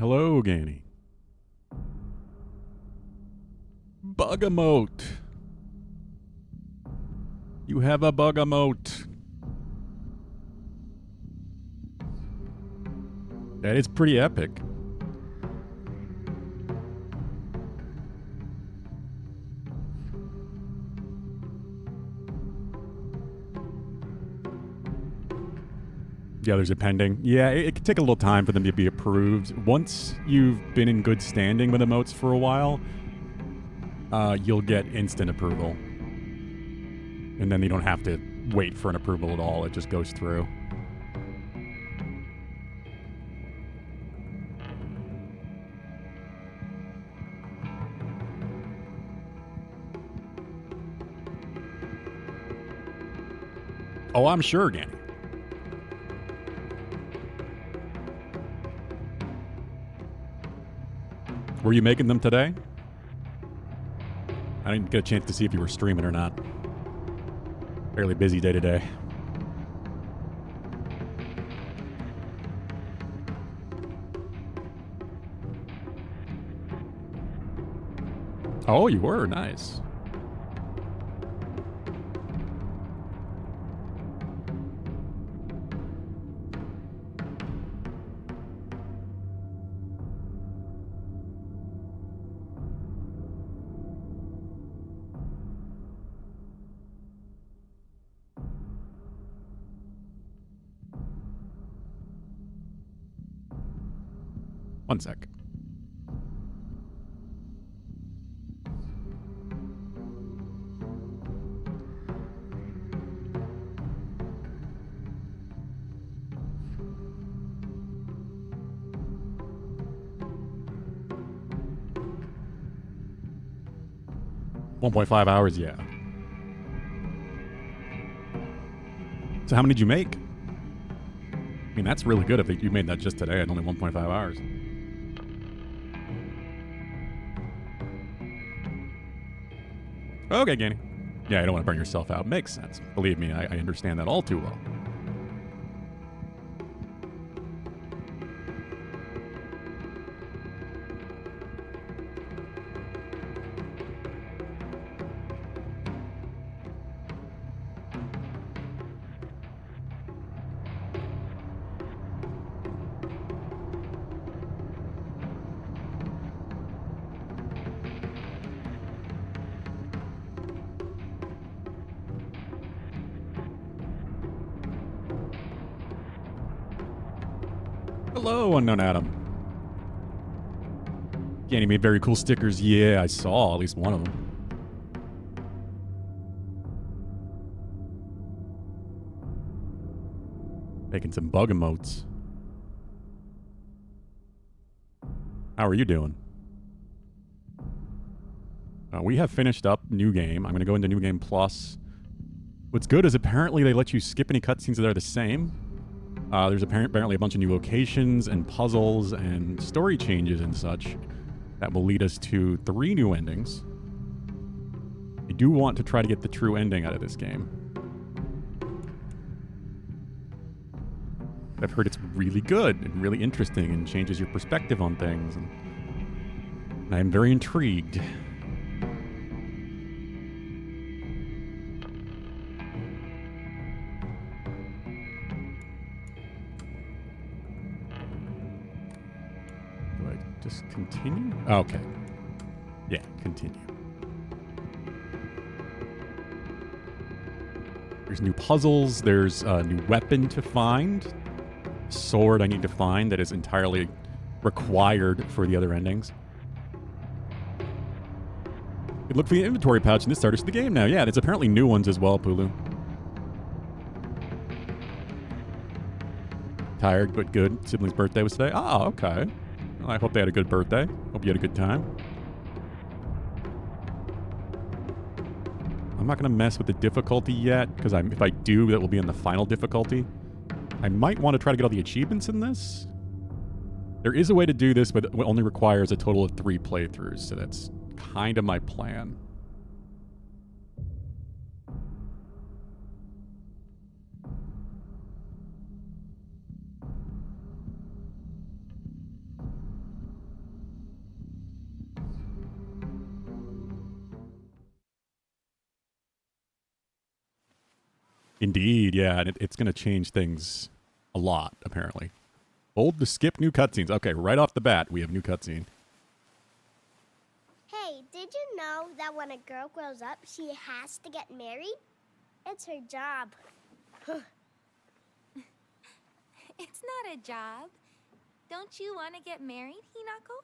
Hello, Ganny. Bug-emote. You have a bug-emote. That is pretty epic. Yeah, there's a pending. Yeah, it could take a little time for them to be approved. Once you've been in good standing with emotes for a while, you'll get instant approval. And then you don't have to wait for an approval at all. It just goes through. Oh, I'm sure, Ganny. Were you making them today? I didn't get a chance to see if you were streaming or not. Fairly busy day today. Oh, you were? Nice. One sec. $1.5, yeah. So how many did you make? I mean, that's really good if you made that just today at only 1.5 hours. Okay, Ganny. Yeah, you don't want to burn yourself out. Makes sense. Believe me, I understand that all too well. Hello, Unknown Adam. Ganny made very cool stickers. Yeah, I saw at least one of them. Making some bug emotes. How are you doing? We have finished up New Game. I'm going to go into New Game Plus. What's good is apparently they let you skip any cutscenes that are the same. There's apparently a bunch of new locations and puzzles and story changes and such that will lead us to 3 new endings. I do want to try to get the true ending out of this game. I've heard it's really good and really interesting and changes your perspective on things. And I am very intrigued. Do I just continue? Okay. Yeah, continue. There's new puzzles. There's a new weapon to find. Sword I need to find that is entirely required for the other endings. You look for the inventory pouch in this starters to the game now. Yeah, there's apparently new ones as well, Pulu. Tired but good. Sibling's birthday was today. Oh, okay. Well, I hope they had a good birthday. Hope you had a good time. I'm not going to mess with the difficulty yet, because if I do, that will be in the final difficulty. I might want to try to get all the achievements in this. There is a way to do this, but it only requires a total of 3 playthroughs, so that's kind of my plan. Indeed, yeah, and it's going to change things a lot, apparently. Hold to skip new cutscenes. Okay, right off the bat, we have new cutscene. Hey, did you know that when a girl grows up, she has to get married? It's her job. It's not a job. Don't you want to get married, Hinako?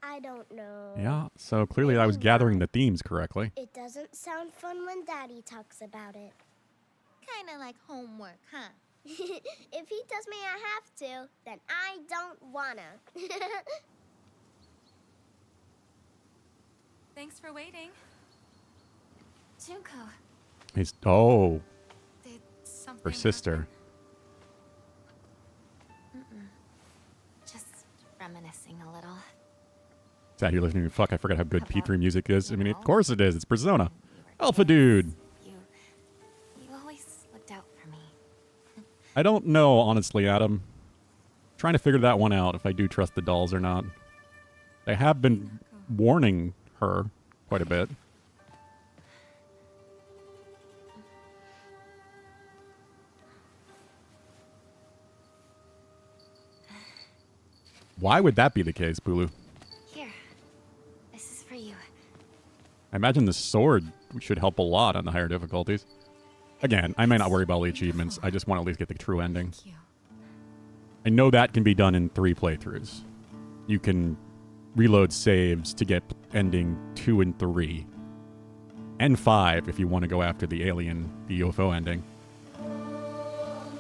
I don't know. Yeah, so clearly I was gathering the themes correctly. It doesn't sound fun when Daddy talks about it. Kind of like homework, huh? If he tells me I have to, then I don't wanna. Thanks for waiting. Junko, Oh, did something her sister. happen? Just reminiscing a little. Sat here listening to fuck, I forgot how good About, P3 music is. I mean, you of know, course it is. It's Persona. You were Alpha kids. Dude. You always looked out for me. I don't know, honestly, Adam. Trying to figure that one out, if I do trust the dolls or not. They have been warning her quite a bit. Why would that be the case, Bulu? Here, this is for you. I imagine the sword should help a lot on the higher difficulties. Again, I may not worry about all the achievements. I just want to at least get the true ending. Thank you. I know that can be done in 3 playthroughs. You can reload saves to get ending 2 and 3. And 5 if you want to go after the alien, the UFO ending.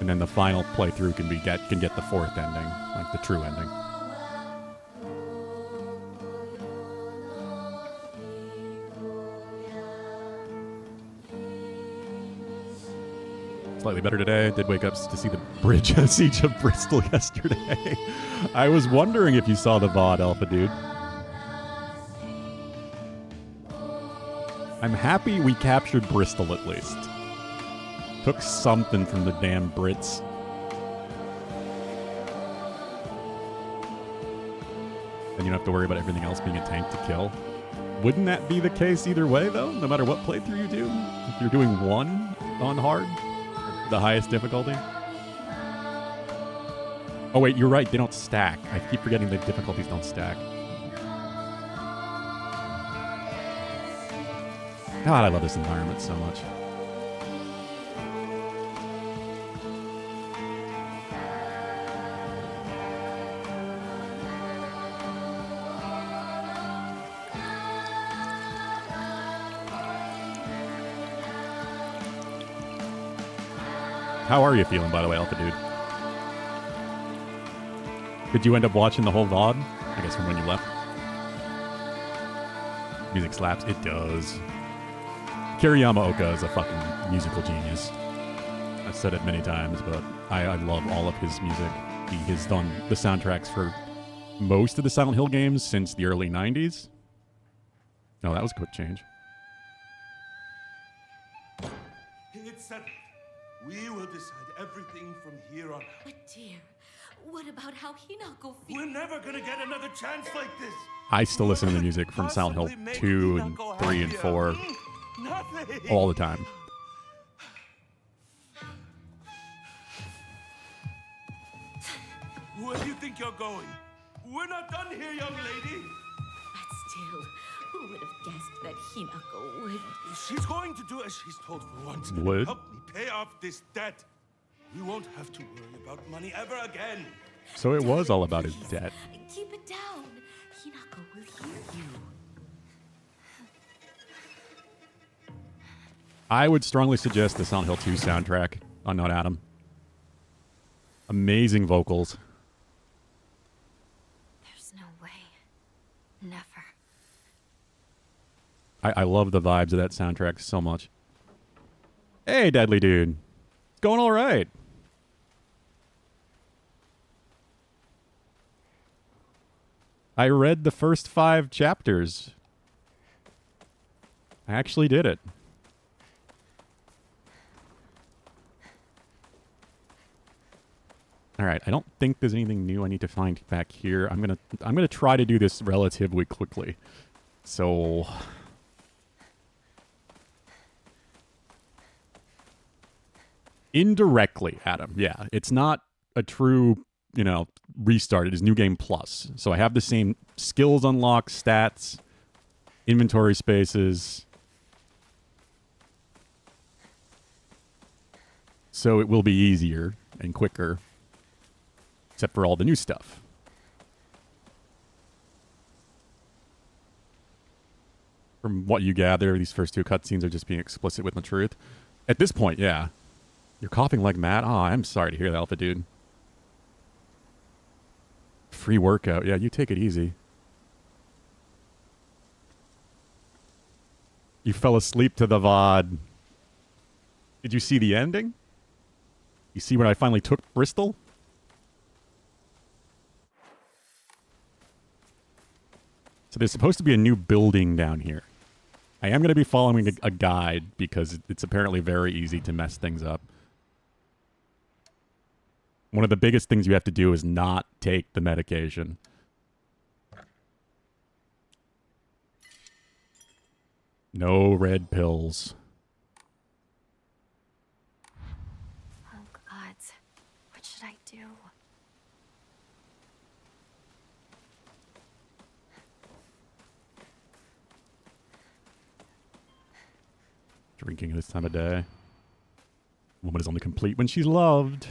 And then the final playthrough can get the 4th ending, like the true ending. Slightly better today. Did wake up to see the bridge siege of Bristol yesterday. I was wondering if you saw the VOD, Alpha Dude. I'm happy we captured Bristol at least. Took something from the damn Brits. Then you don't have to worry about everything else being a tank to kill. Wouldn't that be the case either way, though? No matter what playthrough you do? If you're doing 1 on hard? The highest difficulty? Oh wait, you're right, they don't stack. I keep forgetting the difficulties don't stack. God, I love this environment so much. How are you feeling, by the way, Alpha Dude? Did you end up watching the whole VOD? I guess from when you left. Music slaps. It does. Kiriyama Oka is a fucking musical genius. I've said it many times, but I love all of his music. He has done the soundtracks for most of the Silent Hill games since the early 90s. Oh, that was a quick change. It's settled. We will decide everything from here on out. But dear, what about how Hinako feels? We're never gonna get another chance like this. I still listen to the music from Silent Hill 2 and 3 and 4 Nothing. all the time. Where do you think you're going? We're not done here, young lady. But still, who would have guessed that Hinako would? She's going to do as she's told for once. Would? Help me pay off this debt. We won't have to worry about money ever again. So it was all about his debt. Keep it down. Hinako will hear you. I would strongly suggest the Silent Hill 2 soundtrack on Not Adam. Amazing vocals. There's no way. Never. I love the vibes of that soundtrack so much. Hey, Deadly Dude. It's going all right. I read the first 5 chapters. I actually did it. All right, I don't think there's anything new I need to find back here. I'm gonna try to do this relatively quickly. So Indirectly, Adam. Yeah, it's not a true, restart. It is New Game Plus. So I have the same skills unlock, stats, inventory spaces. So it will be easier and quicker, except for all the new stuff. From what you gather, these first two cutscenes are just being explicit with the truth. At this point, yeah. You're coughing like mad? Oh, I'm sorry to hear that, Alpha Dude. Free workout. Yeah, you take it easy. You fell asleep to the VOD. Did you see the ending? You see when I finally took Bristol? So there's supposed to be a new building down here. I am going to be following a guide because it's apparently very easy to mess things up. One of the biggest things you have to do is not take the medication. No red pills. Oh, gods. What should I do? Drinking at this time of day. Woman is only complete when she's loved.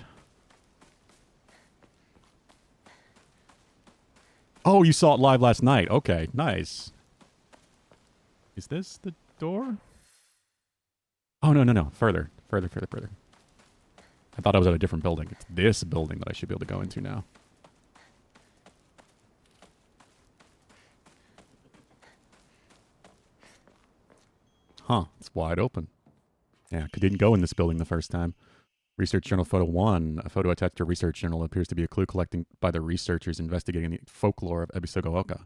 Oh, you saw it live last night. Okay, nice. Is this the door? Oh, no. Further. I thought I was at a different building. It's this building that I should be able to go into now. Huh, it's wide open. Yeah, didn't go in this building the first time. Research Journal Photo 1. A photo attached to Research Journal appears to be a clue collecting by the researchers investigating the folklore of Ebisugaoka.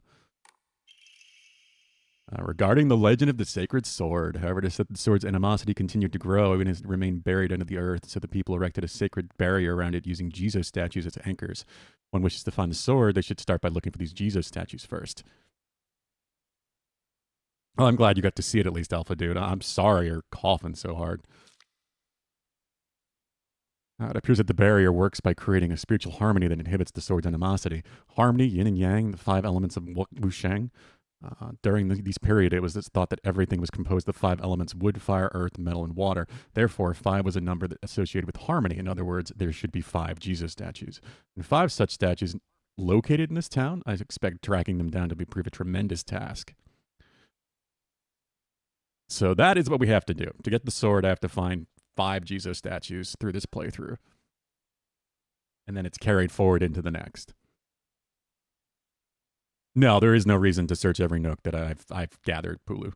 Regarding the legend of the sacred sword, however, it is said the sword's animosity continued to grow even as it remained buried under the earth, so the people erected a sacred barrier around it using Jesus statues as anchors. One wishes to find the sword, they should start by looking for these Jesus statues first. Well, I'm glad you got to see it at least, Alpha Dude. I'm sorry you're coughing so hard. It appears that the barrier works by creating a spiritual harmony that inhibits the sword's animosity. Harmony, yin and yang, the 5 elements of Wushang. During these period, it was thought that everything was composed of 5 elements: wood, fire, earth, metal, and water. Therefore, 5 was a number that associated with harmony. In other words, there should be 5 Jesus statues. And 5 such statues located in this town, I expect tracking them down to prove a tremendous task. So that is what we have to do. To get the sword, I have to find 5 Jesus statues through this playthrough. And then it's carried forward into the next. No, there is no reason to search every nook that I've gathered, Pulu.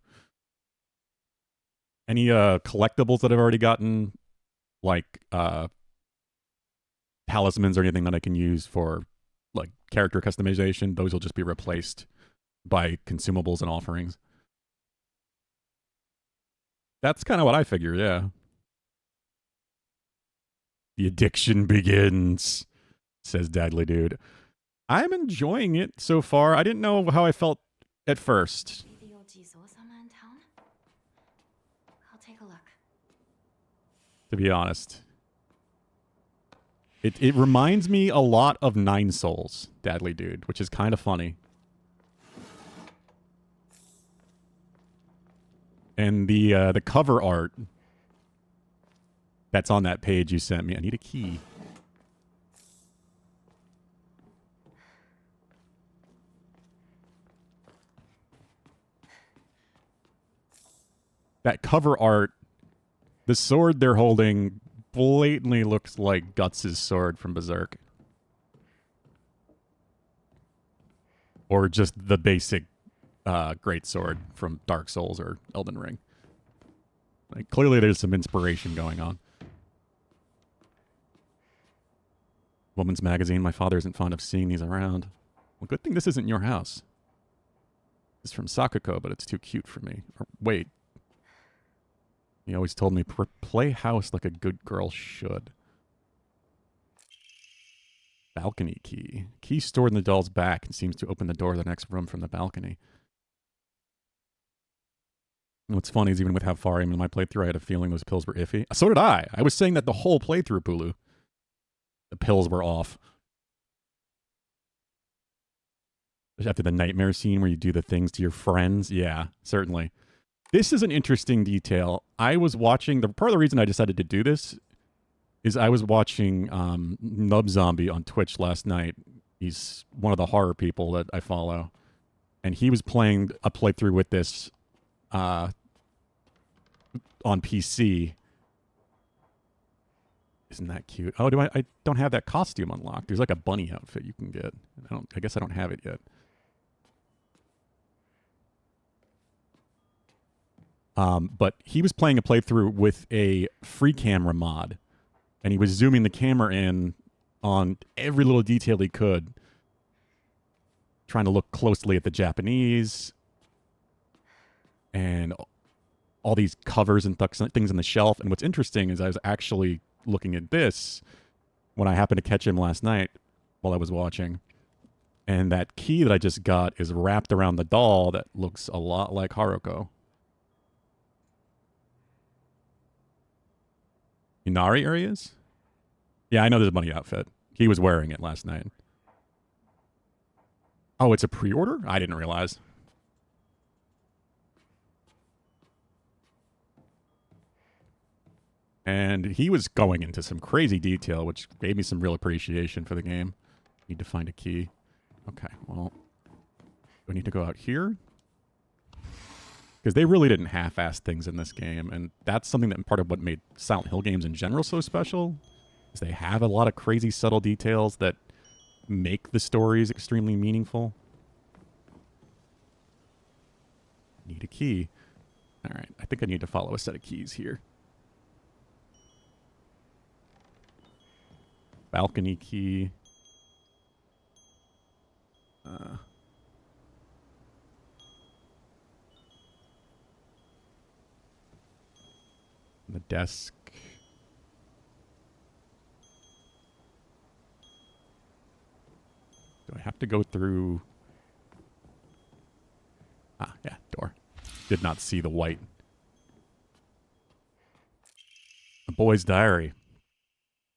Any collectibles that I've already gotten, like talismans or anything that I can use for like character customization, those will just be replaced by consumables and offerings. That's kind of what I figure, yeah. The addiction begins, says Dadly Dude. I'm enjoying it so far. I didn't know how I felt at first. The old Jizo-sama in town? I'll take a look. To be honest. It reminds me a lot of Nine Souls, Dadly Dude, which is kind of funny. And the cover art that's on that page you sent me. I need a key. That cover art, the sword they're holding blatantly looks like Guts' sword from Berserk. Or just the basic great sword from Dark Souls or Elden Ring. Like, clearly there's some inspiration going on. Woman's Magazine. My father isn't fond of seeing these around. Well, good thing this isn't your house. It's from Sakuko, but it's too cute for me. Or, wait. He always told me, play house like a good girl should. Balcony key. Key stored in the doll's back and seems to open the door to the next room from the balcony. What's funny is even with how far I'm in my playthrough, I had a feeling those pills were iffy. So did I. I was saying that the whole playthrough, Pulu. The pills were off. After the nightmare scene where you do the things to your friends. Yeah, certainly. This is an interesting detail. I was watching, part of the reason I decided to do this is I was watching Nub Zombie on Twitch last night. He's one of the horror people that I follow. And he was playing a playthrough with this on PC. Isn't that cute? Oh, I don't have that costume unlocked. There's like a bunny outfit you can get. I guess I don't have it yet. But he was playing a playthrough with a free camera mod, and he was zooming the camera in on every little detail he could, trying to look closely at the Japanese and all these covers and things on the shelf. And what's interesting is I was actually looking at this when I happened to catch him last night while I was watching. And that key that I just got is wrapped around the doll that looks a lot like Haruko. Inari areas? Yeah, I know there's a bunny outfit. He was wearing it last night. Oh, it's a pre-order? I didn't realize. And he was going into some crazy detail, which gave me some real appreciation for the game. Need to find a key. Okay, well, do I need to go out here? Because they really didn't half-ass things in this game, and that's something that part of what made Silent Hill games in general so special, is they have a lot of crazy subtle details that make the stories extremely meaningful. Need a key. All right, I think I need to follow a set of keys here. Balcony key. The desk. Do I have to go through? Ah, yeah, door. Did not see the white. A boy's diary.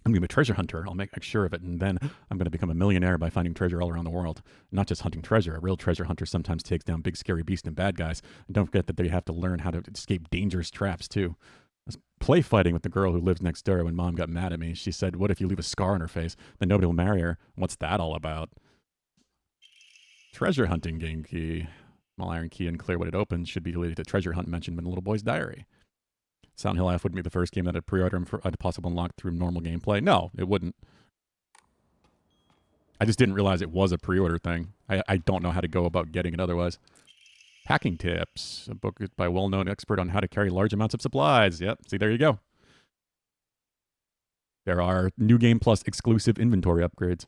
I'm going to be a treasure hunter. I'll make sure of it, and then I'm going to become a millionaire by finding treasure all around the world. Not just hunting treasure. A real treasure hunter sometimes takes down big, scary beasts and bad guys. And don't forget that they have to learn how to escape dangerous traps, too. I was play fighting with the girl who lives next door when Mom got mad at me. She said, what if you leave a scar on her face? Then nobody will marry her. What's that all about? Treasure hunting game key. Small iron key, unclear what it opens. Should be related to treasure hunt mentioned in the little boy's diary. Silent Hill F wouldn't be the first game that had pre-order for a possible unlock through normal gameplay. No, it wouldn't. I just didn't realize it was a pre-order thing. I don't know how to go about getting it otherwise. Packing Tips, a book by a well-known expert on how to carry large amounts of supplies. Yep, see, there you go. There are New Game Plus exclusive inventory upgrades.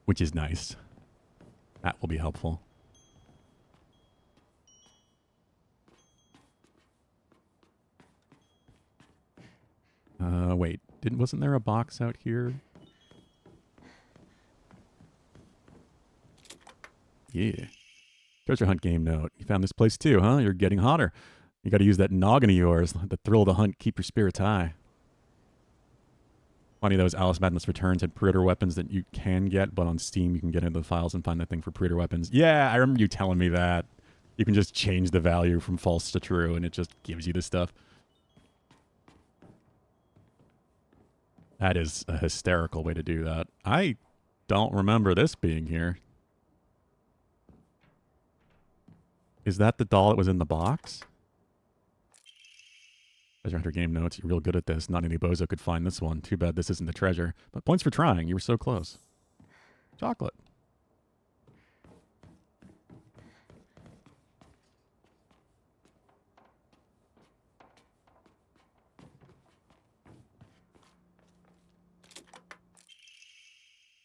Which is nice. That will be helpful. Wait. Wasn't there a box out here? Yeah. Treasure hunt game note. You found this place too, huh? You're getting hotter. You got to use that noggin of yours. Let the thrill of the hunt keep your spirits high. Funny, those Alice Madness Returns had pre-order weapons that you can get, but on Steam you can get into the files and find that thing for pre-order weapons. Yeah, I remember you telling me that. You can just change the value from false to true, and it just gives you the stuff. That is a hysterical way to do that. I don't remember this being here. Is that the doll that was in the box? Treasure Hunter game notes. You're real good at this. Not any bozo could find this one. Too bad this isn't the treasure. But points for trying. You were so close. Chocolate.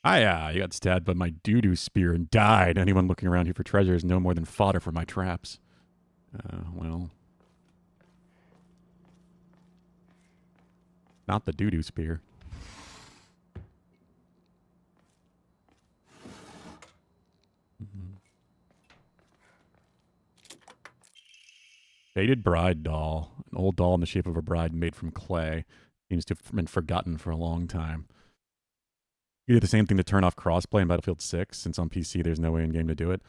You got stabbed by my doo-doo spear and died. Anyone looking around here for treasure is no more than fodder for my traps. Well... Not the doo-doo spear. Faded bride doll. An old doll in the shape of a bride made from clay. Seems to have been forgotten for a long time. You do the same thing to turn off crossplay in Battlefield 6, since on PC there's no way in game to do it.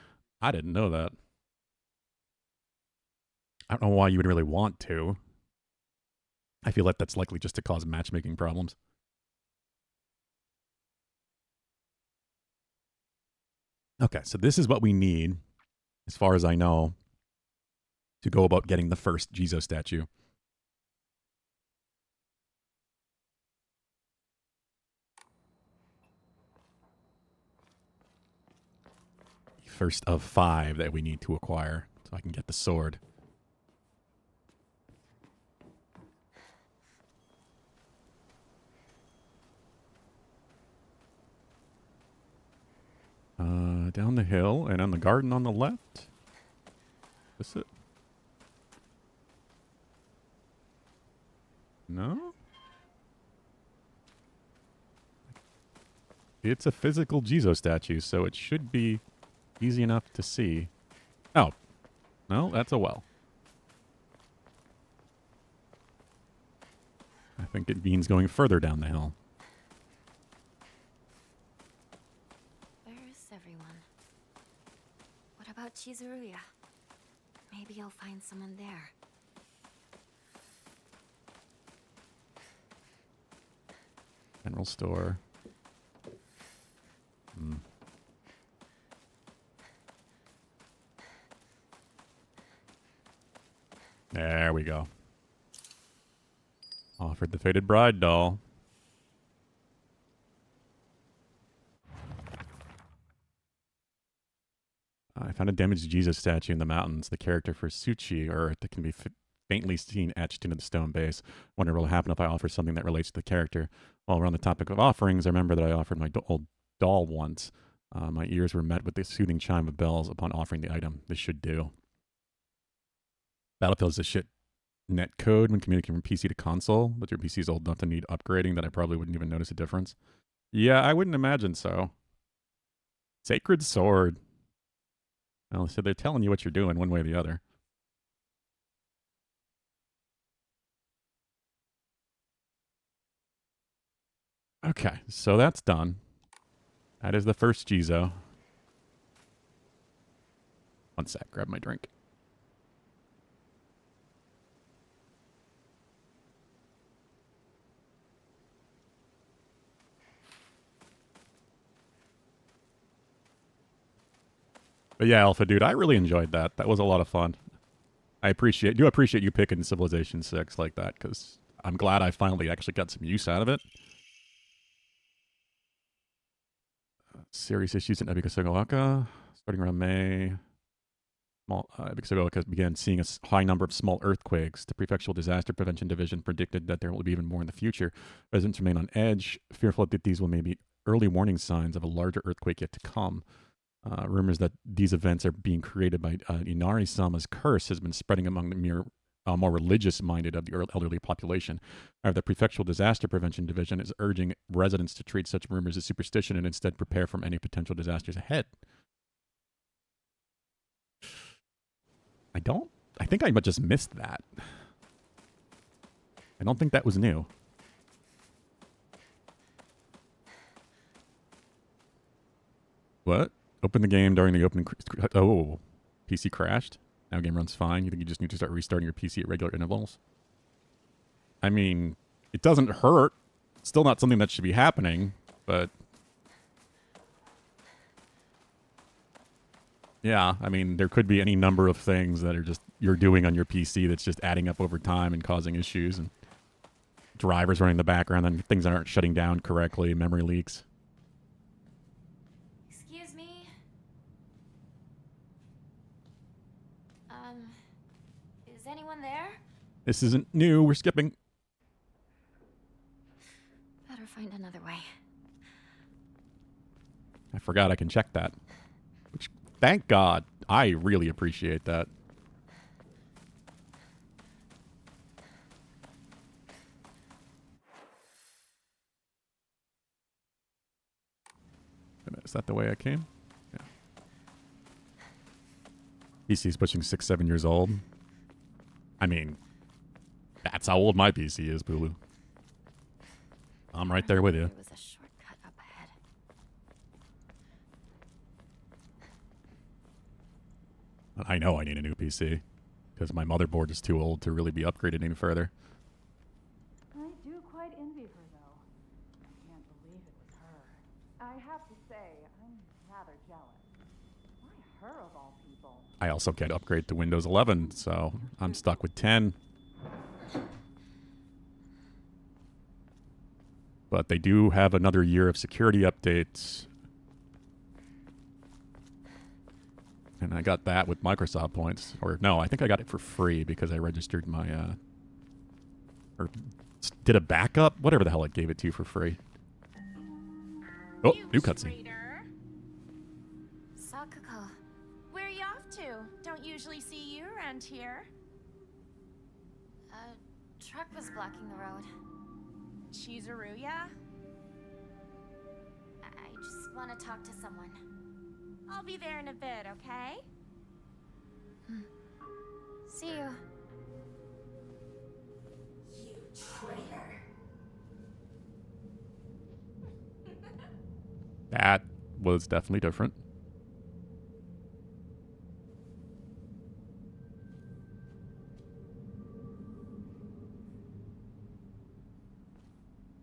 I didn't know that. I don't know why you would really want to. I feel like that's likely just to cause matchmaking problems. Okay, so this is what we need, as far as I know, to go about getting the first Jizo statue. First of 5 that we need to acquire, so I can get the sword. Down the hill and on the garden on the left. Is it? No? It's a physical Jizo statue, so it should be easy enough to see. Oh. No, that's a well. I think it means going further down the hill. Where is everyone? What about Chizuruya? Maybe I'll find someone there. General store. There we go. Offered the faded bride doll. I found a damaged Jesus statue in the mountains. The character for Suchi, or that can be faintly seen etched into the stone base. Wonder what will happen if I offer something that relates to the character. While we're on the topic of offerings, I remember that I offered my old doll once. My ears were met with the soothing chime of bells upon offering the item. This should do. Battlefield is a shit net code when communicating from PC to console, but your PC is old enough to need upgrading that I probably wouldn't even notice a difference. Yeah, I wouldn't imagine so. Sacred Sword. Well, so they're telling you what you're doing one way or the other. Okay, so that's done. That is the first Jizo. One sec, grab my drink. But yeah, Alpha Dude, I really enjoyed that. That was a lot of fun. I do appreciate you picking Civilization 6 like that, because I'm glad I finally actually got some use out of it. Serious issues in Ebikisagawa, starting around May. Ebikisagawa began seeing a high number of small earthquakes. The Prefectural Disaster Prevention Division predicted that there will be even more in the future. Residents remain on edge, fearful that these will maybe early warning signs of a larger earthquake yet to come. Rumors that these events are being created by Inari-sama's curse has been spreading among the more religious-minded of the elderly population. However, the Prefectural Disaster Prevention Division is urging residents to treat such rumors as superstition and instead prepare for any potential disasters ahead. I think I just missed that. I don't think that was new. What? Open the game during the opening... Oh, PC crashed. Now game runs fine. You think you just need to start restarting your PC at regular intervals? I mean, it doesn't hurt. It's still not something that should be happening, but... Yeah, I mean, there could be any number of things that are just you're doing on your PC that's just adding up over time and causing issues, and drivers running in the background and things that aren't shutting down correctly, memory leaks. Excuse me? Is anyone there? This isn't new. We're skipping. Better find another way. I forgot I can check that. Which, thank God. I really appreciate that. Wait a minute, is that the way I came? Yeah. PC's pushing 6, 7 years old. I mean, that's how old my PC is, Bulu. I'm right there with you. There was a shortcut up ahead. I know I need a new PC because my motherboard is too old to really be upgraded any further. I do quite envy her, though. I can't believe it was her. I have to say, I'm rather jealous. Why her of all people? I also can't upgrade to Windows 11, so I'm stuck with 10. But they do have another year of security updates. And I got that with Microsoft points. Or no, I think I got it for free because I registered my, or did a backup? Whatever the hell it gave it to you for free. Oh, new cutscene. Sakuko, where are you off to? Don't usually see you around here. A truck was blocking the road. Chizuruya? I just want to talk to someone. I'll be there in a bit, okay? See you. You traitor. That was definitely different.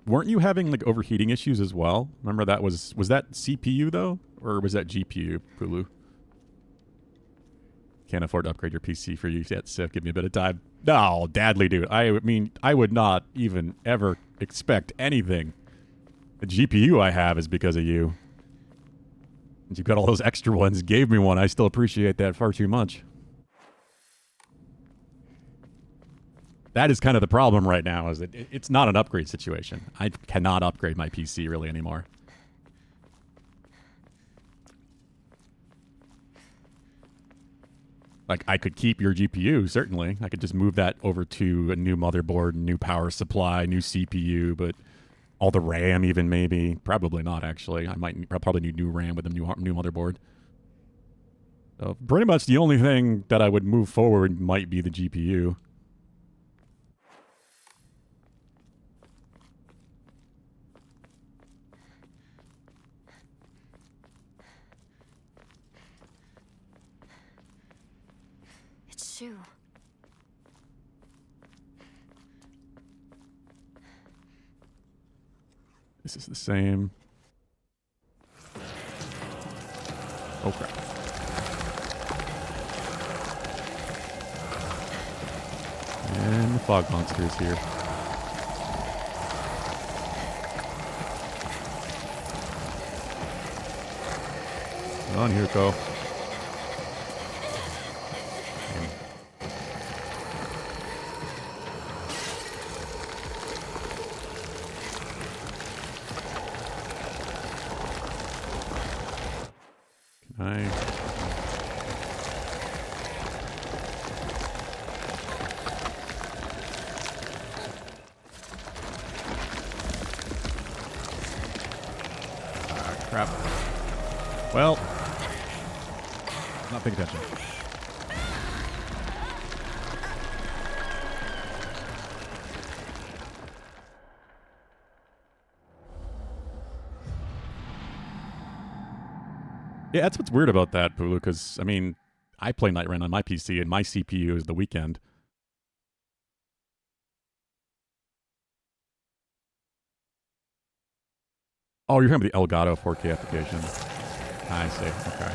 Weren't you having like overheating issues as well? Remember that was that CPU though, or was that GPU, Pulu? Can't afford to upgrade your PC for you yet, Sif. Give me a bit of time. No, Dadly, dude. I mean, I would not even ever expect anything. The GPU I have is because of you. And you've got all those extra ones. Gave me one. I still appreciate that far too much. That is kind of the problem right now, is that it's not an upgrade situation. I cannot upgrade my PC really anymore. Like, I could keep your GPU, certainly. I could just move that over to a new motherboard, new power supply, new CPU, but all the RAM even maybe. Probably not, actually. I'll probably need new RAM with a new motherboard. So pretty much the only thing that I would move forward might be the GPU. Shu. This is the same. Oh crap. And the fog monster is here. Come on, Hiroko. Crap. Well, not paying attention. Yeah, that's what's weird about that, Pulu, because, I mean, I play Nightrun on my PC, and my CPU is the Weekend. Oh, you're talking about the Elgato 4K application. I see. Okay.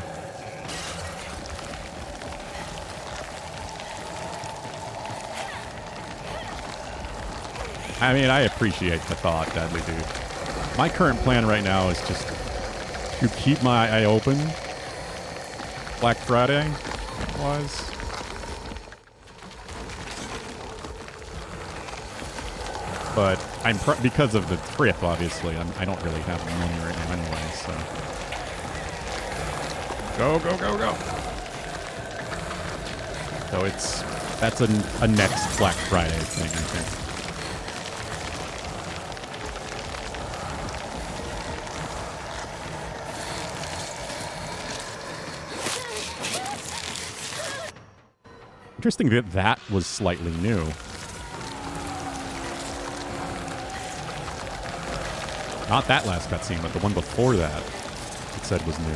I mean, I appreciate the thought, Deadly Dude. My current plan right now is just to keep my eye open. Black Friday was. But I'm because of the trip, obviously. I don't really have money right now anyway, so. Go, go, go, go. So that's a next Black Friday thing, I think. Interesting that that was slightly new. Not that last cutscene, but the one before that, it said was new.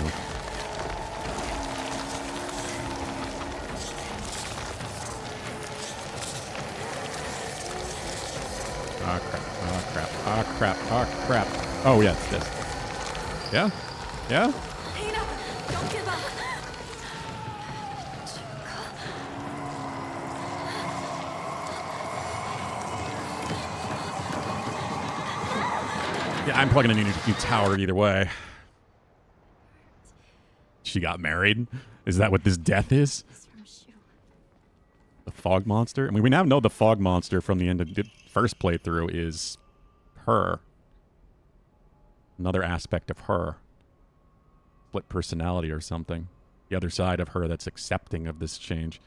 Ah, crap. Ah, crap. Ah, crap. Ah, crap. Oh, yeah, it's this. Yeah? Yeah? Hina, don't give up. Yeah, I'm probably gonna need a new tower either way. She got married? Is that what this death is? It's from Shu. The fog monster? I mean, we now know the fog monster from the end of the first playthrough is her. Another aspect of her. Split personality or something. The other side of her that's accepting of this change.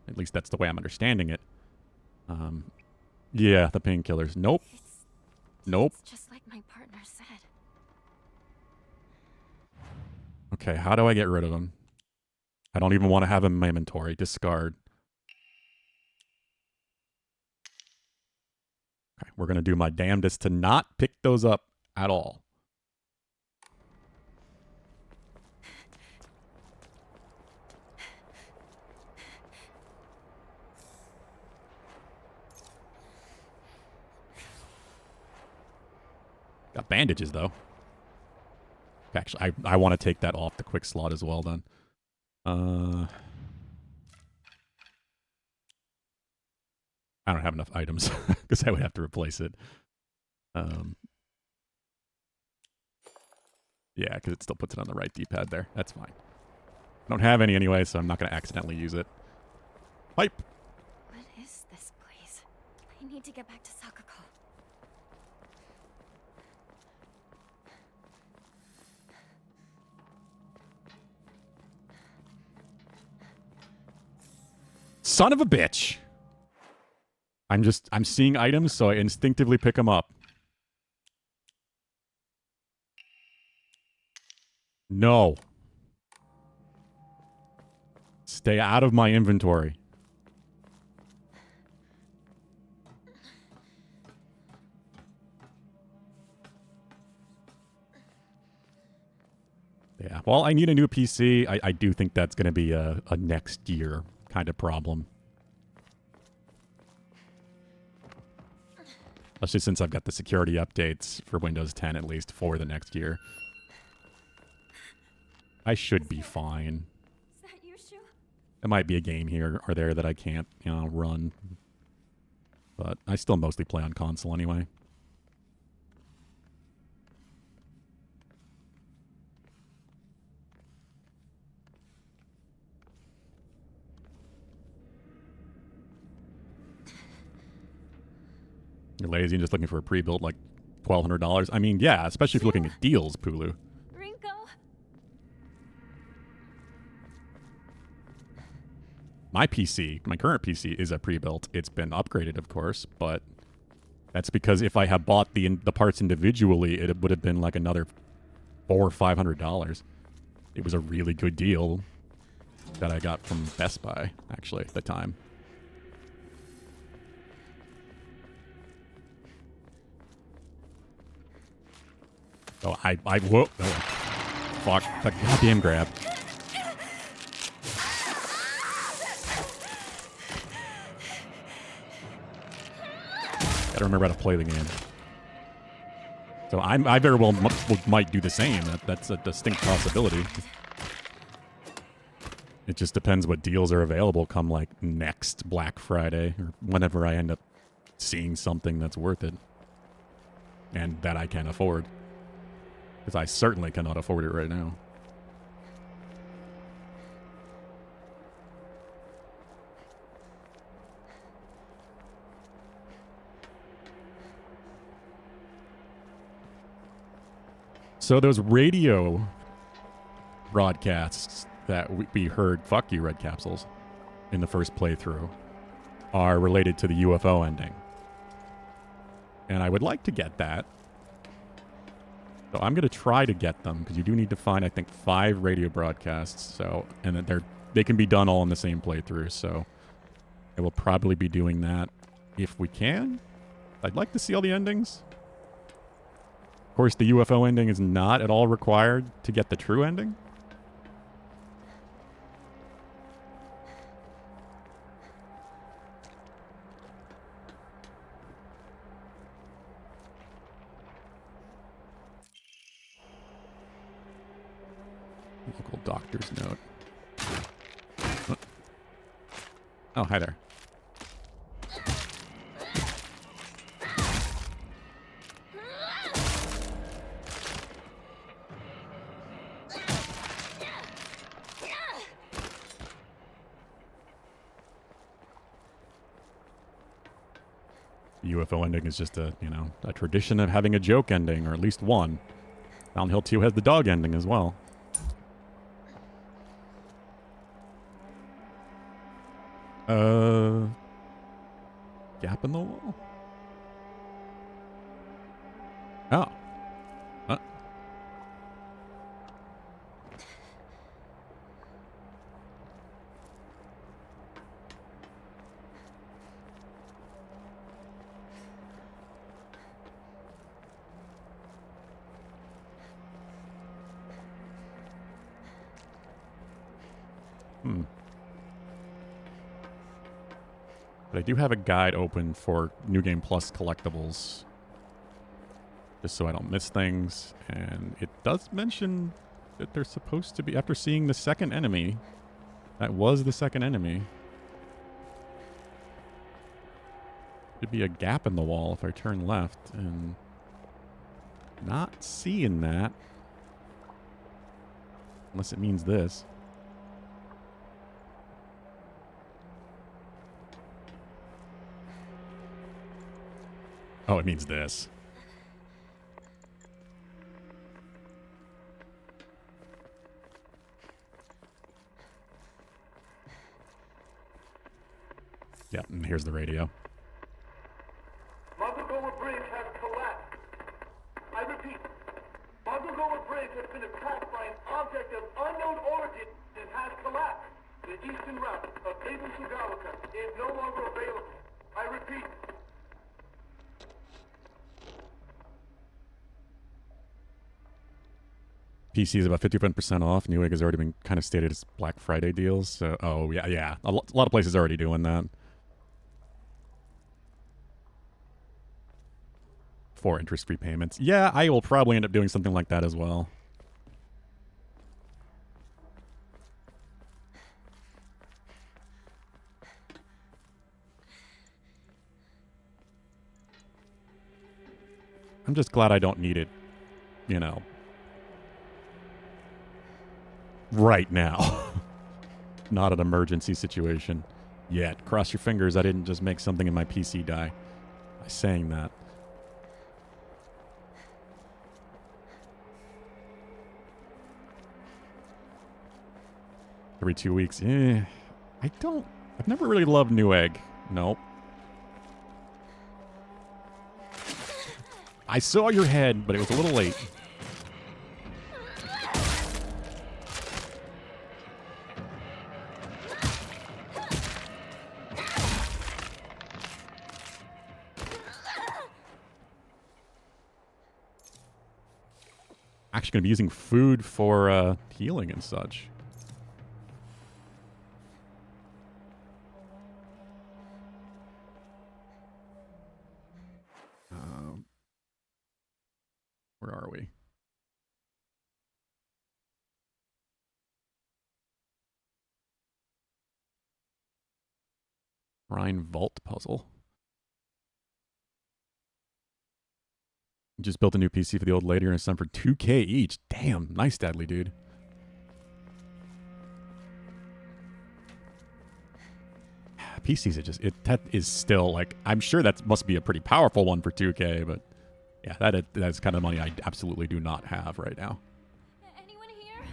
At least that's the way I'm understanding it. Yeah, the painkillers. Nope. Nope. It's just like my partner said. Okay, how do I get rid of him? I don't even want to have him in my inventory. Discard. Okay, we're going to do my damnedest to not pick those up at all. Got bandages, though. Actually, I want to take that off the quick slot as well, then. I don't have enough items, because I would have to replace it. Yeah, because it still puts it on the right D-pad there. That's fine. I don't have any anyway, so I'm not going to accidentally use it. Pipe! What is this place? I need to get back to Sakuko. Son of a bitch! I'm seeing items, so I instinctively pick them up. No. Stay out of my inventory. Yeah, well, I need a new PC. I do think that's going to be a next year kind of problem. Especially since I've got the security updates for Windows 10 at least for the next year. I should be fine. Is that you, Shu? There might be a game here or there that I can't, run. But I still mostly play on console anyway. You're lazy and just looking for a pre-built like $1,200. I mean, yeah, especially if you're looking at deals, Pulu. Rinko? My PC, my current PC, is a pre-built. It's been upgraded, of course, but that's because if I had bought the parts individually, it would have been like another $400 or $500. It was a really good deal that I got from Best Buy, actually, at the time. Oh, whoa. Oh, fuck. That goddamn grab. Gotta remember how to play the game. So I very well might do the same. That's a distinct possibility. It just depends what deals are available come like next Black Friday or whenever I end up seeing something that's worth it. And that I can afford. Because I certainly cannot afford it right now. So those radio broadcasts that we heard, fuck you, Red Capsules, in the first playthrough, are related to the UFO ending. And I would like to get that. So I'm going to try to get them, because you do need to find, I think, 5 radio broadcasts. So, and then they can be done all in the same playthrough. So I will probably be doing that if we can. I'd like to see all the endings. Of course, the UFO ending is not at all required to get the true ending. Local doctor's note. Oh, hi there. UFO ending is just a, a tradition of having a joke ending, or at least one. Silent Hill 2 has the dog ending as well. Gap in the wall? Oh. Huh. But I do have a guide open for New Game Plus collectibles, just so I don't miss things. And it does mention that they're supposed to be, after seeing the second enemy, that was the second enemy. Should be a gap in the wall if I turn left, and not seeing that. Unless it means this. Oh, it means this. Yeah, and here's the radio. Montgomery Bridge has collapsed. I repeat, Montgomery Bridge has been attacked by an object of unknown origin and has collapsed. The eastern route of Abu Sugawaka is no longer available. I repeat. PC is about 51% off. Newegg has already been kind of stated as Black Friday deals. So, oh, yeah. A lot of places are already doing that. For interest-free payments. Yeah, I will probably end up doing something like that as well. I'm just glad I don't need it, right now. Not an emergency situation yet. Cross your fingers I didn't just make something in my PC die by saying that. Every 2 weeks. I've never really loved Newegg. Nope. I saw your head, but it was a little late. Actually going to be using food for healing and such. Where are we? Shrine Vault puzzle. Just built a new PC for the old lady and it's time for $2K each. Damn, nice, Dudley, dude. PCs are just, that is still like, I'm sure that must be a pretty powerful one for 2K, but yeah, that's kind of money I absolutely do not have right now. Anyone here?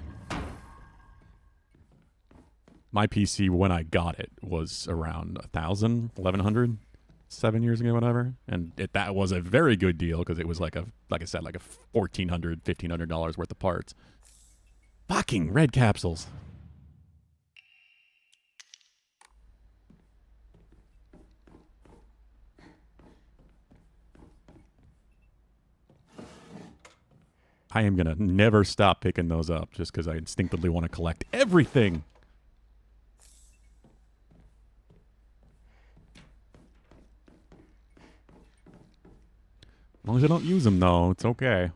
My PC, when I got it, was around 1,000, 1,100, 7 years ago, whatever. And that was a very good deal because it was like I said, like a $1,400, $1,500 worth of parts. Fucking red capsules. I am gonna never stop picking those up just because I instinctively want to collect everything. As long as I don't use them, though, it's okay.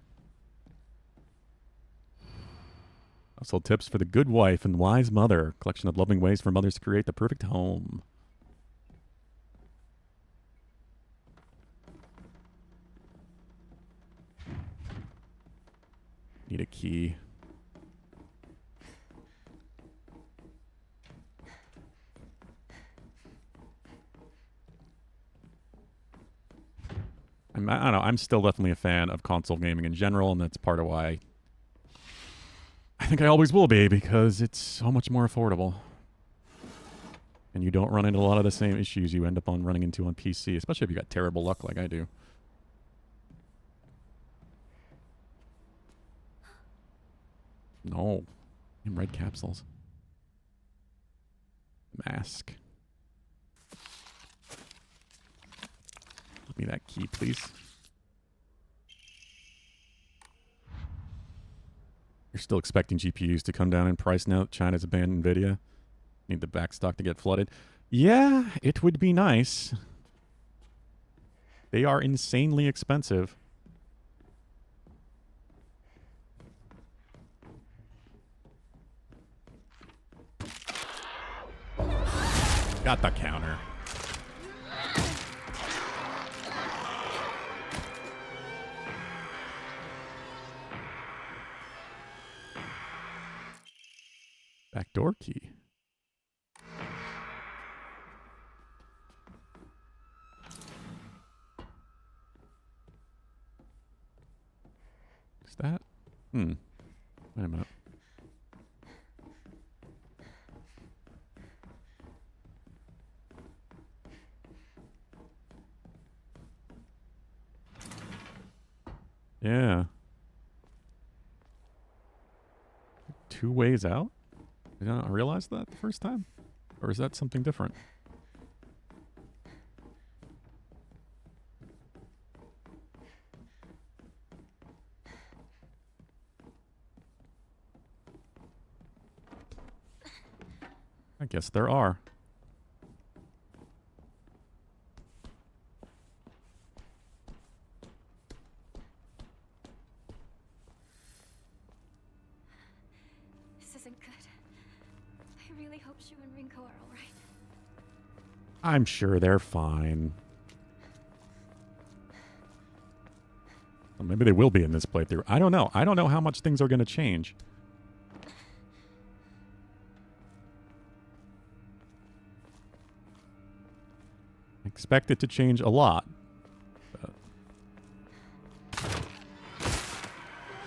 Also, tips for the good wife and wise mother. Collection of loving ways for mothers to create the perfect home. Need a key. I don't know. I'm still definitely a fan of console gaming in general, and that's part of why I think I always will be, because it's so much more affordable. And you don't run into a lot of the same issues you end up on running into on PC, especially if you got terrible luck like I do. No. In red capsules. Mask. Give me that key, please. You're still expecting GPUs to come down in price now that China's abandoned NVIDIA? Need the backstock to get flooded? Yeah, it would be nice. They are insanely expensive. Got the counter. Backdoor key. Is that? Wait a minute. Yeah. 2 ways out? Did I not realize that the first time? Or is that something different? I guess there are. This isn't good. I really hope Shu and Rinko are all right. I'm sure they're fine. Well, maybe they will be in this playthrough. I don't know. I don't know how much things are going to change. Expect it to change a lot. But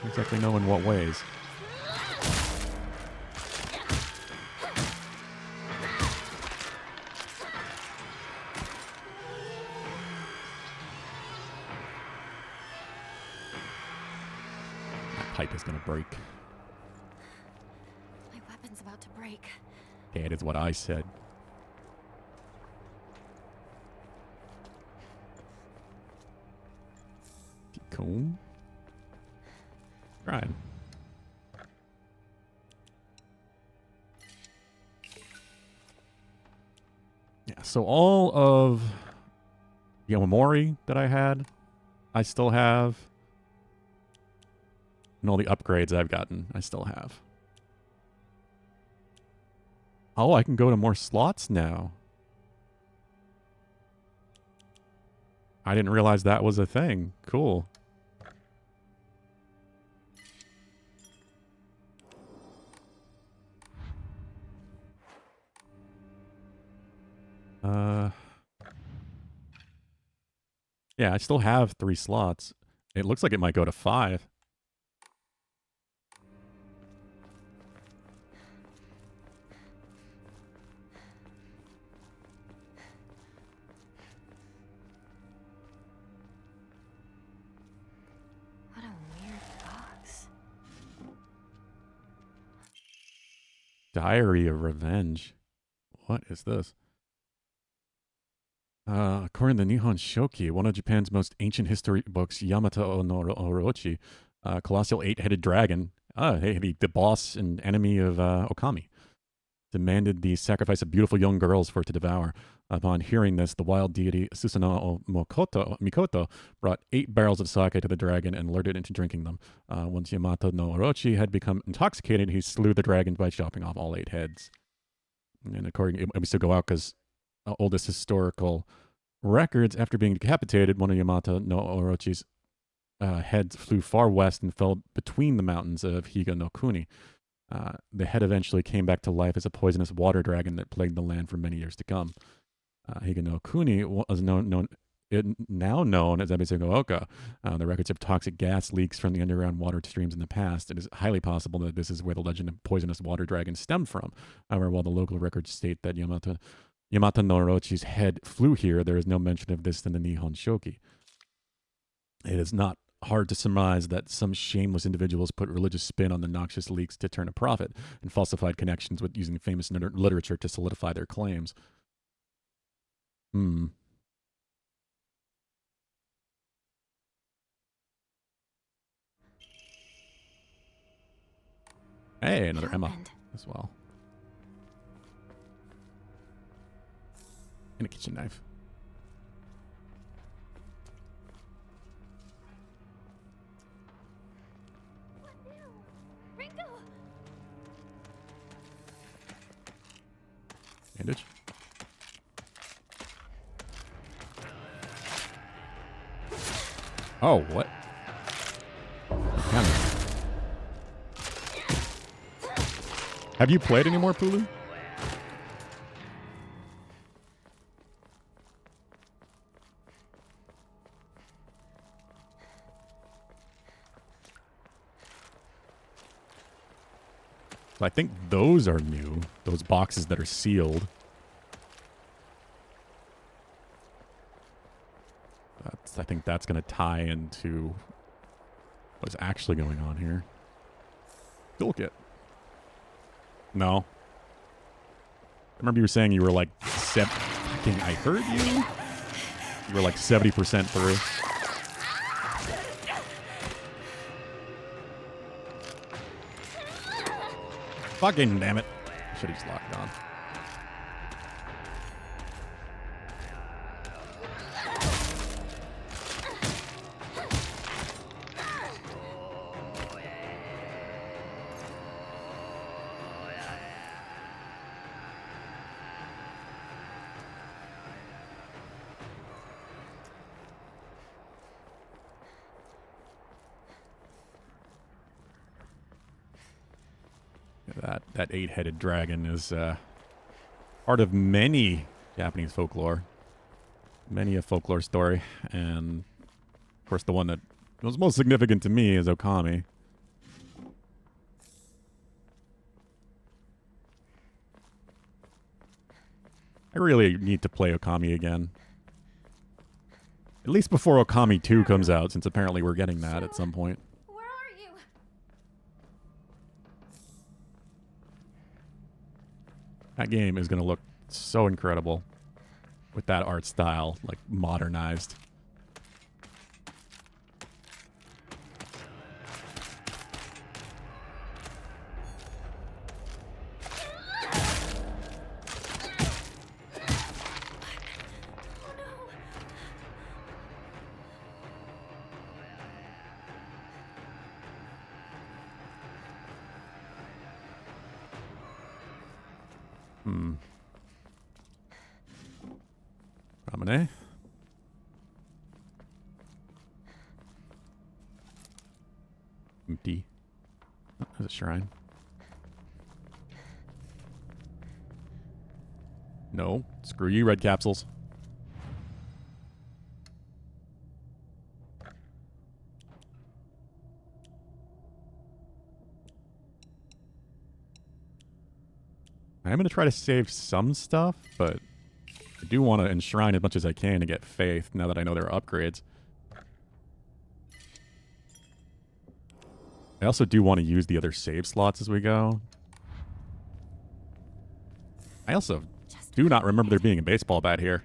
don't exactly know in what ways. That pipe is going to break. My weapon's about to break. That is what I said. Comb. Right. Yeah, so all of the Omamori that I had, I still have. And all the upgrades I've gotten, I still have. Oh, I can go to more slots now. I didn't realize that was a thing. Cool. Yeah, I still have 3 slots. It looks like it might go to 5. What a weird box. Diary of Revenge. What is this? According to Nihon Shoki, one of Japan's most ancient history books, Yamato no Orochi, colossal 8-headed dragon, hey, the boss and enemy of Okami, demanded the sacrifice of beautiful young girls for it to devour. Upon hearing this, the wild deity Susanoo Mikoto brought 8 barrels of sake to the dragon and lured it into drinking them. Once Yamato no Orochi had become intoxicated, he slew the dragon by chopping off all 8 heads. And according, we still go out because oldest historical records, after being decapitated, one of Yamato no Orochi's heads flew far west and fell between the mountains of Higa no Kuni. The head eventually came back to life as a poisonous water dragon that plagued the land for many years to come. Higa no Kuni was now known as Ebisugo Oka. The records of toxic gas leaks from the underground water streams in the past. It is highly possible that this is where the legend of poisonous water dragon stemmed from. However, while the local records state that Yamato no Orochi's head flew here, there is no mention of this in the Nihon Shoki. It is not hard to surmise that some shameless individuals put religious spin on the noxious leaks to turn a profit, and falsified connections with using famous literature to solidify their claims. Hey, another Emma as well. And a kitchen knife. Ringo! Bandage. Oh, what? Have you played any more Pulu? I think those are new. Those boxes that are sealed. I think that's going to tie into what's actually going on here. Toolkit. No. I remember you were saying you were like fucking, I heard you. You were like 70% through. Fucking damn it. Should have just locked on. That 8-headed dragon is part of many Japanese folklore. Many a folklore story. And, of course, the one that was most significant to me is Okami. I really need to play Okami again. At least before Okami 2 comes out, since apparently we're getting that at some point. Where are you? That game is going to look so incredible with that art style, like modernized. Ramune. Empty. Oh, there's a shrine. No. Screw you, red capsules. I'm going to try to save some stuff, but I do want to enshrine as much as I can to get faith now that I know there are upgrades. I also do want to use the other save slots as we go. I also do not remember there being a baseball bat here.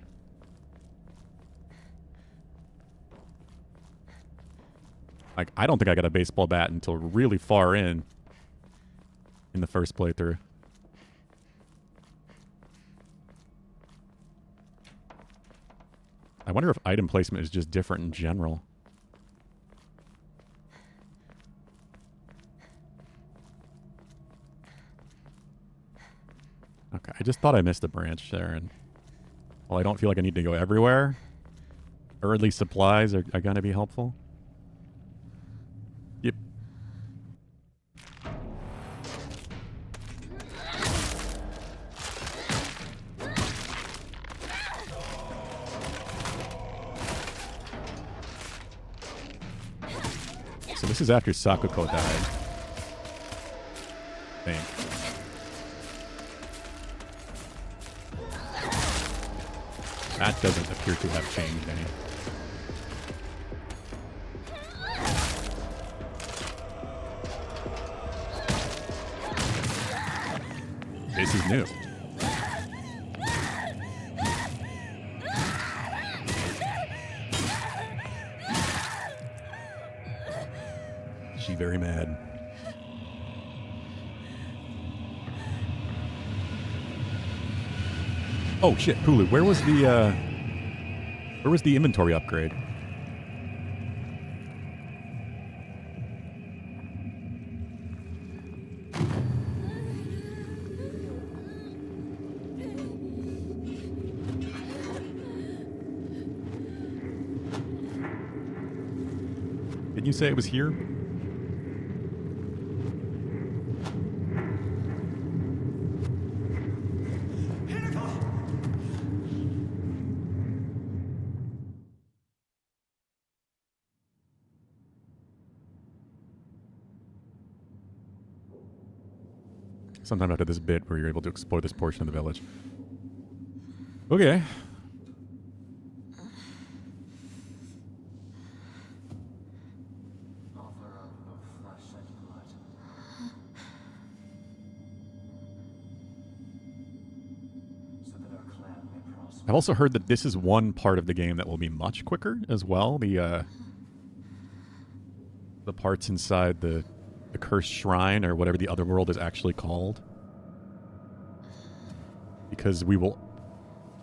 Like, I don't think I got a baseball bat until really far in the first playthrough. I wonder if item placement is just different in general. Okay, I just thought I missed a branch there, and well, I don't feel like I need to go everywhere. Or at least supplies are going to be helpful. Yep. So this is after Sakuko died. I think. That doesn't appear to have changed any. This is new. She very mad. Oh shit, Pulu, where was the inventory upgrade? Didn't you say it was here? Sometime after this bit where you're able to explore this portion of the village. Okay. I've also heard that this is one part of the game that will be much quicker as well. The parts inside the cursed shrine, or whatever the other world is actually called. Because we will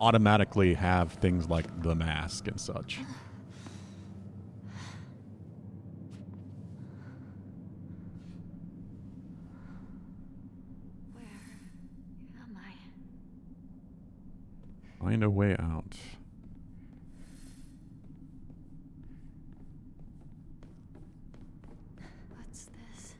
automatically have things like the mask and such. Where am I? Find a way out. What's this?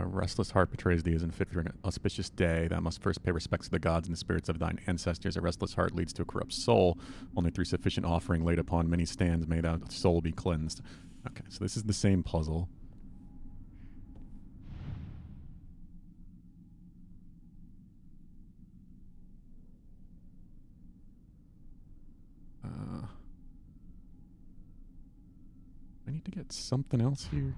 Restless heart betrays thee as unfit for an auspicious day. Thou must first pay respects to the gods and the spirits of thine ancestors. A restless heart leads to a corrupt soul. Only through sufficient offering laid upon many stands may thou soul be cleansed. Okay, so this is the same puzzle. I need to get something else here.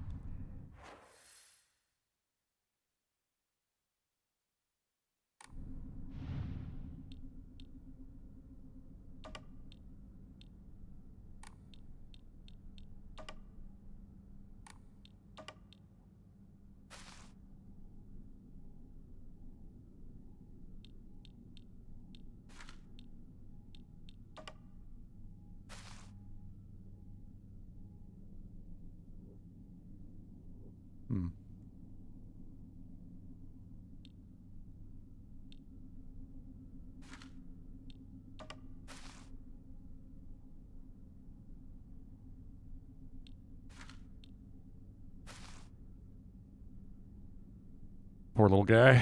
Poor little guy.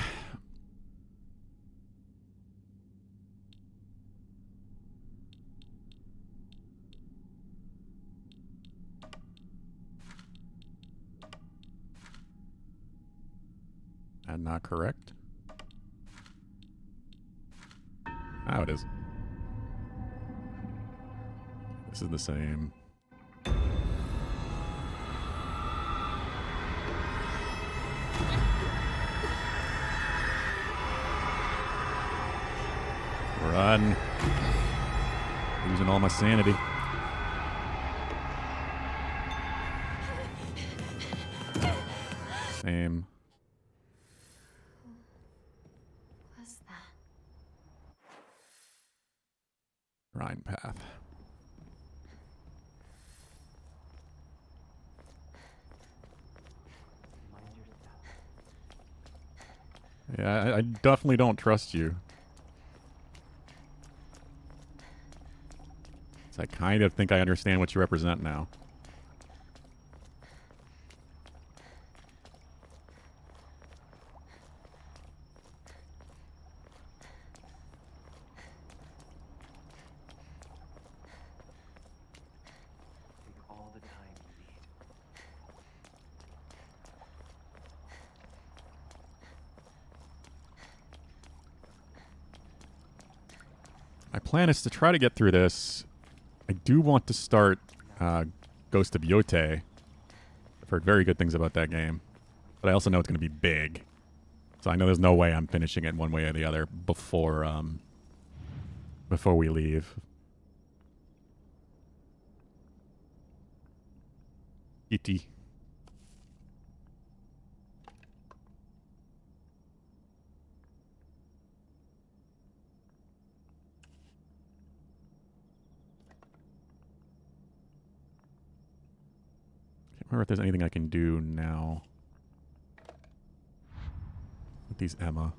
And not correct. Oh, it is. This is the same. Run. Losing all my sanity. Same. What's that? Shrine path. Yeah, I definitely don't trust you. So I kind of think I understand what you represent now. Take all the time you need. My plan is to try to get through this. I do want to start Ghost of Yote. I've heard very good things about that game. But I also know it's going to be big. So I know there's no way I'm finishing it one way or the other before we leave. E.T. Can't remember if there's anything I can do now with these Emma.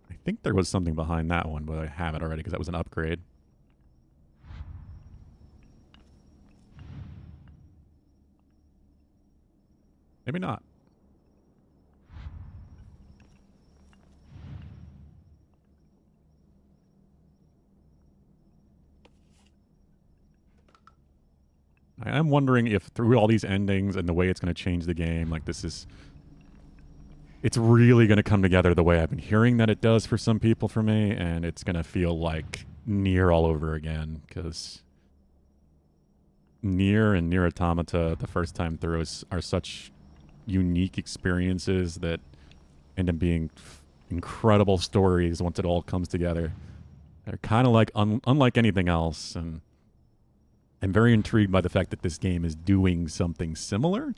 I think there was something behind that one, but I have it already because that was an upgrade. Maybe not. I am wondering if through all these endings and the way it's going to change the game, like it's really going to come together the way I've been hearing that it does for some people for me, and it's going to feel like Nier all over again, because Nier and Nier Automata the first time through are such unique experiences that end up being incredible stories once it all comes together. They're kind of like unlike anything else, and I'm very intrigued by the fact that this game is doing something similar.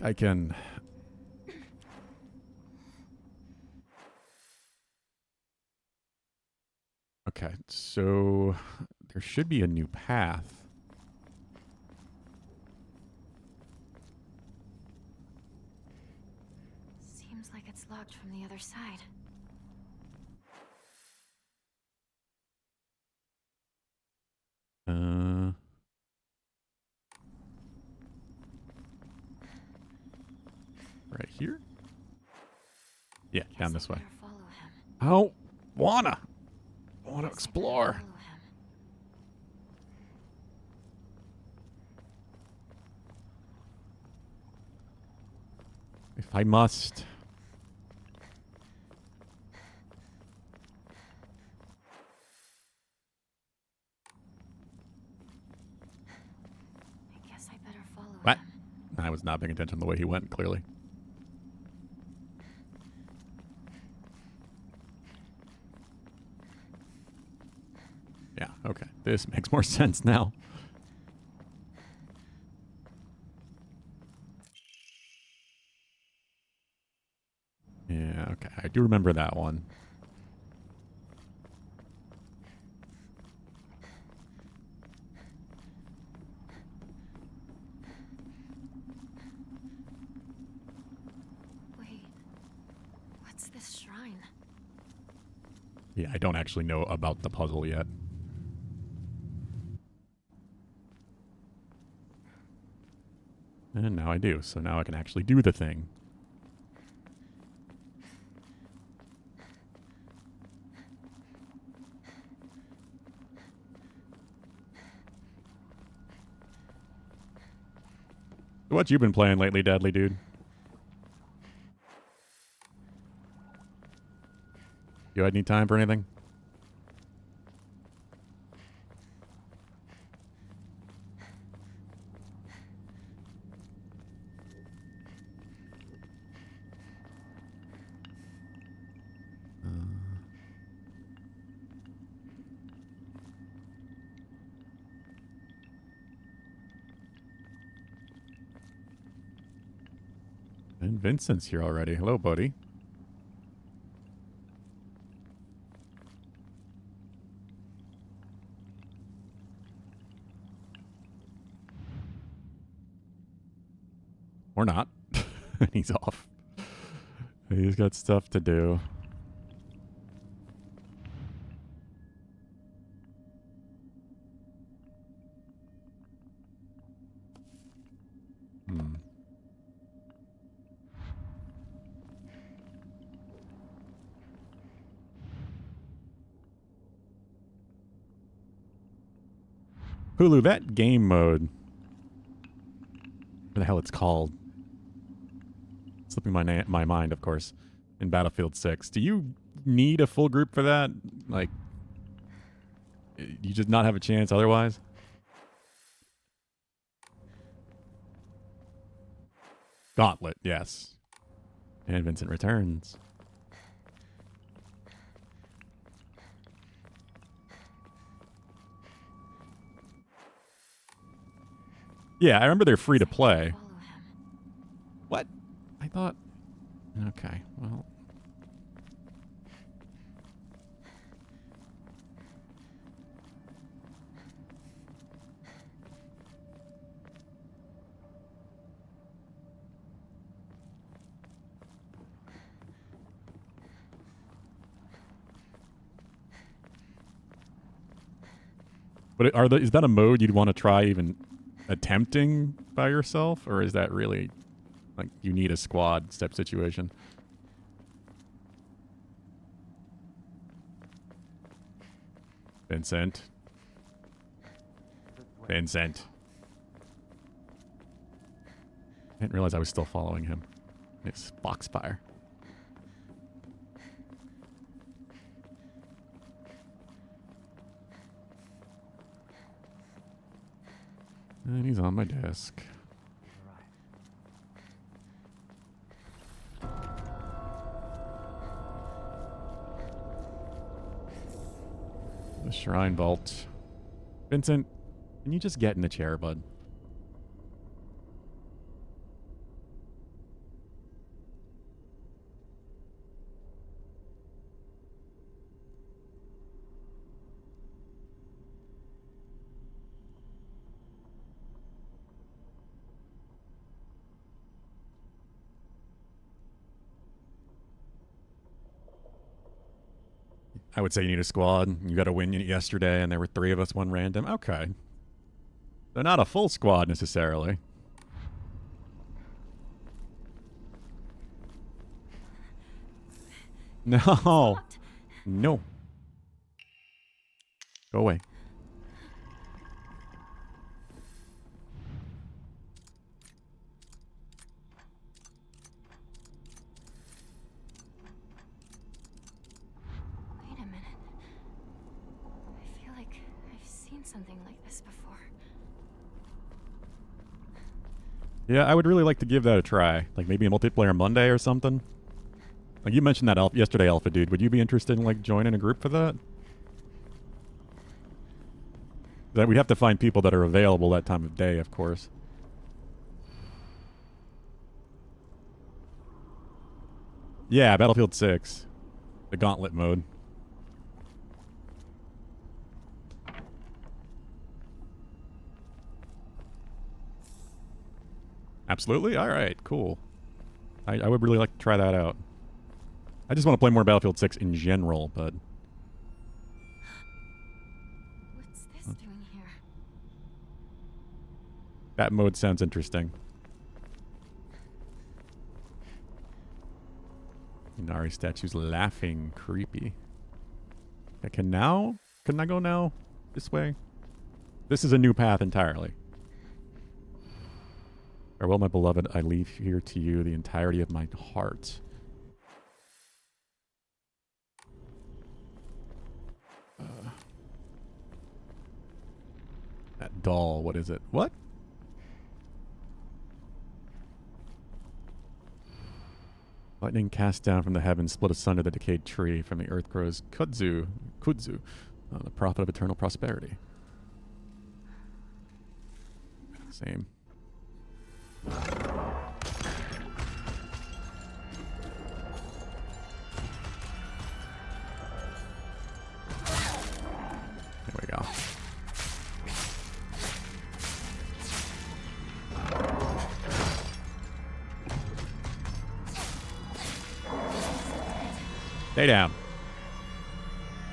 I can... Okay, so there should be a new path. Seems like it's locked from the other side. Right here? Yeah, Guess down this I way. better follow him. I don't wanna. I wanna Guess I better explore. follow him. If I must. I guess I better follow What? him. I was not paying attention to the way he went, clearly. Yeah, okay. This makes more sense now. Yeah, okay. I do remember that one. Wait. What's this shrine? Yeah, I don't actually know about the puzzle yet. And now I do, so now I can actually do the thing. What you been playing lately, Deadly Dude? You had any time for anything? And Vincent's here already. Hello, buddy. Or not. He's off. He's got stuff to do. Hulu, that game mode. What the hell it's called? Slipping my mind, of course. In Battlefield 6. Do you need a full group for that? Like, you just not have a chance otherwise? Gauntlet, yes. And Vincent returns. Yeah, I remember they're free to play. What? I thought... Okay, well... But is that a mode you'd want to try even attempting by yourself? Or is that really, like, you need a squad step situation? Vincent. Vincent. I didn't realize I was still following him. It's Foxfire. And he's on my desk. The Shrine Vault. Vincent, can you just get in the chair, bud? I would say you need a squad. You got to win yesterday, and there were 3 of us, 1 random. Okay. They're not a full squad, necessarily. No. No. Go away. Something like this before. Yeah, I would really like to give that a try. Like maybe a multiplayer Monday or something. Like you mentioned that yesterday, Alpha Dude. Would you be interested in like joining a group for that? That we'd have to find people that are available that time of day, of course. Yeah, Battlefield 6. The Gauntlet mode. Absolutely? Alright, cool. I would really like to try that out. I just want to play more Battlefield 6 in general, but... What's this doing here? That mode sounds interesting. Inari statue's laughing. Creepy. Can I go now? This way? This is a new path entirely. Farewell, my beloved, I leave here to you the entirety of my heart. That doll, what is it? What? Lightning cast down from the heavens, split asunder the decayed tree. From the earth grows kudzu, the prophet of eternal prosperity. Same. There we go. Stay down.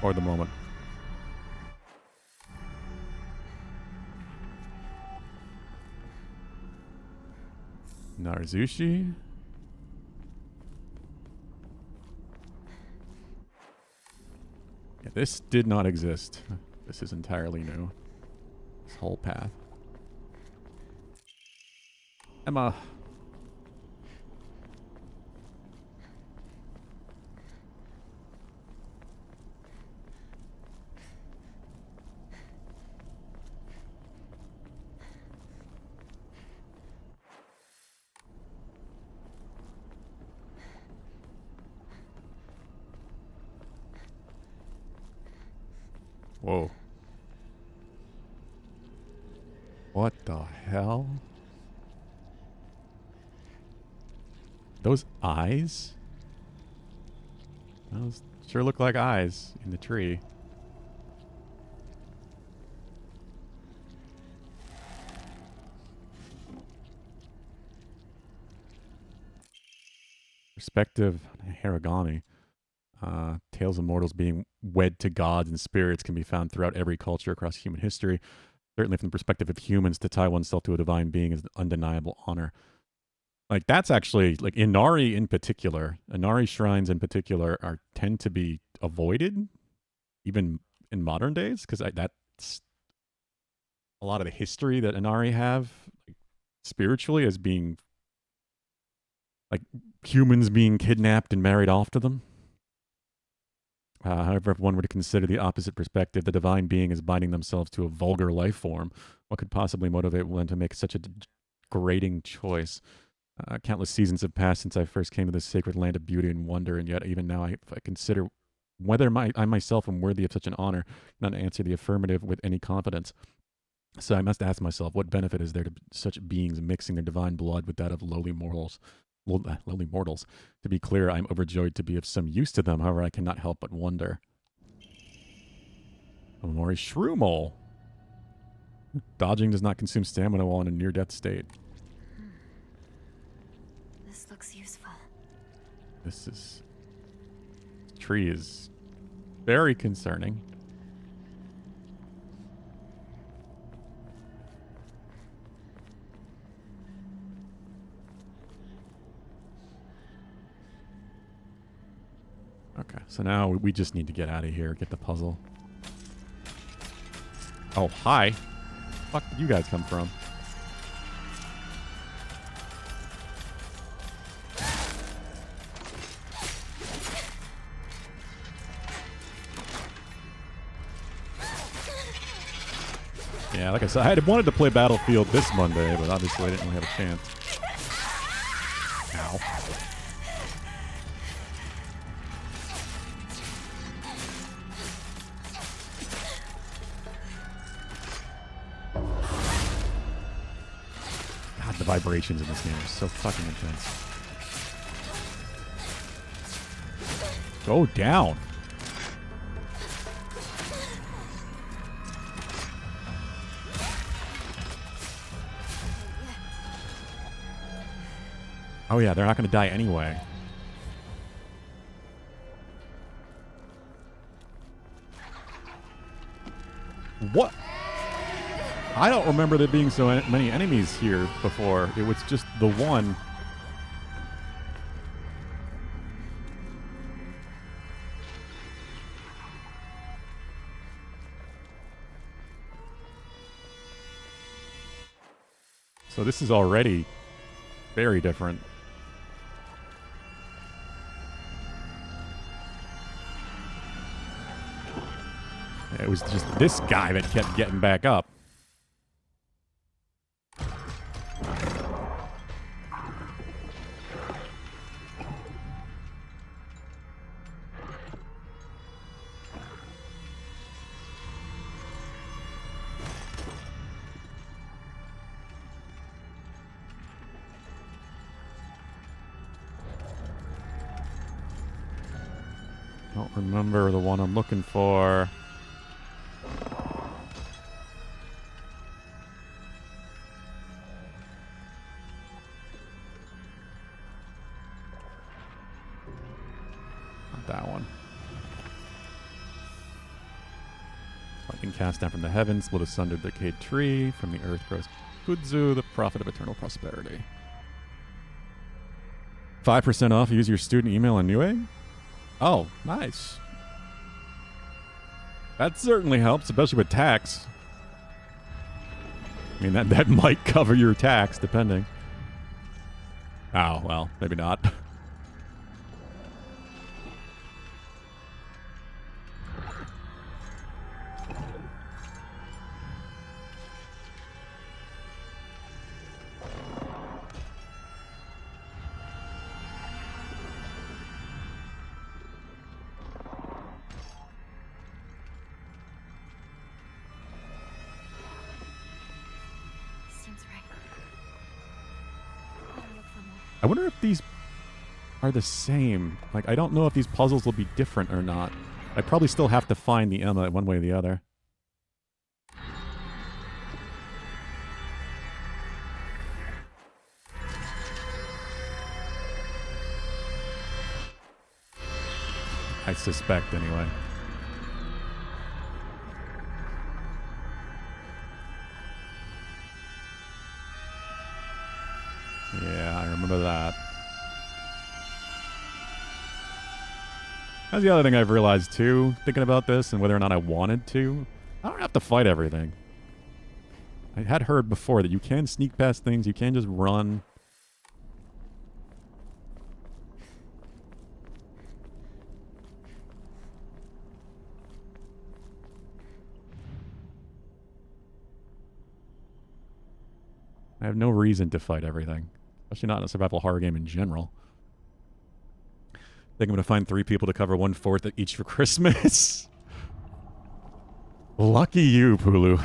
For the moment. Narzushi. Yeah, this did not exist. This is entirely new. This whole path. Emma. Whoa. What the hell? Those eyes? Those sure look like eyes in the tree. Perspective Haragami. Tales of mortals being wed to gods and spirits can be found throughout every culture across human history. Certainly from the perspective of humans, to tie oneself to a divine being is an undeniable honor. Like, that's actually, like, Inari in particular, Inari shrines in particular tend to be avoided, even in modern days, because that's a lot of the history that Inari have, like, spiritually, as being, like, humans being kidnapped and married off to them. However, if one were to consider the opposite perspective, the divine being is binding themselves to a vulgar life form, what could possibly motivate one to make such a degrading choice? Countless seasons have passed since I first came to this sacred land of beauty and wonder, and yet even now I consider whether I myself am worthy of such an honor, not answer the affirmative with any confidence. So I must ask myself, what benefit is there to such beings mixing their divine blood with that of lowly mortals? To be clear, I'm overjoyed to be of some use to them. However, I cannot help but wonder. Omori Shroomal. Dodging does not consume stamina while in a near-death state. This looks useful. This tree is very concerning. Okay, so now we just need to get out of here, get the puzzle. Oh, hi. Fuck did you guys come from? Yeah, like I said, I had wanted to play Battlefield this Monday, but obviously I didn't really have a chance. Ow. God, the vibrations in this game are so fucking intense. Go down. Oh yeah, they're not going to die anyway. What? I don't remember there being so many enemies here before. It was just the one. So this is already very different. It was just this guy that kept getting back up. Don't remember the one I'm looking for. Not that one. Lightning cast down from the heavens, split asunder the decayed tree. From the earth grows Kudzu, the prophet of eternal prosperity. 5% off. Use your student email on Newegg. Oh, nice. That certainly helps, especially with tax. I mean, that might cover your tax, depending. Oh, well, maybe not. Seems right. I'll look for more. I wonder if these are the same. Like, I don't know if these puzzles will be different or not. I probably still have to find the Emma one way or the other. I suspect, anyway. Yeah, I remember that. That's the other thing I've realized, too, thinking about this and whether or not I wanted to. I don't have to fight everything. I had heard before that you can sneak past things, you can just run. I have no reason to fight everything. Especially not in a survival horror game in general. I think I'm going to find 3 people to cover 1/4 of each for Christmas. Lucky you, Pulu.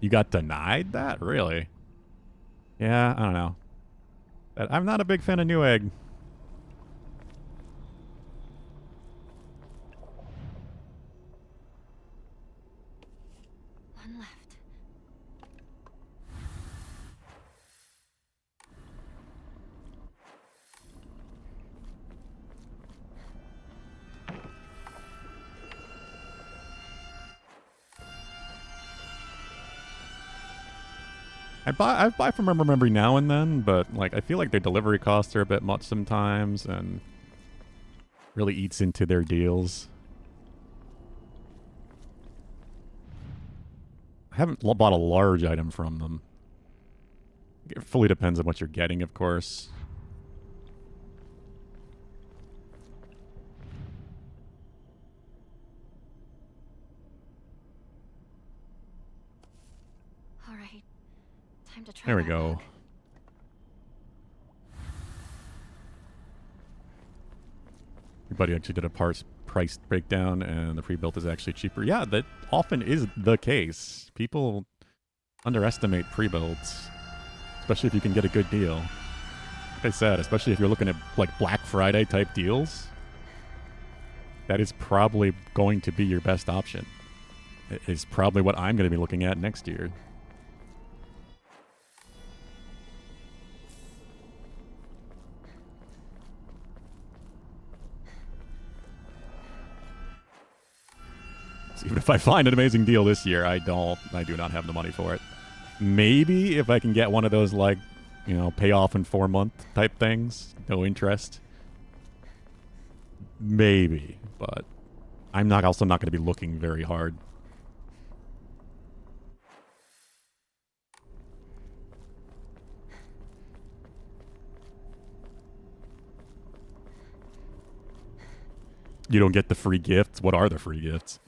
You got denied that? Really? Yeah, I don't know. I'm not a big fan of Newegg. One left. I buy from them every now and then, but like I feel like their delivery costs are a bit much sometimes, and really eats into their deals. I haven't bought a large item from them. It fully depends on what you're getting, of course. All right. Time to try. There we that go. luck. Everybody actually did a price breakdown, and the pre-built is actually cheaper. Yeah, that often is the case. People underestimate pre-builds, especially if you can get a good deal. Like I said, especially if you're looking at like Black Friday type deals, that is probably going to be your best option. It is probably what I'm going to be looking at next year. So even if I find an amazing deal this year, I do not have the money for it. Maybe if I can get one of those, like, you know, pay off in 4-month type things, no interest. Maybe, but I'm also not going to be looking very hard. You don't get the free gifts. What are the free gifts?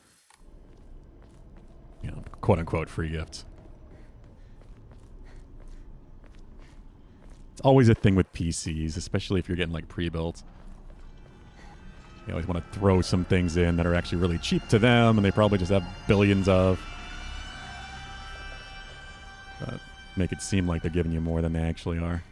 You know, quote unquote free gifts. It's always a thing with PCs, especially if you're getting like pre-built. You always want to throw some things in that are actually really cheap to them, and they probably just have billions of. make it seem like they're giving you more than they actually are.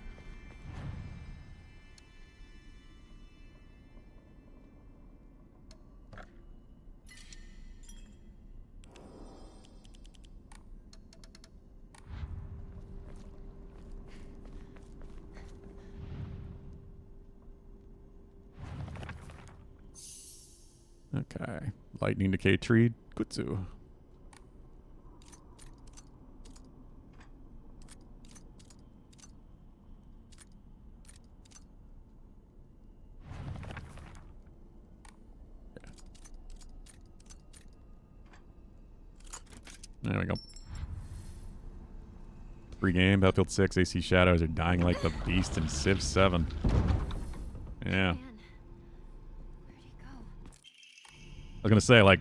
Okay. Lightning Decay Tree, Kutsu. There we go. Free game, Battlefield 6, AC Shadows are dying like the beast in Civ 7. Yeah. Man, where'd he go? I was gonna say, like,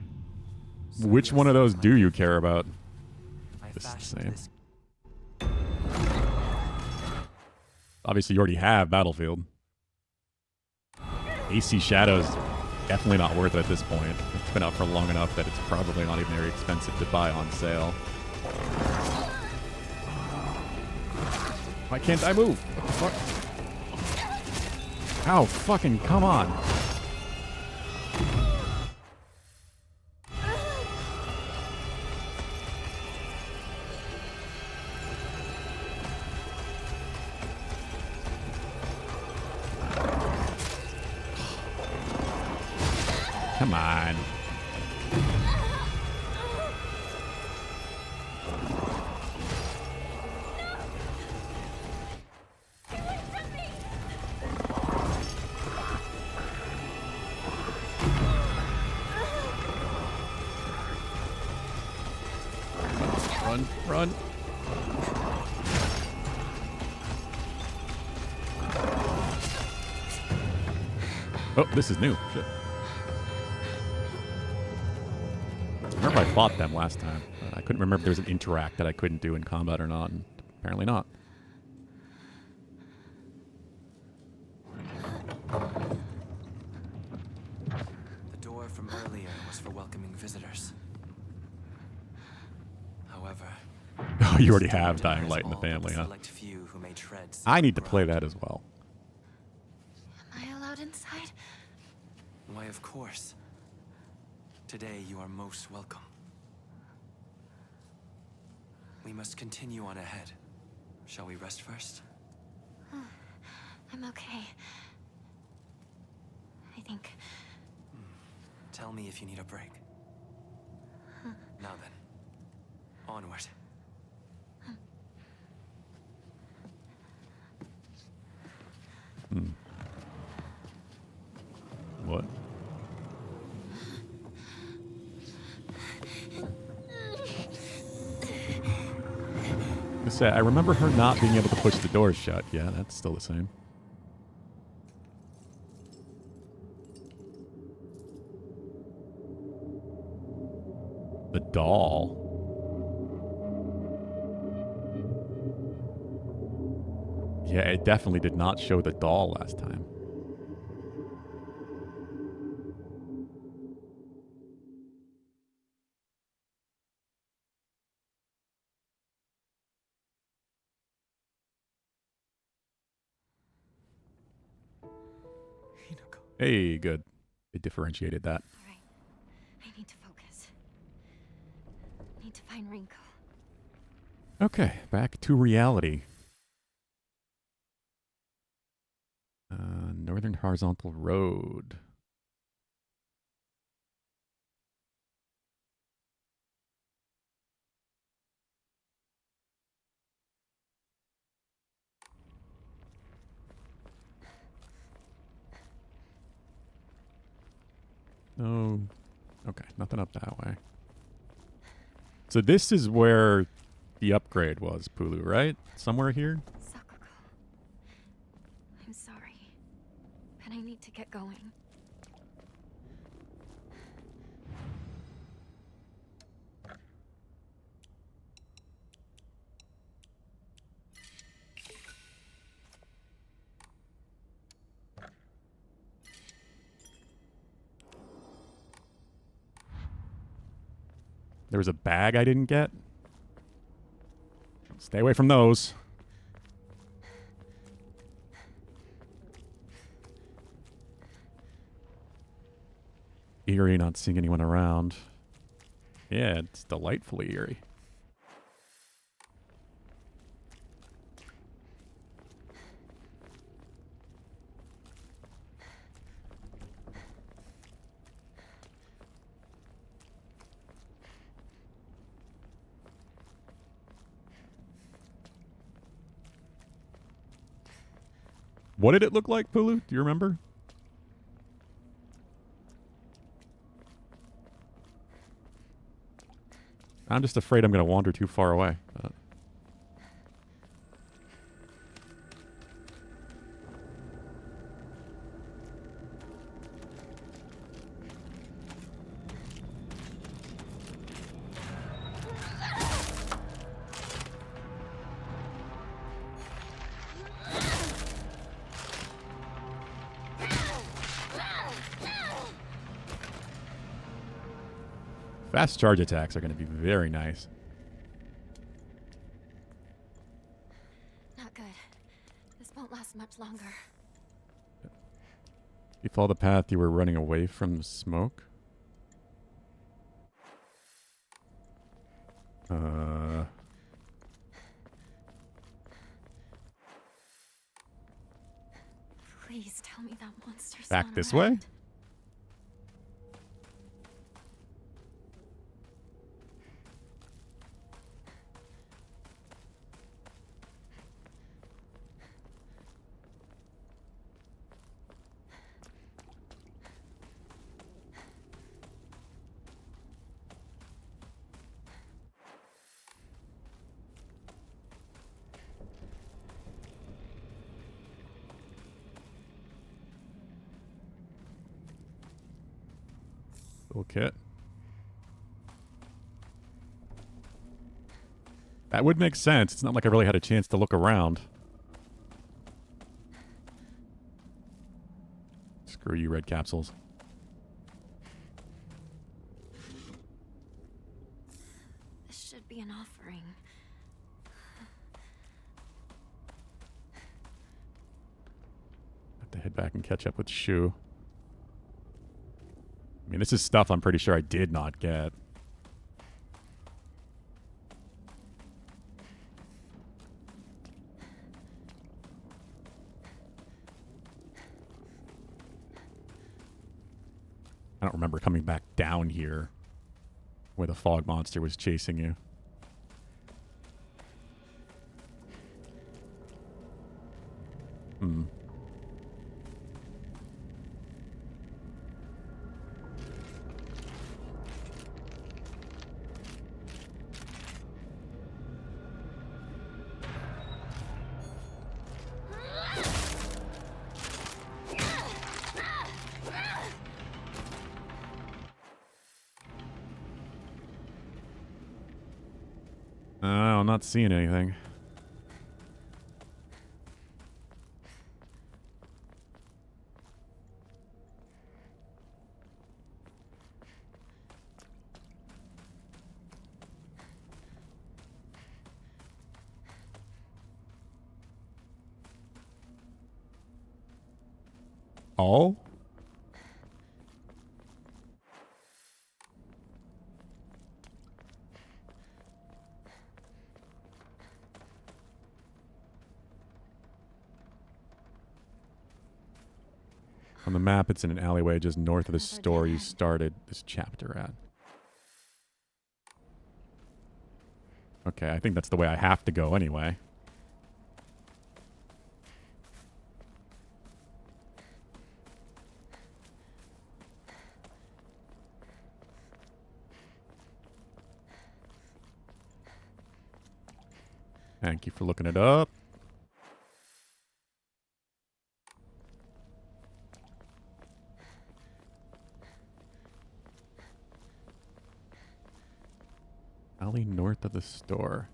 which one of those do you care about? I This is the fashioned same. this Obviously, you already have Battlefield. AC Shadows, definitely not worth it at this point. It's been out for long enough that it's probably not even very expensive to buy on sale. Why can't I move? What the fuck? Ow, fucking come on. Come on. Run, run. Oh, this is new. Shit. I remember I fought them last time. But I couldn't remember if there was an interact that I couldn't do in combat or not. And apparently not. The door from earlier was for welcoming visitors. However, Oh, you already have this Dying door Light in the is all but family, huh? select few who may tread I need to sacred play ground. that as well. Am I allowed inside? Why, of course. Today you are most welcome. We must continue on ahead. Shall we rest first? I'm okay. I think. Tell me if you need a break. Now then, onward. What? I remember her not being able to push the doors shut. Yeah, that's still the same. The doll. Yeah, it definitely did not show the doll last time. Hinako. Hey, good. They differentiated that. All right. I need to focus. Need to find Rinko. Okay, back to reality. Northern Horizontal Road. Oh, okay, nothing up that way. So this is where the upgrade was, Pulu, right? Somewhere here? Sakuko. I'm sorry. But I need to get going. There was a bag I didn't get. Stay away from those. Eerie, not seeing anyone around. Yeah, it's delightfully eerie. What did it look like, Pulu? Do you remember? I'm just afraid I'm going to wander too far away. Fast charge attacks are going to be very nice. Not good. This won't last much longer. You follow the path you were running away from the smoke. Please tell me that monster's Back not this around. way? Kit. That would make sense. It's not like I really had a chance to look around. Screw you, red capsules. This should be an offering. Have to head back and catch up with Shu. I mean, this is stuff I'm pretty sure I did not get. I don't remember coming back down here where the fog monster was chasing you. Hmm. I'm not seeing anything. Oh? On the map, it's in an alleyway just north of the store you started this chapter at. Okay, I think that's the way I have to go anyway. Thank you for looking it up. Alley north of the store.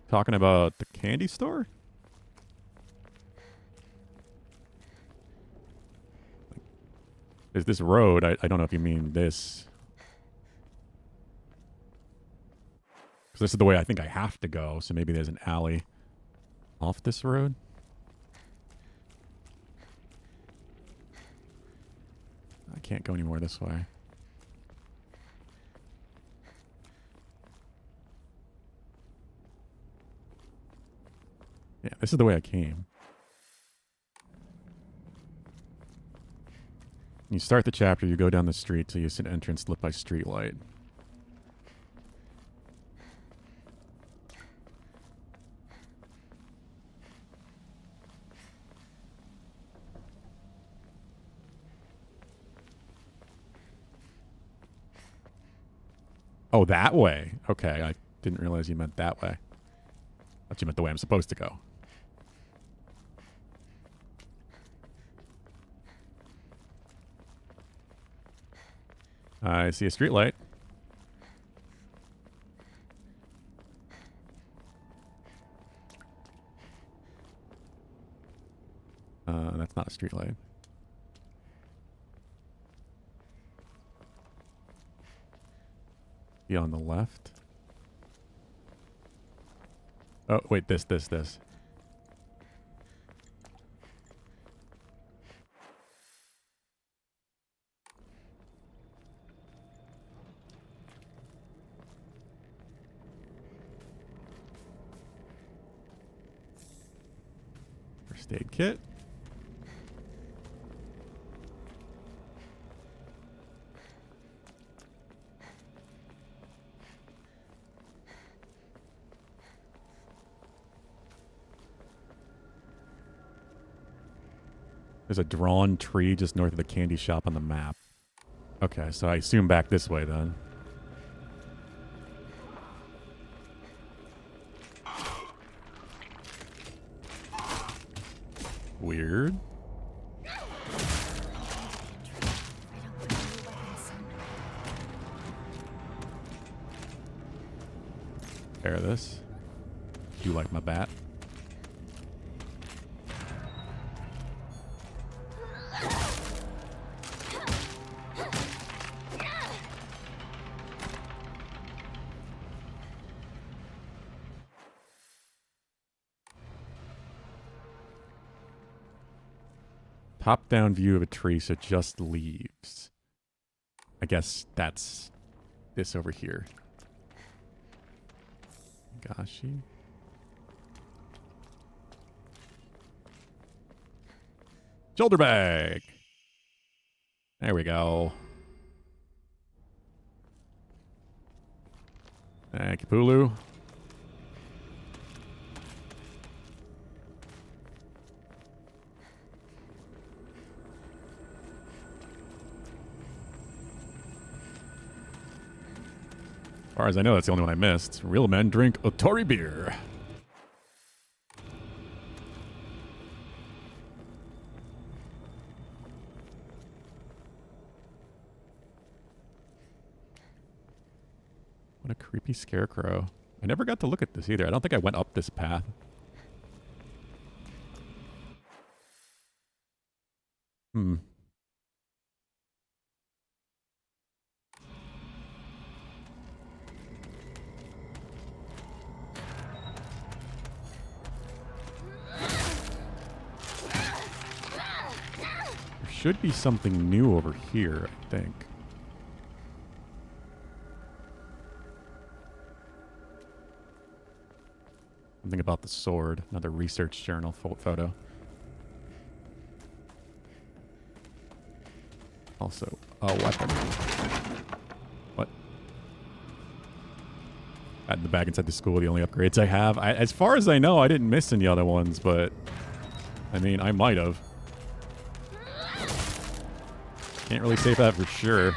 Talking about the candy store? Is this road? I don't know if you mean this. So this is the way I think I have to go. So maybe there's an alley off this road. I can't go anymore this way. Yeah, this is the way I came. You start the chapter, you go down the street till you see an entrance lit by street light. Oh, that way. Okay, I didn't realize you meant that way. I thought you meant the way I'm supposed to go. I see a street light. That's not a street light. Be on the left. Oh, wait, this. First aid kit. There's a drawn tree just north of the candy shop on the map. Okay, so I assume back this way then. Weird. Pair this. Do you like my bat? Top-down view of a tree, so just leaves. I guess that's this over here. Gashi. Shoulder bag. There we go. Kipulu. As far as I know, that's the only one I missed. Real men drink Otori beer. What a creepy scarecrow. I never got to look at this either. I don't think I went up this path. Should be something new over here, I think. Something about the sword. Another research journal photo. Also, a weapon. What? Add the bag inside the school, the only upgrades I have. As far as I know, I didn't miss any other ones, but... I mean, I might have. Can't really say that for sure.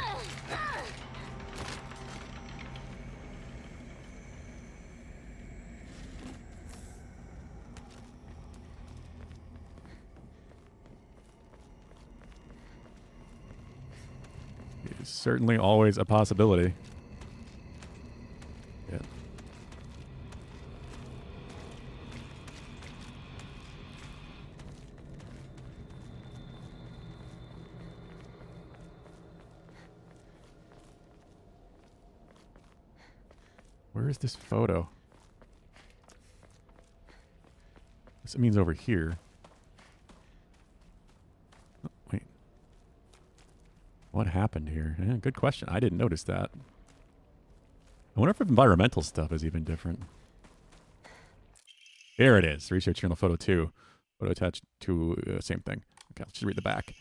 It's certainly always a possibility. Yeah. Where is this photo? This means over here. Oh, wait. What happened here? Yeah, good question. I didn't notice that. I wonder if environmental stuff is even different. There it is. Research journal photo 2. Photo attached to same thing. Okay, let's just read the back.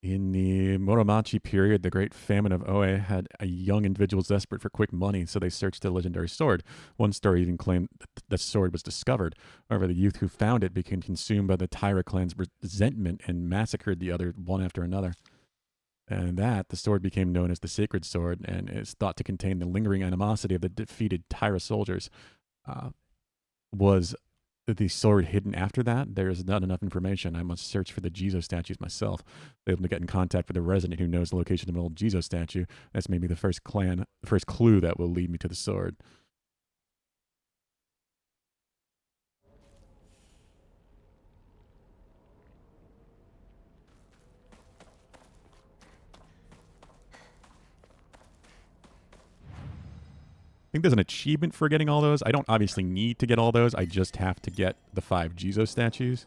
In the Muromachi period, the Great Famine of Oe had a young individuals desperate for quick money, so they searched the legendary sword. One story even claimed that the sword was discovered. However, the youth who found it became consumed by the Taira clan's resentment and massacred the other one after another. And the sword became known as the Sacred Sword, and is thought to contain the lingering animosity of the defeated Taira soldiers. Was the sword hidden after that? There is not enough information. I must search for the Jizo statues myself. Be able to get in contact with a resident who knows the location of an old Jizo statue. That's maybe the first clue that will lead me to the sword. I think there's an achievement for getting all those. I don't obviously need to get all those. I just have to get the 5 Jizo statues.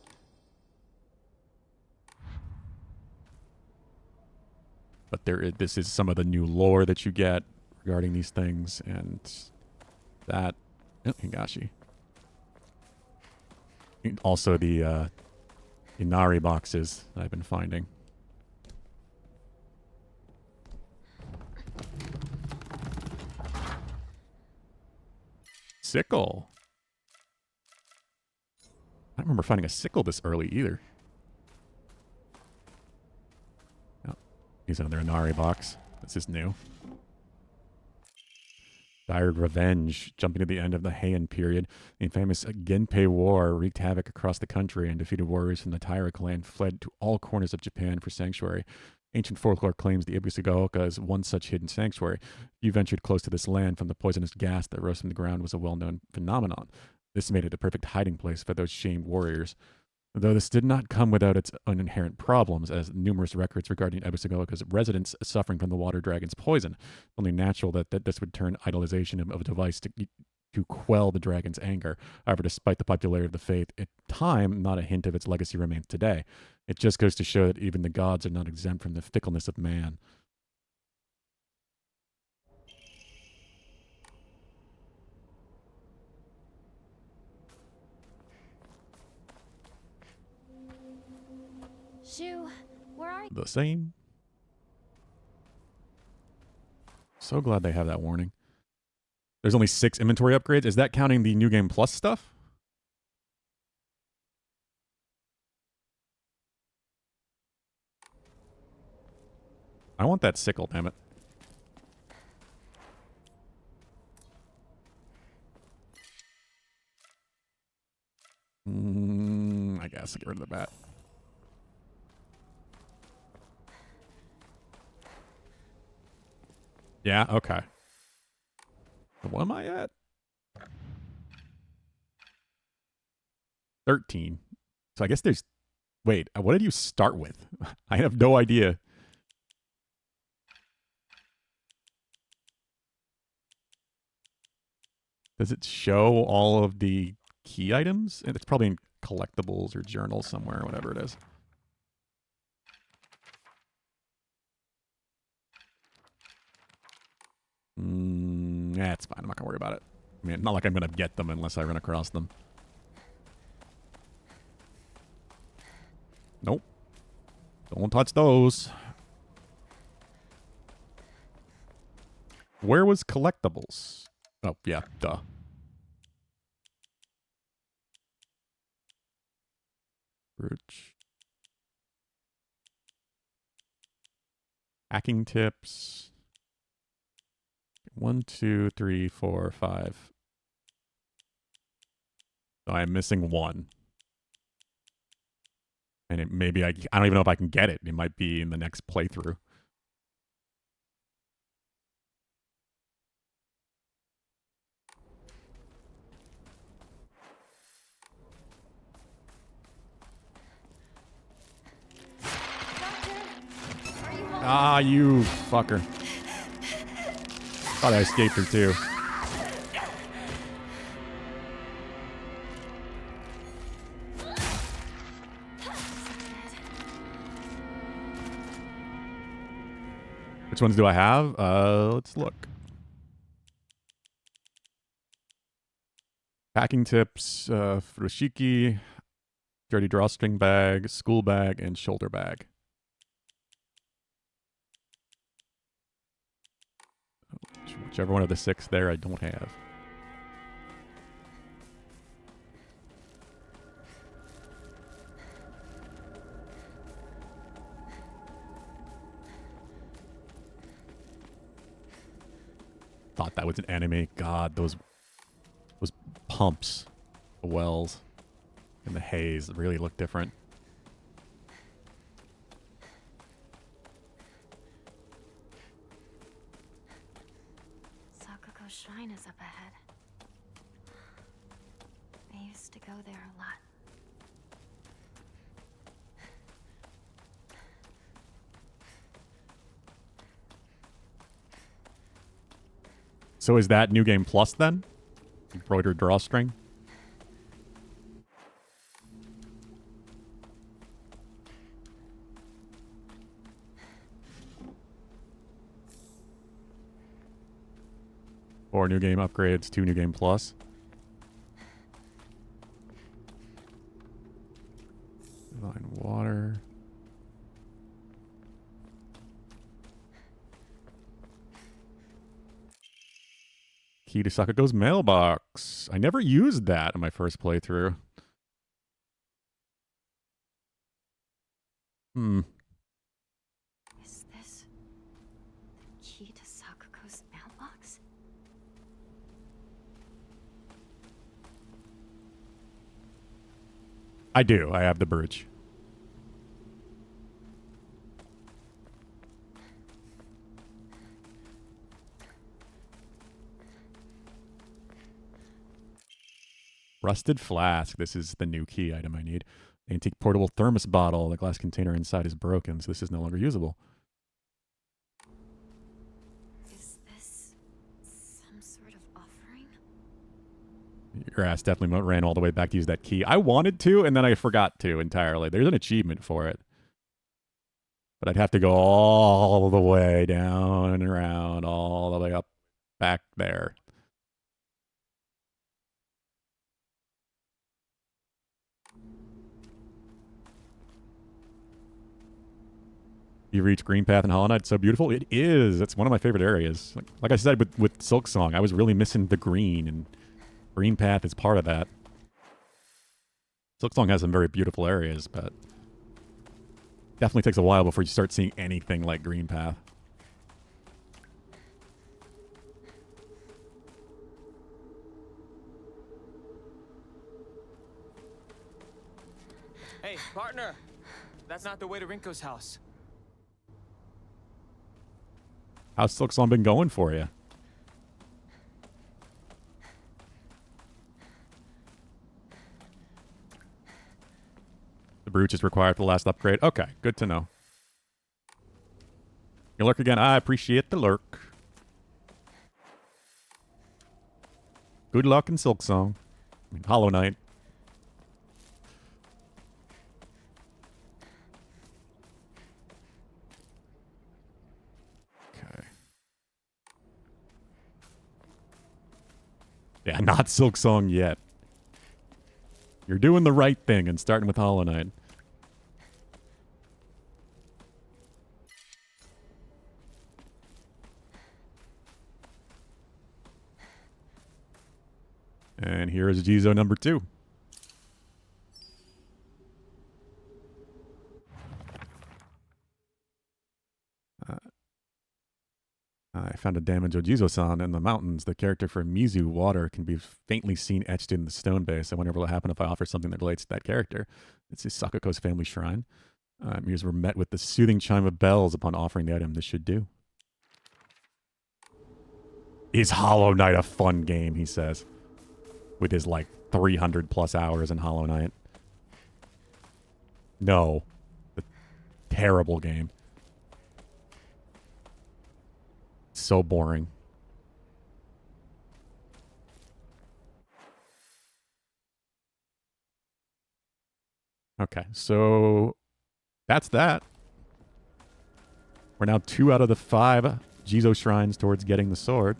But this is some of the new lore that you get regarding these things, and that... Oh, Higashi. Also the Inari boxes that I've been finding. Sickle. I don't remember finding a sickle this early either. Oh, here's another Inari box. This is new. Dire revenge. Jumping to the end of the Heian period, the infamous Genpei War wreaked havoc across the country, and defeated warriors from the Taira clan fled to all corners of Japan for sanctuary. Ancient folklore claims the Ibusugaoka is one such hidden sanctuary. You ventured close to this land from the poisonous gas that rose from the ground was a well-known phenomenon. This made it a perfect hiding place for those shamed warriors. Though this did not come without its own inherent problems, as numerous records regarding Ibusugaoka's residents suffering from the water dragon's poison. Only natural that this would turn idolization of a device to quell the dragon's anger. However, despite the popularity of the faith at time, not a hint of its legacy remains today. It just goes to show that even the gods are not exempt from the fickleness of man. Shu, where are you? The same. So glad they have that warning. There's only 6 inventory upgrades. Is that counting the New Game Plus stuff? I want that sickle, damn it. I guess I'll get rid of the bat. Yeah, okay. What am I at? 13. So I guess there's... Wait, what did you start with? I have no idea. Does it show all of the key items? It's probably in collectibles or journals somewhere, whatever it is. Yeah, it's fine. I'm not going to worry about it. I mean, not like I'm going to get them unless I run across them. Nope. Don't touch those. Where was collectibles? Oh, yeah, duh. Brooch. Hacking tips. 1, 2, 3, 4, 5. So I'm missing 1. And it maybe I don't even know if I can get it. It might be in the next playthrough. Ah, you fucker. Thought I escaped her too. Which ones do I have? Let's look. Packing tips, furoshiki, dirty drawstring bag, school bag, and shoulder bag. Whichever one of the 6 there I don't have. Thought that was an enemy. God, those pumps, the wells, and the haze really look different. Sakuko's shrine is up ahead. I used to go there a lot. So is that New Game Plus then? Embroidered drawstring? Or New Game upgrades to New Game Plus? Divine Water. Key to Sakuko's mailbox. I never used that in my first playthrough. Is this the key to Sakuko's mailbox? I do. I have the brooch. Rusted flask. This is the new key item I need. Antique portable thermos bottle. The glass container inside is broken, so this is no longer usable. Is this some sort of offering? Your ass definitely ran all the way back to use that key. I wanted to, and then I forgot to entirely. There's an achievement for it. But I'd have to go all the way down and around, all the way up back there. You reach Green Path and Hollow Knight. It's so beautiful. It is. It's one of my favorite areas. Like I said with Silksong, I was really missing the green, and Green Path is part of that. Silksong has some very beautiful areas, but definitely takes a while before you start seeing anything like Green Path. Hey, partner! That's not the way to Rinko's house. How's Silksong been going for you? The brooch is required for the last upgrade. Okay, good to know. You lurk again. I appreciate the lurk. Good luck in Silksong. I mean, Hollow Knight. Okay. Yeah, not Silksong yet. You're doing the right thing and starting with Hollow Knight. And here is Jizo number 2. I found a damaged Ojizo-san in the mountains. The character for Mizu Water can be faintly seen etched in the stone base. I wonder what will happen if I offer something that relates to that character. This is Sakuko's family shrine. Mirrors were met with the soothing chime of bells upon offering the item. This should do. Is Hollow Knight a fun game, he says. With his, 300 plus hours in Hollow Knight. No. A terrible game. So boring. Okay, so that's that. We're now 2 out of the 5 Jizo shrines towards getting the sword.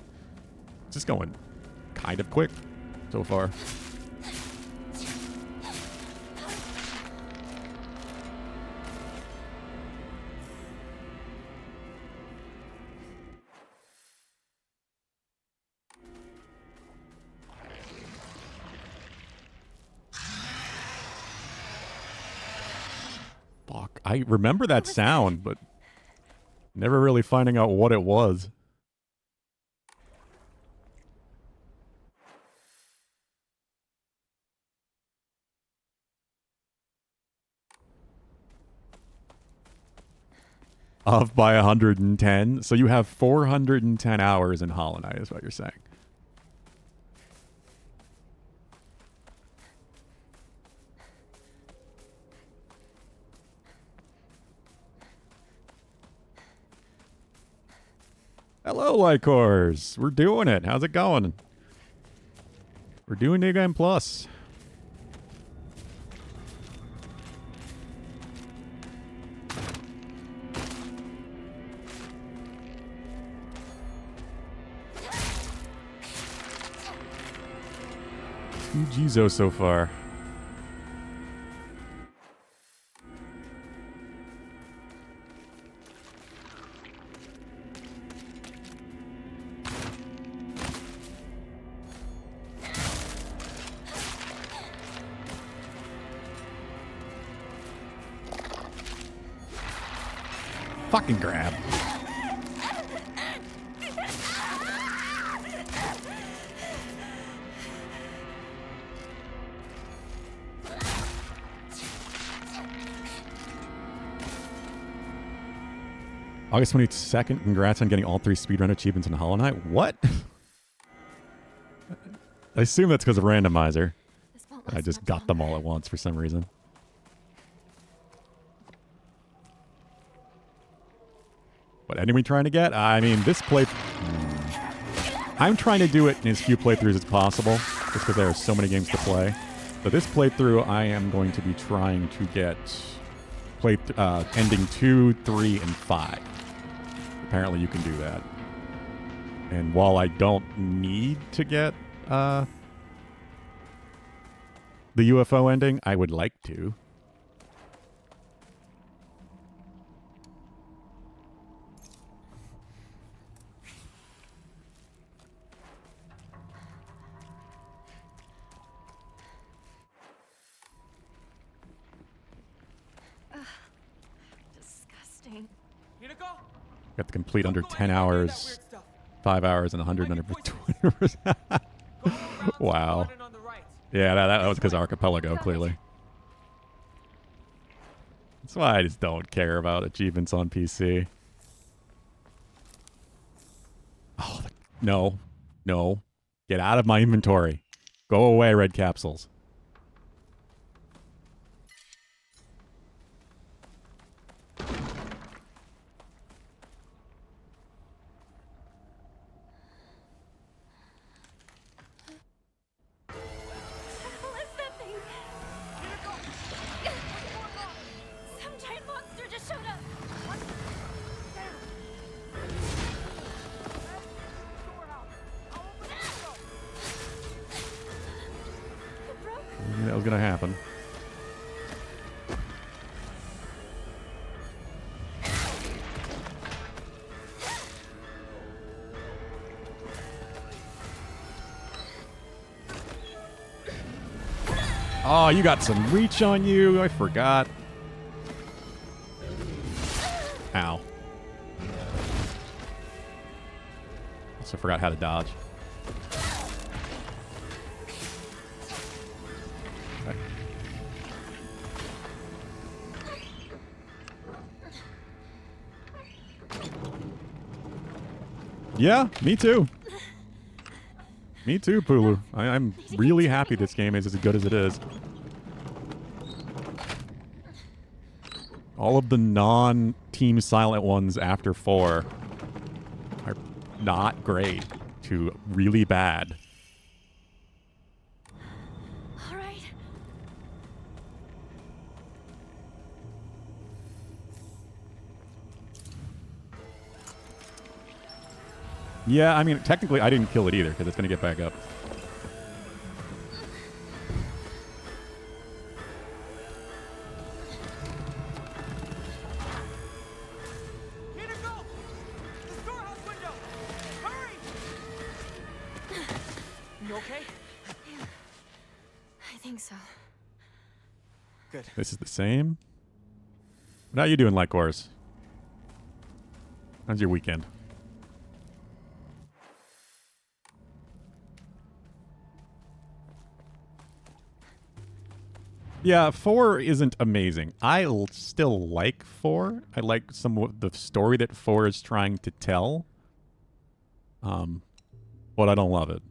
It's just going kind of quick so far. Fuck, I remember that sound, but never really finding out what it was. Off by 110. So you have 410 hours in Hollow Knight is what you're saying. Hello, Lycors. We're doing it. How's it going? We're doing New Game Plus. Two Jizo so far. Fucking grab. August 22nd, congrats on getting all 3 speedrun achievements in Hollow Knight. What? I assume that's because of randomizer. I just got them all at once for some reason. What enemy trying to get? I mean, this play... I'm trying to do it in as few playthroughs as possible, just because there are so many games to play. But this playthrough, I am going to be trying to get ending 2, 3, and 5. Apparently you can do that. And while I don't need to get the UFO ending, I would like to. Disgusting. Got to complete under 10 hours, 5 hours, and 100 under 20%. Wow. Yeah, that was because Archipelago, clearly. That's why I just don't care about achievements on PC. Oh, no. No. Get out of my inventory. Go away, red capsules. That was gonna happen. Oh, you got some reach on you. I forgot. Ow. Also forgot how to dodge. Okay. Yeah, me too. Me too, Pulu. I'm really happy this game is as good as it is. All of the non-Team Silent ones after 4 are not great to really bad. All right. Yeah, I mean, technically I didn't kill it either because it's going to get back up. Peter, go! The storehouse window! Hurry! You okay? I think so. Good. This is the same. How you doing, Lycors? How's your weekend? Yeah, 4 isn't amazing. Still like 4. I like some of the story that 4 is trying to tell. But I don't love it.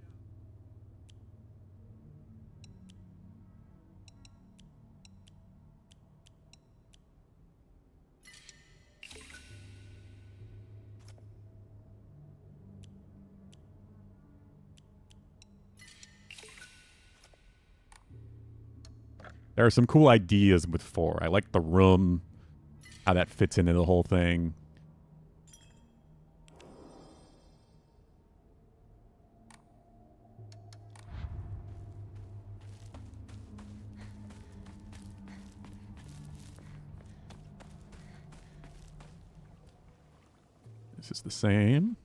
There are some cool ideas with 4. I like the room, how that fits into the whole thing. This is the same.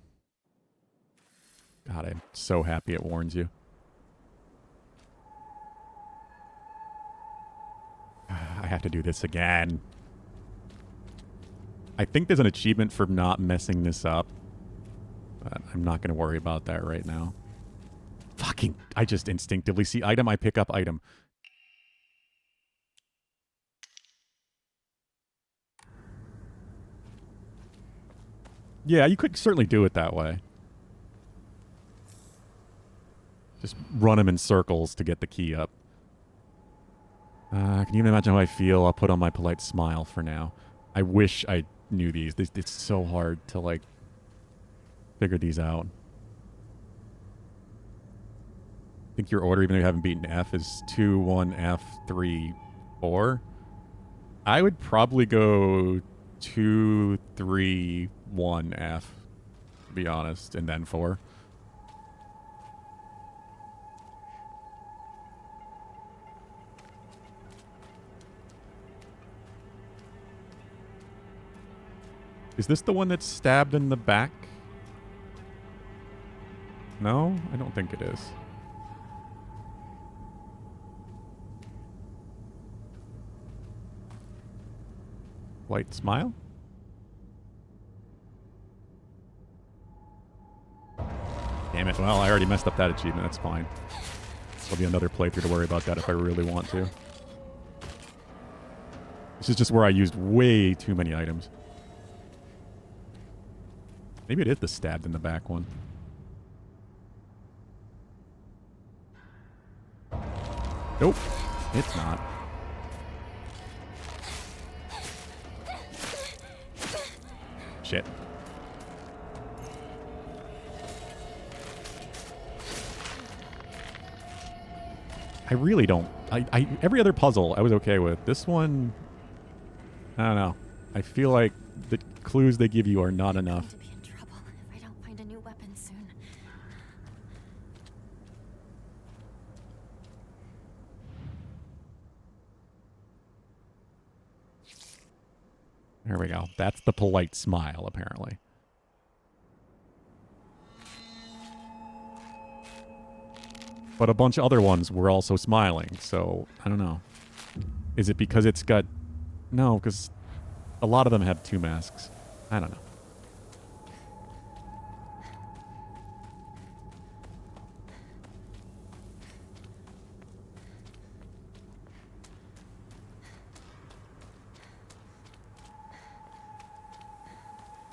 God, I'm so happy it warns you. I have to do this again. I think there's an achievement for not messing this up. But I'm not going to worry about that right now. Fucking, I just instinctively see item, I pick up item. Yeah, you could certainly do it that way. Just run them in circles to get the key up. Can you even imagine how I feel? I'll put on my polite smile for now. I wish I knew these. It's so hard to, like, figure these out. I think your order, even though you haven't beaten F, is 2, 1, F, 3, 4. I would probably go 2, 3, 1, F, to be honest, and then 4. Is this the one that's stabbed in the back? No, I don't think it is. White smile? Damn it. Well, I already messed up that achievement. That's fine. There'll be another playthrough to worry about that if I really want to. This is just where I used way too many items. Maybe it is the stabbed in the back one. Nope. It's not. Shit. I really don't. Every other puzzle I was okay with. This one, I don't know. I feel like the clues they give you are not enough. To be in trouble if I don't find a new weapon soon. There we go. That's the polite smile, apparently. But a bunch of other ones were also smiling, so I don't know. Is it because it's got... No, because a lot of them have 2 masks. I don't know.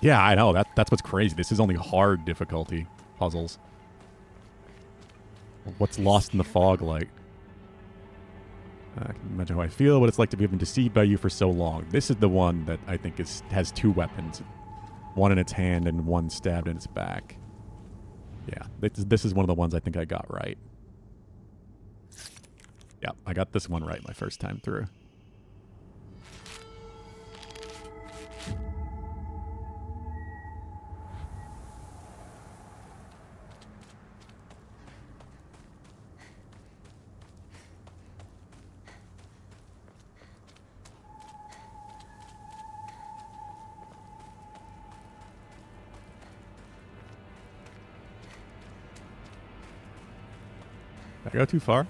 Yeah, I know. That's what's crazy. This is only hard difficulty puzzles. What's lost in the fog like? I can imagine how I feel, what it's like to be deceived by you for so long. This is the one that I think has 2 weapons. One in its hand and one stabbed in its back. Yeah, this is one of the ones I think I got right. Yeah, I got this one right my first time through. Did I go too far?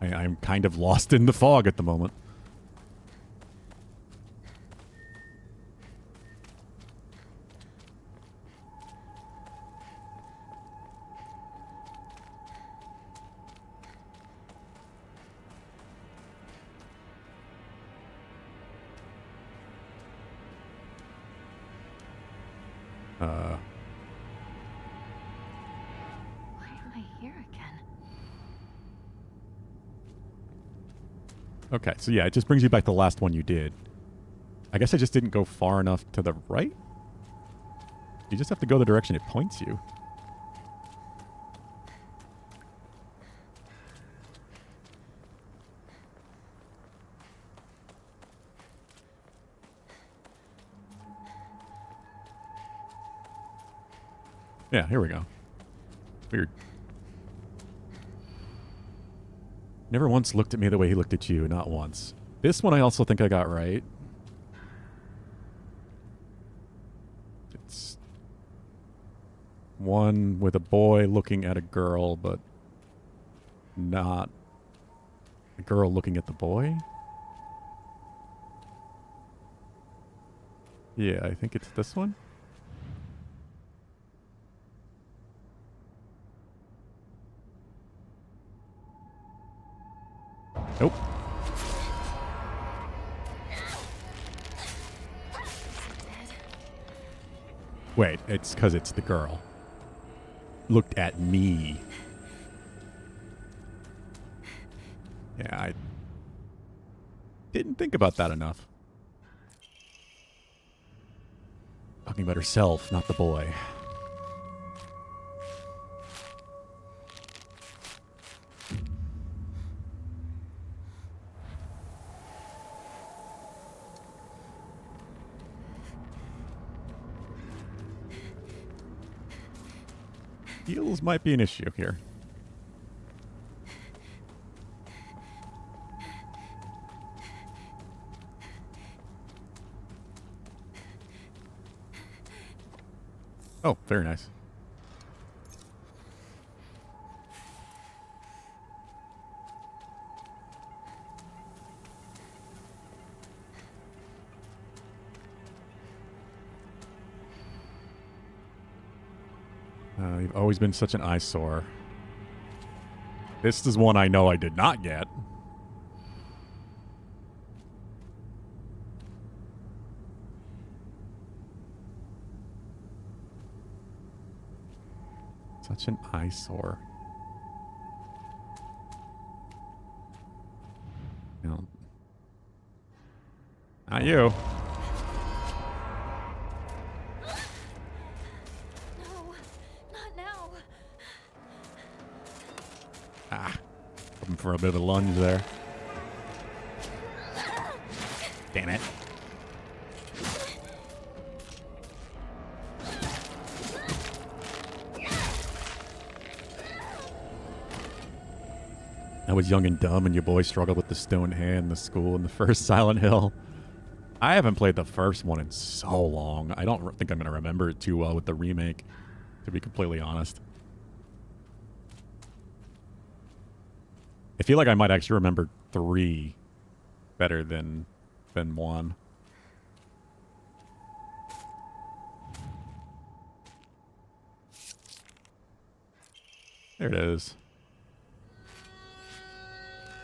I'm kind of lost in the fog at the moment. Why am I here again? Okay, so yeah, it just brings you back to the last one you did. I guess I just didn't go far enough to the right? You just have to go the direction it points you. Yeah, here we go. Weird. Never once looked at me the way he looked at you, not once. This one I also think I got right. It's one with a boy looking at a girl, but not a girl looking at the boy. Yeah, I think it's this one. Nope. Wait, it's because it's the girl. Looked at me. Yeah, I didn't think about that enough. Talking about herself, not the boy. Heals might be an issue here. Oh, very nice. You've always been such an eyesore. This is one I know I did not get. Such an eyesore. No. Not you. For a bit of a lunge there. Damn it. I was young and dumb and your boy struggled with the stone hand, the school, and the first Silent Hill. I haven't played the first one in so long. I don't think I'm going to remember it too well with the remake, to be completely honest. I feel like I might actually remember 3 better than 1. There it is.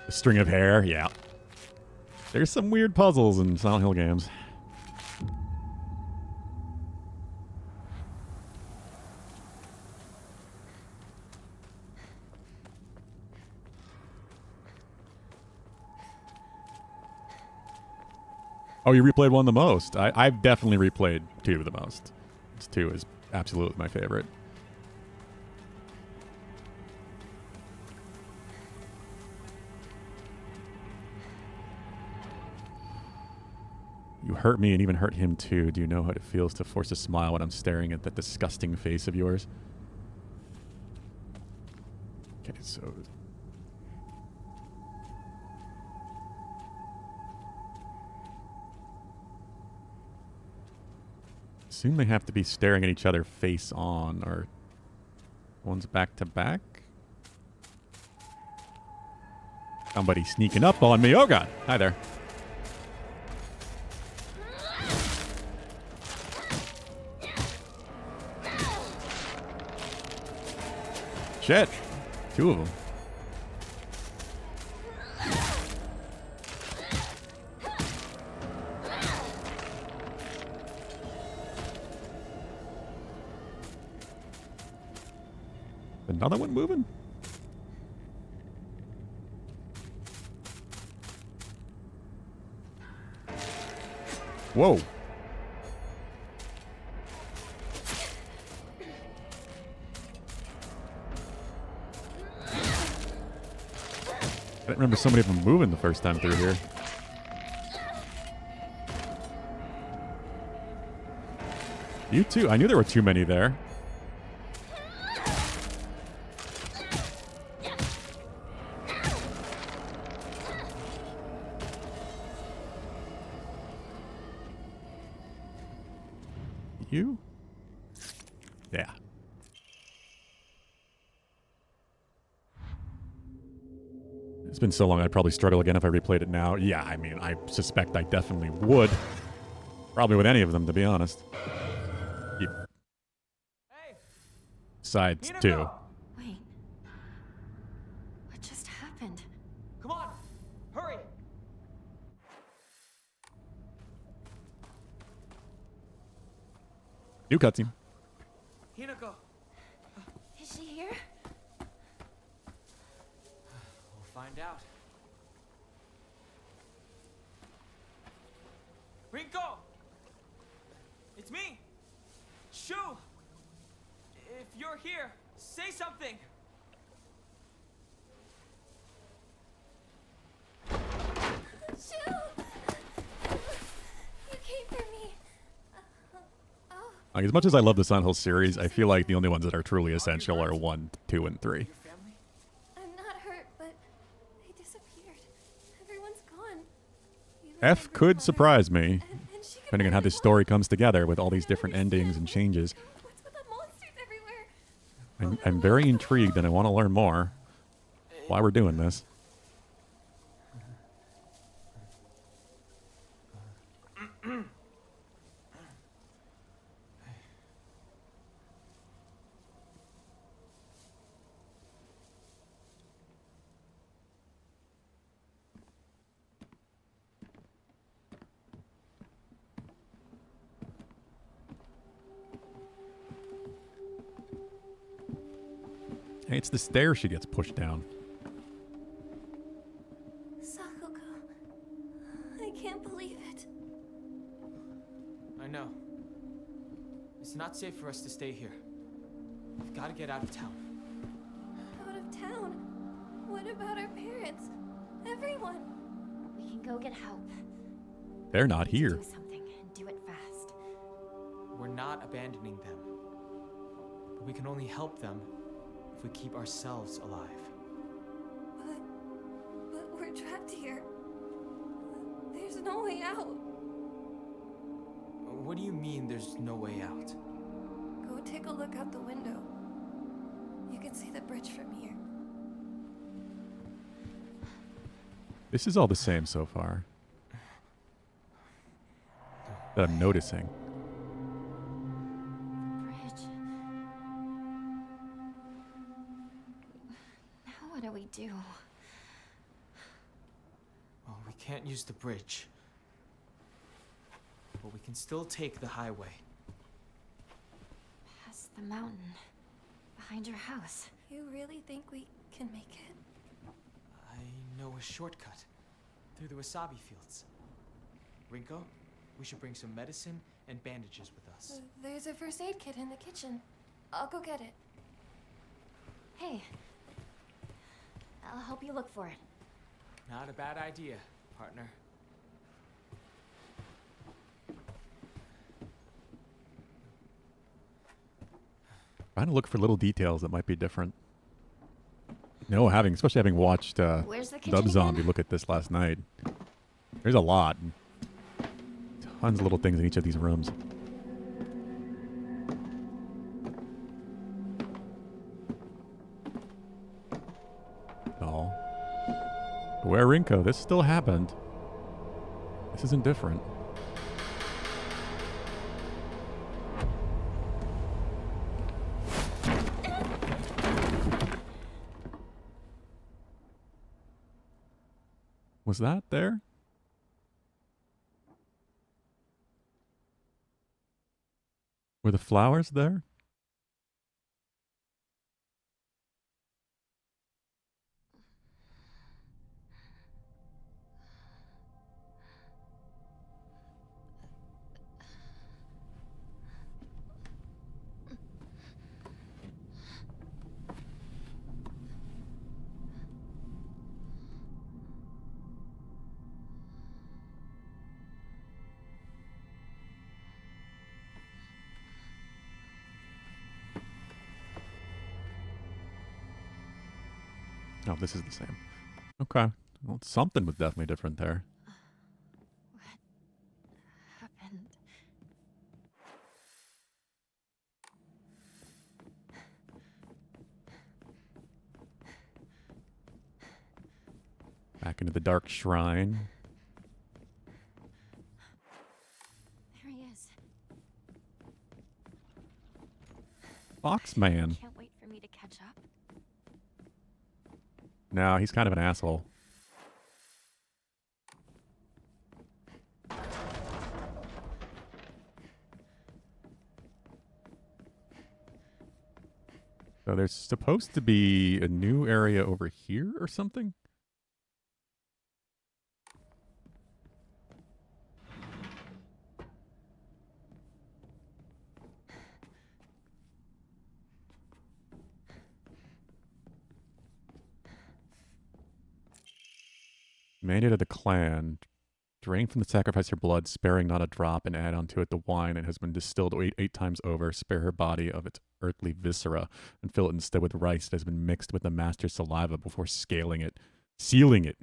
A string of hair, yeah. There's some weird puzzles in Silent Hill games. Oh, you replayed 1 the most. I've definitely replayed 2 the most. 2 is absolutely my favorite. You hurt me and even hurt him too. Do you know how it feels to force a smile when I'm staring at that disgusting face of yours? Okay, so assume they have to be staring at each other face on, or one's back to back. Somebody sneaking up on me. Oh god. Hi there. Shit. Two of them. Another one moving? Whoa. I didn't remember so many of them moving the first time through here. You too. I knew there were too many there. You? Yeah. It's been so long, I'd probably struggle again if I replayed it now. Yeah, I mean, I suspect I definitely would. Probably with any of them, to be honest. Hey, Besides Hinako! two. Wait. What just happened? Come on, hurry! New cutscene. Hinako, Is she here? we'll find out. Rinko! It's me! Shu! If you're here, say something! Shoo! You came for me. Oh, Like, as much as I love the Silent Hill series, I feel like the only ones that are truly essential are 1, 2, and 3. Your family? I'm not hurt, but they disappeared. Everyone's gone. Even F my could grandmother. surprise me, And she could depending on how barely this walk. story comes together with all these I don't different endings and understand. changes. What's with the monsters everywhere? I'm very intrigued and I want to learn more why we're doing this. Hey, it's the stairs she gets pushed down. Sakuko. I can't believe it. I know. It's not safe for us to stay here. We've got to get out of town. Out of town? What about our parents? Everyone? We can go get help. They're not here. Do something and do it fast. We're not abandoning them. But we can only help them if we keep ourselves alive. But we're trapped here. There's no way out. What do you mean there's no way out? Go take a look out the window. You can see the bridge from here. This is all the same so far. That I'm noticing. Bridge. Now what do we do? Well, we can't use the bridge. But we can still take the highway. Past the mountain. Behind your house. You really think we can make it? I know a shortcut through the wasabi fields. Rinko, we should bring some medicine and bandages with us. There's a first aid kit in the kitchen. I'll go get it. Hey. I'll help you look for it. Not a bad idea, partner. Trying to look for little details that might be different. No, especially having watched Where's the kitchen Dub Zombie again? look at this last night. There's a lot. Tons of little things in each of these rooms. Oh. Where Rinko? This still happened. This isn't different. Was that there? Were the flowers there? Oh, this is the same. Okay. Well, something was definitely different there. Happened. Back into the dark shrine. There he is. Foxman. Can't wait for me to catch up. No, he's kind of an asshole. So there's supposed to be a new area over here or something? Mandate of the clan. Drain from the sacrifice her blood, sparing not a drop, and add onto it the wine that has been distilled eight times over. Spare her body of its earthly viscera, and fill it instead with rice that has been mixed with the master's saliva before sealing it,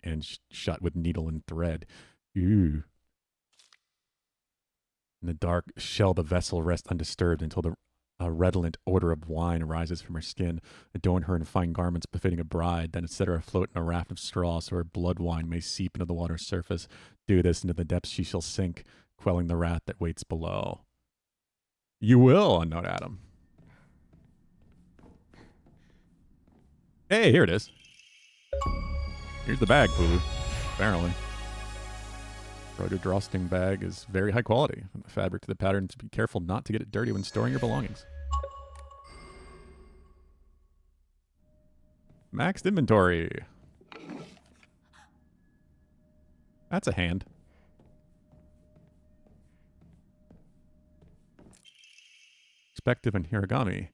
and shut with needle and thread. Ooh. In the dark shall the vessel rest undisturbed until the redolent odor of wine rises from her skin. Adorn her in fine garments befitting a bride, then set her afloat in a raft of straw so her blood wine may seep into the water's surface. Do this, into the depths she shall sink, quelling the wrath that waits below. You will, unknown Adam. Hey, here it is. Here's the bag, Pulu. Apparently. Roger Drosting bag is very high quality. From the fabric to the pattern, to be careful not to get it dirty when storing your belongings. Maxed inventory. That's a hand. Perspective and Hiragami.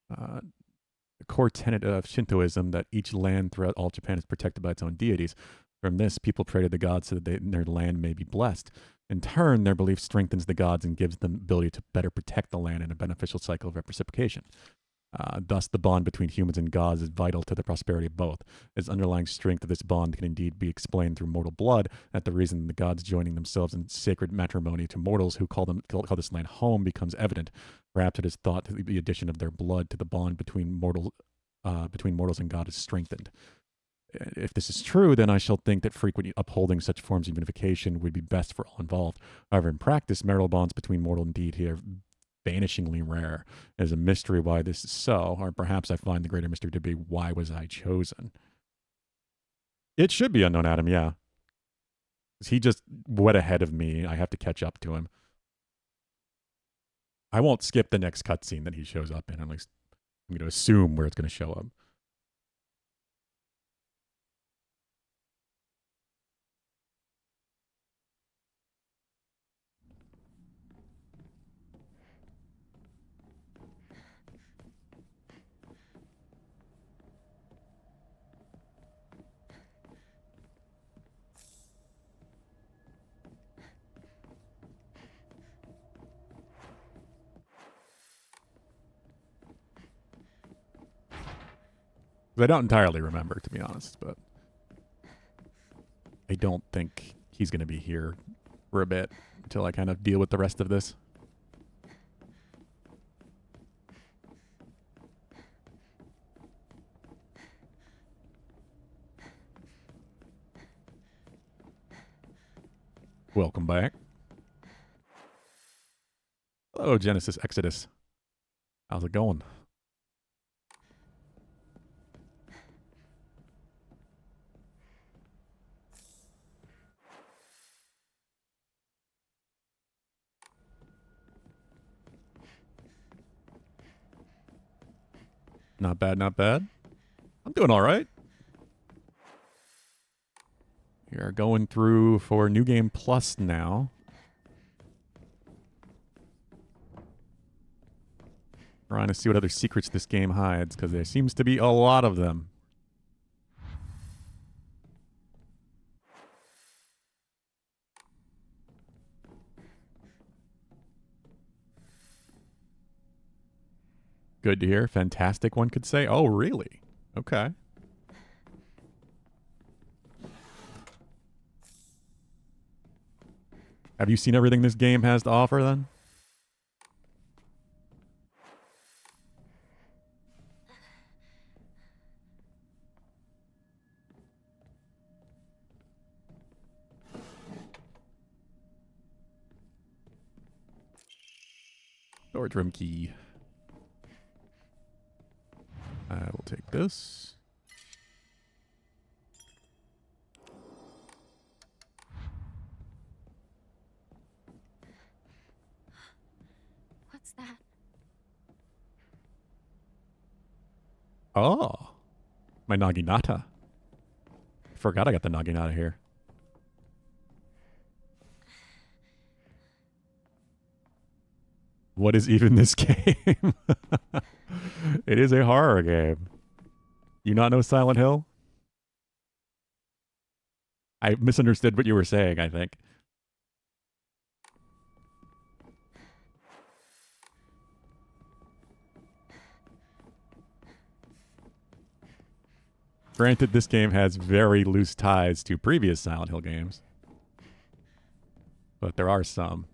The core tenet of Shintoism that each land throughout all Japan is protected by its own deities. From this, people pray to the gods so that their land may be blessed. In turn, their belief strengthens the gods and gives them the ability to better protect the land in a beneficial cycle of reciprocation. Thus, the bond between humans and gods is vital to the prosperity of both. Its underlying strength of this bond can indeed be explained through mortal blood, at the reason the gods joining themselves in sacred matrimony to mortals who call this land home becomes evident. Perhaps it is thought that the addition of their blood to the bond between mortals and God is strengthened. If this is true, then I shall think that frequent upholding such forms of unification would be best for all involved. However, in practice, marital bonds between mortal and deity are vanishingly rare. It is a mystery why this is so, or perhaps I find the greater mystery to be why was I chosen? It should be unknown Adam, yeah. He just went ahead of me. I have to catch up to him. I won't skip the next cutscene that he shows up in. At least I'm going to assume where it's going to show up. 'Cause I don't entirely remember, to be honest, but I don't think he's going to be here for a bit until I kind of deal with the rest of this. Welcome back. Hello, Genesis Exodus. How's it going? Not bad, not bad. I'm doing all right. We are going through for New Game Plus now. Trying to see what other secrets this game hides, because there seems to be a lot of them. Good to hear. Fantastic, one could say. Oh, really? Okay. Have you seen everything this game has to offer, then? Storage room key. I will take this. What's that? Oh. My Naginata. Forgot I got the Naginata here. What is even this game? It is a horror game. You not know Silent Hill? I misunderstood what you were saying, I think. Granted, this game has very loose ties to previous Silent Hill games. But there are some.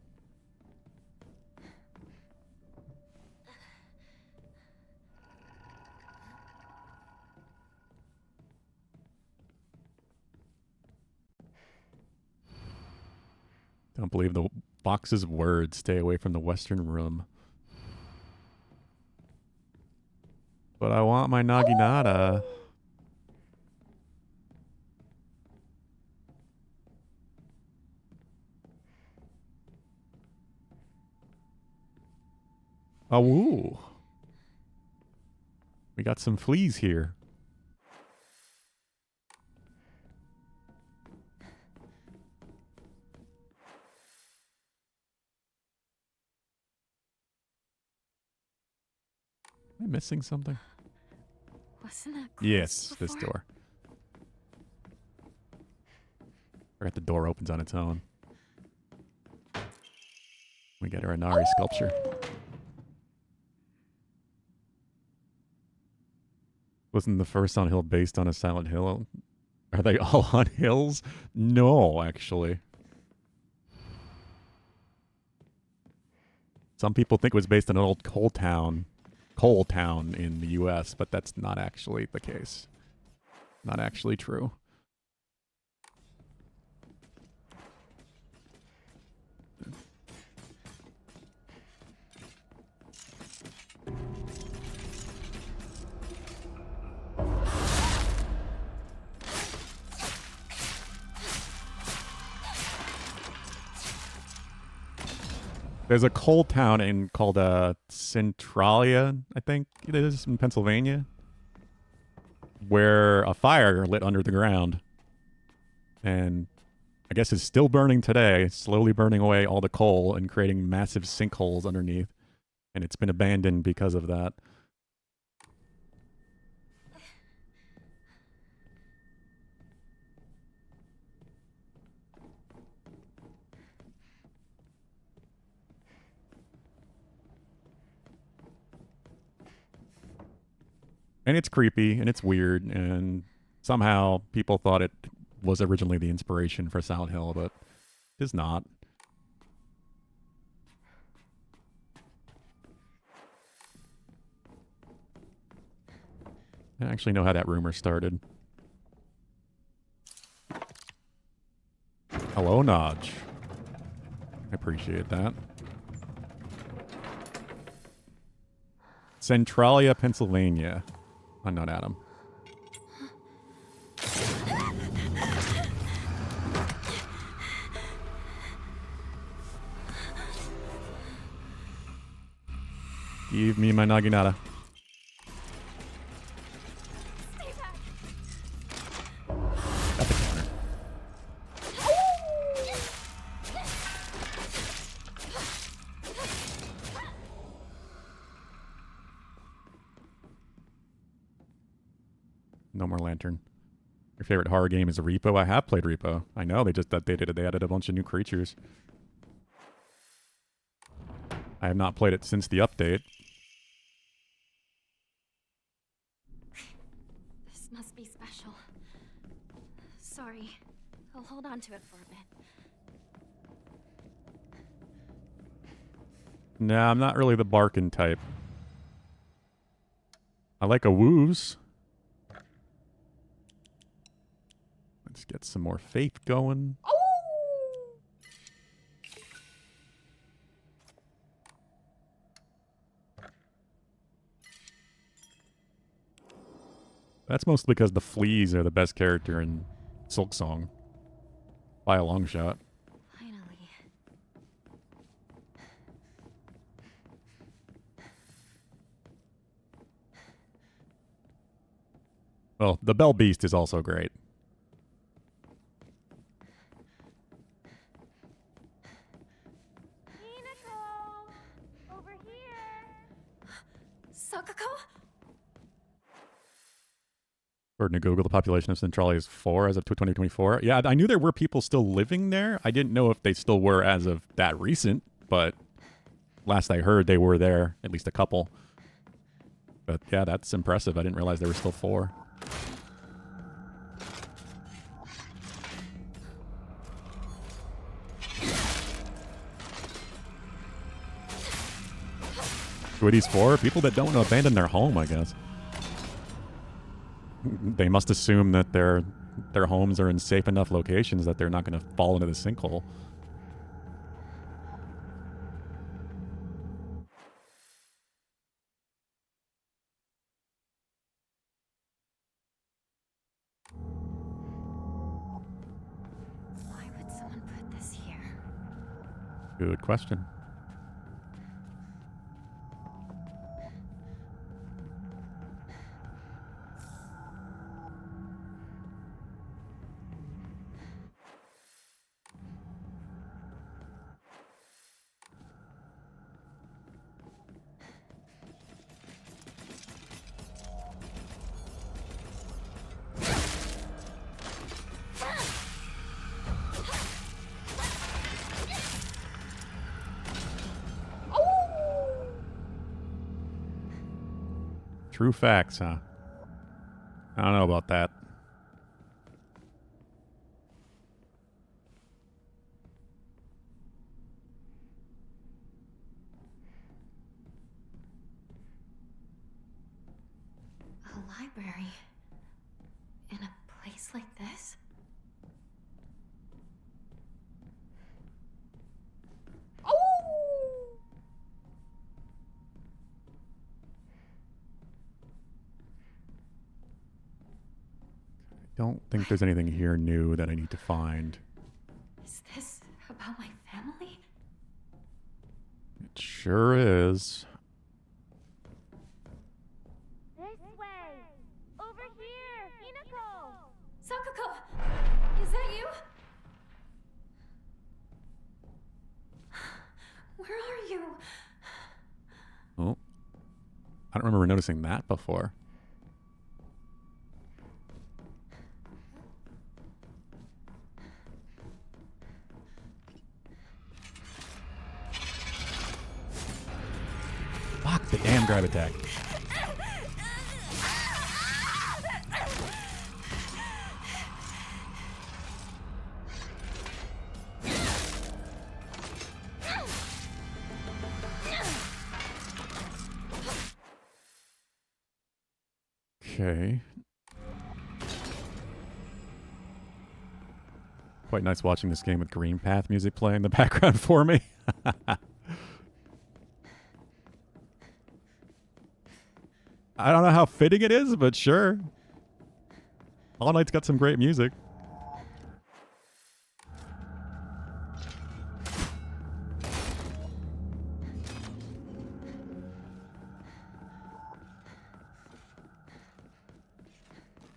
Don't believe the box's words. Stay away from the Western room. But I want my Naginata. Oh, woo. We got some fleas here. Am I missing something? Wasn't that closed Yes, this before? door. Forgot the door opens on its own. We get our Inari sculpture. Wasn't the first Silent Hill based on a Silent Hill? Are they all on hills? No, actually. Some people think it was based on an old coal town in the US, but that's not actually the case. Not actually true. There's a coal town called Centralia, I think it is, in Pennsylvania, where a fire lit under the ground, and I guess is still burning today, slowly burning away all the coal and creating massive sinkholes underneath, and it's been abandoned because of that. And it's creepy and it's weird, and somehow people thought it was originally the inspiration for Silent Hill, but it's not. I actually know how that rumor started. Hello, Nodge. I appreciate that. Centralia, Pennsylvania. Unknown Adam. Give me my Naginata. Got the counter. No more lantern. Your favorite horror game is Repo? I have played Repo. I know, they just updated it. They added a bunch of new creatures. I have not played it since the update. This must be special. Sorry. I'll hold on to it for a bit. Nah, I'm not really the barking type. I like a woos. Let's get some more faith going. That's mostly because the fleas are the best character in Silk Song. By a long shot. Finally. Well, the Bell Beast is also great. Hinako! Over here! Sakako? According to Google, the population of Centralia is 4 as of 2024. Yeah, I knew there were people still living there. I didn't know if they still were as of that recent, but last I heard they were there, at least a couple. But yeah, that's impressive. I didn't realize there were still 4. Who are these 4? People that don't abandon their home, I guess. They must assume that their homes are in safe enough locations that they're not going to fall into the sinkhole. Why would someone put this here? Good question. True facts, huh? I don't know about that. A library? In a place like this? Don't think there's anything here new that I need to find. Is this about my family? It sure is. This way! Over here! Hinako! Sakako! Is that you? Where are you? Oh. I don't remember noticing that before. Fuck the damn grab attack. Okay. Quite nice watching this game with Green Path music playing in the background for me. I don't know how fitting it is, but sure. Hollow Knight's got some great music.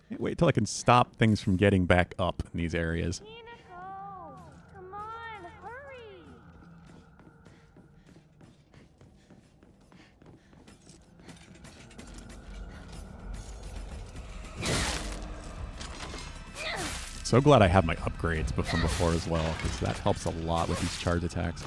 Can't wait till I can stop things from getting back up in these areas. Hinako, come on, hurry. So glad I have my upgrades from before as well, because that helps a lot with these charge attacks.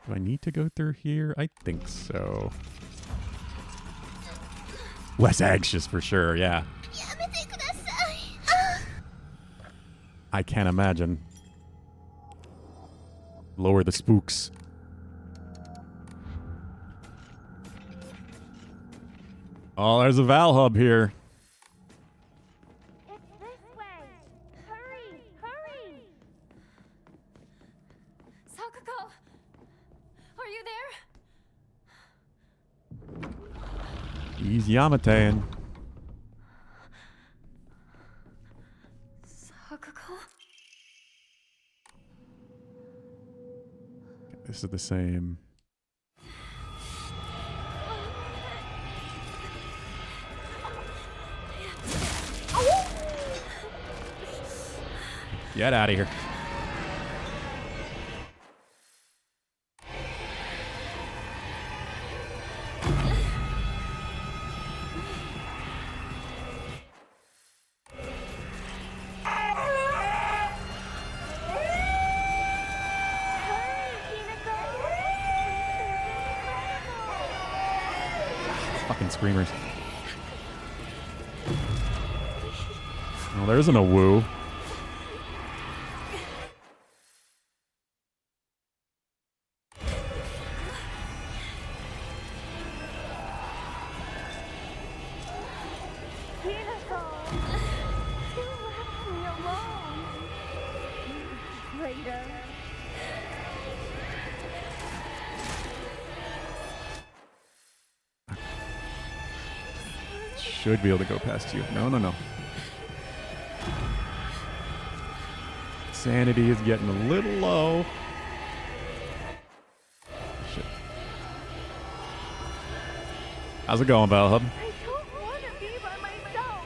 Do I need to go through here? I think so. Less anxious for sure, yeah. I can't imagine. Lower the spooks. Oh, there's a Val hub here. It's this way. Hurry, hurry. Sakuko! Are you there? He's Yamatein. Sakuko? This is the same. Get out of here. Fucking screamers. Well, there isn't a woo. Hinako, you left me alone. Traitor. Should be able to go past you. No, no, no. Sanity is getting a little low. Shit. How's it going, Valhub? I don't want to be by myself.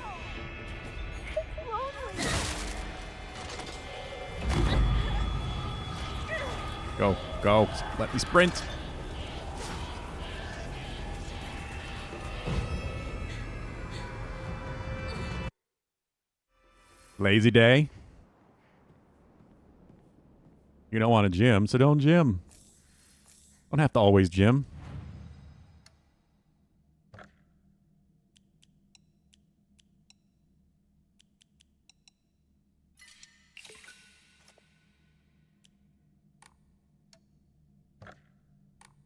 It's lonely. Go, go. Let me sprint. Lazy day. You don't want to gym, so don't gym. Don't have to always gym.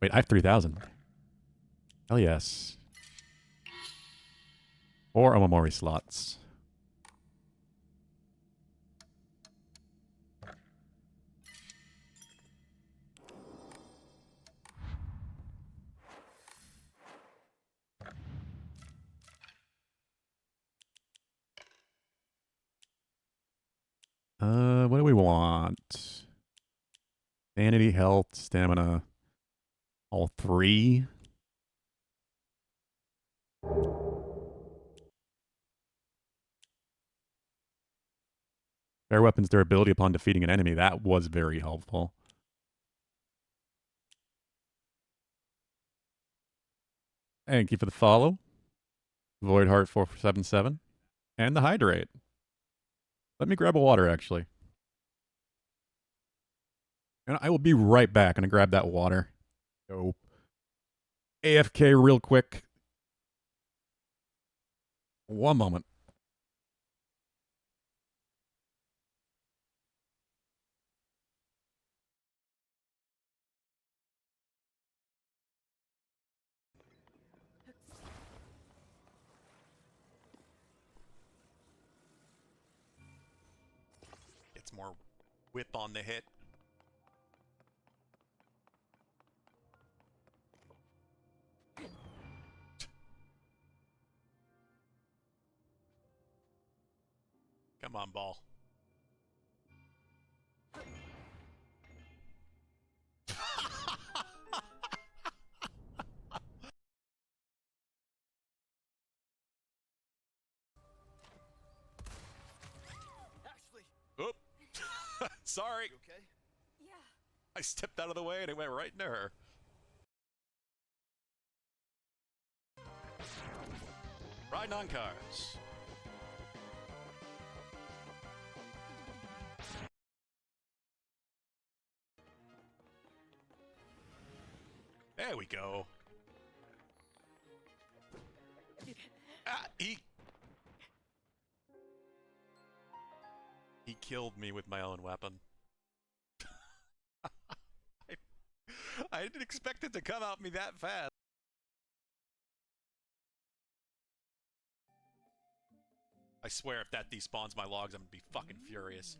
Wait, I have 3,000. Hell yes. 4 Omamori slots. What do we want? Sanity, health, stamina. All 3. Fair weapons durability upon defeating an enemy. That was very helpful. Thank you for the follow. Voidheart 477. And the hydrate. Let me grab a water, actually. And I will be right back. I'm going to grab that water. Go AFK real quick. One moment. Gets more whip on the hit. Come on, ball. Oop. Sorry. You okay? Yeah. I stepped out of the way and it went right into her. Riding on cars. There we go. Ah, he killed me with my own weapon. I didn't expect it to come out me that fast. I swear if that despawns my logs, I'm gonna be fucking furious.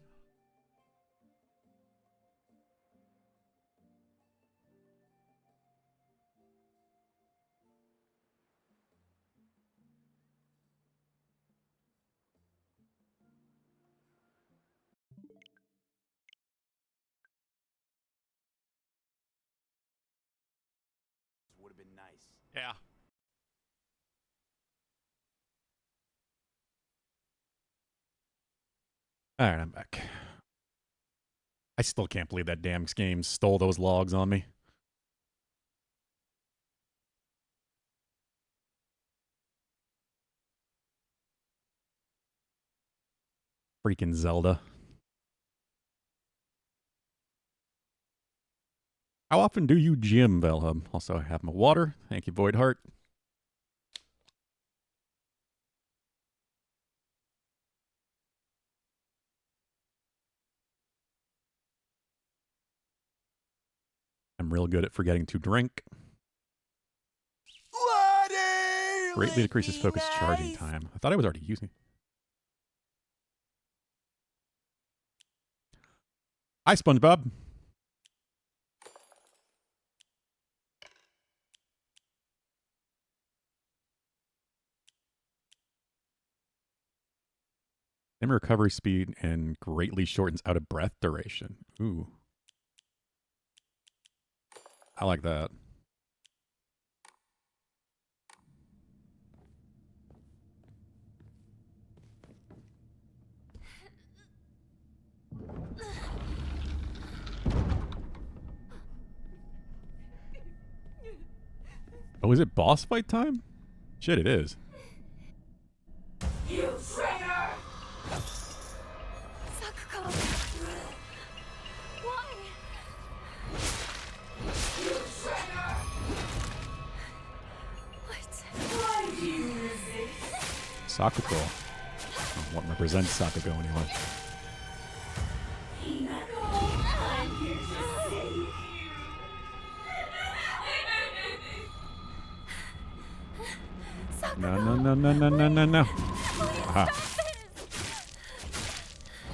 Would have been nice. Yeah. Alright, I'm back. I still can't believe that damn game stole those logs on me. Freaking Zelda. How often do you gym, Velhub? Also, I have my water. Thank you, Voidheart. I'm real good at forgetting to drink. Greatly decreases focus charging time. I thought I was already using. Hi, SpongeBob. Stamina recovery speed and greatly shortens out of breath duration. Ooh. I like that. Oh, is it boss fight time? Shit, it is. You traitor! Sakuko! Why? You traitor! What? Why do you resist? Sakuko. What represents Sakuko anyway? I'm here to save you. No, no, no, no, no, no, no, no. Aha.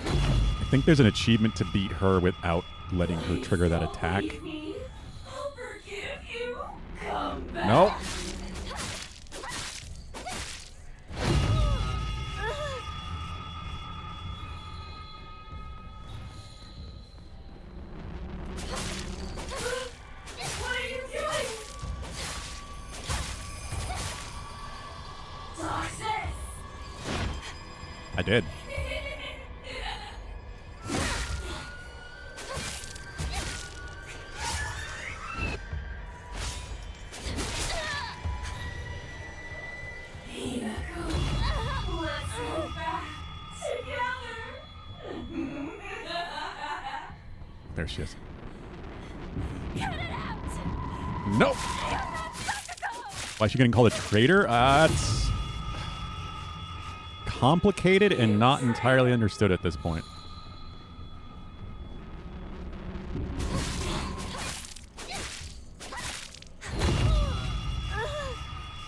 I think there's an achievement to beat her without letting her trigger that attack. I'll forgive you. Come back. Nope. What are you doing? Toxic! I did. Let's go back together. There she is. Cut it out. Nope. Why is she getting called a traitor? It's... complicated and not entirely understood at this point.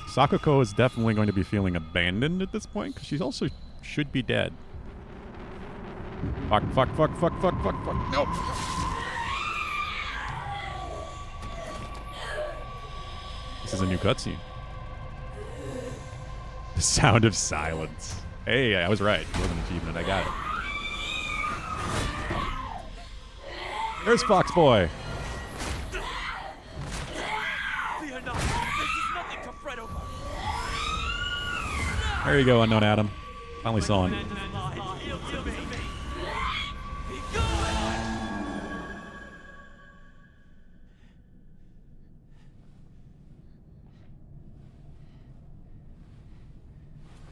Sakuko is definitely going to be feeling abandoned at this point, because she also should be dead. Fuck, fuck, fuck, fuck, fuck, fuck, fuck. Nope. This is a new cutscene. The Sound of Silence. Hey, I was right. It was an achievement. I got it. There's Fox Boy. Fear not. This is nothing to fret over. There you go, Unknown Adam. Finally saw him.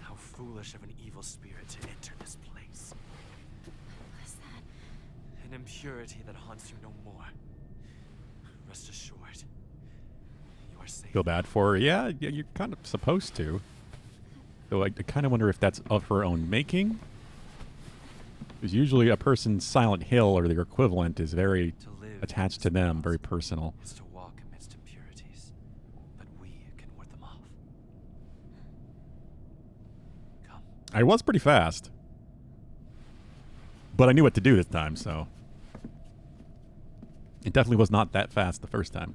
How foolish of an evil spirit to enter this place. What's that? An impurity that haunts you no more. Rest assured, you are safe. Feel bad for her. Yeah, you're kind of supposed to. Though I kind of wonder if that's of her own making. Because usually a person's Silent Hill or their equivalent is very attached to them, very personal. Is to walk amidst impurities, but we can ward them off. Come. I was pretty fast. But I knew what to do this time, so. It definitely was not that fast the first time.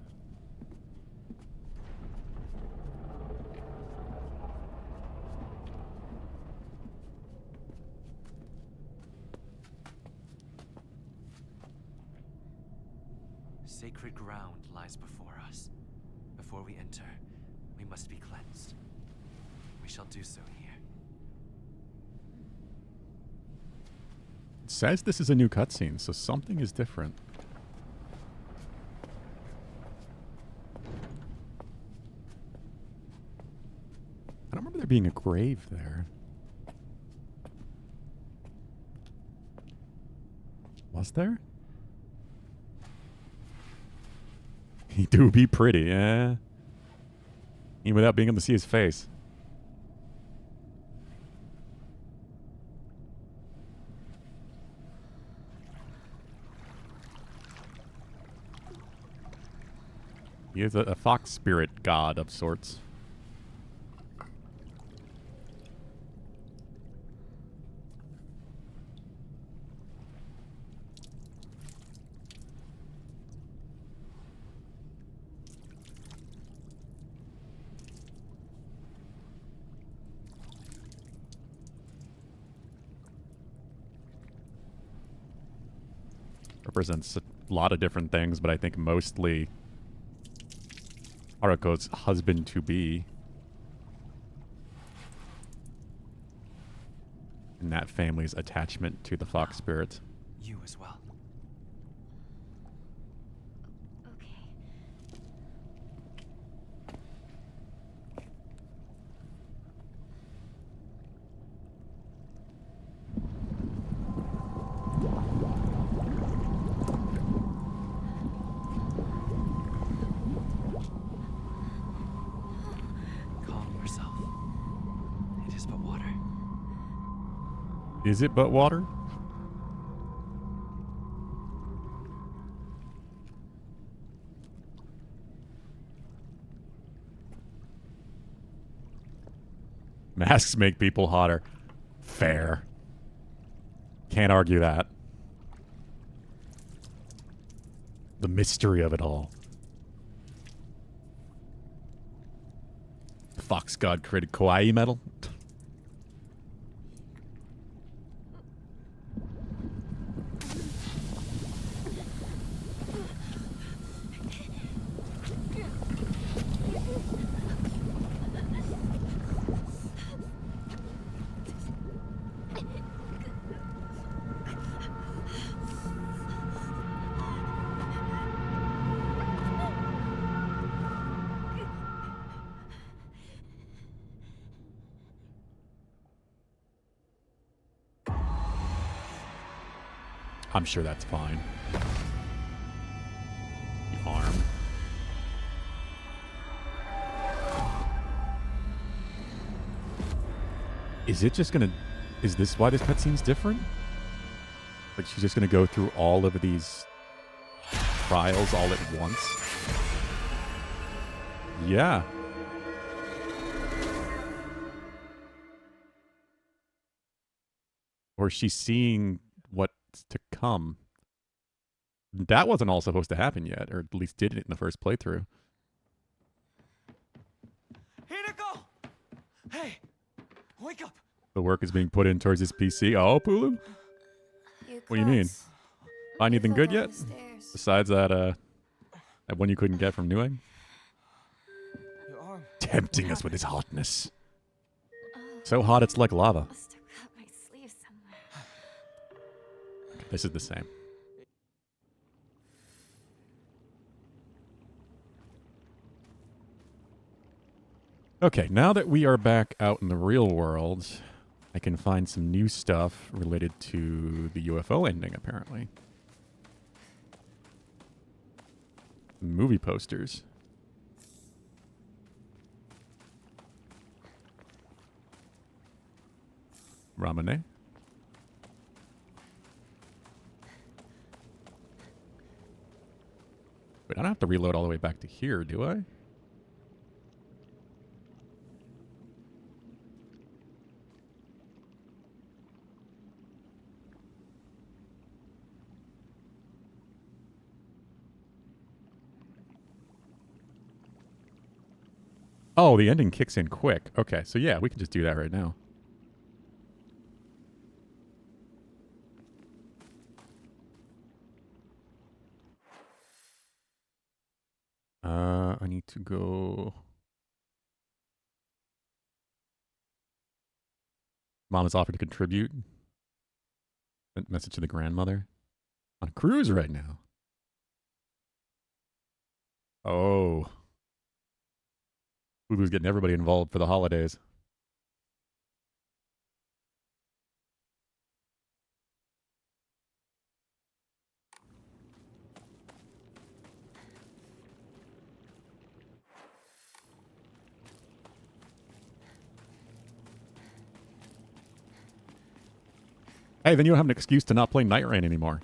Sacred ground lies before us. Before we enter, we must be cleansed. We shall do so here. It says this is a new cutscene, so something is different. I don't remember there being a grave there. Was there? He do be pretty, yeah. Even without being able to see his face. He is a fox spirit god of sorts. Represents a lot of different things, but I think mostly Haruko's husband-to-be. And that family's attachment to the fox spirit. You as well. Okay. Calm yourself. It is but water. Is it but water? Masks make people hotter. Fair. Can't argue that. The mystery of it all. Fox God created kawaii metal. I'm sure that's fine. The arm. Is it just gonna Is this why this cutscene's different? Like she's just gonna go through all of these trials all at once? Yeah. Or she's seeing what's to come. That wasn't all supposed to happen yet, or at least did it in the first playthrough. Hinako! Hey! Wake up! The work is being put in towards this PC. Oh, Pulu? What do you mean? Find anything good yet? Besides that one you couldn't get from Newegg? Your arm. Tempting us with his hotness. So hot it's like lava. Must have cut my sleeve somewhere. This is the same. Okay, now that we are back out in the real world, I can find some new stuff related to the UFO ending, apparently. Movie posters. Ramune. Wait, I don't have to reload all the way back to here, do I? Oh, the ending kicks in quick. Okay, so yeah, we can just do that right now. I need to go... Mom has offered to contribute. Message to the grandmother. On a cruise right now. Oh. Lulu's getting everybody involved for the holidays. Hey, then you have an excuse to not play Night Rain anymore.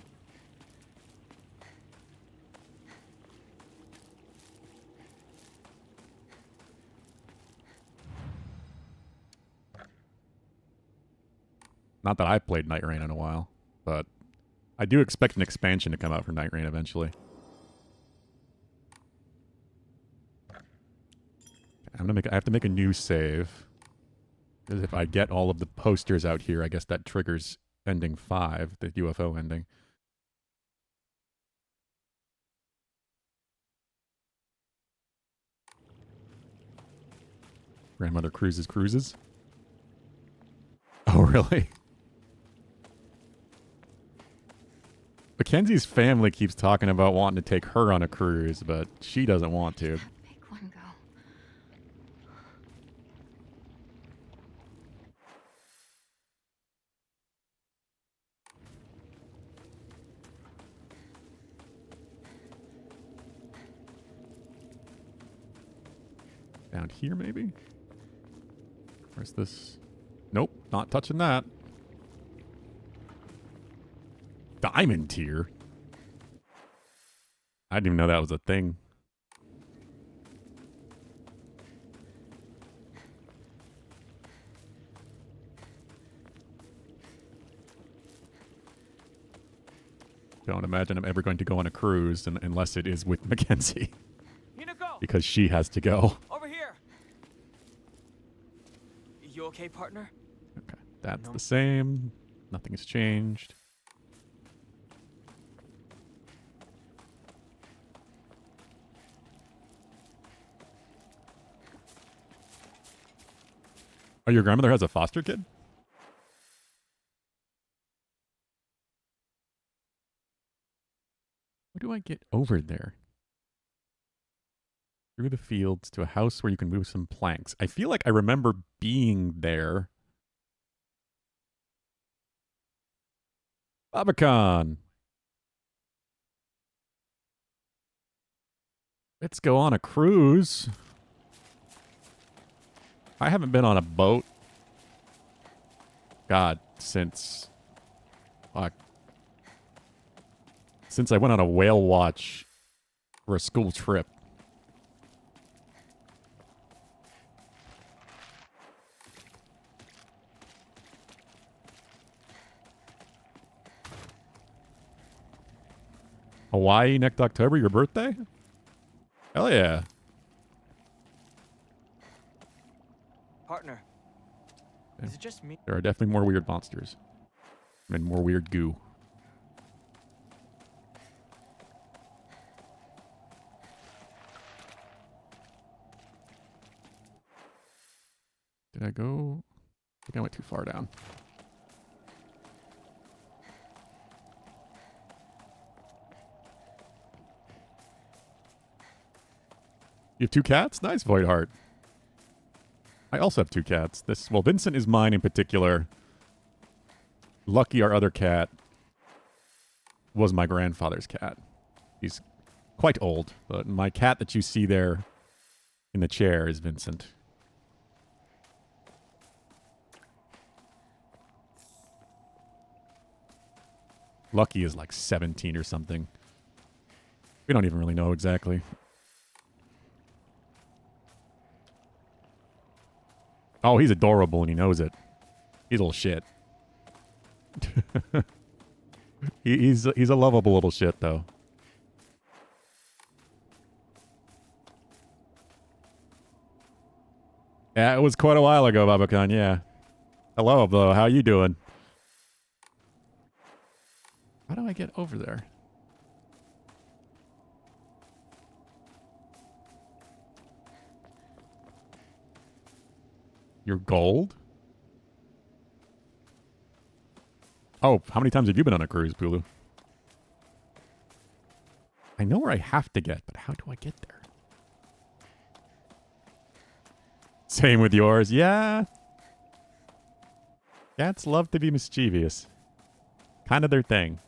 Not that I've played Night Rain in a while, but I do expect an expansion to come out for Night Rain eventually. I have to make a new save. Because if I get all of the posters out here, I guess that triggers ending 5, the UFO ending. Grandmother cruises. Oh, really? Mackenzie's family keeps talking about wanting to take her on a cruise, but she doesn't want to. Make one go. Down here, maybe? Where's this? Nope, not touching that. Diamond tier? I didn't even know that was a thing. Don't imagine I'm ever going to go on a cruise unless it is with Mackenzie. Hinako! Because she has to go. Over here! You okay, partner? Okay, that's the same. Nothing has changed. Oh, your grandmother has a foster kid? How do I get over there? Through the fields to a house where you can move some planks. I feel like I remember being there. Babacon! Let's go on a cruise. I haven't been on a boat. God, since... Fuck. Since I went on a whale watch for a school trip. Hawaii next October, your birthday? Hell yeah. Partner, is it just me? There are definitely more weird monsters. And more weird goo. Did I go? I think I went too far down. You have 2 cats? Nice, Voidheart. I also have 2 cats. Well, Vincent is mine in particular. Lucky, our other cat, was my grandfather's cat. He's quite old, but my cat that you see there in the chair is Vincent. Lucky is like 17 or something. We don't even really know exactly. Oh, he's adorable and he knows it. He's a little shit. he's a lovable little shit, though. Yeah, it was quite a while ago, Babacan, yeah. Hello, though. How you doing? How do I get over there? Your gold? Oh, how many times have you been on a cruise, Pulu? I know where I have to get, but how do I get there? Same with yours. Yeah. Cats love to be mischievous. Kind of their thing.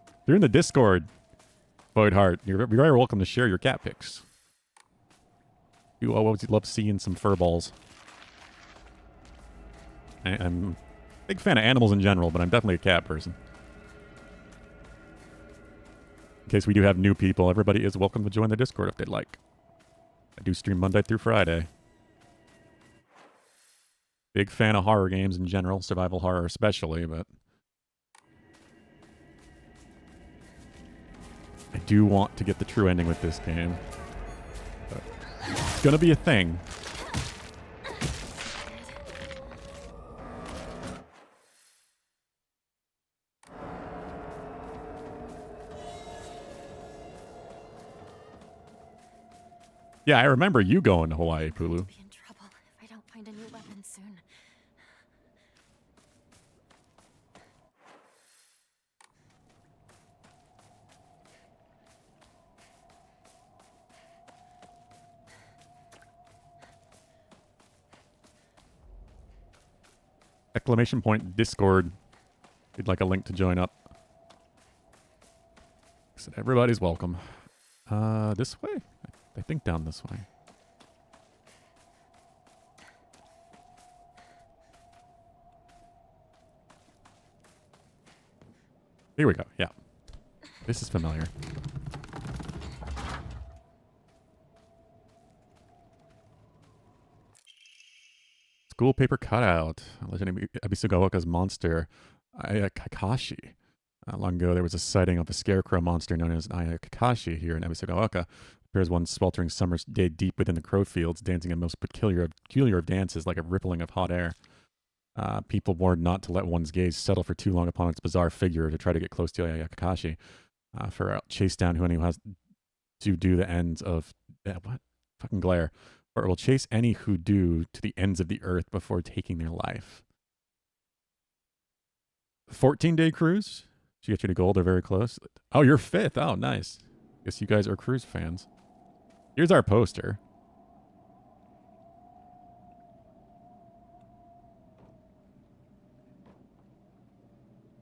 If you're in the Discord, Voidheart, you're very welcome to share your cat pics. You always love seeing some furballs. I'm a big fan of animals in general, but I'm definitely a cat person. In case we do have new people, everybody is welcome to join the Discord if they'd like. I do stream Monday through Friday. Big fan of horror games in general, survival horror especially, but... I do want to get the true ending with this game. But it's gonna be a thing. Yeah, I remember you going to Hawaii, Pulu. I'll be in trouble if I don't find a new weapon soon. Exclamation point Discord. If you'd like a link to join up. So everybody's welcome. This way? I think down this way. Here we go. Yeah. This is familiar. School paper cutout. Legend of Ebisugaoka's monster, Aya Kakashi. Long ago, there was a sighting of a scarecrow monster known as Aya Kakashi here in Ebisugaoka. Appears one sweltering summer's day deep within the crow fields, dancing a most peculiar of dances like a rippling of hot air. People warned not to let one's gaze settle for too long upon its bizarre figure to try to get close to Aya Kakashi. For chase down anyone who has to do the ends of... what? Fucking glare. Or it will chase any who do to the ends of the earth before taking their life. 14-day cruise? She get you to gold or very close? Oh, you're 5th. Oh, nice. Guess you guys are cruise fans. Here's our poster.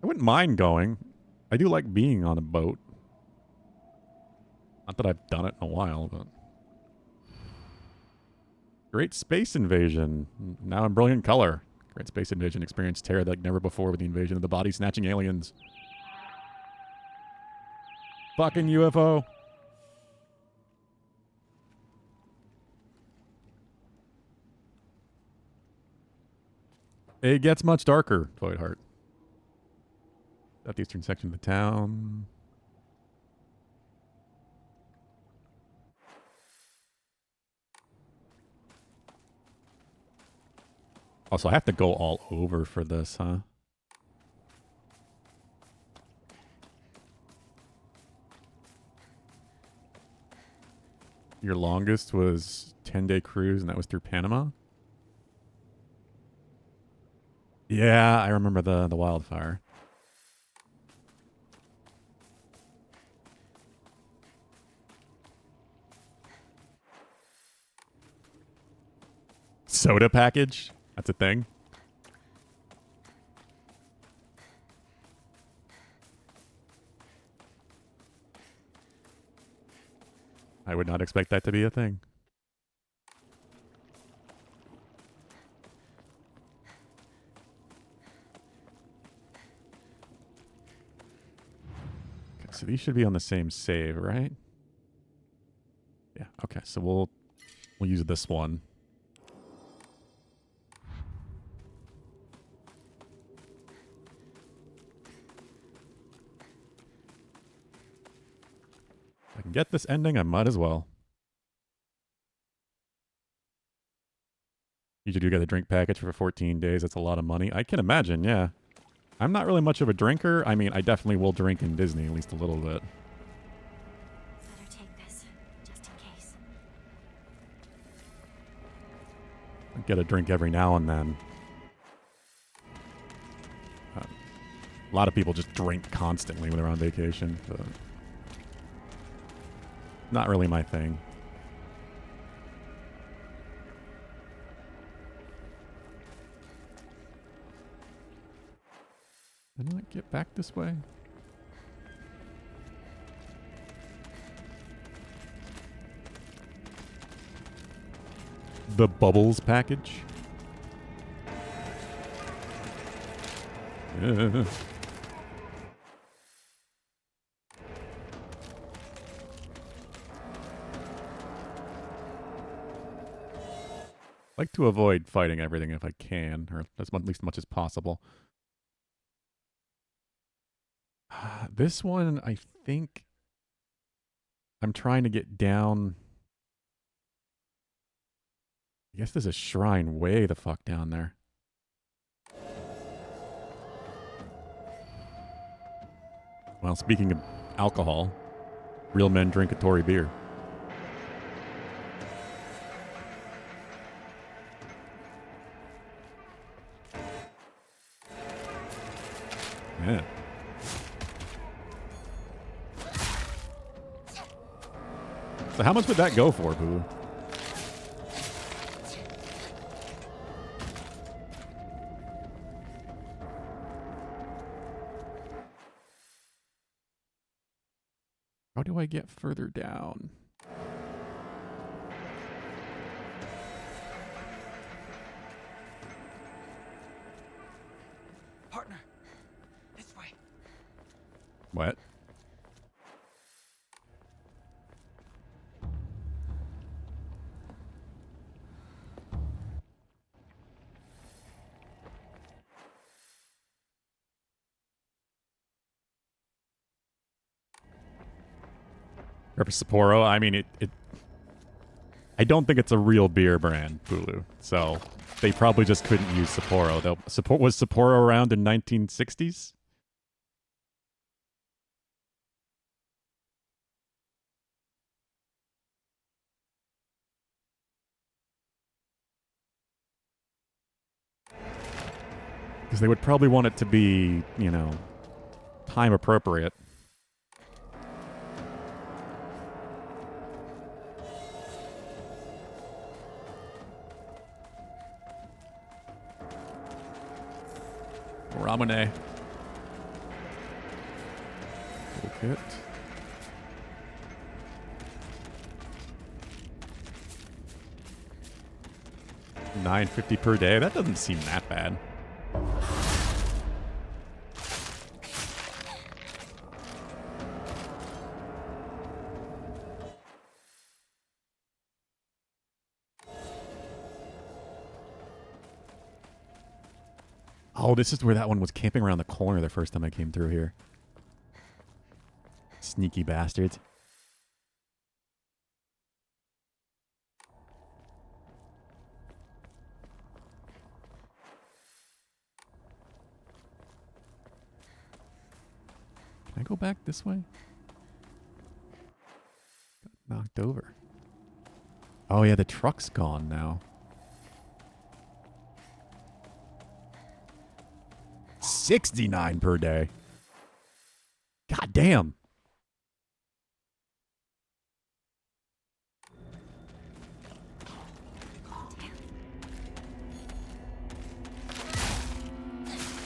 I wouldn't mind going. I do like being on a boat. Not that I've done it in a while, but... Great Space Invasion. Now in brilliant color. Great Space Invasion experienced terror like never before with the invasion of the body-snatching aliens. Fucking UFO. It gets much darker, Void Heart. Southeastern section of the town. Also, I have to go all over for this, huh? Your longest was 10-day cruise, and that was through Panama? Yeah, I remember the wildfire. Soda package? That's a thing? I would not expect that to be a thing. Okay, so these should be on the same save, right? Yeah, okay, so we'll use this one. If I can get this ending, I might as well. Usually you get a drink package for 14 days. That's a lot of money. I can imagine, yeah. I'm not really much of a drinker. I mean, I definitely will drink in Disney, at least a little bit. Better take this, just in case. I get a drink every now and then. A lot of people just drink constantly when they're on vacation, but not really my thing. Did I not get back this way? The Bubbles package? Yeah. Like to avoid fighting everything if I can, or at least as much as possible. This one, I think I'm trying to get down. I guess there's a shrine way the fuck down there. Well, speaking of alcohol, real men drink a Tory beer. Yeah. So how much would that go for, Boo? How do I get further down? Partner, this way. What? Or Sapporo. I mean, I don't think it's a real beer brand, Bulu. So they probably just couldn't use Sapporo. Was Sapporo around in 1960s? Because they would probably want it to be, you know, time appropriate. Ramune. Toolkit. $9.50 per day. That doesn't seem that bad. Oh, this is where that one was camping around the corner the first time I came through here. Sneaky bastards. Can I go back this way? Got knocked over. Oh yeah, the truck's gone now. 69 per day. God damn.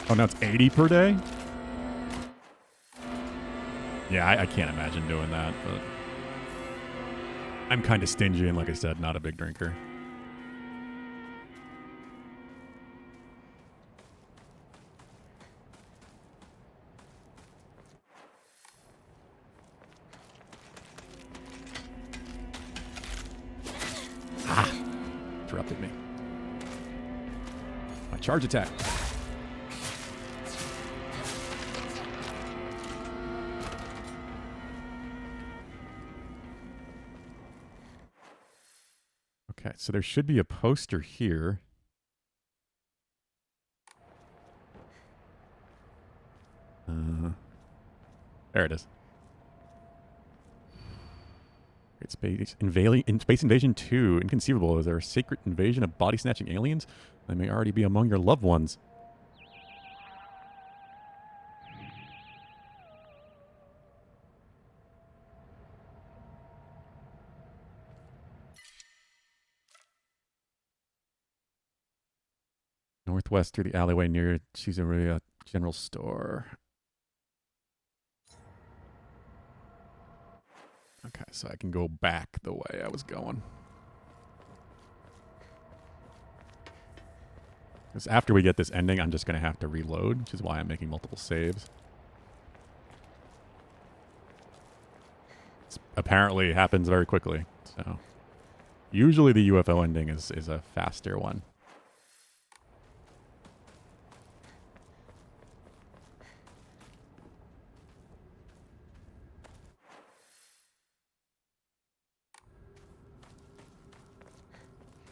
Oh, now it's 80 per day? Yeah, I can't imagine doing that, but I'm kind of stingy and, like I said, not a big drinker. Interrupted me. My charge attack. Okay, so there should be a poster here. There it is. Space Invasion 2. Inconceivable. Is there a secret invasion of body-snatching aliens? They may already be among your loved ones. Northwest through the alleyway near Chizuria General Store. Okay, so I can go back the way I was going. Because after we get this ending, I'm just going to have to reload, which is why I'm making multiple saves. It apparently happens very quickly, so... Usually the UFO ending is a faster one.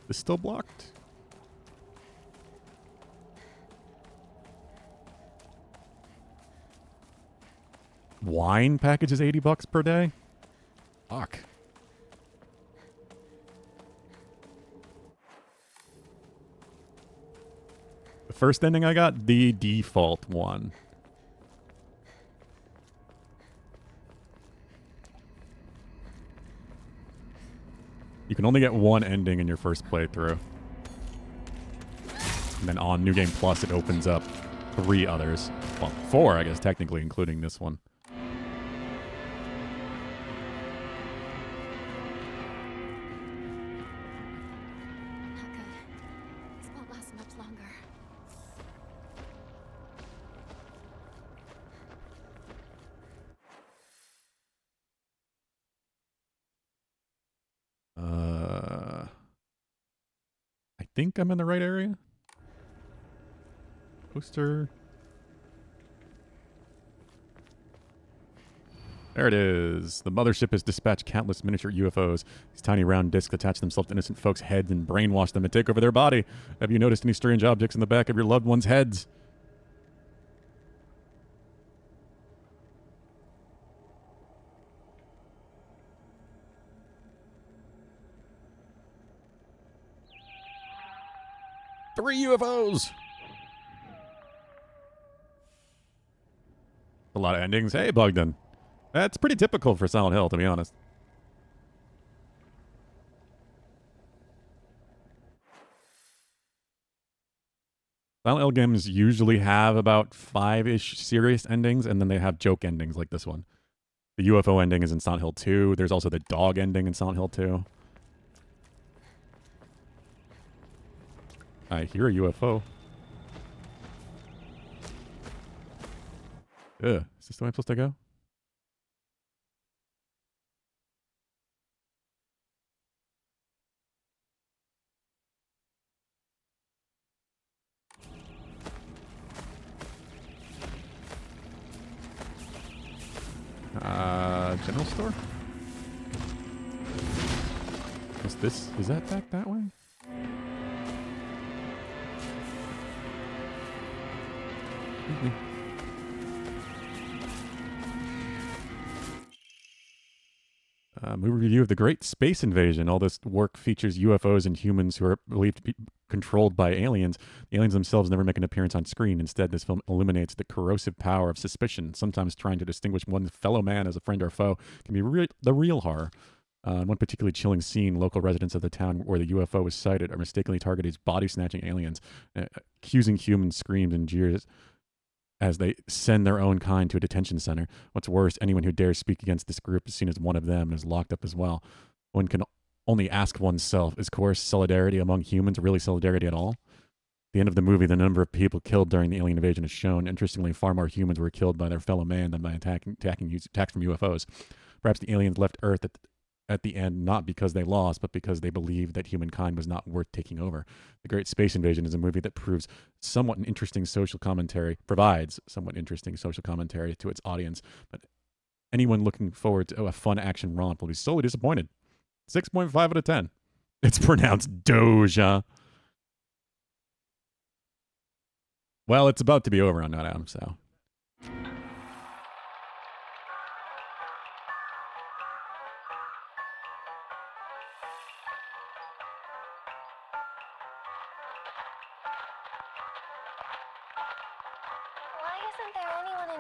Is still blocked? Wine package is $80 per day? Fuck. The first ending I got, the default one. You can only get one ending in your first playthrough. And then on New Game Plus, it opens up 3 others. Well, 4, I guess, technically, including this one. Not good. This won't last much longer. I think I'm in the right area. Poster. There it is. The mothership has dispatched countless miniature UFOs. These tiny round discs attach themselves to innocent folks' heads and brainwash them and take over their body. Have you noticed any strange objects in the back of your loved ones' heads? Three UFOs! A lot of endings. Hey, Bogdan. That's pretty typical for Silent Hill, to be honest. Silent Hill games usually have about 5-ish serious endings, and then they have joke endings like this one. The UFO ending is in Silent Hill 2. There's also the dog ending in Silent Hill 2. I hear a UFO. Ugh, is this the way I'm supposed to go? General store? Is that back that way? Excuse me. Movie review of The Great Space Invasion. All this work features UFOs and humans who are believed to be controlled by aliens. The aliens themselves never make an appearance on screen. Instead, this film illuminates the corrosive power of suspicion. Sometimes trying to distinguish one's fellow man as a friend or foe can be the real horror. In one particularly chilling scene, local residents of the town where the UFO was sighted are mistakenly targeted as body-snatching aliens. Accusing humans screams and jeers as they send their own kind to a detention center. What's worse, anyone who dares speak against this group is seen as one of them and is locked up as well. One can only ask oneself, is coerced solidarity among humans really solidarity at all? At the end of the movie, the number of people killed during the alien invasion is shown. Interestingly, far more humans were killed by their fellow man than by attacks from UFOs. Perhaps the aliens left Earth at the end not because they lost, but because they believed that humankind was not worth taking over. The Great Space Invasion is a movie that provides somewhat interesting social commentary to its audience, but anyone looking forward to a fun action romp will be sorely disappointed. 6.5 out of 10. It's pronounced Doja. Well, it's about to be over on that, Adam, so...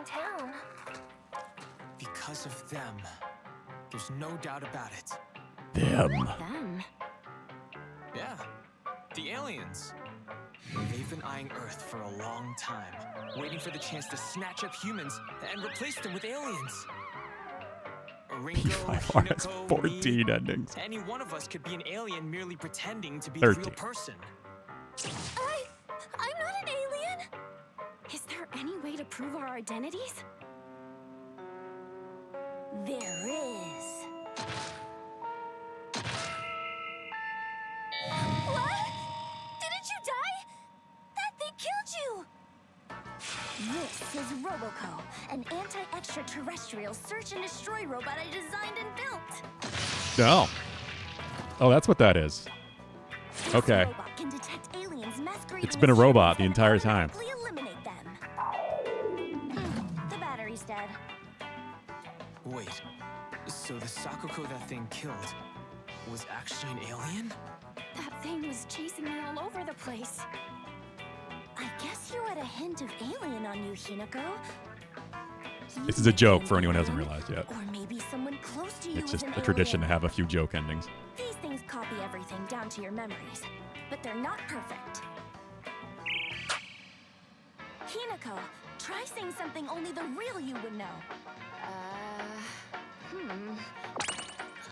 Town. Because of them. There's no doubt about it. Them? Yeah. The aliens. They've been eyeing Earth for a long time, waiting for the chance to snatch up humans and replace them with aliens. Ringo, P5R has 14 me, endings. any one of us could be an alien merely pretending to be 13. a real person. I'm not an alien. Is there any way to prove our identities? There is. What? Didn't you die? That thing killed you! This is Roboco, an anti-extraterrestrial search and destroy robot I designed and built. Oh, that's what that is. This Okay. robot can detect aliens masquerading It's been a as robot the humans entire and time. automatically eliminate them. The battery's dead. Wait, so the Sakuko that thing killed was actually an alien? That thing was chasing me all over the place. I guess you had a hint of alien on you, Hinako. This is a joke for anyone who hasn't realized yet. Or maybe someone close to you It's was just an a tradition to alien. have a few joke endings. These things copy everything down to your memories, but they're not perfect. Hinako, try saying something only the real you would know.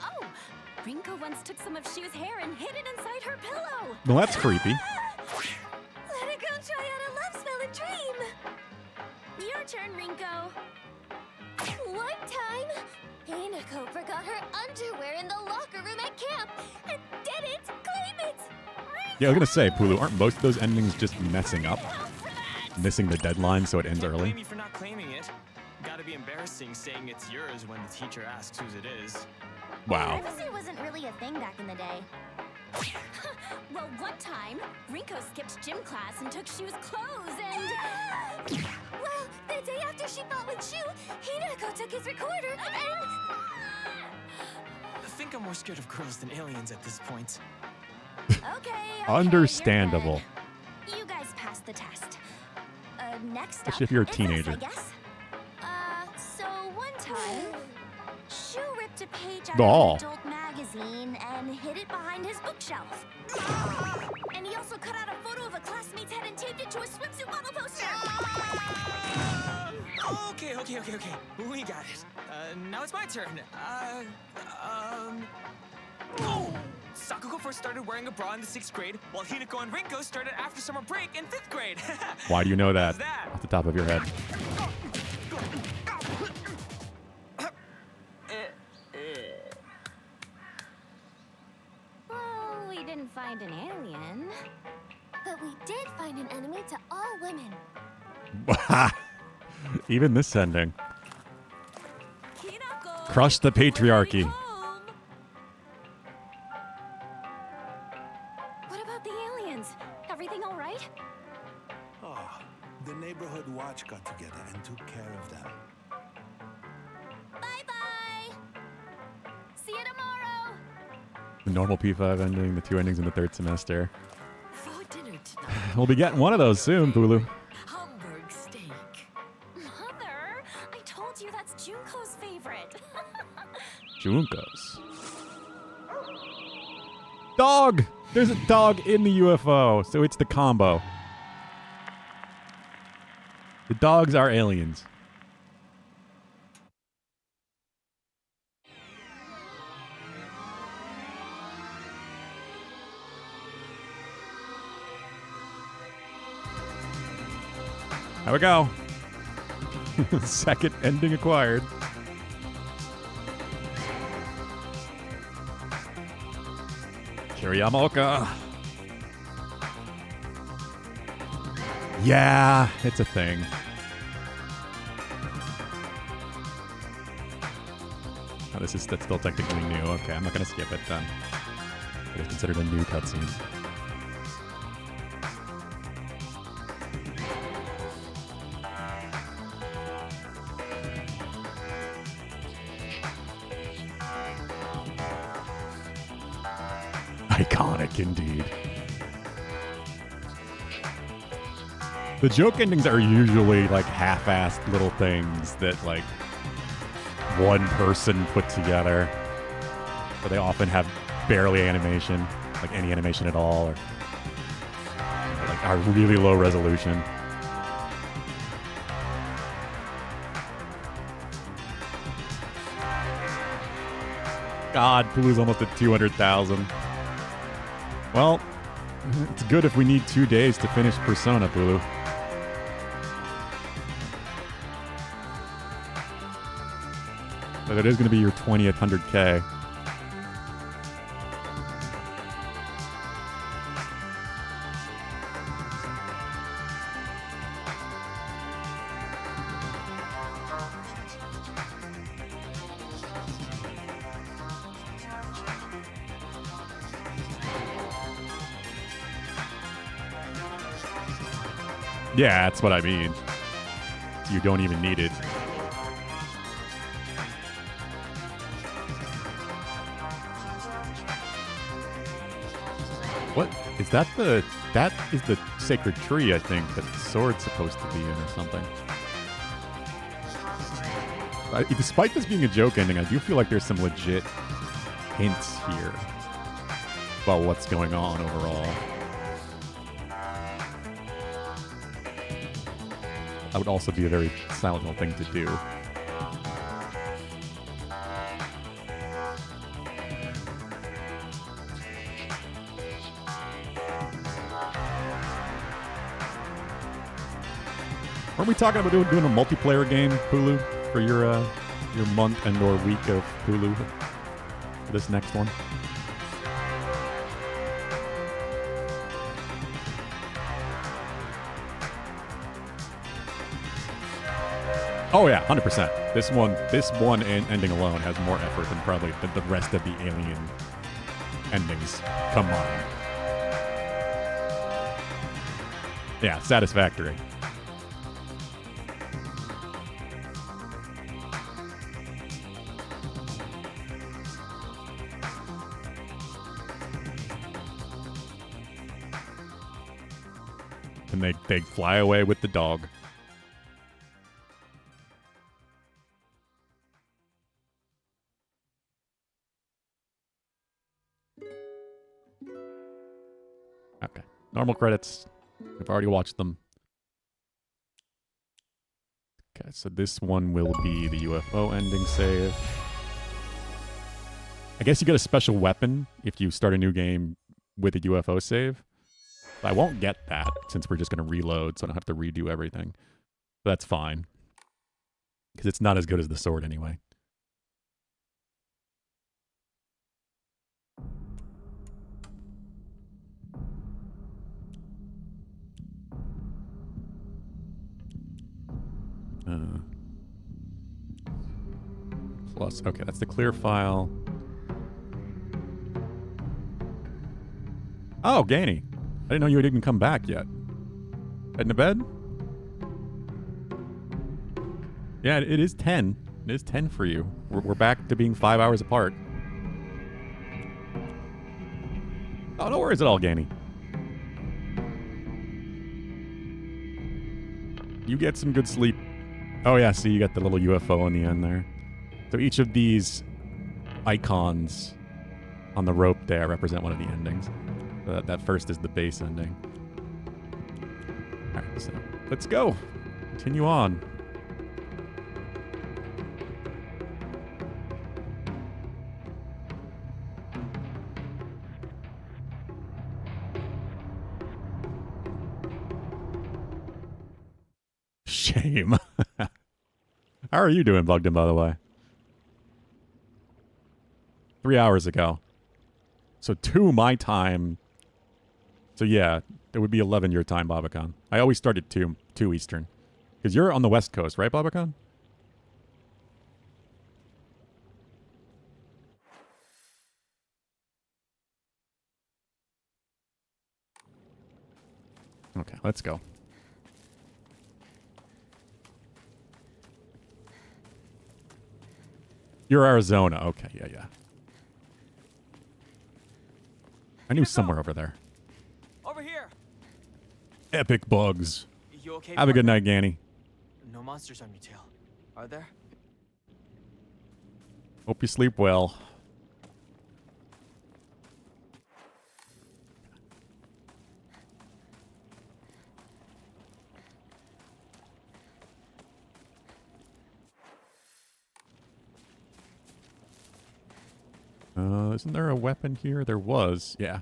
Oh, Rinko once took some of Shu's hair and hid it inside her pillow. Well, that's creepy. Let a girl try out a love spell and dream. Your turn, Rinko. One time, Hinako forgot her underwear in the locker room at camp and didn't claim it. Yeah, I was gonna say, Pulu, aren't most of those endings just messing up? Missing the deadline so it ends Can't early? blame me for not claiming it. Gotta be embarrassing saying it's yours when the teacher asks whose it is. Wow. Privacy wasn't really a thing back in the day. Well, one time, Rinko skipped gym class and took Shu's clothes and... Well, the day after she fought with Shu, Hinako took his recorder and... I think I'm more scared of girls than aliens at this point. Okay, Understandable. you're good. You guys passed the test. Next Especially up, if you're a it's us, teenager. I guess. So one time, Shu ripped a page out Aw. of an adult magazine and hid it behind his bookshelf. And he also cut out a photo of a classmate's head and taped it to a swimsuit model poster. Okay. We got it. Now it's my turn. Oh! Sakugo first started wearing a bra in the 6th grade, while Hinako and Rinko started after summer break in 5th grade. Why do you know that How's that? off the top of your head? Well, we didn't find an alien. But we did find an enemy to all women. Even this ending. Hinako! Crush the patriarchy. Home. What about the aliens? Everything all right? Oh, the neighborhood watch got together and took care of them. Bye-bye! See you tomorrow! The normal P5 ending, the 2 endings in the 3rd semester. For dinner tonight, We'll be getting one of those soon, Pulu. Hamburg steak. Mother, I told you that's Junko's favorite. Junkos. Dog! There's a dog in the UFO, so it's the combo. The dogs are aliens. There we go. Second ending acquired. Kiriyamaoka. Yeah, it's a thing. Oh, that's still technically new. Okay, I'm not gonna skip it then. It is considered a new cutscene. Iconic indeed. The joke endings are usually like half-assed little things that like one person put together. But they often have barely animation, like any animation at all, or like are really low resolution. God, Pulu's almost at 200,000. Well, it's good if we need 2 days to finish Persona, Pulu. But it is going to be your 20th 100K. Yeah, that's what I mean. You don't even need it. What is that? That is the sacred tree, I think, that the sword's supposed to be in or something. Despite this being a joke ending, I do feel like there's some legit hints here about what's going on overall. That would also be a very Silent Hill thing to do. Weren't we talking about doing a multiplayer game, Pulu, for your month and or week of Pulu for this next one? Oh yeah, 100%. This one ending alone has more effort than probably the rest of the Alien endings combined. Yeah, satisfactory. And they fly away with the dog. Okay. Normal credits. We've already watched them. Okay, so this one will be the UFO ending save. I guess you get a special weapon if you start a new game with a UFO save. But I won't get that since we're just going to reload, so I don't have to redo everything. But that's fine. Because it's not as good as the sword anyway. Plus, okay, that's the clear file. Oh, Gainy. I didn't know you didn't come back yet. Heading to bed? Yeah, it is 10. It is 10 for you. We're back to being 5 hours apart. Oh, no worries at all, Gainy. You get some good sleep. Oh yeah, see, you got the little UFO in the end there. So each of these icons on the rope there represent one of the endings. So that first is the base ending. Alright, so let's go. Continue on. Shame. How are you doing, Bugden, by the way? 3 hours ago. So 2 my time. So yeah, it would be 11 your time, Babacan. I always start at 2 Eastern. Because you're on the West Coast, right, Babacan? Okay, let's go. You're Arizona. Okay, yeah. I knew somewhere over there. Over here. Epic bugs. You okay? Have a good night, Ganny. No monsters on your tail, are there? Hope you sleep well. Isn't there a weapon here? There was, yeah.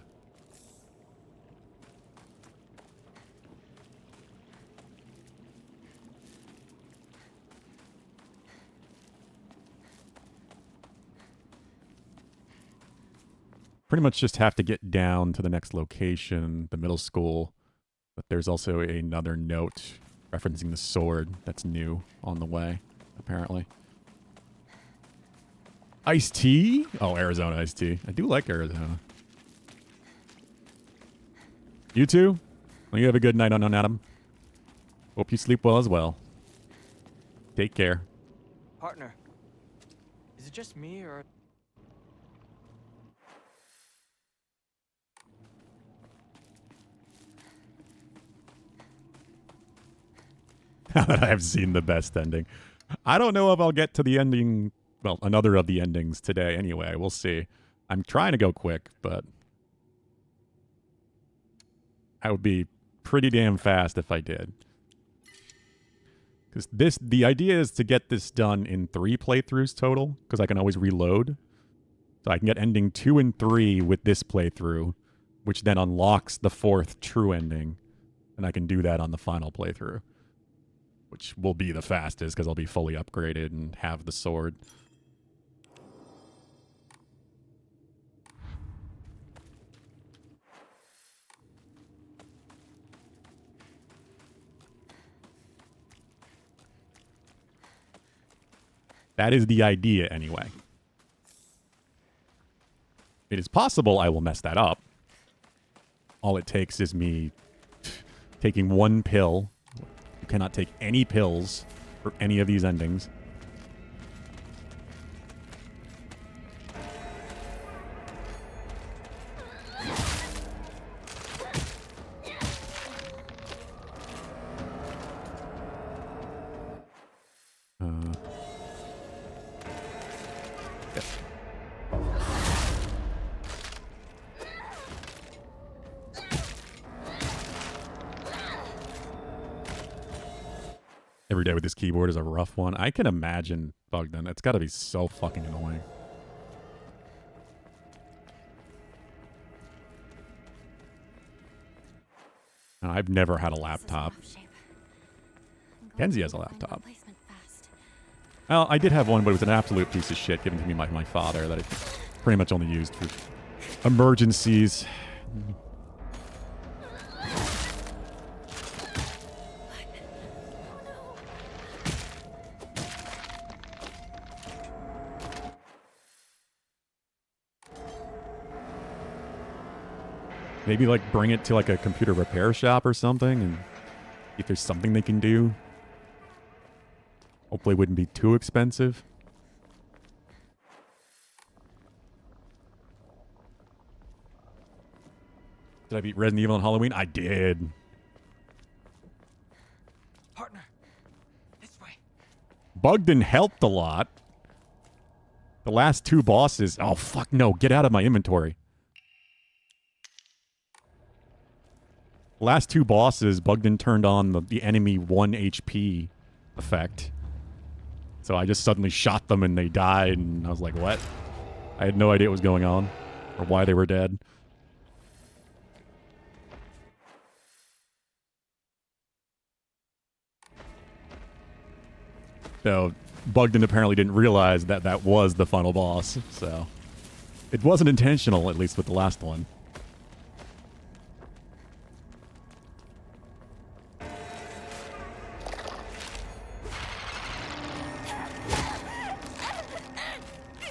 Pretty much just have to get down to the next location, the middle school. But there's also another note referencing the sword that's new on the way, apparently. Iced tea? Oh, Arizona iced tea. I do like Arizona. You too? Well, you have a good night, Unknown Adam. Hope you sleep well as well. Take care. Partner, is it just me or... Now that I've seen the best ending. I don't know if I'll get to the ending... Well, another of the endings today anyway. We'll see. I'm trying to go quick, but... I would be pretty damn fast if I did. Because the idea is to get this done in 3 playthroughs total, because I can always reload. So I can get ending 2 and 3 with this playthrough, which then unlocks the 4th true ending. And I can do that on the final playthrough. Which will be the fastest, because I'll be fully upgraded and have the sword. That is the idea, anyway. It is possible I will mess that up. All it takes is me taking 1 pill. You cannot take any pills for any of these endings. Every day with this keyboard is a rough one. I can imagine, Bogdan. It's got to be so fucking annoying. And I've never had a laptop. Kenzie has a laptop. Well, I did have one, but it was an absolute piece of shit given to me by my father that I pretty much only used for emergencies. Maybe like bring it to like a computer repair shop or something and if there's something they can do. Hopefully it wouldn't be too expensive. Did I beat Resident Evil on Halloween? I did. Partner, this way. Bugden helped a lot. The last two bosses. Oh, fuck no. Get out of my inventory. Last two bosses, Bugden turned on the enemy 1 HP effect. So I just suddenly shot them and they died, and I was like, what? I had no idea what was going on or why they were dead. So Bugden apparently didn't realize that that was the final boss, so it wasn't intentional, at least with the last one.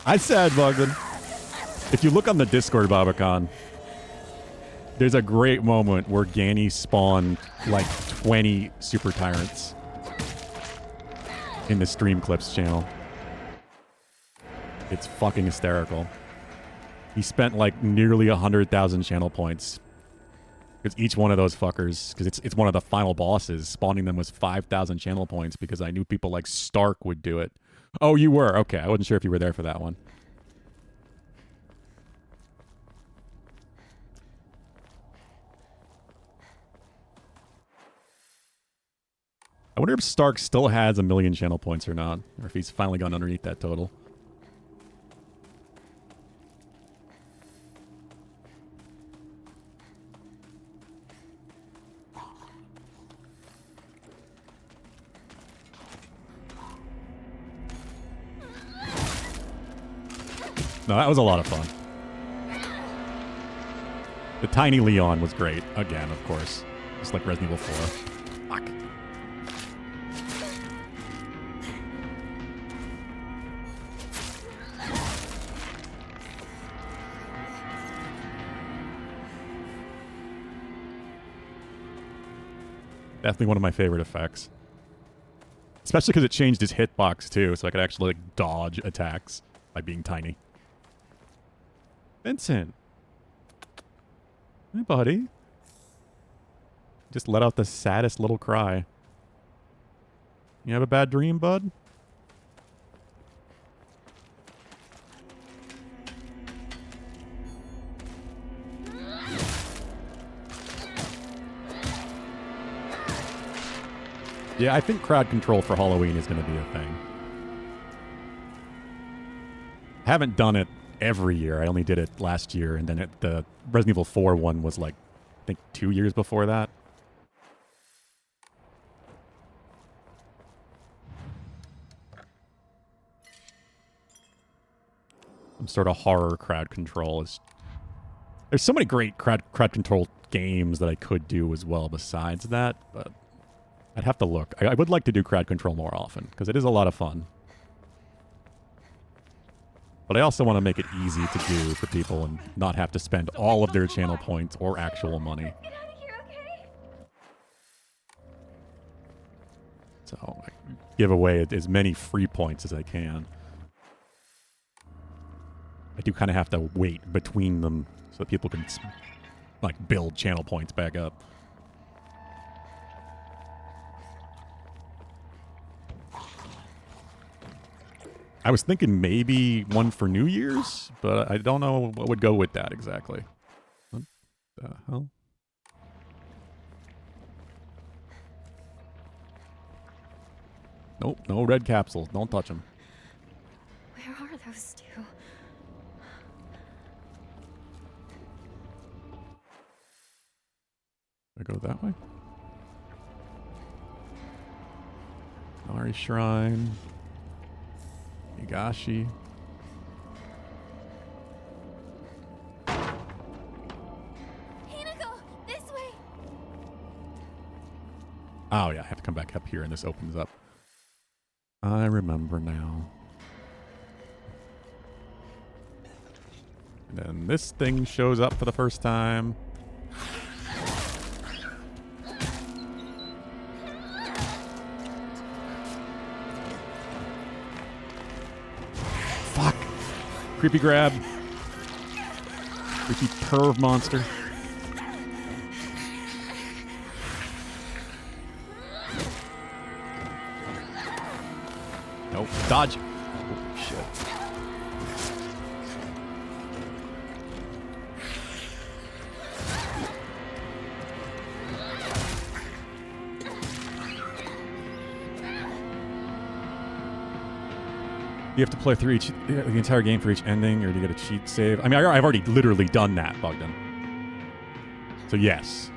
I said, Bugden. If you look on the Discord, Babacan, there's a great moment where Ganny spawned like 20 Super Tyrants in the Stream Clips channel. It's fucking hysterical. He spent like nearly 100,000 channel points. Because each one of those fuckers, because it's one of the final bosses, spawning them was 5,000 channel points because I knew people like Stark would do it. Oh, you were? Okay, I wasn't sure if you were there for that one. I wonder if Stark still has 1 million channel points or not, or if he's finally gone underneath that total. No, that was a lot of fun. The tiny Leon was great. Again, of course. Just like Resident Evil 4. Fuck. Definitely one of my favorite effects. Especially because it changed his hitbox too, so I could actually like dodge attacks by being tiny. Vincent. Hey, buddy. Just let out the saddest little cry. You have a bad dream, bud? Yeah, I think crowd control for Halloween is going to be a thing. Haven't done it every year. I only did it last year, and then the Resident Evil 4 one was like, I think 2 years before that. Some sort of horror crowd control is... There's so many great crowd control games that I could do as well besides that, but I'd have to look. I would like to do crowd control more often, because it is a lot of fun. But I also want to make it easy to do for people and not have to spend all of their channel points or actual money. So I give away as many free points as I can. I do kind of have to wait between them so people can like build channel points back up. I was thinking maybe one for New Year's, but I don't know what would go with that exactly. What the hell? Nope, no red capsules. Don't touch them. Where are those two? I go that way? Nari Shrine. Higashi. Hinako, this way. Oh yeah, I have to come back up here and this opens up. I remember now. And then this thing shows up for the first time. Fuck. Creepy grab. Creepy perv monster. Nope. Dodge. Oh, shit. You have to play through the entire game for each ending, or do you get a cheat save? I mean, I've already literally done that, Bogdan. So yes.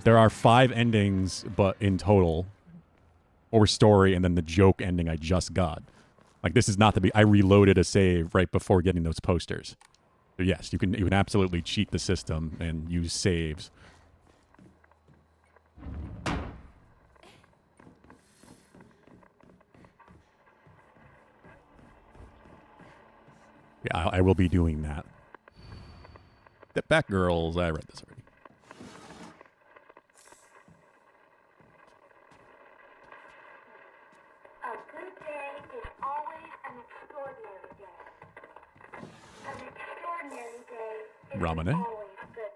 There are 5 endings, but in total. Or story, and then the joke ending I just got. Like, this is not I reloaded a save right before getting those posters. So yes, you can absolutely cheat the system and use saves. Yeah, I will be doing that. The Batgirls, I read this already. A good day is always an extraordinary day. An extraordinary day is Ramune. always good.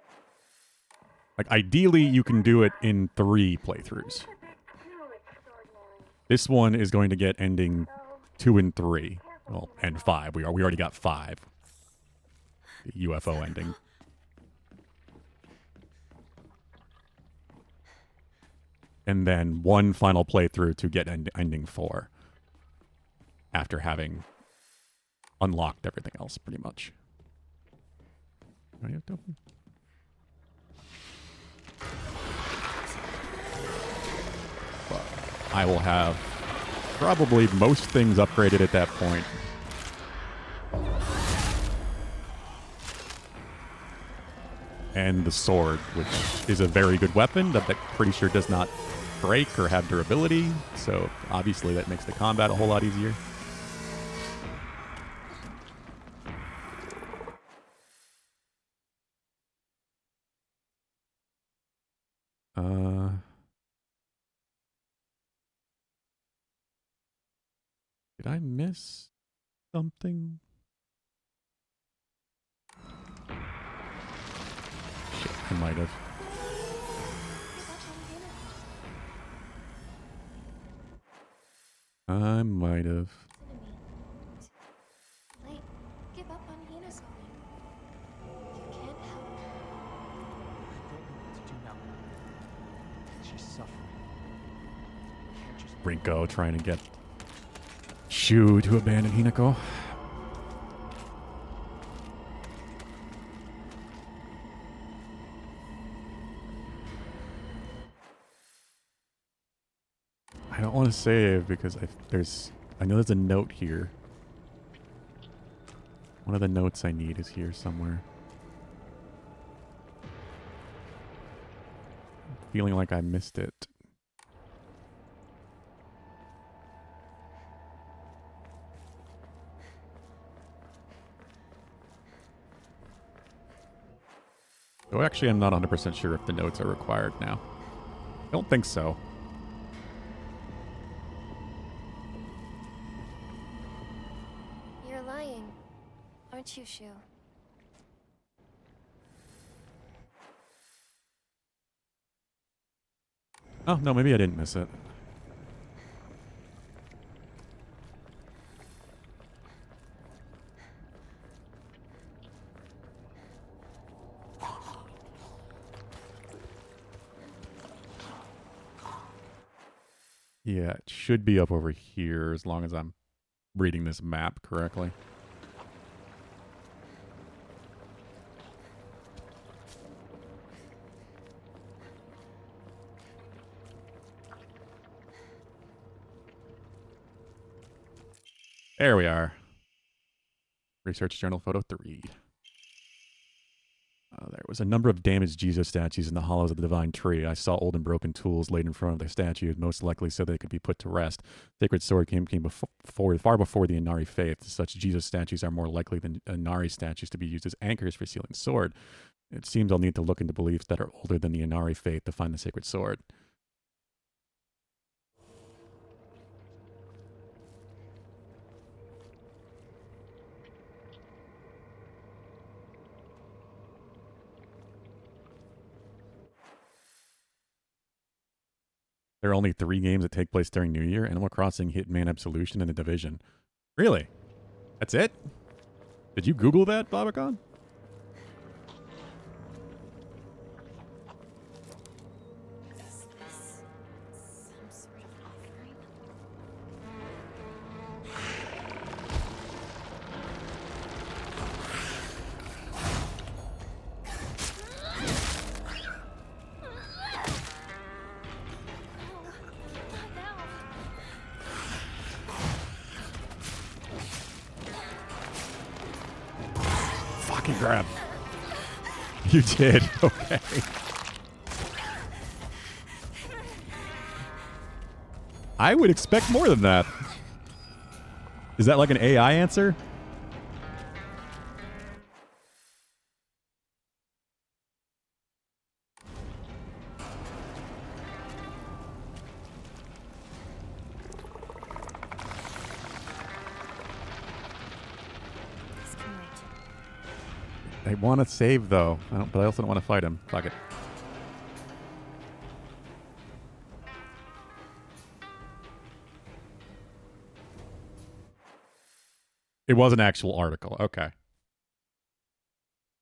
Like, ideally, you can do it in 3 playthroughs. This one is going to get ending 2 and 3. Well, and 5. We already got 5. The UFO ending. And then 1 final playthrough to get ending 4. After having unlocked everything else, pretty much. Do I have to open? But I will have probably most things upgraded at that point. And the sword, which is a very good weapon that I'm pretty sure does not break or have durability. So obviously that makes the combat a whole lot easier. Did I miss something? Shit, I might have. I might have. Like, give up on Hinako. You can't help. I don't know what to do now. She's suffering. Can't just Rinko trying to get Shu to abandon Hinako. I don't want to save because I know there's a note here. One of the notes I need is here somewhere. I'm feeling like I missed it. Oh, actually, I'm not 100% sure if the notes are required now. I don't think so. You're lying, aren't you, Shu? Oh, no, maybe I didn't miss it. Yeah, it should be up over here as long as I'm reading this map correctly. There we are. Research Journal Photo 3. There was a number of damaged Jesus statues in the hollows of the Divine Tree. I saw old and broken tools laid in front of the statues, most likely so they could be put to rest. Sacred Sword came far before the Inari faith. Such Jesus statues are more likely than Inari statues to be used as anchors for sealing sword. It seems I'll need to look into beliefs that are older than the Inari faith to find the Sacred Sword. There are only 3 games that take place during New Year: Animal Crossing, Hitman Absolution, and The Division. Really? That's it? Did you Google that, Babacon? Is this some sort of offering? Fucking grab. You did. Okay. I would expect more than that. Is that like an AI answer? I want to save though, but I also don't want to fight him. Fuck it. It was an actual article. Okay.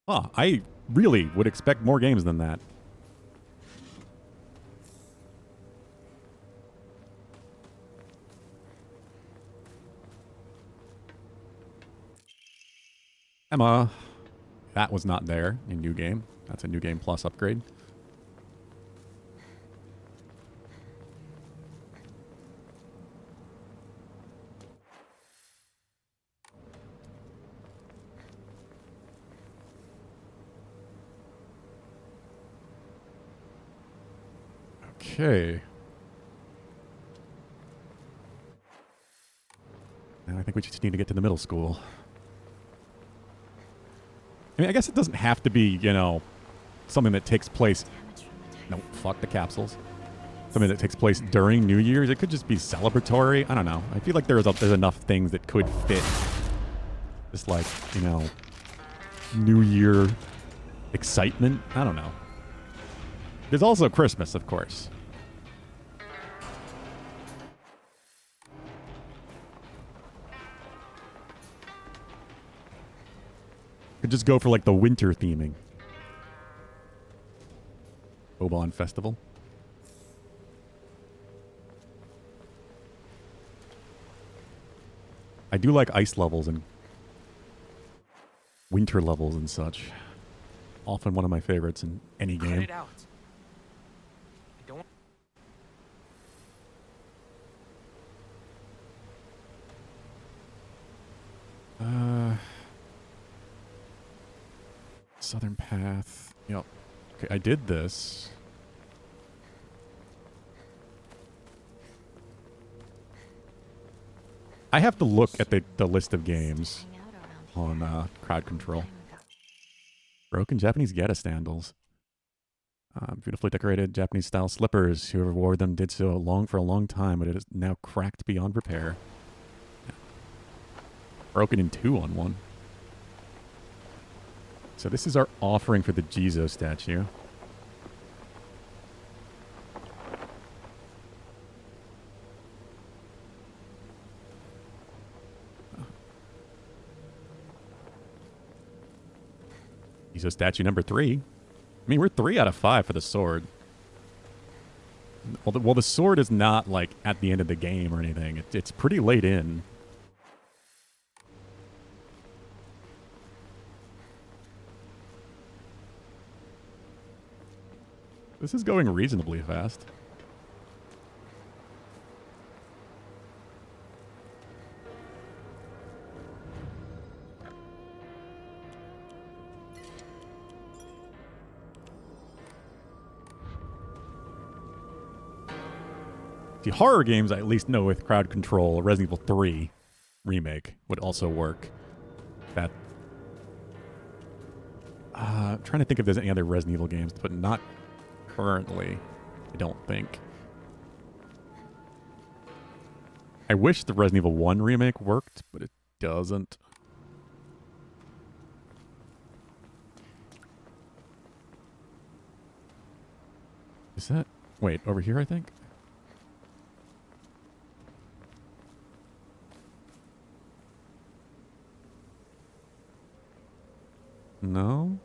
Huh, I really would expect more games than that. Emma. That was not there in New Game. That's a New Game Plus upgrade. Okay. Now I think we just need to get to the middle school. I mean, I guess it doesn't have to be, you know, something that takes place... No, fuck the capsules. Something that takes place during New Year's. It could just be celebratory. I don't know. I feel like there's enough things that could fit. Just like, you know, New Year excitement. I don't know. There's also Christmas, of course. Could just go for like the winter theming. Obon Festival. I do like ice levels and winter levels and such. Often one of my favorites in any game. Cut it out. I don't. Southern Path. Yep. Okay, I did this. I have to look at the list of games on crowd control. Broken Japanese Geta sandals. Beautifully decorated Japanese style slippers. Whoever wore them did so for a long time, but it is now cracked beyond repair. Yeah. Broken in 2 on 1. So this is our offering for the Jizo statue. Jizo statue number 3. I mean, we're 3 out of 5 for the sword. Well, the sword is not like at the end of the game or anything. It's pretty late in. This is going reasonably fast. See, horror games, I at least know with crowd control, Resident Evil 3 remake would also work. That. Trying to think if there's any other Resident Evil games, but not currently, I don't think. I wish the Resident Evil 1 remake worked, but it doesn't. Is that... Wait, over here, I think? No?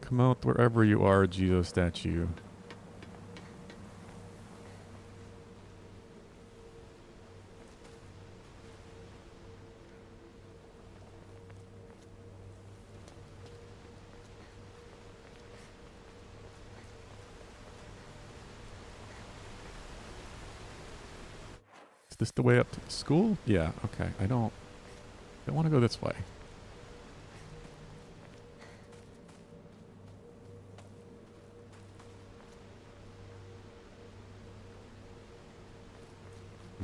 Come out wherever you are, Jesus statue. Is this the way up to the school? Yeah, okay. I don't want to go this way.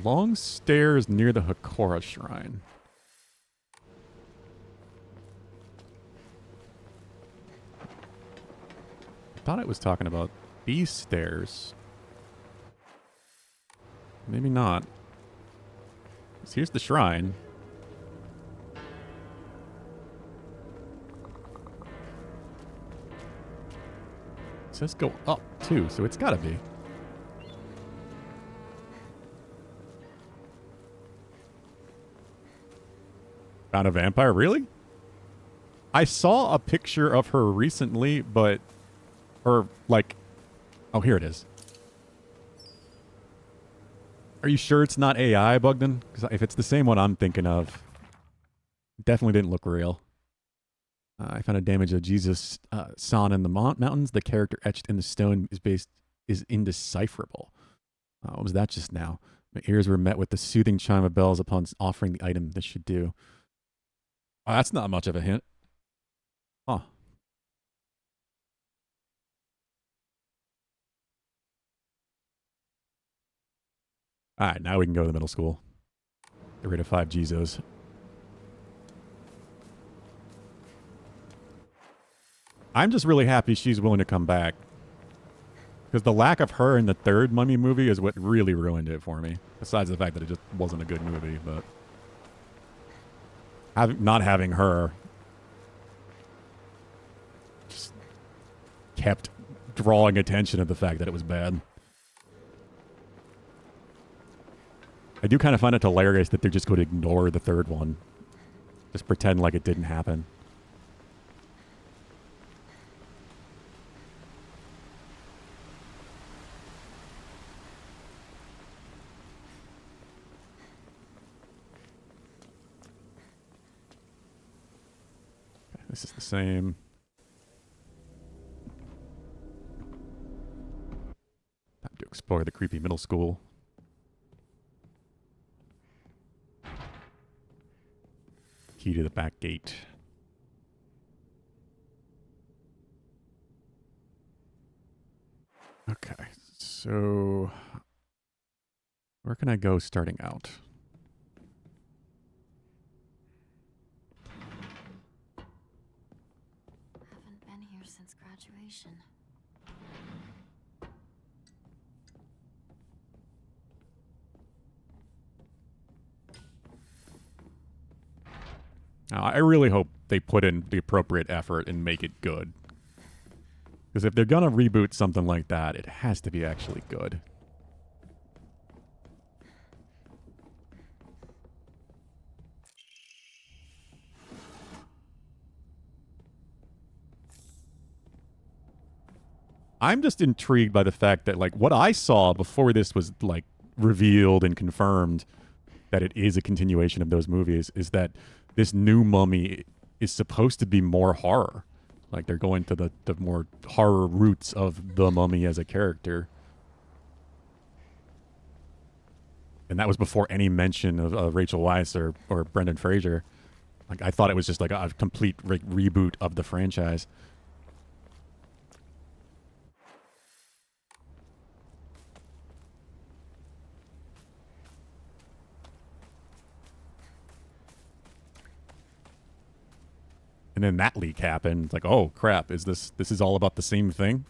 Long stairs near the Hakora Shrine. I thought it was talking about these stairs. Maybe not. So here's the shrine. It says go up too, so it's gotta be. Found a vampire? Really? I saw a picture of her recently, but... Or, like... Oh, here it is. Are you sure it's not AI, Bugden? Because if it's the same one I'm thinking of... It definitely didn't look real. I found a damage of Jesus San in the mountains. The character etched in the stone is indecipherable. What was that just now? My ears were met with the soothing chime of bells upon offering the item this should do. Oh, that's not much of a hint. Huh. Alright, now we can go to the middle school. Get rid of 5 Gizos. I'm just really happy she's willing to come back. Because the lack of her in the third Mummy movie is what really ruined it for me. Besides the fact that it just wasn't a good movie, but... not having her just kept drawing attention to the fact that it was bad. I do kind of find it hilarious that they're just going to ignore the third one. Just pretend like it didn't happen. This is the same. Time to explore the creepy middle school. Key to the back gate. Okay, so where can I go starting out? Haven't been here since graduation. Now, I really hope they put in the appropriate effort and make it good. Because if they're going to reboot something like that, it has to be actually good. I'm just intrigued by the fact that, like, what I saw before this was, like, revealed and confirmed that it is a continuation of those movies is that this new Mummy is supposed to be more horror. Like, they're going to the more horror roots of the Mummy as a character. And that was before any mention of Rachel Weisz or Brendan Fraser. Like, I thought it was just like a complete reboot of the franchise. And then that leak happened. It's like, oh crap, is this is all about the same thing?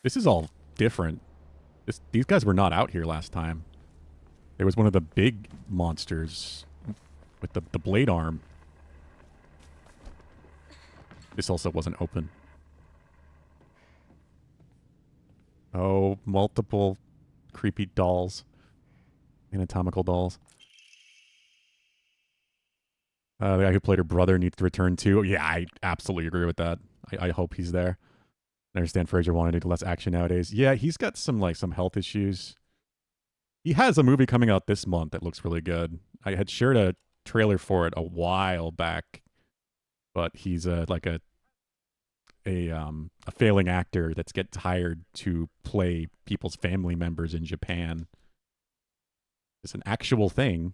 This is all different. These guys were not out here last time. There was one of the big monsters with the blade arm. This also wasn't open. Oh, multiple creepy dolls. Anatomical dolls. The guy who played her brother needs to return too. Yeah, I absolutely agree with that. I hope he's there. I understand Fraser wanted to do less action nowadays. Yeah, he's got some health issues. He has a movie coming out this month that looks really good. I had shared a trailer for it a while back, but he's a failing actor that's gets hired to play people's family members in Japan. It's an actual thing,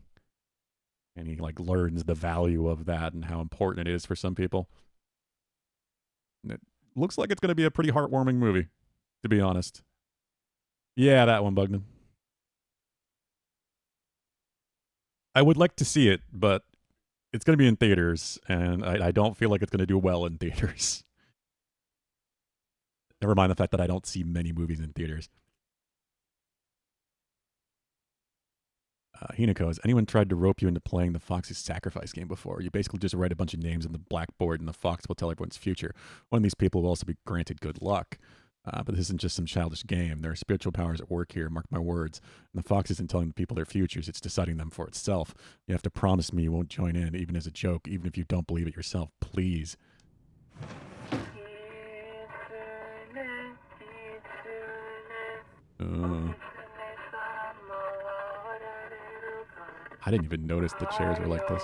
and he learns the value of that and how important it is for some people. And it looks like it's going to be a pretty heartwarming movie, to be honest. Yeah, that one, Bugman. I would like to see it, but it's going to be in theaters, and I don't feel like it's going to do well in theaters. Never mind the fact that I don't see many movies in theaters. Hinako, has anyone tried to rope you into playing the Fox's Sacrifice game before? You basically just write a bunch of names on the blackboard, and the Fox will tell everyone's future. One of these people will also be granted good luck. But this isn't just some childish game. There are spiritual powers at work here, mark my words. And the Fox isn't telling the people their futures, it's deciding them for itself. You have to promise me you won't join in, even as a joke, even if you don't believe it yourself. Please. I didn't even notice the chairs were like this.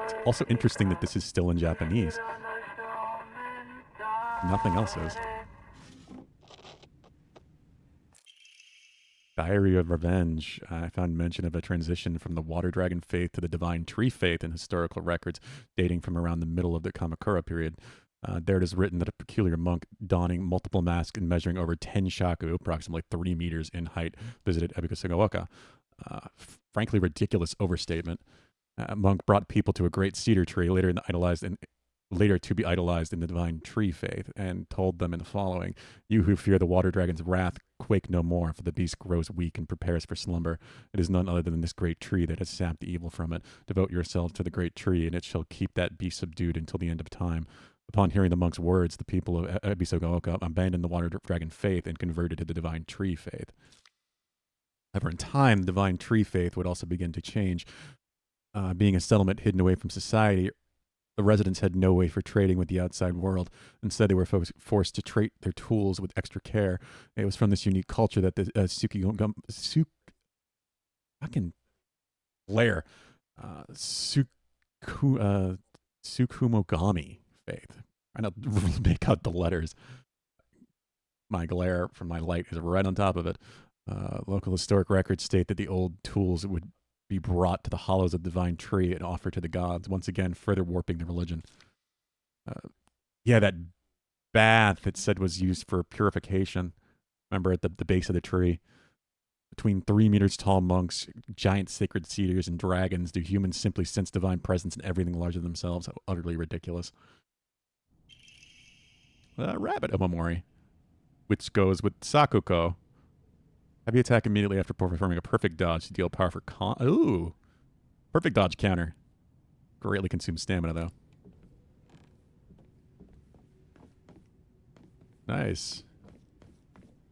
It's also interesting that this is still in Japanese. Nothing else is. Diary of Revenge. I found mention of a transition from the Water Dragon faith to the Divine Tree faith in historical records dating from around the middle of the Kamakura period. There it is written that a peculiar monk donning multiple masks and measuring over 10 shaku, approximately 3 meters in height, visited Ebiko-Sagaoka. Frankly, ridiculous overstatement. Monk brought people to a great cedar tree, later to be idolized in the Divine Tree faith, and told them in the following: "You who fear the Water Dragon's wrath, quake no more, for the beast grows weak and prepares for slumber. It is none other than this great tree that has sapped the evil from it. Devote yourselves to the great tree, and it shall keep that beast subdued until the end of time." Upon hearing the monk's words, the people of Ebiko-Sagaoka abandoned the Water Dragon faith and converted to the Divine Tree faith. However, in time, the Divine Tree faith would also begin to change. Being a settlement hidden away from society, the residents had no way for trading with the outside world. Instead, they were forced to treat their tools with extra care. It was from this unique culture that the Tsukumogami faith. I don't make out the letters. My glare from my light is right on top of it. Local historic records state that the old tools would be brought to the hollows of the Divine Tree and offered to the gods, once again further warping the religion. Yeah, that bath it said was used for purification. Remember, at the base of the tree, between 3 meters tall monks, giant sacred cedars, and dragons, do humans simply sense divine presence in everything larger than themselves? How utterly ridiculous. Rabbit Omamori, which goes with Sakuko. Heavy attack immediately after performing a perfect dodge to deal power for Ooh! Perfect dodge counter. Greatly consumes stamina, though. Nice.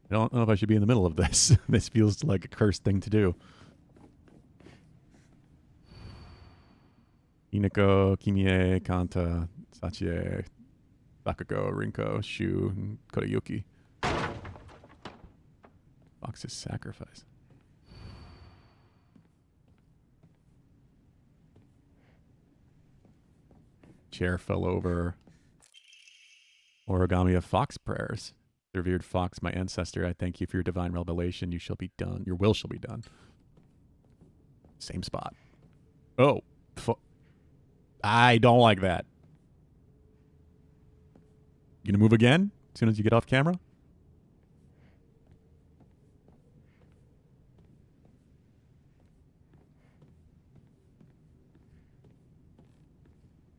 I don't know if I should be in the middle of this. This feels like a cursed thing to do. Hinako, Kimie, Kanta, Sachie, Bakugo, Rinko, Shu, and Kodayuki. Fox's Sacrifice. chair fell over. Origami of fox prayers. The revered fox, my ancestor, I thank you for your divine revelation. You shall be done. Your will shall be done. Same spot. Oh. I don't like that. You gonna move again as soon as you get off camera?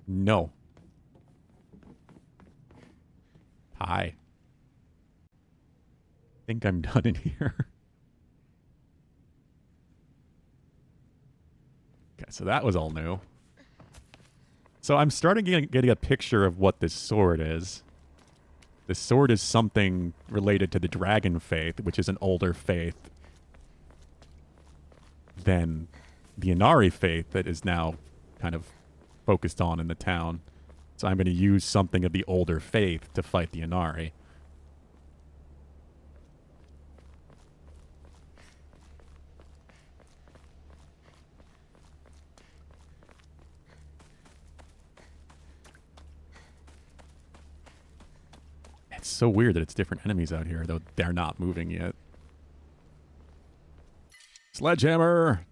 No. Hi. Think I'm done in here. Okay, so that was all new. So I'm starting getting a picture of what this sword is. This sword is something related to the dragon faith, which is an older faith than the Inari faith that is now kind of focused on in the town. So I'm going to use something of the older faith to fight the Inari. It's so weird that it's different enemies out here, though they're not moving yet. Sledgehammer!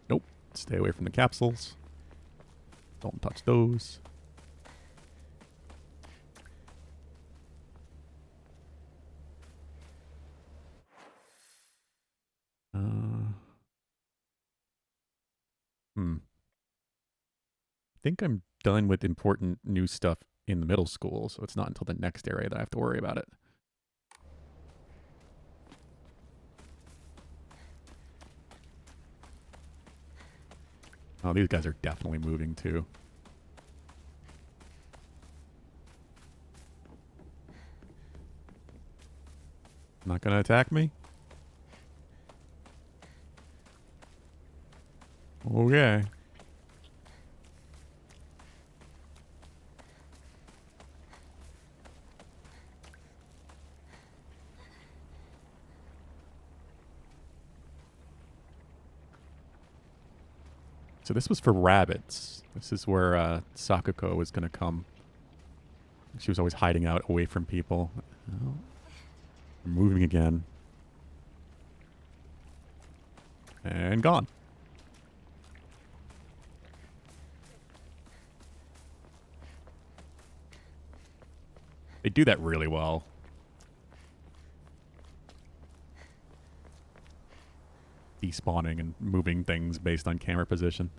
Nope. Stay away from the capsules. Don't touch those. I think I'm done with important new stuff in the middle school, so it's not until the next area that I have to worry about it. Oh, these guys are definitely moving too. Not gonna attack me? Okay. So this was for rabbits. This is where Sakuko was going to come. She was always hiding out away from people. Oh. Moving again. And gone. They do that really well. Despawning and moving things based on camera position.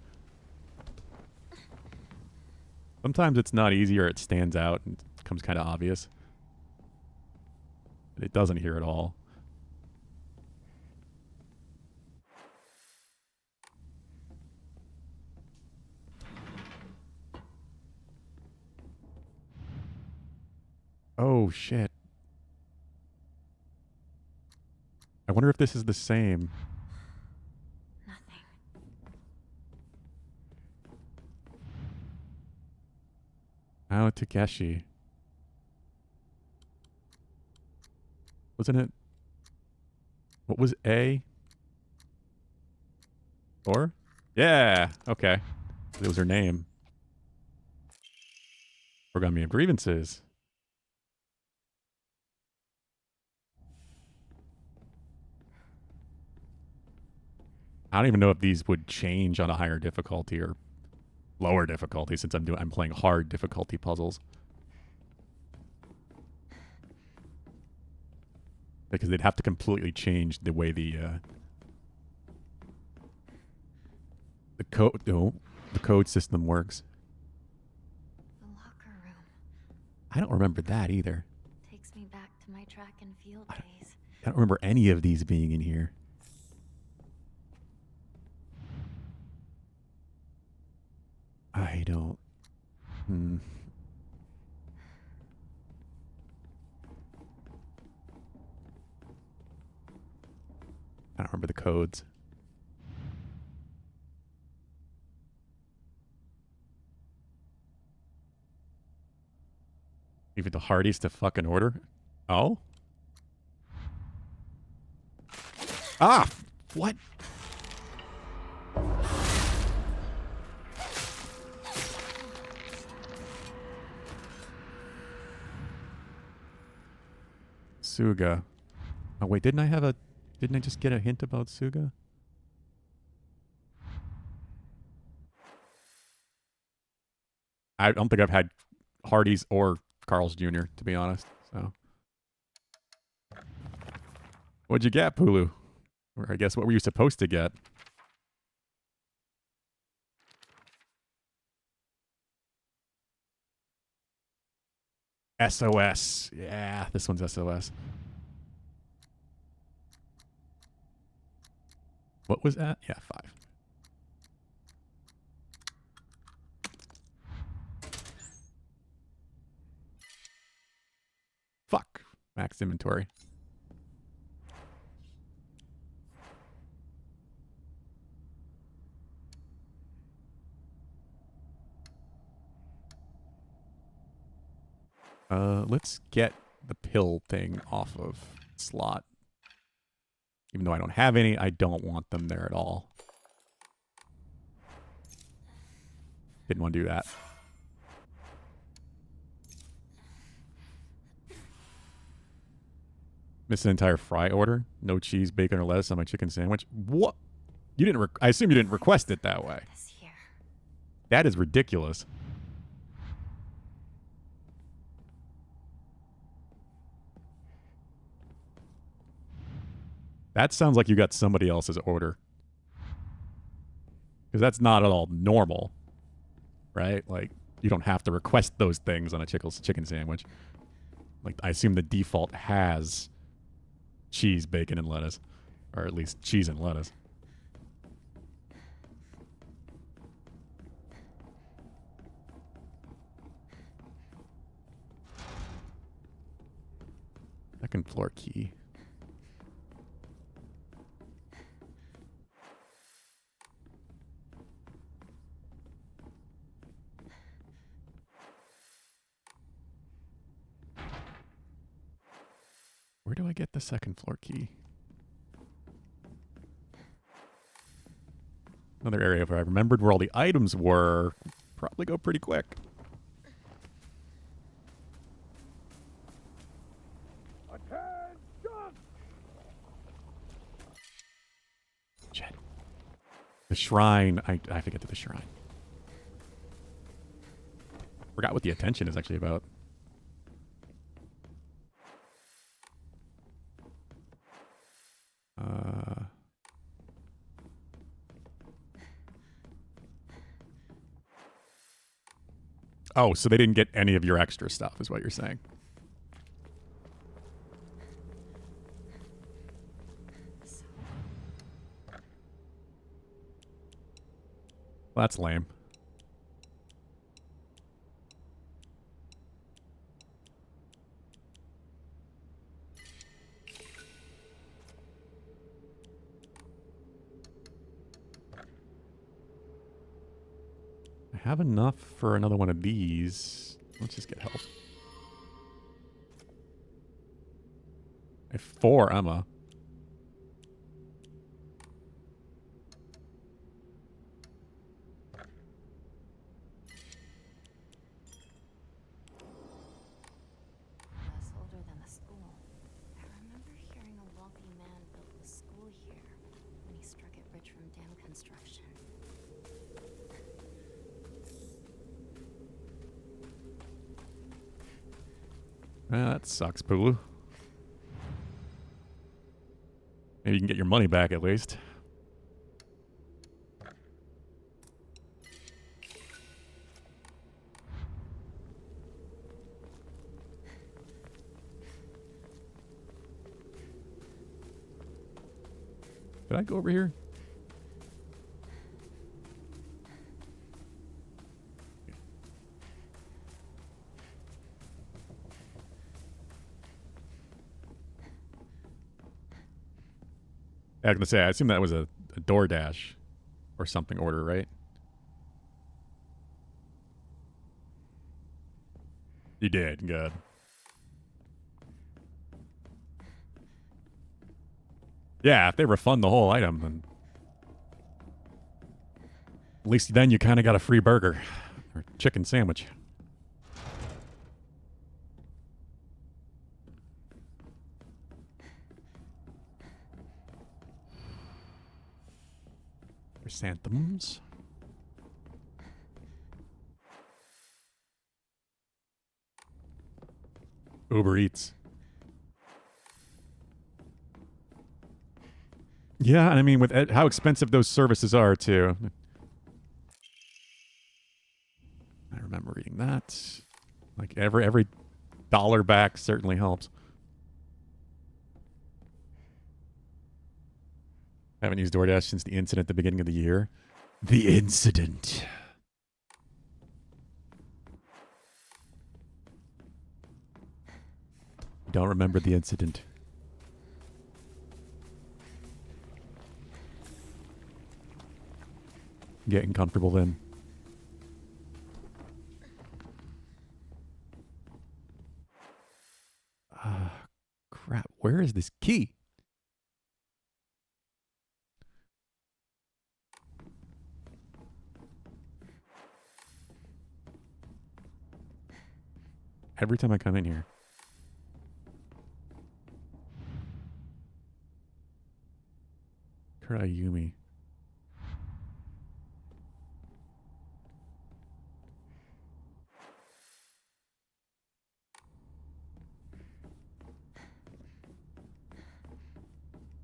Sometimes it's not easy or it stands out and becomes kind of obvious. But it doesn't here at all. Oh, shit. I wonder if this is the same. Ao Takeshi. Wasn't it? What was A? Or? Yeah. Okay. It was her name. Origami of Grievances. I don't even know if these would change on a higher difficulty or lower difficulty, since I'm playing hard difficulty puzzles. Because they'd have to completely change the way the code system works. The locker room. I don't remember that either. Takes me back to my track and field days. I don't remember any of these being in here. I don't. I don't remember the codes. Leave it to Hardee's to fucking order. Oh? Ah! What? Suga. Oh wait, didn't I just get a hint about Suga? I don't think I've had Hardee's or Carl's Jr., to be honest. So, what'd you get, Pulu? Or I guess what were you supposed to get? SOS. Yeah, this one's SOS. What was that? Yeah, 5. Fuck. Max inventory. Let's get the pill thing off of slot. Even though I don't have any, I don't want them there at all. Didn't want to do that. Missed an entire fry order. No cheese, bacon, or lettuce on my chicken sandwich. What? You didn't? I assume you didn't request it that way. That is ridiculous. That sounds like you got somebody else's order. Because that's not at all normal. Right? Like, you don't have to request those things on a chicken sandwich. Like, I assume the default has cheese, bacon, and lettuce. Or at least cheese and lettuce. Second floor key. Where do I get the second floor key? Another area where I remembered where all the items were. Probably go pretty quick. Shit. The shrine. I have to get to the shrine. Forgot what the attention is actually about. Oh, so they didn't get any of your extra stuff, is what you're saying. Well, that's lame. I have enough for another one of these. Let's just get help. I have 4 Emma. Less older than the school. I remember hearing a wealthy man built the school here when he struck it rich from dam construction. That sucks, Pulu. Maybe you can get your money back at least. Did I go over here? I was going to say, I assume that was a DoorDash or something order, right? You did. Good. Yeah, if they refund the whole item, then at least then you kind of got a free burger or chicken sandwich. Chrysanthemums. Uber Eats. Yeah, and I mean, with how expensive those services are, too. I remember reading that. Like, every dollar back certainly helps. Haven't used DoorDash since the incident at the beginning of the year. The incident. Don't remember the incident. Getting comfortable then. Crap. Where is this key? Every time I come in here. Kurayumi.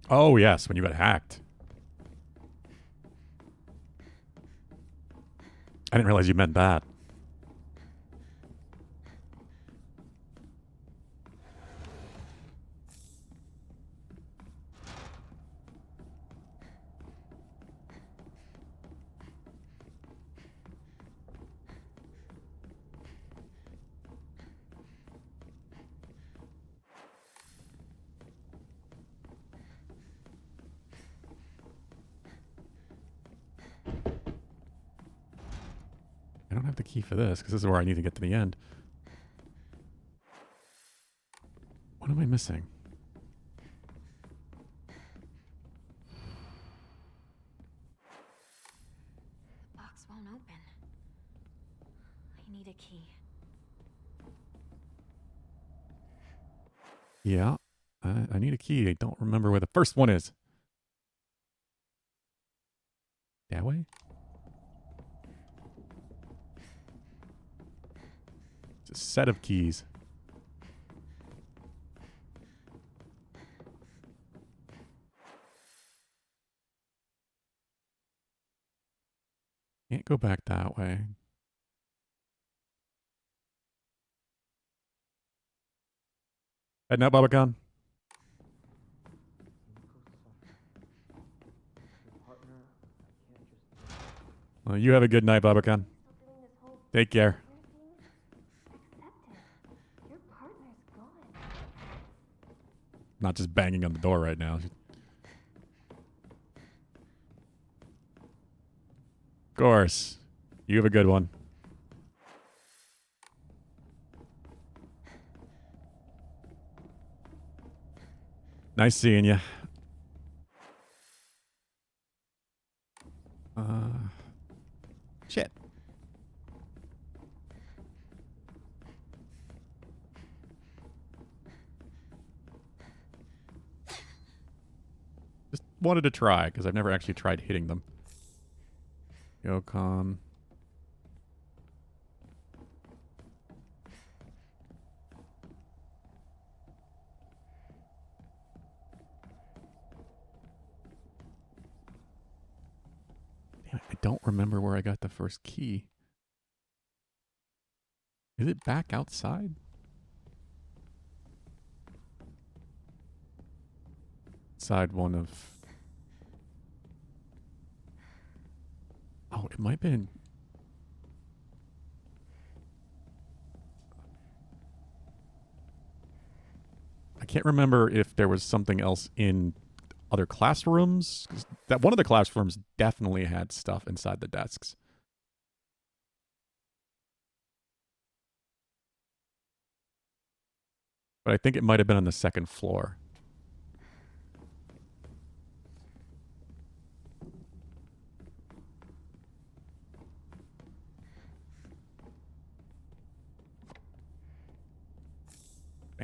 Oh, yes, when you got hacked. I didn't realize you meant that. I don't have the key for this, because this is where I need to get to the end. What am I missing? The box won't open. I need a key. Yeah, I need a key. I don't remember where the first one is. That way? It's a set of keys. Can't go back that way. Heading out, Babacan. Well, you have a good night, Babacan. Take care. Your partner's gone. Not just banging on the door right now. Of course. You have a good one. Nice seeing you. Shit. Just wanted to try, because I've never actually tried hitting them. Yocon. Damn it, I don't remember where I got the first key. Is it back outside? Side one of... Oh, it might have been... I can't remember if there was something else in other classrooms. 'Cause that one of the classrooms definitely had stuff inside the desks. But I think it might have been on the second floor.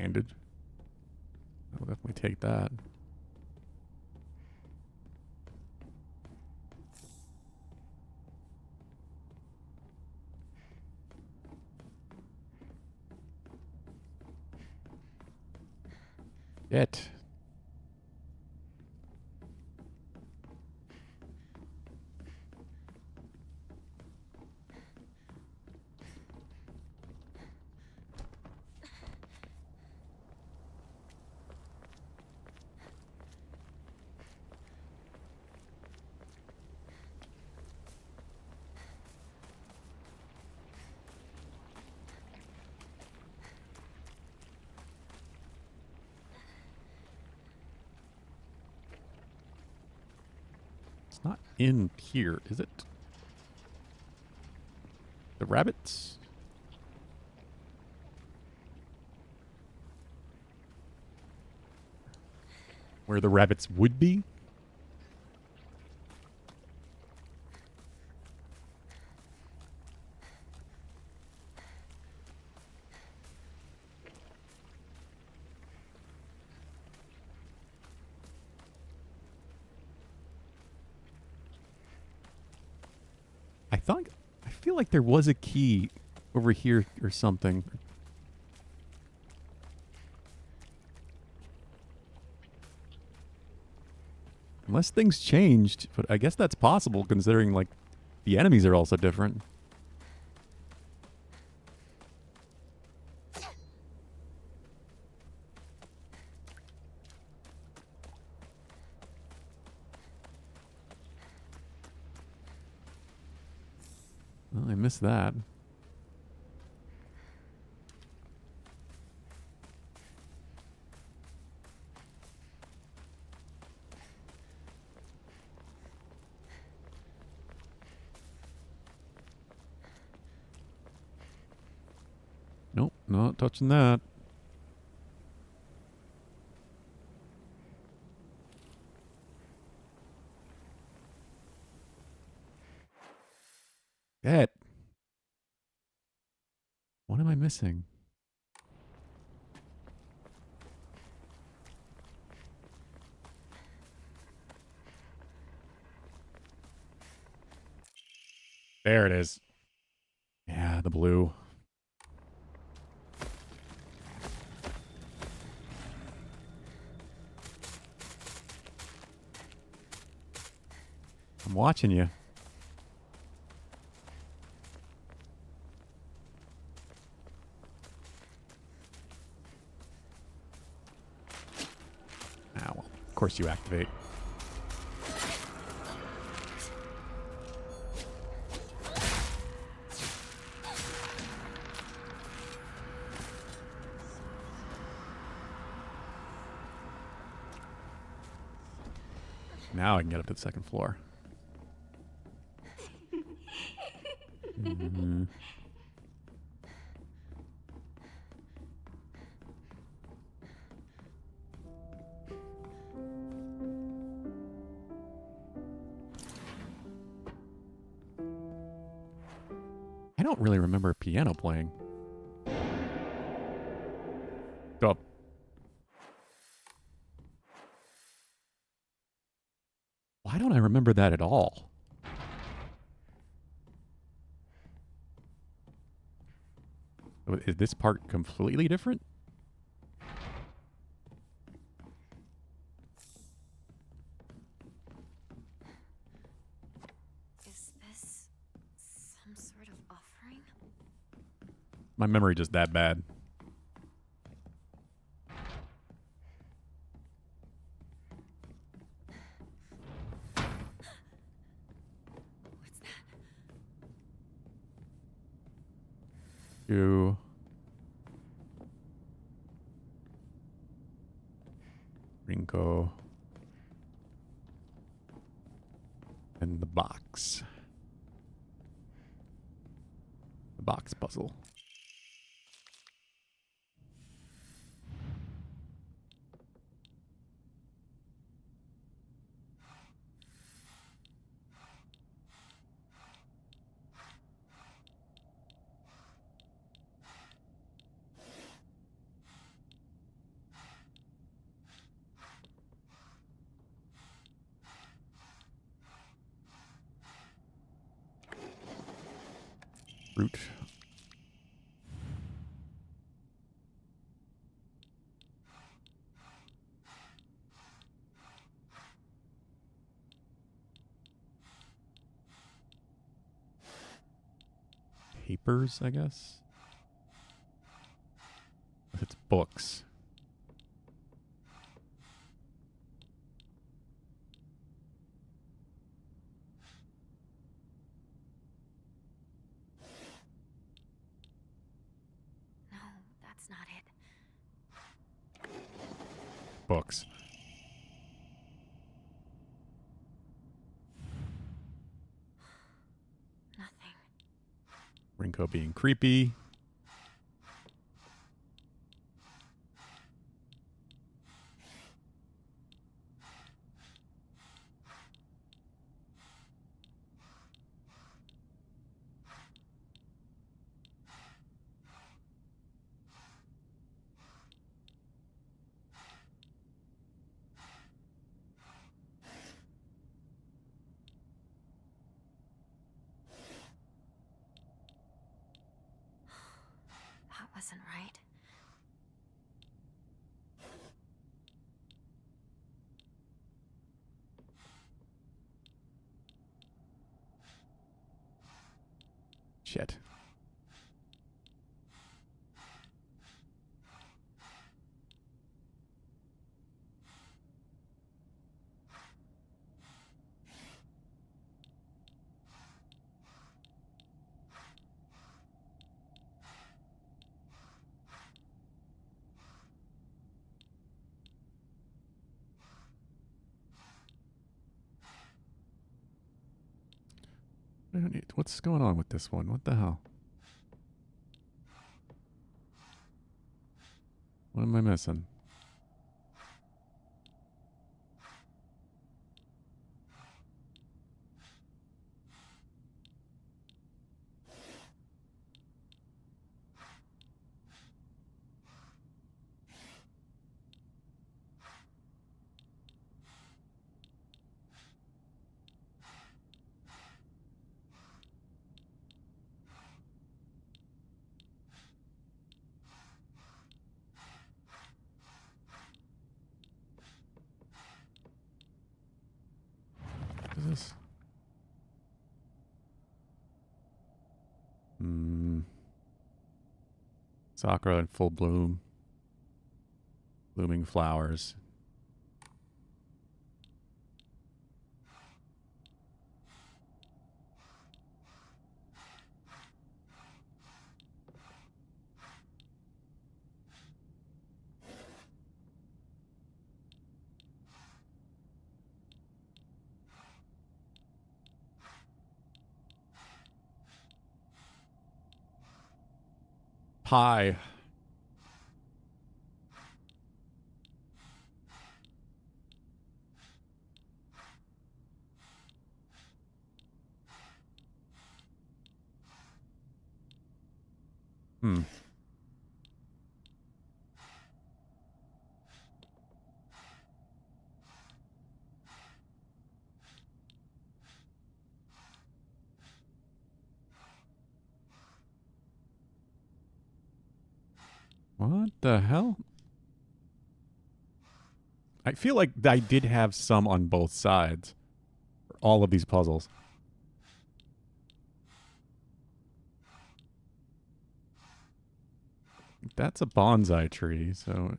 bandage. I'll definitely take that. It. It's not in here, is it? The rabbits? Where the rabbits would be? I feel like there was a key over here or something. Unless things changed, but I guess that's possible considering like the enemies are also different. Well, I missed that. Nope, not touching that. That. What am I missing? There it is. Yeah, the blue. I'm watching you. Ah, well, of course you activate. Now I can get up to the second floor. Mm-hmm. I don't really remember piano playing. Stop. Why don't I remember that at all? Is this part completely different? Is this some sort of offering? My memory just that bad. What's that? You. Rinko. And the box. The box puzzle. Root. Papers, I guess. It's books. No, that's not it. Books. Nothing. Rinko being creepy. That wasn't right. Shit. What's going on with this one? What the hell? What am I missing? What is this? Sakura in full bloom. Blooming flowers. Pie. What the hell? I feel like I did have some on both sides. For all of these puzzles. That's a bonsai tree, so...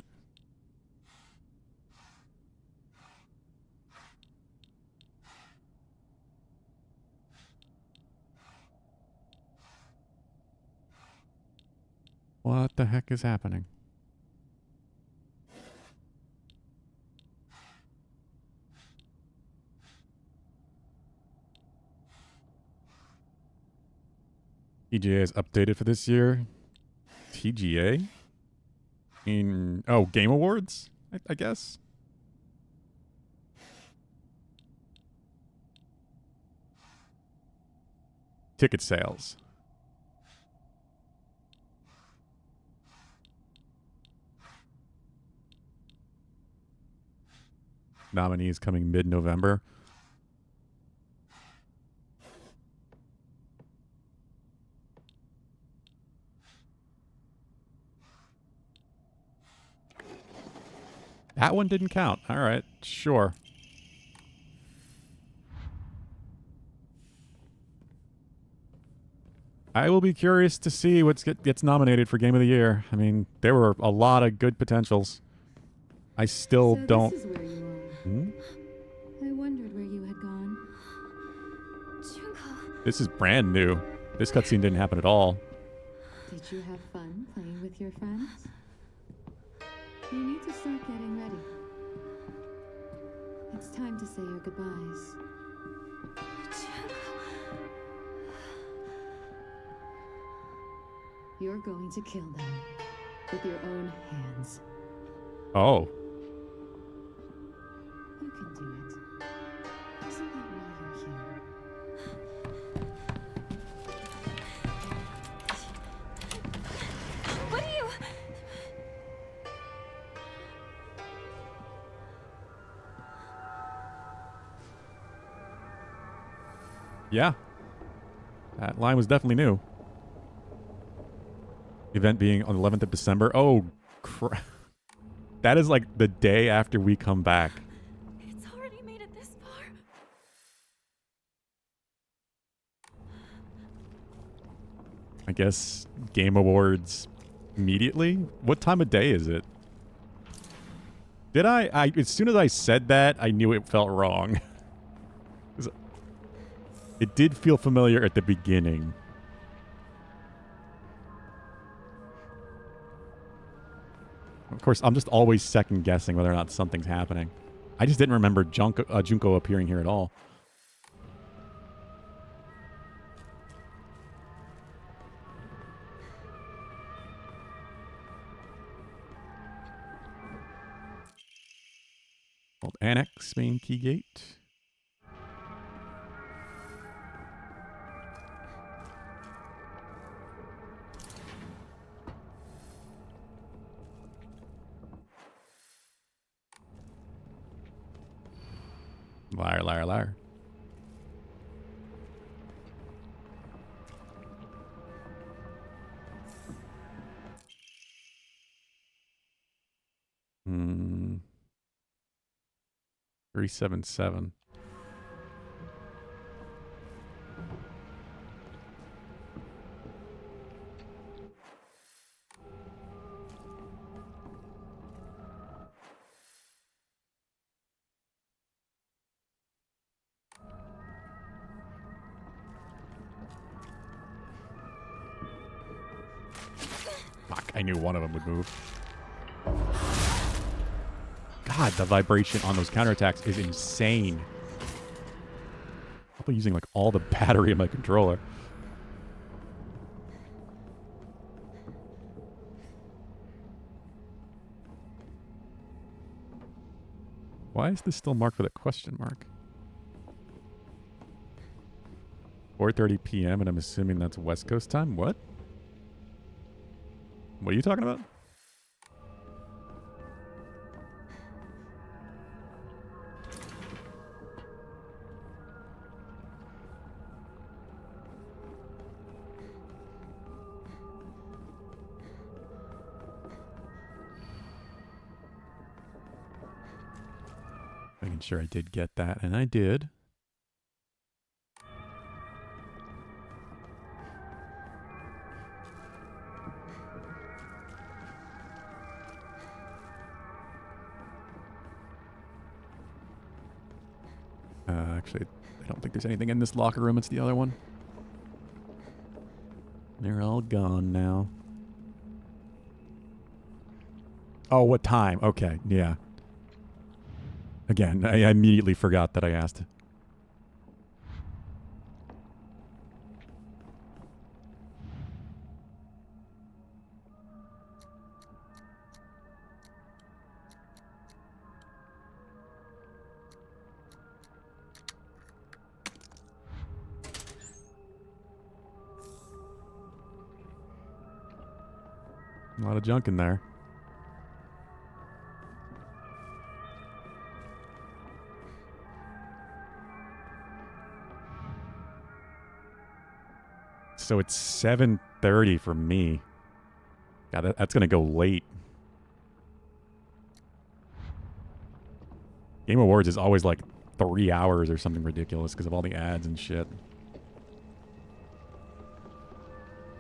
What the heck is happening? TGA is updated for this year. TGA? Oh, Game Awards, I guess? Ticket sales. Nominees coming mid-November. That one didn't count. All right, sure. I will be curious to see what gets nominated for Game of the Year. I mean, there were a lot of good potentials. I still don't... This is where you are. Hmm? I wondered where you had gone. Junko. This is brand new. This cutscene didn't happen at all. Did you have fun playing with your friends? You need to start getting ready. It's time to say your goodbyes. You're going to kill them with your own hands. Oh. You can do it. Isn't that why you're here? What do you... Yeah. That line was definitely new. Event being on the 11th of December. Oh, crap. That is like the day after we come back. It's already made it this far. I guess Game Awards immediately? What time of day is it? Did I as soon as I said that, I knew it felt wrong. It did feel familiar at the beginning. Of course, I'm just always second guessing whether or not something's happening. I just didn't remember Junko appearing here at all. Called Annex, main key gate. Liar, liar, liar. Hmm. 37.7. Fuck, I knew one of them would move. God, the vibration on those counterattacks is insane. Probably using like all the battery in my controller. Why is this still marked with a question mark? 4:30 p.m. and I'm assuming that's West Coast time? What? What are you talking about? Making sure I did get that, and I did. Actually, I don't think there's anything in this locker room. It's the other one. They're all gone now. Oh, what time? Okay, yeah. Again, I immediately forgot that I asked. A lot of junk in there. So it's 7:30 for me. God, that's going to go late. Game Awards is always like 3 hours or something ridiculous because of all the ads and shit.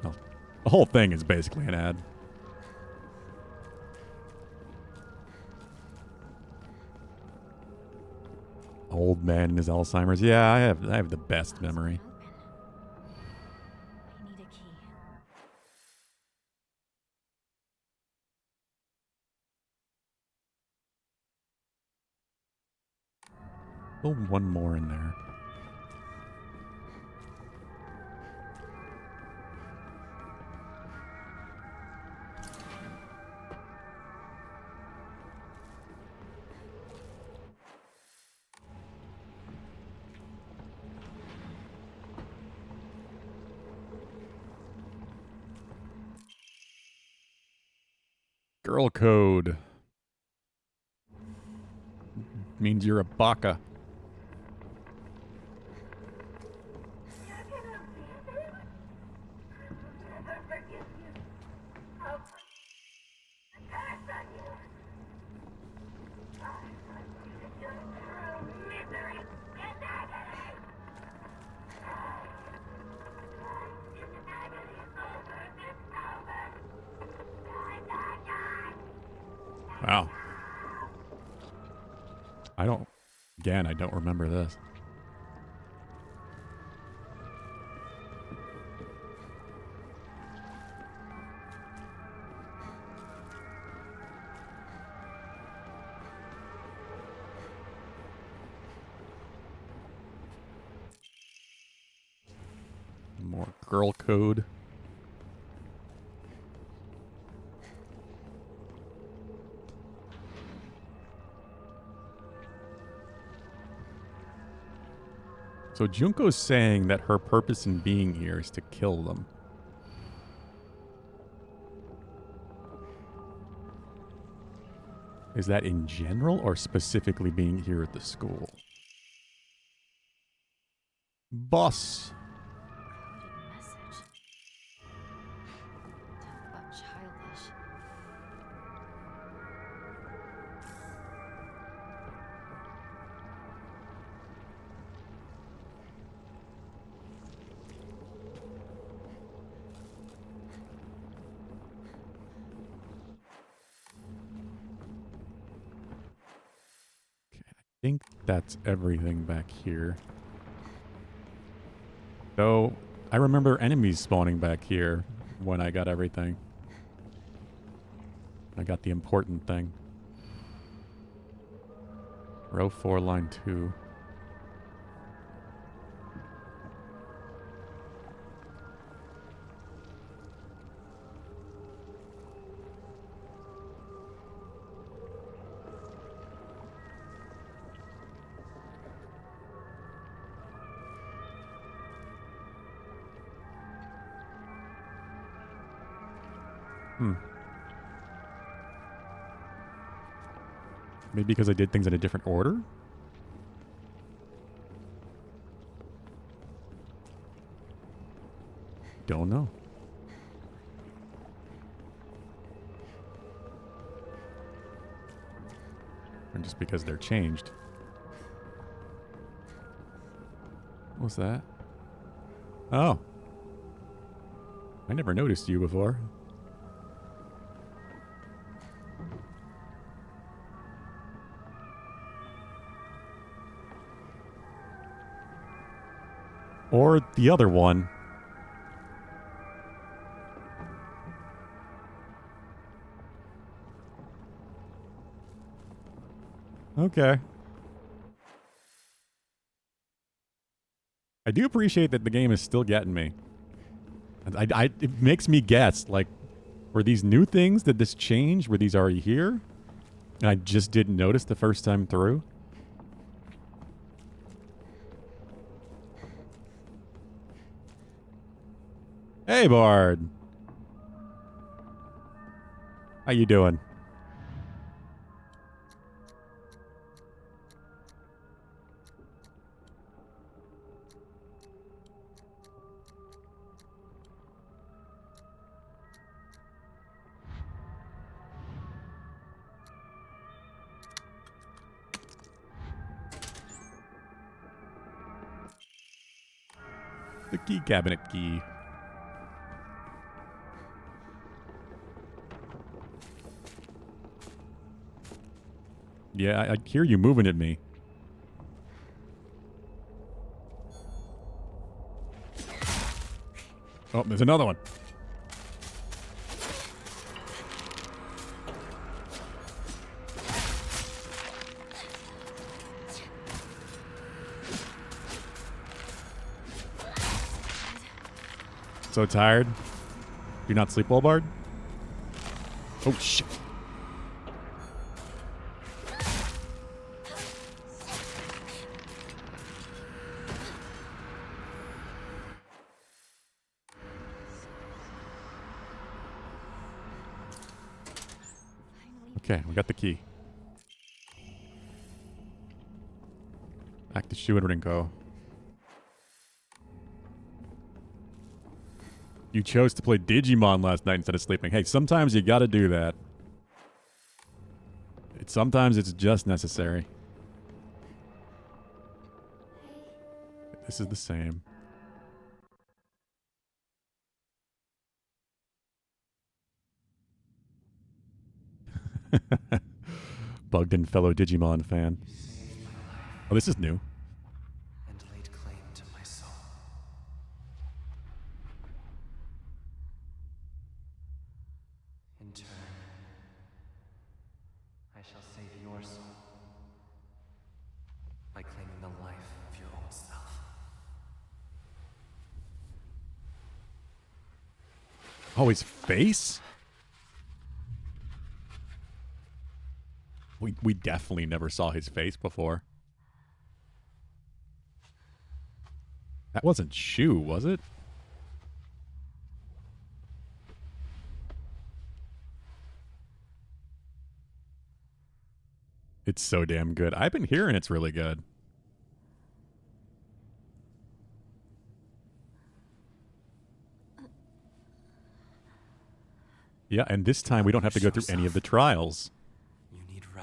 Well, the whole thing is basically an ad. Old man and his Alzheimer's. Yeah, I have the best memory. I need a key. Oh, one more in there. Girl code. Means you're a baka. Wow. I don't remember this. More girl code. So Junko's saying that her purpose in being here is to kill them. Is that in general or specifically being here at the school? Boss. Coded message. Talk about childish. I think that's everything back here. Though, I remember enemies spawning back here when I got everything. I got the important thing. Row 4, line 2. Maybe because I did things in a different order? Don't know. Or just because they're changed. What's that? Oh. I never noticed you before. Or the other one. Okay. I do appreciate that the game is still getting me. It makes me guess, like, were these new things? Did this change? Were these already here? And I just didn't notice the first time through? Hey, Bard. How you doing? The key cabinet key. Yeah, I hear you moving at me. Oh, there's another one. So tired? Do you not sleep well, Bard? Oh, shit. Okay, we got the key. Back to Shu and Rinko. You chose to play Digimon last night instead of sleeping. Hey, sometimes you gotta do that. Sometimes it's just necessary. This is the same. Bugged in fellow Digimon fan. Oh, this is new. And laid claim to my soul. In turn, I shall save your soul by claiming the life of your old self. Oh, his face? We definitely never saw his face before. That wasn't Shu, was it? It's so damn good. I've been hearing it's really good. Yeah, and this time we don't have to go through any of the trials.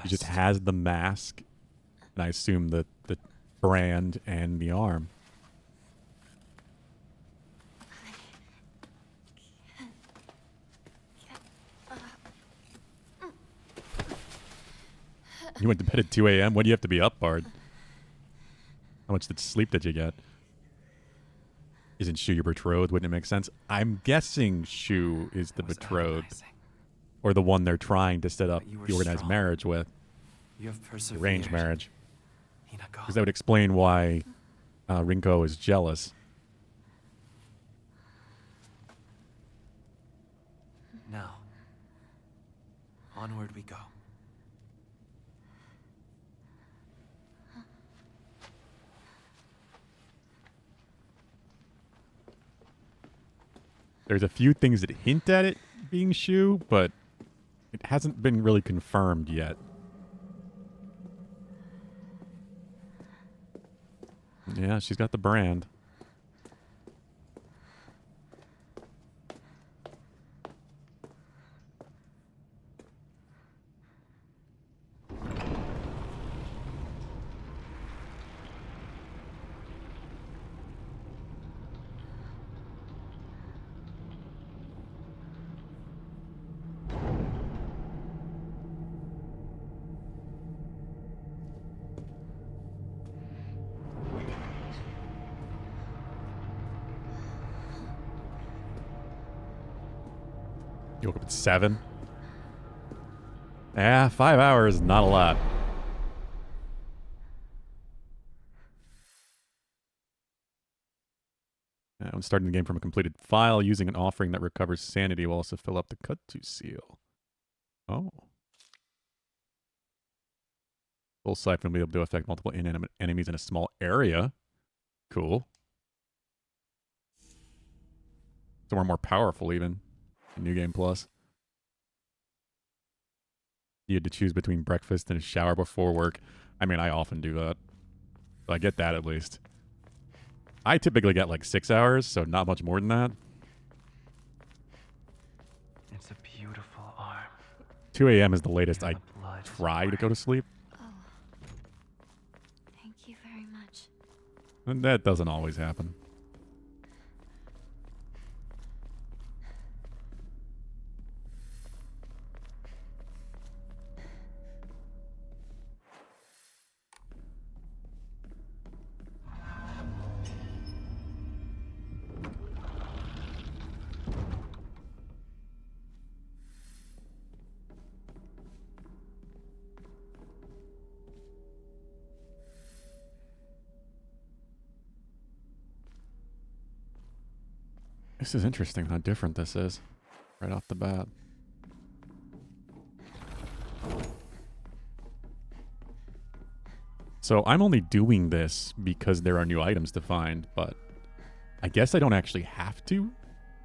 He just has the mask, and I assume the brand and the arm. You went to bed at 2 a.m.? When do you have to be up, Bard? How much sleep did you get? Isn't Shu your betrothed? Wouldn't it make sense? I'm guessing Shu is the betrothed. Or the one they're trying to set up the organized marriage with. You have persevered. Arranged marriage. Because that would explain why Rinko is jealous. Now, onward we go. There's a few things that hint at it being Shu, but it hasn't been really confirmed yet. Yeah, she's got the brand. You woke up at 7? Yeah, 5 hours, not a lot. I'm starting the game from a completed file using an offering that recovers sanity will also fill up the Kutsu seal. Oh. Full siphon will be able to affect multiple inanimate enemies in a small area. Cool. So we're more powerful even. New Game Plus. You had to choose between breakfast and a shower before work. I mean, I often do that. So I get that at least. I typically get like 6 hours, so not much more than that. It's a beautiful arm. 2 a.m. is the latest I try to go to sleep. Oh. Thank you very much. And that doesn't always happen. This is interesting how different this is right off the bat. So I'm only doing this because there are new items to find, but I guess I don't actually have to.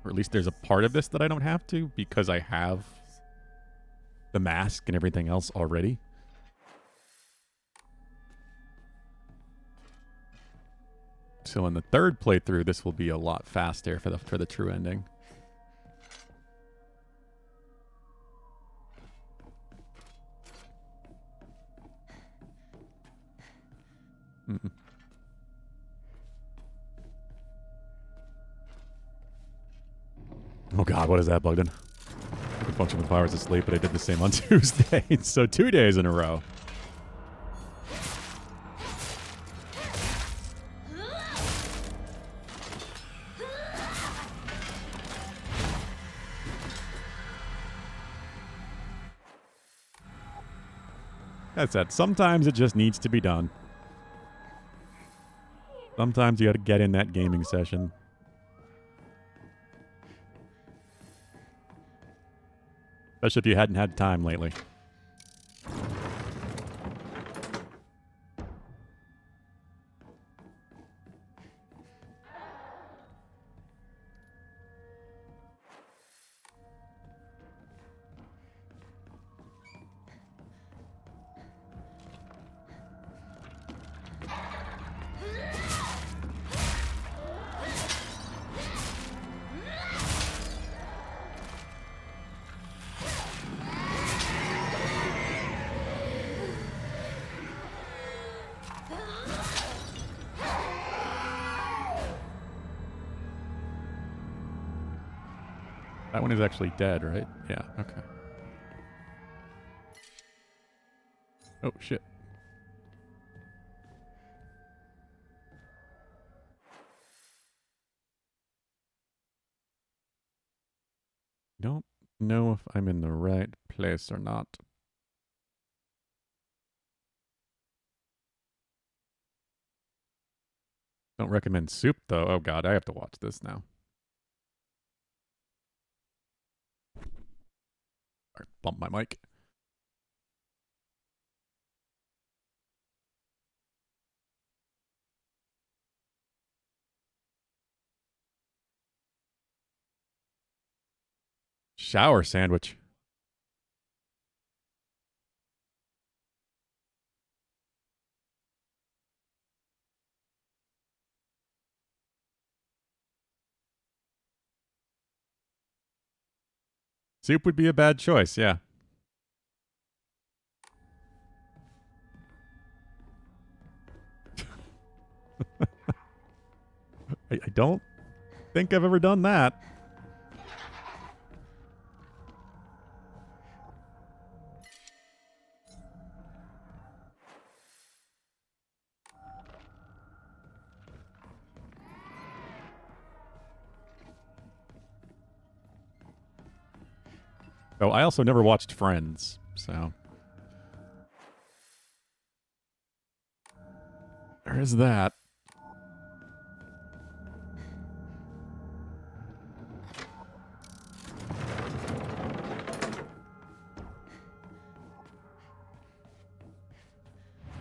Or at least there's a part of this that I don't have to because I have the mask and everything else already. So in the third playthrough, this will be a lot faster for the true ending. Mm-mm. Oh god, what is that, Bogdan? A bunch of I was asleep, but I did the same on Tuesday. So 2 days in a row. That's that. Sometimes it just needs to be done. Sometimes you gotta get in that gaming session. Especially if you hadn't had time lately. That one is actually dead, right? Yeah, okay. Oh, shit. Don't know if I'm in the right place or not. Don't recommend soup, though. Oh, God, I have to watch this now. Bump my mic. Shower sandwich. Soup would be a bad choice, yeah. I don't think I've ever done that. Oh, I also never watched Friends, so. There is that.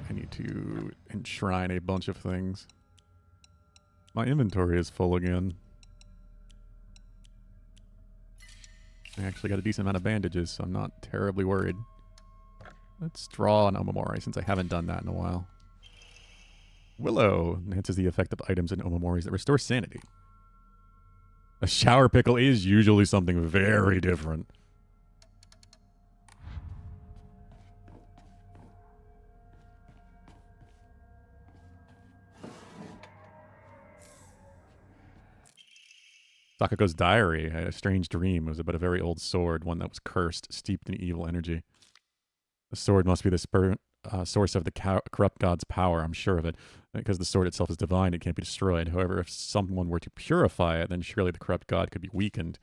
I need to enshrine a bunch of things. My inventory is full again. I actually got a decent amount of bandages, so I'm not terribly worried. Let's draw an Omamori, since I haven't done that in a while. Willow enhances the effect of items and Omamoris that restore sanity. A shower pickle is usually something very different. Sakako's diary. I had a strange dream. It was about a very old sword, one that was cursed, steeped in evil energy. The sword must be the source of the corrupt god's power, I'm sure of it. Because the sword itself is divine, it can't be destroyed. However, if someone were to purify it, then surely the corrupt god could be weakened.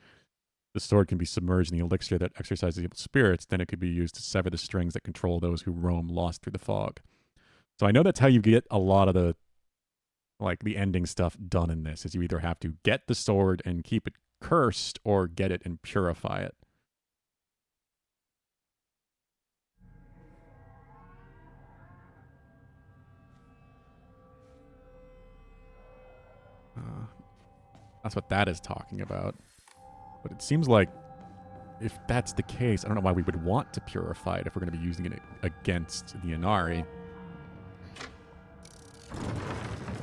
The sword can be submerged in the elixir that exorcises evil spirits, then it could be used to sever the strings that control those who roam lost through the fog. So I know that's how you get a lot of the ending stuff done in this, is you either have to get the sword and keep it cursed or get it and purify it. That's what that is talking about. But it seems like if that's the case, I don't know why we would want to purify it if we're going to be using it against the Inari.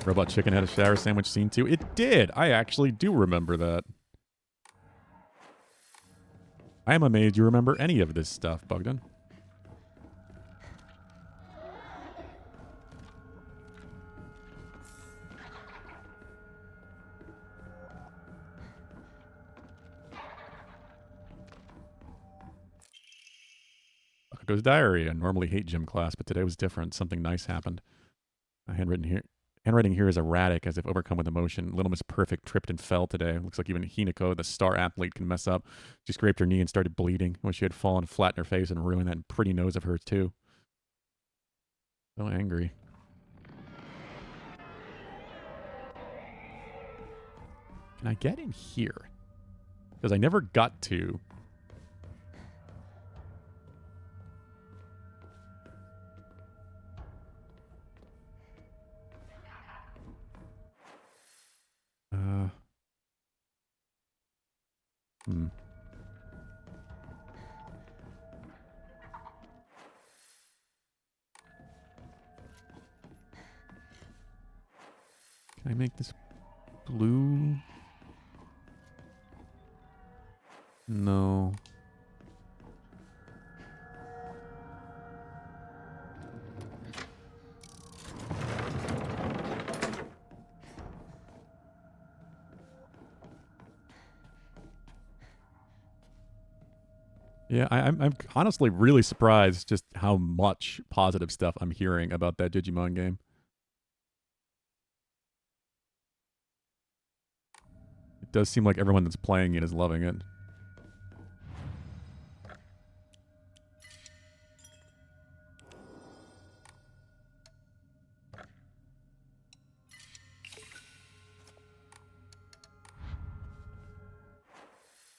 Robot Chicken had a shower sandwich scene too. It did. I actually do remember that. I am amazed you remember any of this stuff, Bogdan. Bakugo's Diary. I normally hate gym class, but today was different. Something nice happened. Handwriting here is erratic, as if overcome with emotion. Little Miss Perfect tripped and fell today. Looks like even Hinako, the star athlete, can mess up. She scraped her knee and started bleeding when she had fallen flat in her face and ruined that pretty nose of hers, too. So angry. Can I get in here? Because I never got to. Can I make this blue? No. Yeah, I'm honestly really surprised just how much positive stuff I'm hearing about that Digimon game. It does seem like everyone that's playing it is loving it.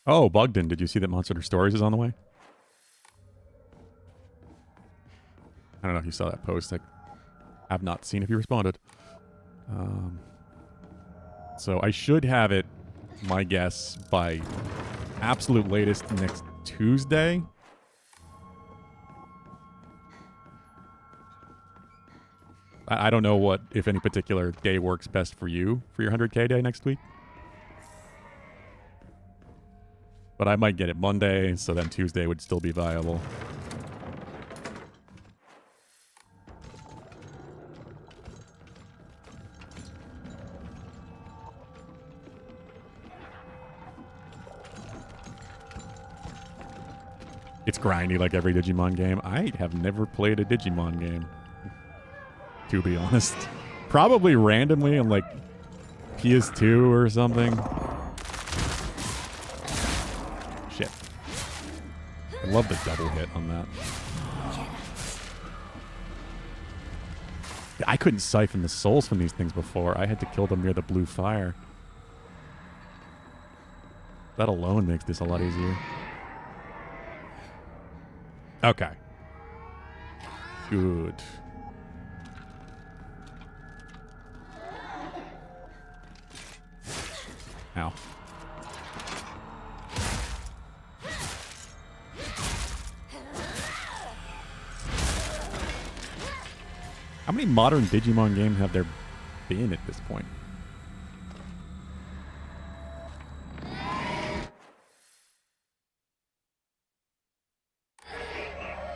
Oh, Bogdan, did you see that Monster Hunter Stories is on the way? I don't know if you saw that post. I have not seen if you responded. So I should have it, my guess, by absolute latest next Tuesday. I don't know what, if any particular day works best for you for your 100K day next week. But I might get it Monday, so then Tuesday would still be viable. It's grindy like every Digimon game. I have never played a Digimon game, to be honest. Probably randomly on like PS2 or something. Shit. I love the double hit on that. I couldn't siphon the souls from these things before. I had to kill them near the blue fire. That alone makes this a lot easier. Okay. Good. Ow. How many modern Digimon games have there been at this point?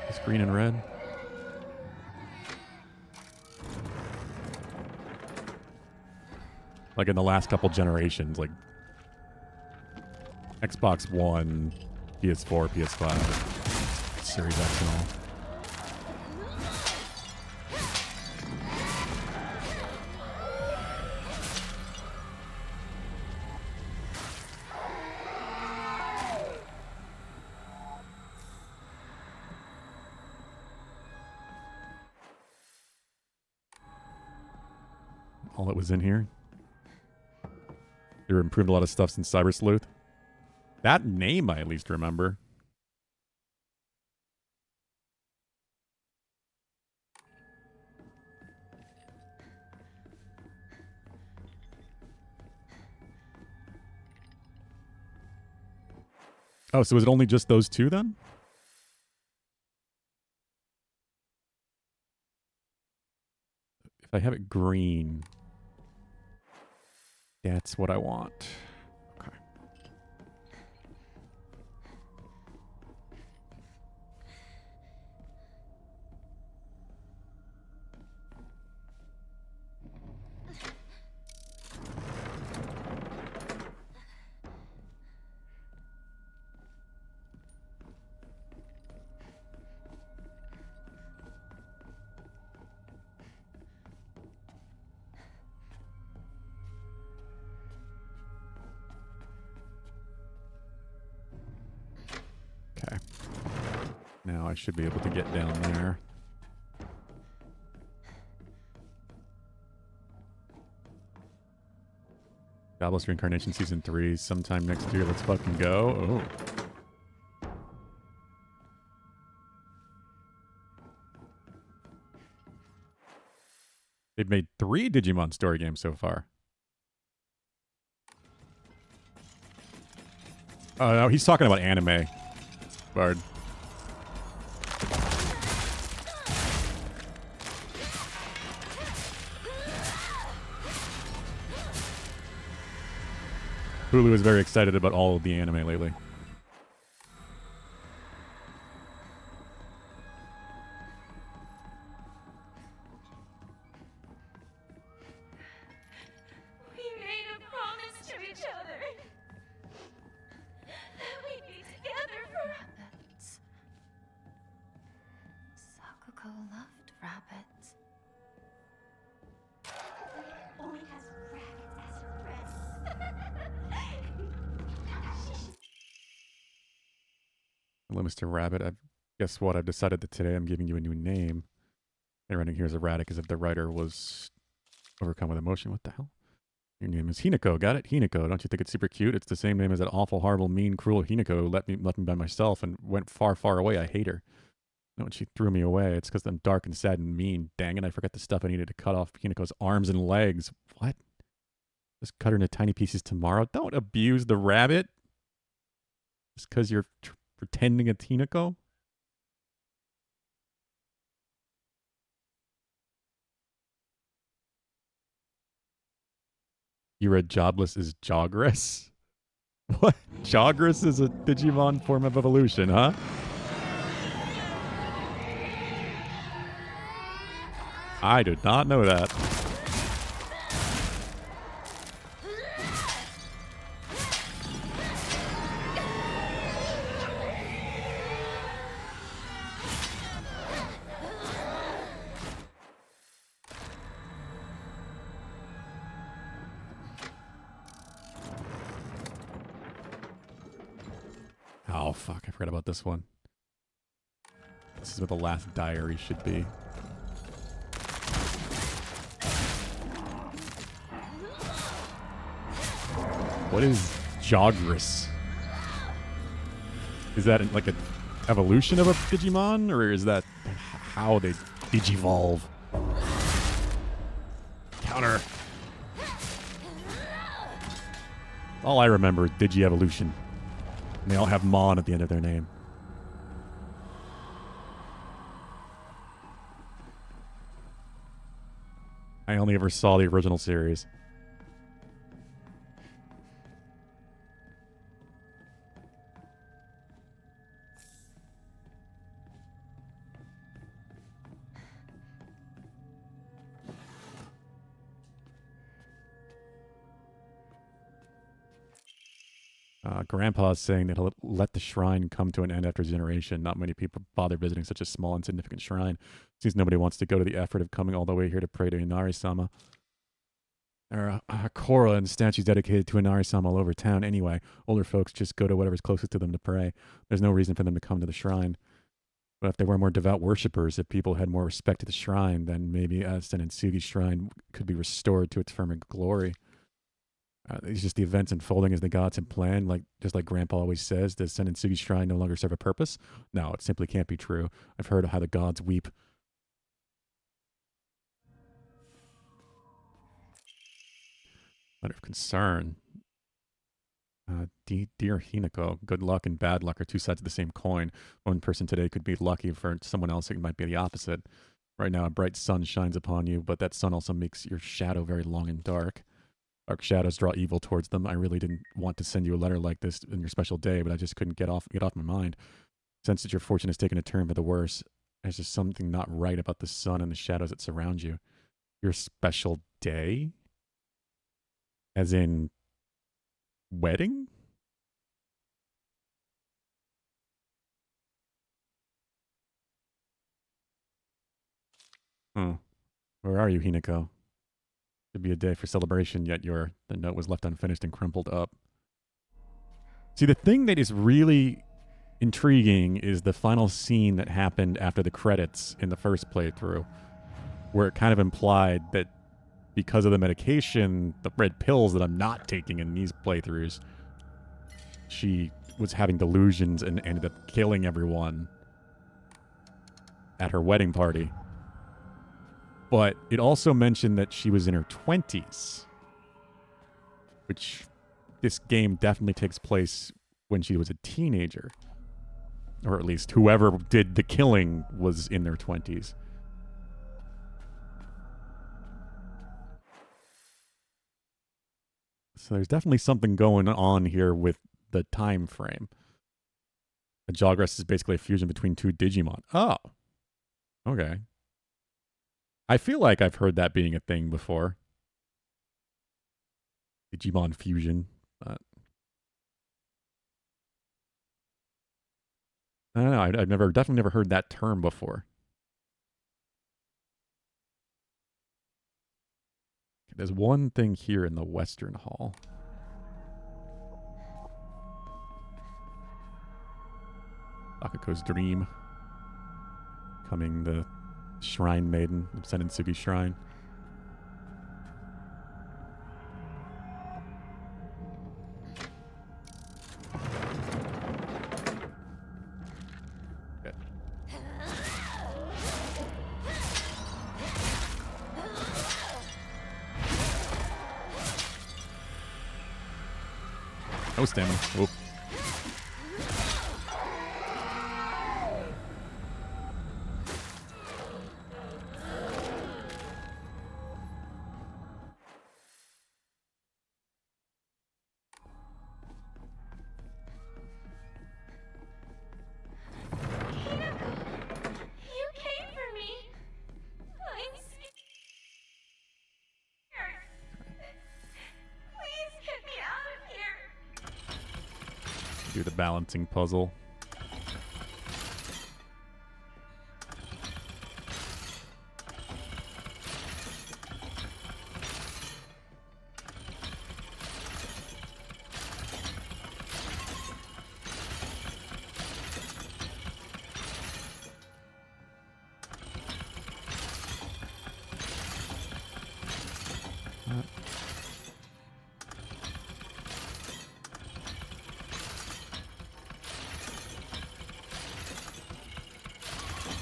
It's green and red. Like in the last couple generations, like Xbox One, PS4, PS5, Series X and all. All that was in here. They improved a lot of stuff since Cyber Sleuth. That name I at least remember. Oh, so is it only just those two then? If I have it green, that's what I want. Okay. Okay. Now I should be able to get down there. Jobless Reincarnation Season 3 sometime next year. Let's fucking go. Oh. They've made 3 Digimon story games so far. Oh, no, he's talking about anime. Bard. Hulu is very excited about all of the anime lately. We made a promise to each other that we'd be together forever. Rabbits. Sakuko loved rabbits. Only has rabbits as friends. Hello, Mr. Rabbit. Guess what? I've decided that today I'm giving you a new name. And running here is erratic as if the writer was overcome with emotion. What the hell? Your name is Hinako. Got it? Hinako. Don't you think it's super cute? It's the same name as that awful, horrible, mean, cruel Hinako who left me by myself and went far, far away. I hate her. No, when she threw me away, it's because I'm dark and sad and mean. Dang it, I forgot the stuff I needed to cut off Hinako's arms and legs. What? Just cut her into tiny pieces tomorrow? Don't abuse the rabbit. Just because you're pretending it's Hinako? You read Jobless is Jogress? What? Jogress is a Digimon form of evolution, huh? I did not know that. Oh, fuck. I forgot about this one. This is what the last diary should be. What is Jogress? Is that like an evolution of a Digimon? Or is that how they Digivolve? Counter. All I remember is Digievolution. And they all have Mon at the end of their name. I only ever saw the original series. Grandpa's saying that he'll let the shrine come to an end after his generation. Not many people bother visiting such a small, insignificant shrine. Seems nobody wants to go to the effort of coming all the way here to pray to Inari-sama. There are Korra and statues dedicated to Inari-sama all over town anyway. Older folks just go to whatever's closest to them to pray. There's no reason for them to come to the shrine. But if there were more devout worshippers, if people had more respect to the shrine, then maybe Senitsugi's shrine could be restored to its former glory. It's just the events unfolding as the gods had planned, just like Grandpa always says. Does Senitsugi's shrine no longer serve a purpose? No, it simply can't be true. I've heard of how the gods weep. Letter of concern. Dear Hinako, good luck and bad luck are two sides of the same coin. One person today could be lucky, for someone else it might be the opposite. Right now, a bright sun shines upon you, but that sun also makes your shadow very long and dark. Dark shadows draw evil towards them. I really didn't want to send you a letter like this in your special day, but I just couldn't get off my mind. Since that your fortune has taken a turn for the worse, there's just something not right about the sun and the shadows that surround you. Your special day? As in wedding? Where are you, Hinako? Should be a day for celebration, yet the note was left unfinished and crumpled up. See, the thing that is really intriguing is the final scene that happened after the credits in the first playthrough, where it kind of implied that because of the medication, the red pills that I'm not taking in these playthroughs, she was having delusions and ended up killing everyone at her wedding party. But it also mentioned that she was in her 20s, which this game definitely takes place when she was a teenager. Or at least whoever did the killing was in their 20s. So there's definitely something going on here with the time frame. A Jawgrass is basically a fusion between two Digimon. Oh. Okay. I feel like I've heard that being a thing before. Digimon fusion. But I don't know. I've definitely never heard that term before. There's one thing here in the Western Hall. Bakuko's dream. Becoming the Shrine Maiden of Senitsugi Shrine. Okay. No stamina. Oop. Do the balancing puzzle.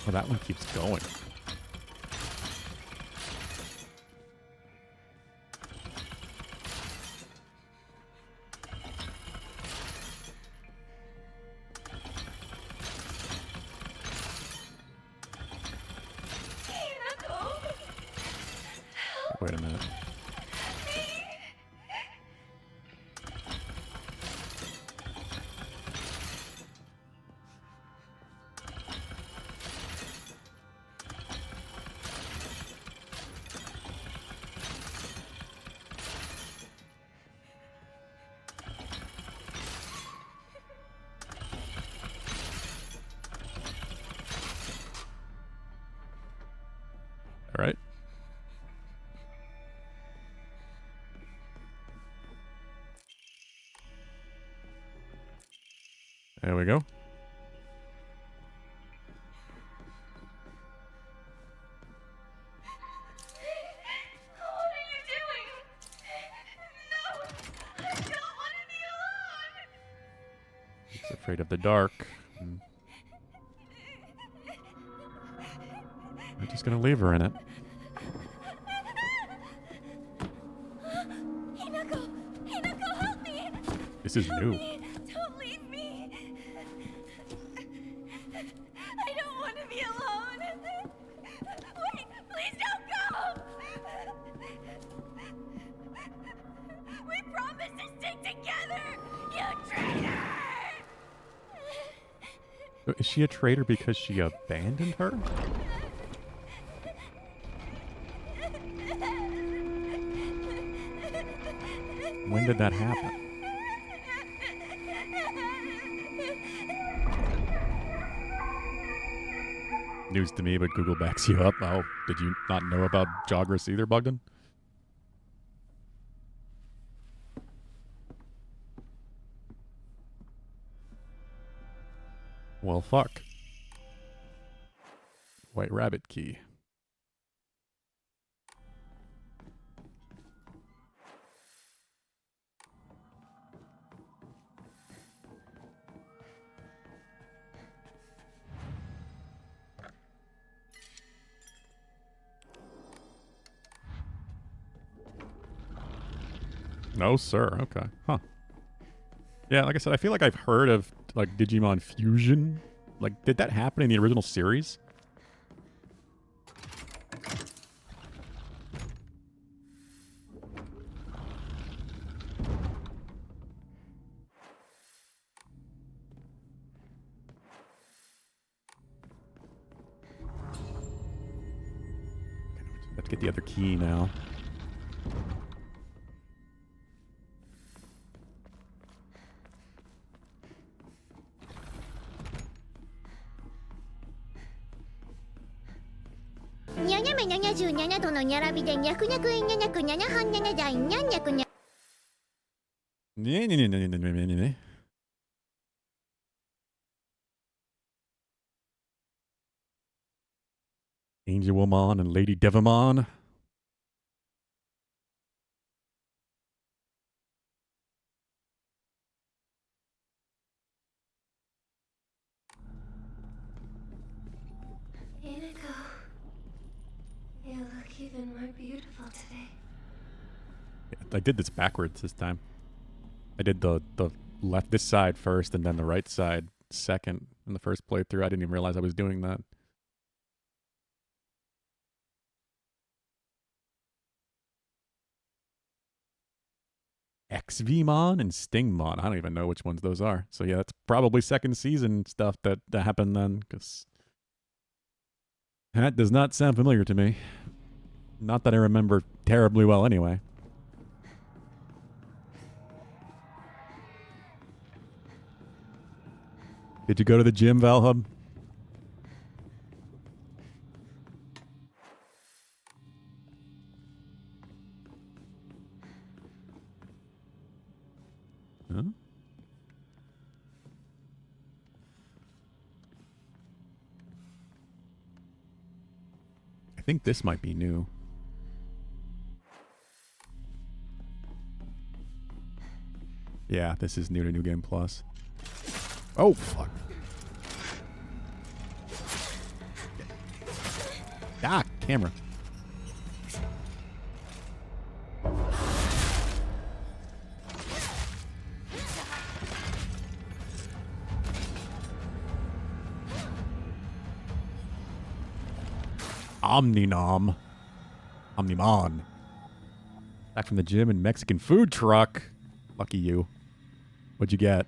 Well, that one keeps going. Wait a minute. All right. There we go. She's afraid of the dark. I'm just gonna leave her in it. Hinako! Hinako, help me! This is new. Don't leave me! I don't want to be alone! Wait! Please don't go! We promised to stick together! You traitor! Is she a traitor because she abandoned her? When did that happen? News to me, but Google backs you up. Oh, did you not know about Jagras either, Bogdan? Well, fuck. White rabbit key. No, sir. Okay. Huh. Yeah, like I said, I feel like I've heard of, like, Digimon Fusion. Like, did that happen in the original series? Let's get the other key now. Angel Woman and Lady Devamon. Hinako, you look even more beautiful today. I did this backwards this time. I did the left, this side first, and then the right side second in the first playthrough. I didn't even realize I was doing that. XVmon and Stingmon. I don't even know which ones those are. So yeah, that's probably second season stuff that happened then, because that does not sound familiar to me. Not that I remember terribly well anyway. Did you go to the gym, Valhub? Huh? I think this might be new. Yeah, this is new to New Game Plus. Oh, fuck. Ah, camera. Omninom. Omnimon. Back from the gym and Mexican food truck. Lucky you. What'd you get?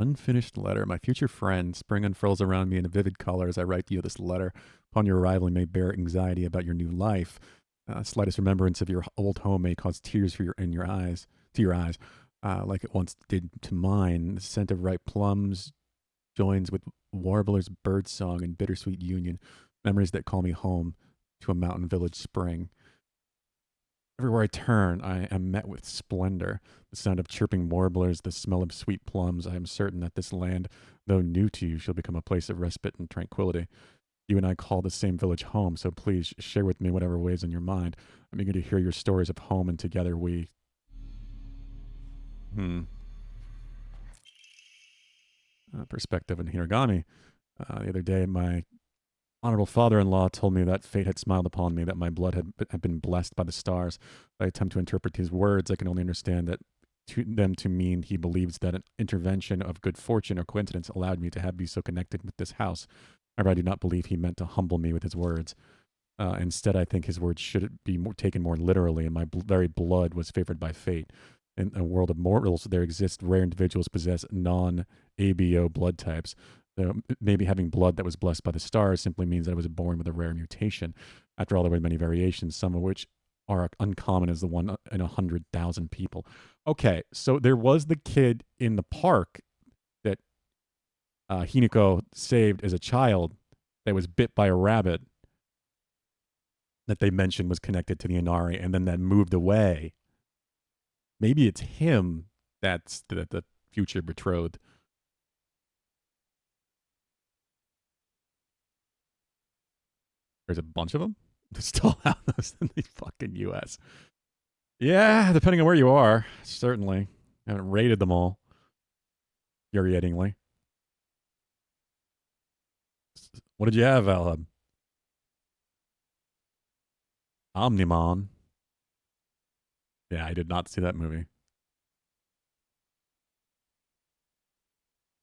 Unfinished letter. My future friend, spring unfurls around me in a vivid color as I write you this letter. Upon your arrival, you may bear anxiety about your new life. Slightest remembrance of your old home may cause tears to your eyes, like it once did to mine. The scent of ripe plums joins with warbler's birdsong and bittersweet union. Memories that call me home to a mountain village spring. Everywhere I turn, I am met with splendor. The sound of chirping warblers, the smell of sweet plums. I am certain that this land, though new to you, shall become a place of respite and tranquility. You and I call the same village home, so please share with me whatever weighs on your mind. I'm eager to hear your stories of home, and together we... Perspective in Hiragami. The other day, my honorable father-in-law told me that fate had smiled upon me, that my blood had been blessed by the stars. I attempt to interpret his words. I can only understand that them to mean he believes that an intervention of good fortune or coincidence allowed me to be so connected with this house. However, I do not believe he meant to humble me with his words. Instead, I think his words should be taken more literally, and my very blood was favored by fate. In a world of mortals, there exist rare individuals possess non-ABO blood types. Maybe having blood that was blessed by the stars simply means that I was born with a rare mutation. After all, there were many variations, some of which are uncommon as the one in 100,000 people. Okay, so there was the kid in the park that Hinako saved as a child that was bit by a rabbit that they mentioned was connected to the Inari, and then that moved away. Maybe it's him that's the future betrothed. There's a bunch of them. There's still out in the fucking U.S. Yeah, depending on where you are, certainly. I haven't rated them all. Infuriatingly. What did you have, Valhub? Omnimon. Yeah, I did not see that movie.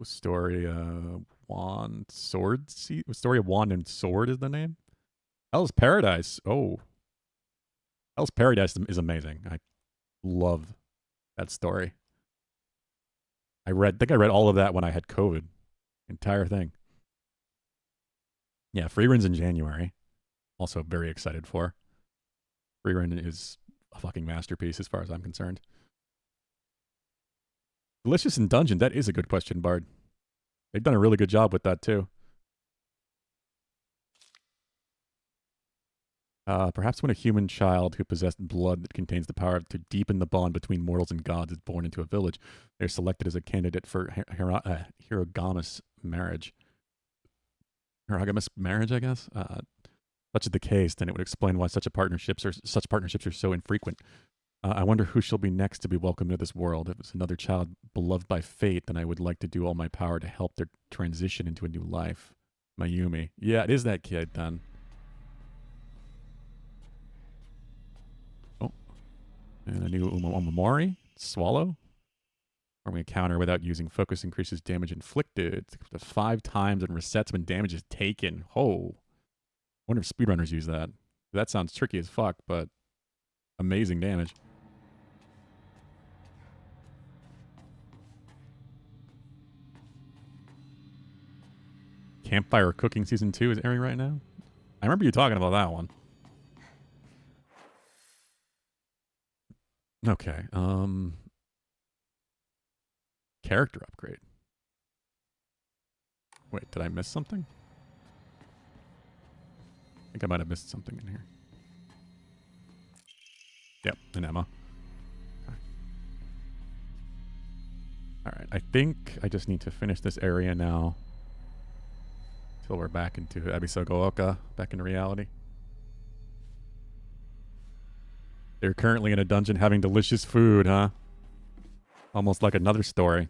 Story Wand Sword. Story of Wand and Sword is the name. Hell's Paradise. Oh. Hell's Paradise is amazing. I love that story. I think I read all of that when I had COVID. Entire thing. Yeah, Freerun's in January. Also very excited for. Freerun is a fucking masterpiece as far as I'm concerned. Delicious in Dungeon. That is a good question, Bard. They've done a really good job with that too. Perhaps when a human child who possessed blood that contains the power to deepen the bond between mortals and gods is born into a village, they're selected as a candidate for Hirogamus marriage. Hirogamus marriage, I guess? Such is the case, then it would explain why such partnerships are so infrequent. I wonder who shall be next to be welcomed to this world. If it's another child beloved by fate, then I would like to do all my power to help their transition into a new life. Mayumi. Yeah, it is that kid, then. And a new Omamori, Swallow. Forming a counter without using focus increases damage inflicted to 5 times and resets when damage is taken. Oh. I wonder if speedrunners use that. That sounds tricky as fuck, but amazing damage. Campfire Cooking Season 2 is airing right now? I remember you talking about that one. Okay, character upgrade. Wait, did I miss something? I think I might have missed something in here. Yep, an Emma. Okay. Alright, I think I just need to finish this area now. Till we're back into Abisogooka, back into reality. They're currently in a dungeon having delicious food, huh? Almost like another story.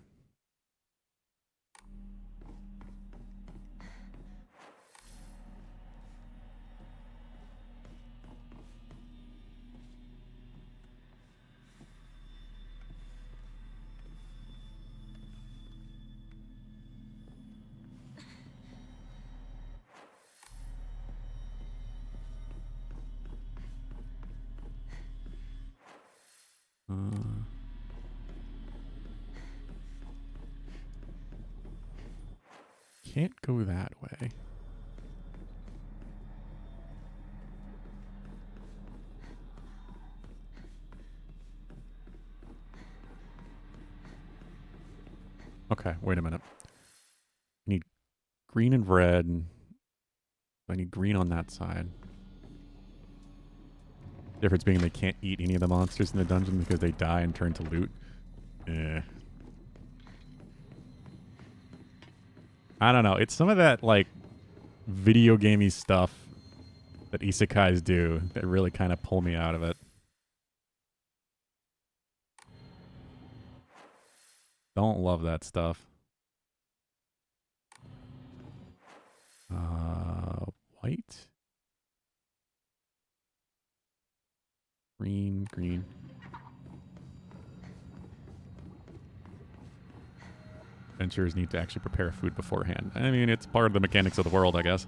Can't go that way. Okay, wait a minute. I need green and red. I need green on that side. Difference being they can't eat any of the monsters in the dungeon because they die and turn to loot. Yeah. I don't know. It's some of that, like, video gamey stuff that isekais do that really kind of pull me out of it. Don't love that stuff. White? Green, green. Adventurers need to actually prepare food beforehand. I mean, it's part of the mechanics of the world, I guess.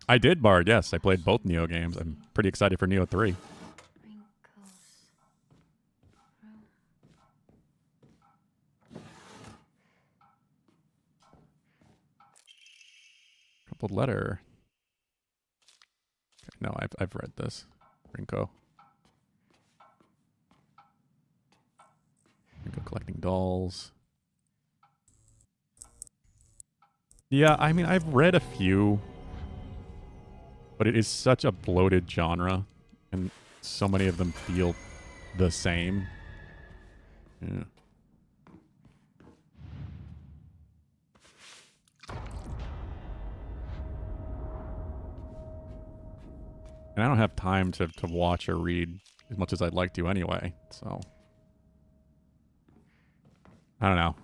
I did Bard, yes. I played both Neo games. I'm pretty excited for Neo 3. Coupled letter. Okay, no, I've read this. Rinko. Rinko collecting dolls. Yeah, I mean, I've read a few, but it is such a bloated genre, and so many of them feel the same. Yeah. And I don't have time to watch or read as much as I'd like to anyway, so. I don't know.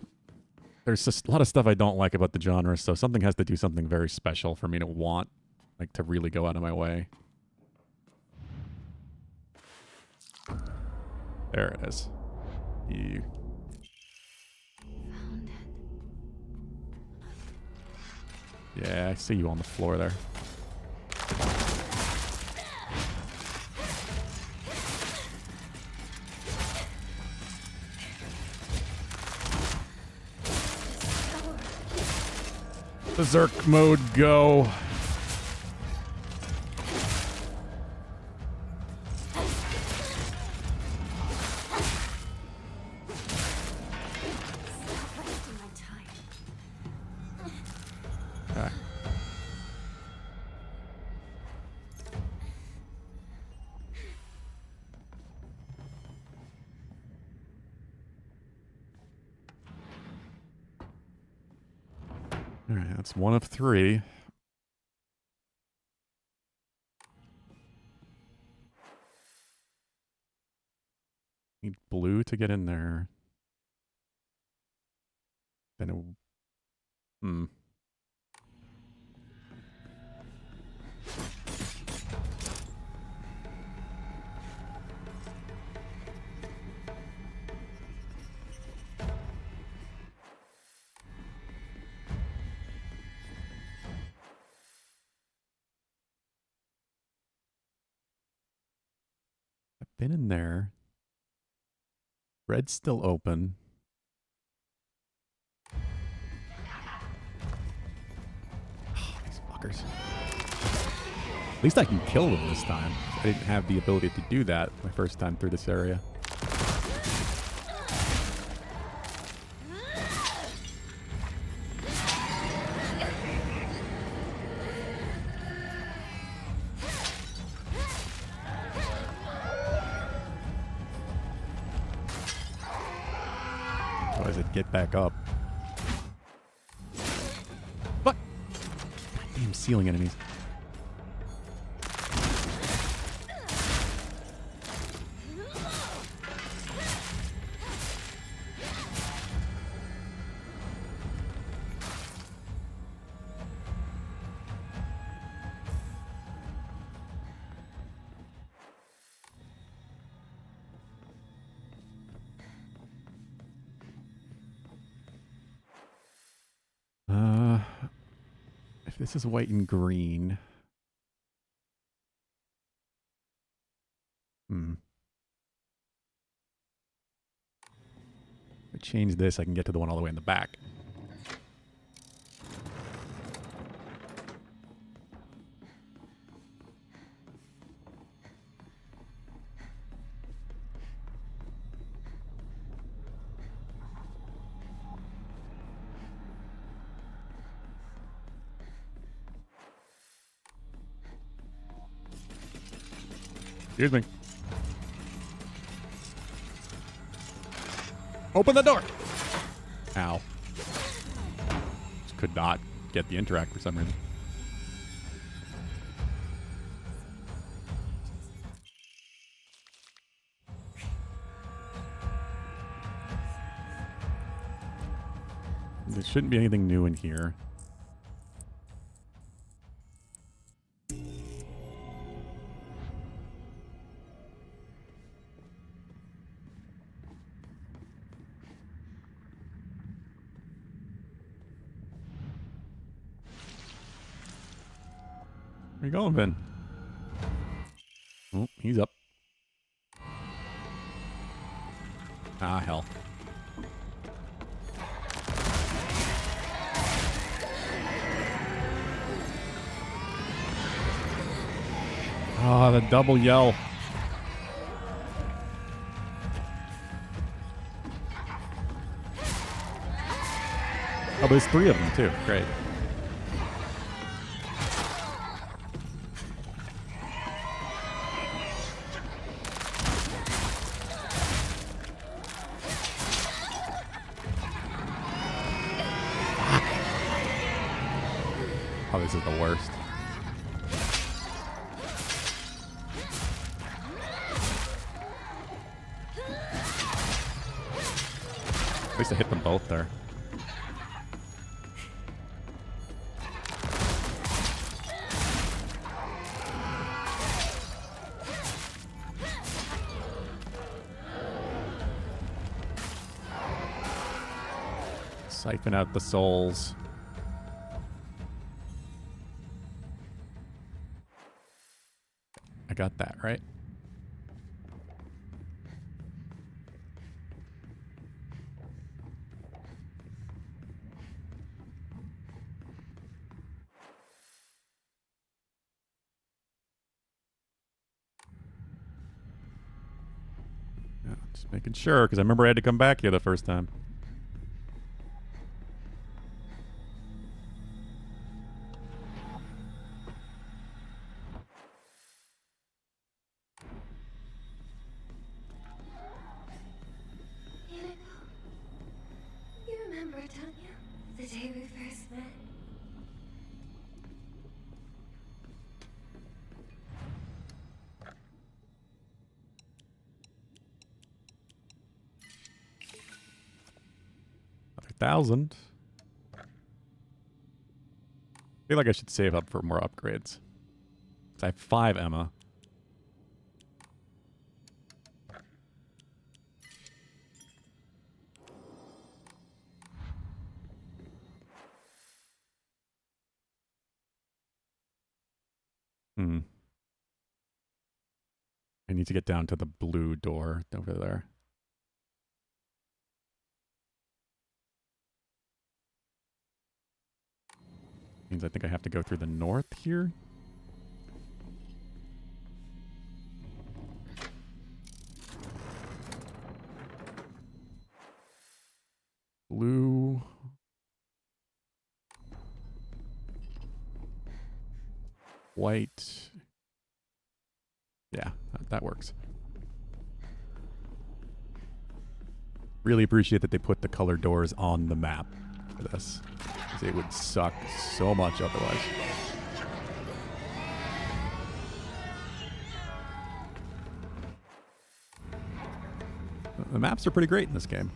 There's just a lot of stuff I don't like about the genre, so something has to do something very special for me to want, like, to really go out of my way. There it is. You. Found it. Yeah, I see you on the floor there. Berserk mode, go. Okay. All right, that's one of 3. Need blue to get in there. Then it... I've been in there. Red's still open. Oh, these fuckers. At least I can kill them this time. I didn't have the ability to do that my first time through this area. Otherwise I'd get back up. Fuck! Goddamn ceiling enemies. If this is white and green. If I change this, I can get to the one all the way in the back. Excuse me. Open the door! Ow. Just could not get the interact for some reason. There shouldn't be anything new in here. Where you going, Ben? Oh, he's up. Ah, hell. Ah, the double yell. Oh, but there's 3 of them, too. Great. Oh, this is the worst. At least I hit them both there. Siphon out the souls. I got that, right? Yeah, just making sure, because I remember I had to come back here the first time. You remember, don't you? The day we first met? Another 1,000. I feel like I should save up for more upgrades. I have 5 Emma. I need to get down to the blue door over there. Means I think I have to go through the north here. Blue. White. Yeah, that works. Really appreciate that they put the color doors on the map for this, because it would suck so much otherwise. The maps are pretty great in this game.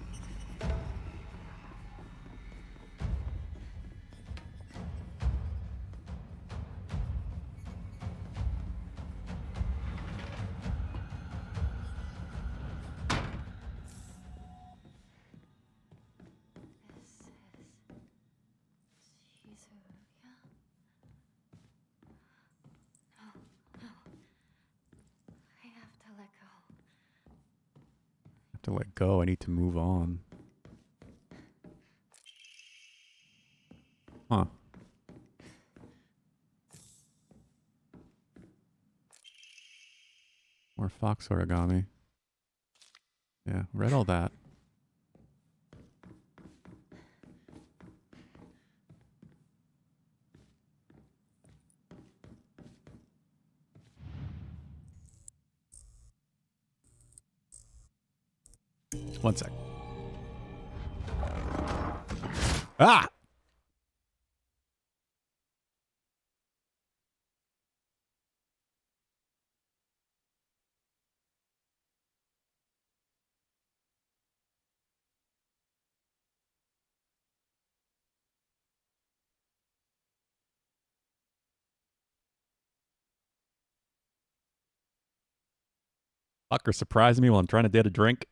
To let go, I need to move on. Huh. More fox origami. Yeah, read all that. One sec. Ah! Fucker surprised me while I'm trying to get a drink.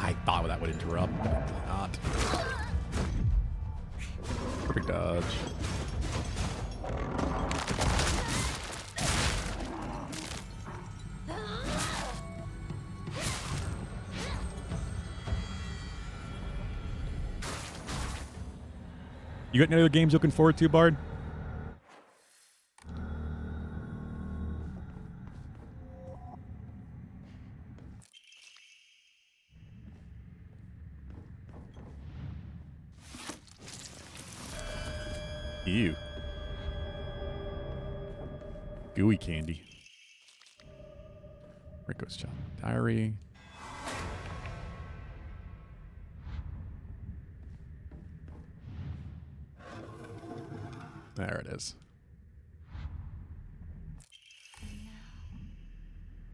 I thought that would interrupt, but it did not. Perfect dodge. You got any other games looking forward to, Bard? Ew. Gooey candy. Rico's Child Diary. There it is.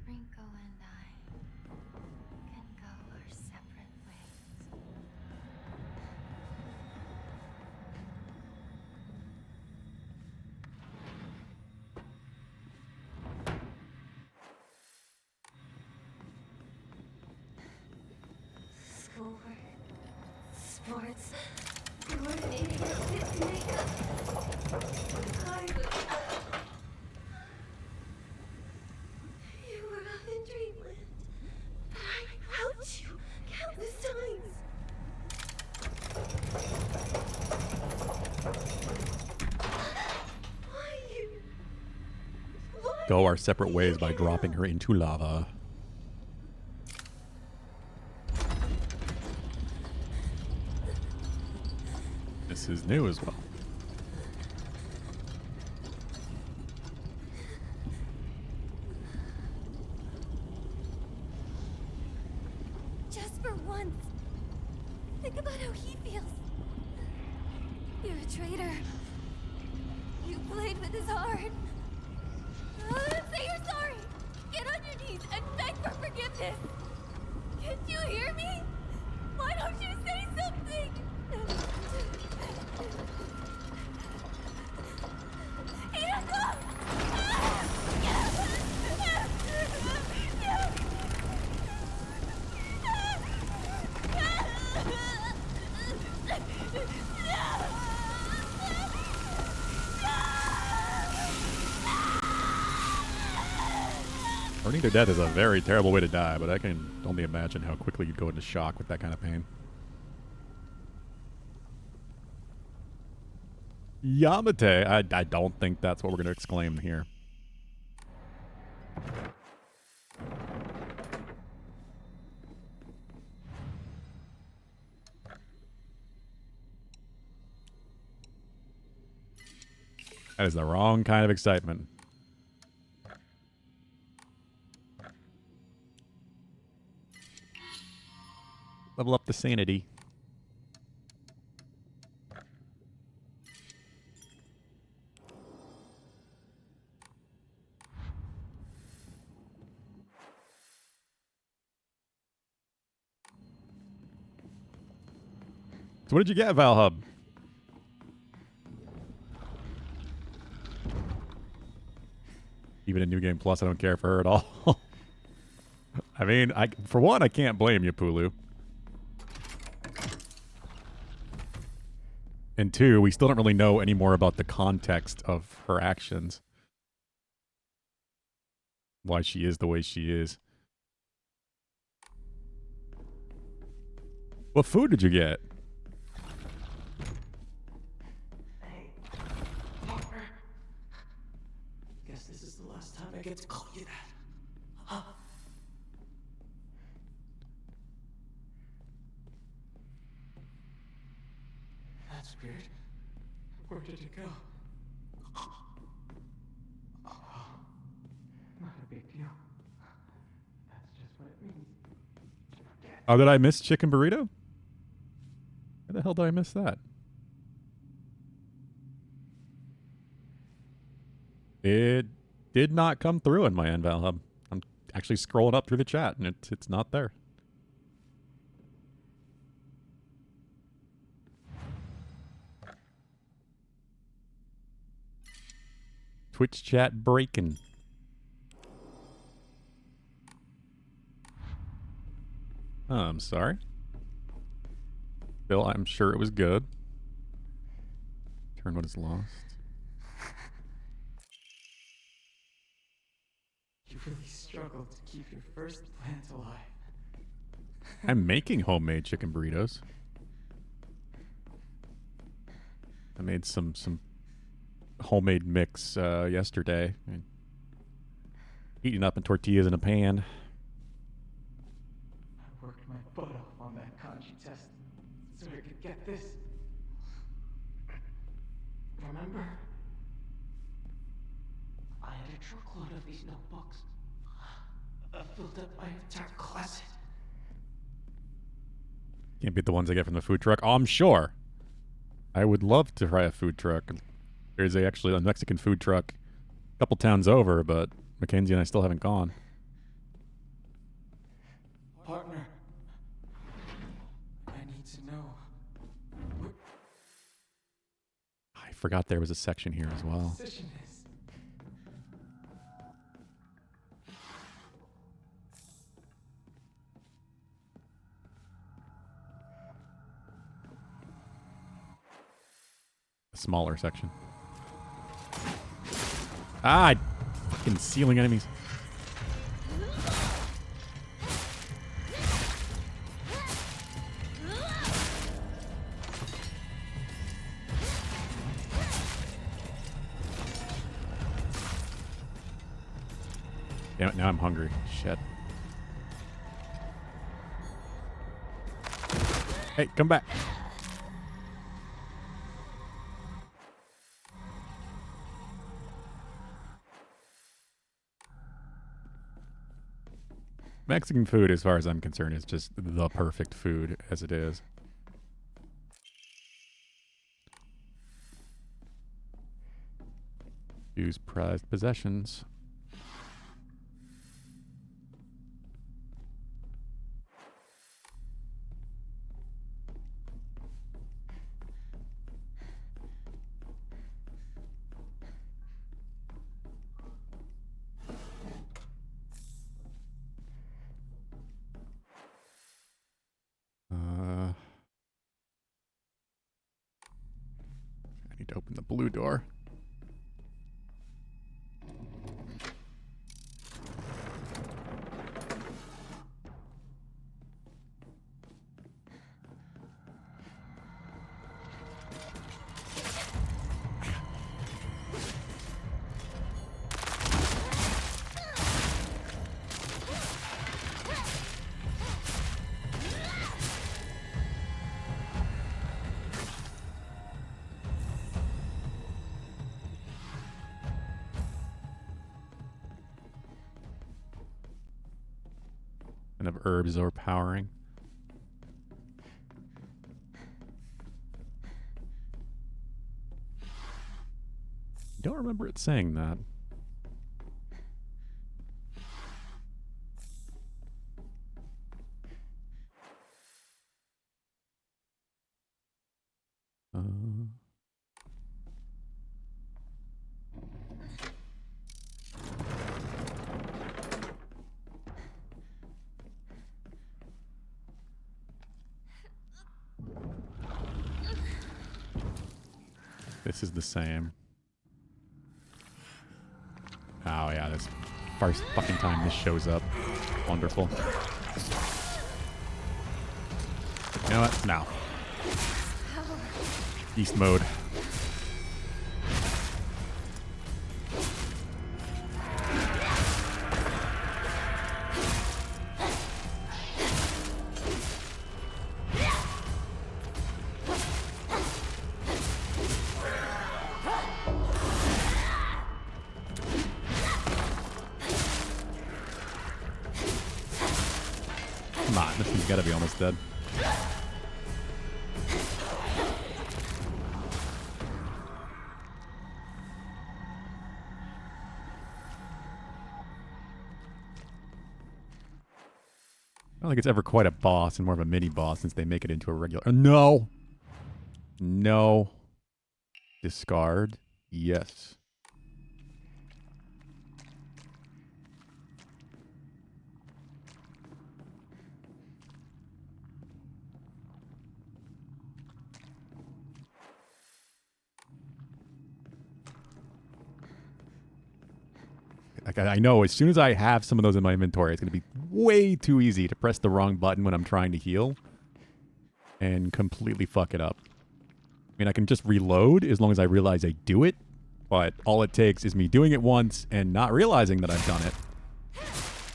Rinko and I can go our separate ways. Schoolwork, sports, coordinating your fit makeup. You were up in dreamland, but I helped you countless times. Why? Go our separate ways by dropping her into lava. This is new as well. Just for once, think about how he feels. You're a traitor. You played with his heart. Say you're sorry. Get on your knees and beg for forgiveness. Can't you hear me? Why don't you say something? Burning to death is a very terrible way to die, but I can only imagine how quickly you'd go into shock with that kind of pain. Yamate. I don't think that's what we're going to exclaim here. That is the wrong kind of excitement. Level up the sanity. So what did you get, Valhub? Even in New Game Plus, I don't care for her at all. I mean, for one, I can't blame you, Pulu. And two, we still don't really know any more about the context of her actions. Why she is the way she is. What food did you get? guess this is the last time I get to call you that. Huh? That's weird. Where did it go? Not a big deal. That's just what it means. Oh, did I miss chicken burrito? Where the hell did I miss that? It did not come through in my Enval Hub. I'm actually scrolling up through the chat and it's not there. Twitch chat breaking. Oh, I'm sorry. Bill, I'm sure it was good. Turn what is lost. You really struggled to keep your first plant alive. I'm making homemade chicken burritos. I made some homemade mix yesterday. Heating up in tortillas in a pan. I worked my butt off on that kanji test so I could get this. Remember? I had a truckload of these notebooks. I filled up my entire closet. Can't beat the ones I get from the food truck. Oh, I'm sure. I would love to try a food truck. There's actually a Mexican food truck a couple towns over, but Mackenzie and I still haven't gone. Partner, I need to know. I forgot there was a section here as well. Decision is. A smaller section. Ah, fucking ceiling enemies. Damn it, now I'm hungry. Shit. Hey, come back. Mexican food, as far as I'm concerned, is just the perfect food as it is. Use prized possessions. I need to open the blue door. Kind of herbs overpowering. Don't remember it saying that. This is the same. Oh yeah, this first fucking time this shows up. Wonderful. You know what? No. Beast mode. Come on, this thing's gotta be almost dead. I don't think it's ever quite a boss and more of a mini boss since they make it into a regular. No! No. Discard. Yes. Like, I know as soon as I have some of those in my inventory, it's going to be way too easy to press the wrong button when I'm trying to heal and completely fuck it up. I mean, I can just reload as long as I realize I do it, but all it takes is me doing it once and not realizing that I've done it.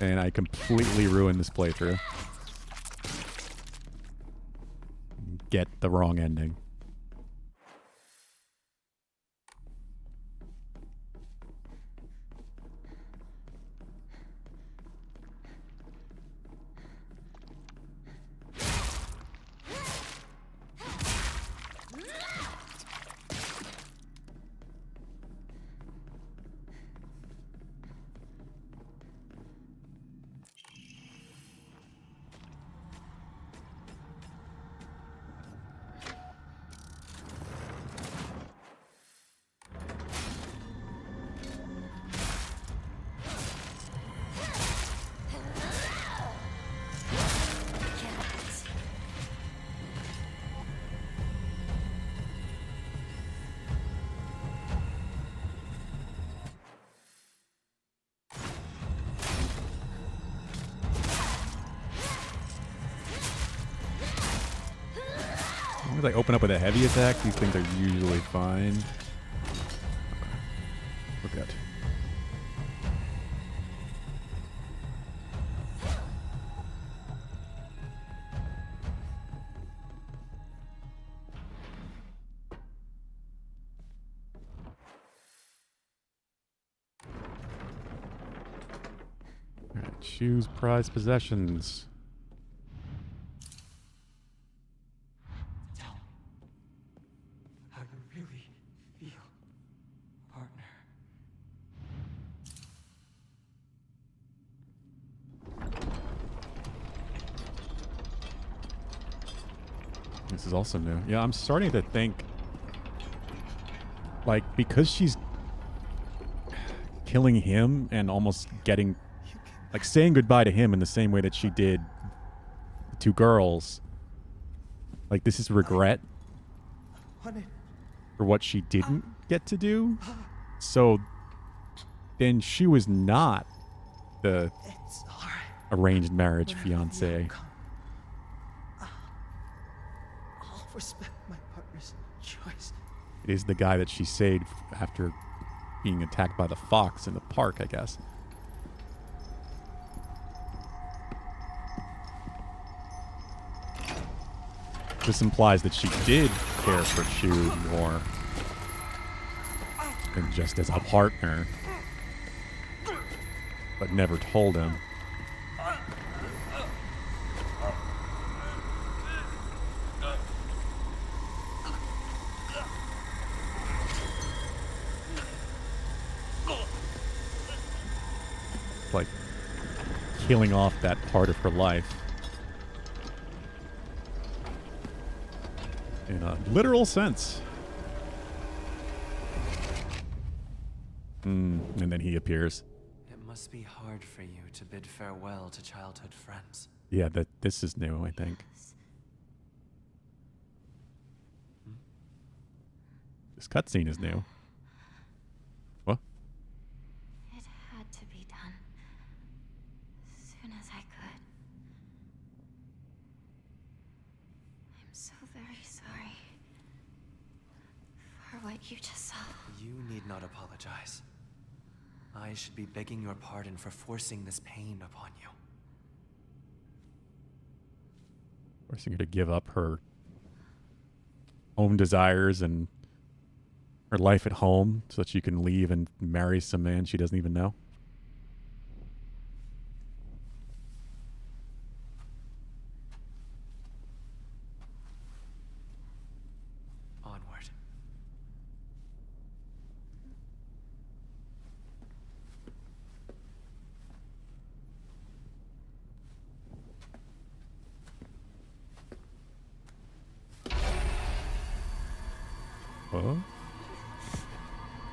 And I completely ruin this playthrough. Get the wrong ending. As long as I open up with a heavy attack, these things are usually fine. We're good. Alright, choose prized possessions. How you really feel, partner. This is also new. Yeah, I'm starting to think, like, because she's killing him and almost getting, like, saying goodbye to him in the same way that she did the two girls. Like, this is regret for what she didn't get to do. So then she was not the arranged marriage fiance. I'll respect my partner's choice. It is the guy that she saved after being attacked by the fox in the park, I guess. This implies that she did care for Shu more than just as a partner, but never told him. Like killing off that part of her life. In a literal sense. And then he appears. It must be hard for you to bid farewell to childhood friends. Yeah, this is new, I think. This cutscene is new. What? It had to be done. Soon as I could. I'm so very sorry for what you just saw. You need not apologize. I should be begging your pardon for forcing this pain upon you. Forcing her to give up her own desires and her life at home so that she can leave and marry some man she doesn't even know.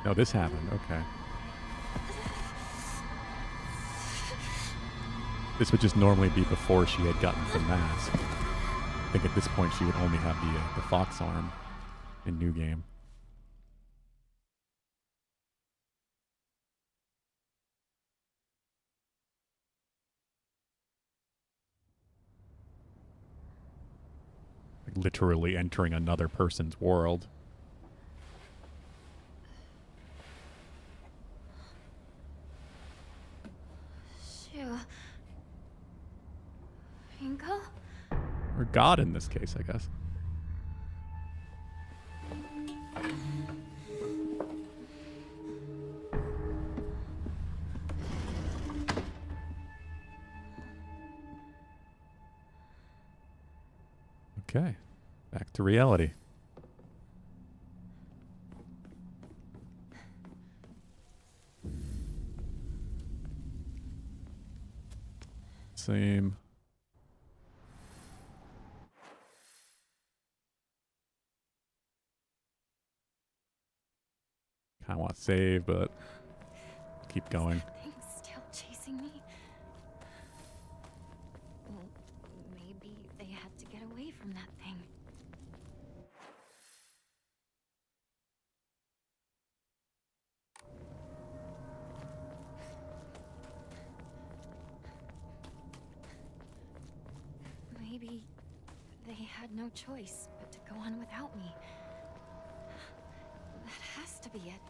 No, this happened. Okay. This would just normally be before she had gotten the mask. I think at this point she would only have the fox arm in New Game. Like literally entering another person's world. Shoo. Ringo? Or God in this case, I guess. Okay, back to reality. Same. Kind of want to save, but keep going. Thing's still chasing me. Well, maybe they had to get away from that thing. Maybe they had no choice but to go on without me. That has to be it.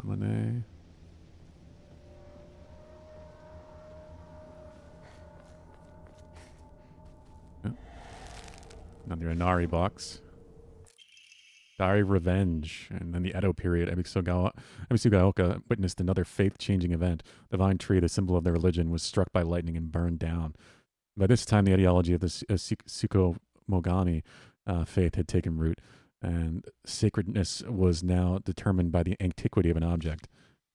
Amane. Yep. Another Inari box. Diary of Revenge. And then the Edo period, Ebisugaoka witnessed another faith-changing event. The Divine Tree, the symbol of their religion, was struck by lightning and burned down. By this time, the ideology of the Tsukumogami faith had taken root, and sacredness was now determined by the antiquity of an object.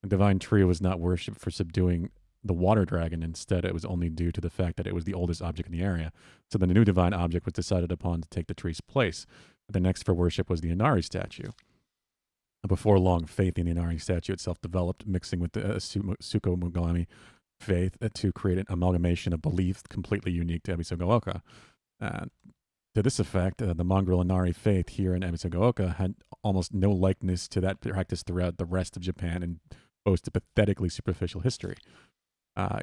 The Divine Tree was not worshipped for subduing the water dragon. Instead, it was only due to the fact that it was the oldest object in the area. So the new divine object was decided upon to take the tree's place. The next for worship was the Inari statue. Before long, faith in the Inari statue itself developed, mixing with the Tsukumogami faith to create an amalgamation of beliefs completely unique to Ebisugaoka. To this effect, the mongrel Inari faith here in Ebisugaoka had almost no likeness to that practice throughout the rest of Japan and boasts a pathetically superficial history.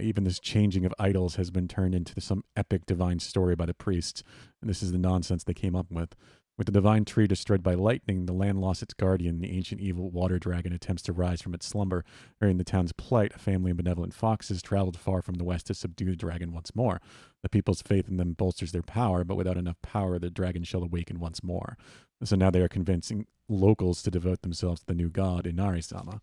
Even this changing of idols has been turned into some epic divine story by the priests, and this is the nonsense they came up with. With the divine tree destroyed by lightning, the land lost its guardian. The ancient evil water dragon attempts to rise from its slumber. Hearing the town's plight, a family of benevolent foxes traveled far from the west to subdue the dragon once more. The people's faith in them bolsters their power, but without enough power, the dragon shall awaken once more. So now they are convincing locals to devote themselves to the new god, Inari-sama.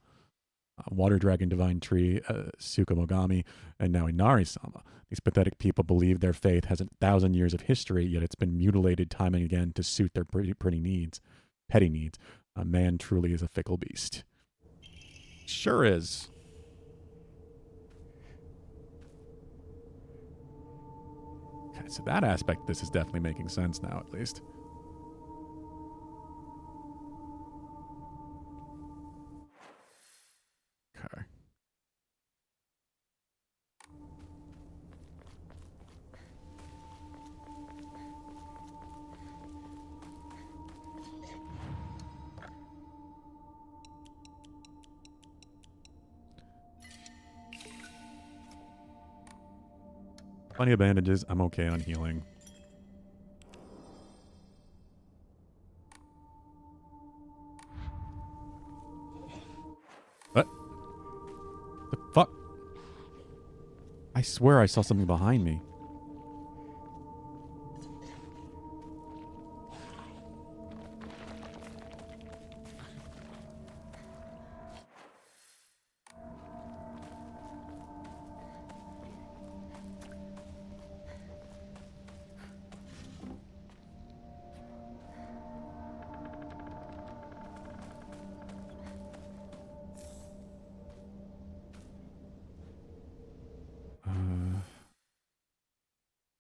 Water Dragon, Divine Tree, Tsukumogami, and now Inari-sama. These pathetic people believe their faith has 1,000 years of history, yet it's been mutilated time and again to suit their petty needs. Man truly is a fickle beast. Sure is. Okay, so that aspect, this is definitely making sense now, at least. Okay. Plenty of bandages. I'm okay on healing. What? The fuck? I swear I saw something behind me.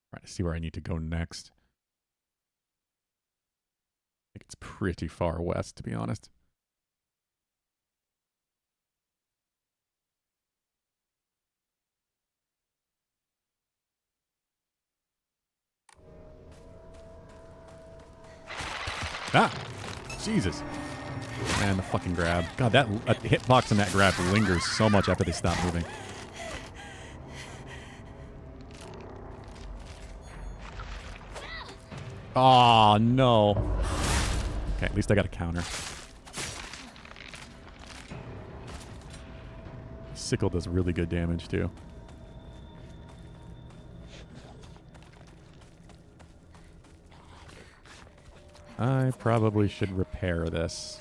Trying to see where I need to go next. I think it's pretty far west, to be honest. Ah! Jesus. Man, the fucking grab. God, that hitbox and that grab lingers so much after they stop moving. Oh, no. Okay, at least I got a counter. Sickle does really good damage, too. I probably should repair this.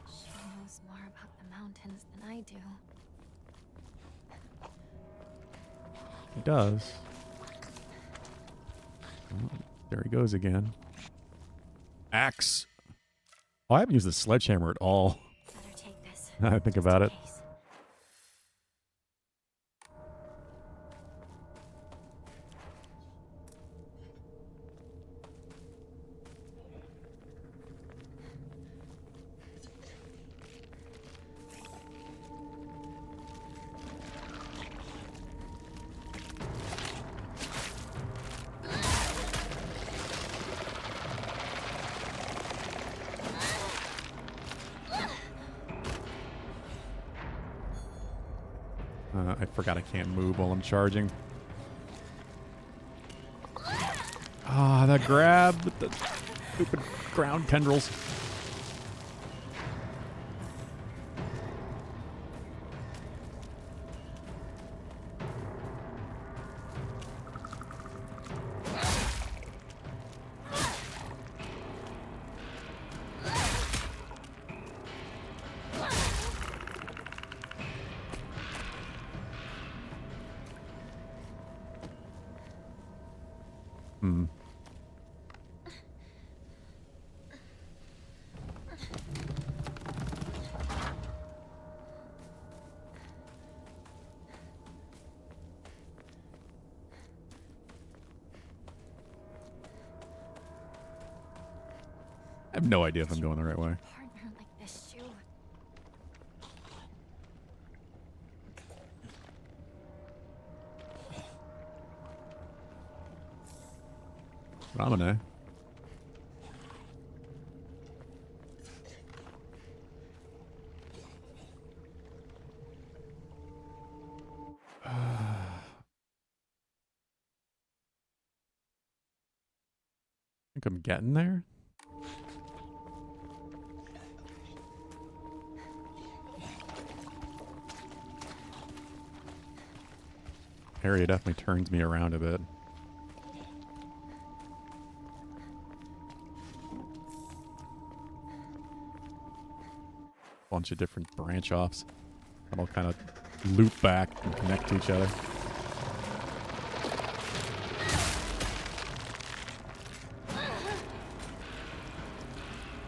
She knows more about the mountains than I do. He does. Oh, there he goes again. Axe. Oh, I haven't used the sledgehammer at all. Better take this. I think about it. I forgot I can't move while I'm charging. Ah, that grab with the stupid ground tendrils. Hmm. I have no idea if I'm going the right way. Partner like this, Shu. Ramune. I think I'm getting there. Area definitely turns me around a bit. Bunch of different branch offs. That'll kind of loop back and connect to each other.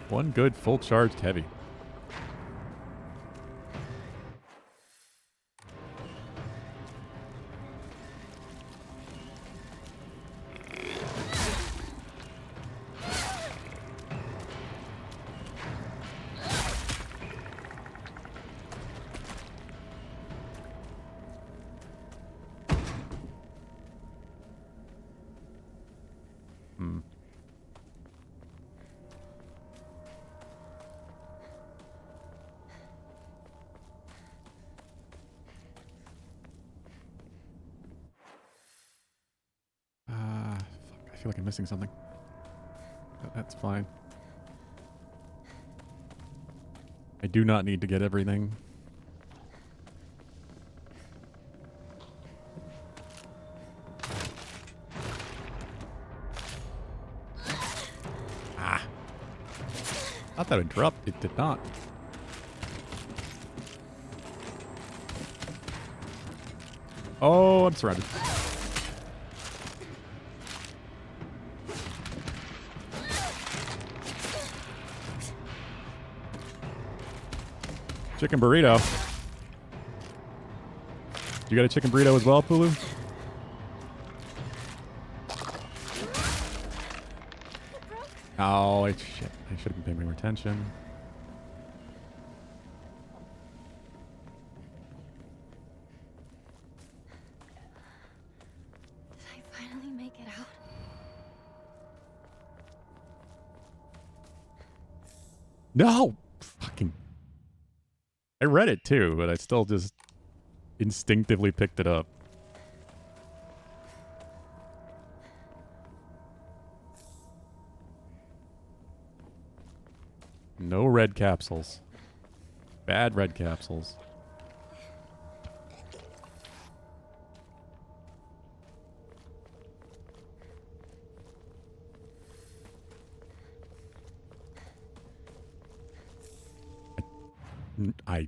One good full charged heavy. I feel like I'm missing something. That's fine. I do not need to get everything. Ah. Thought that would drop. It did not. Oh, I'm surrounded. Chicken burrito. You got a chicken burrito as well, Pulu? Oh, shit. I should have been paying more attention. Did I finally make it out? No! Fucking. I read it too, but I still just instinctively picked it up. No red capsules. Bad red capsules.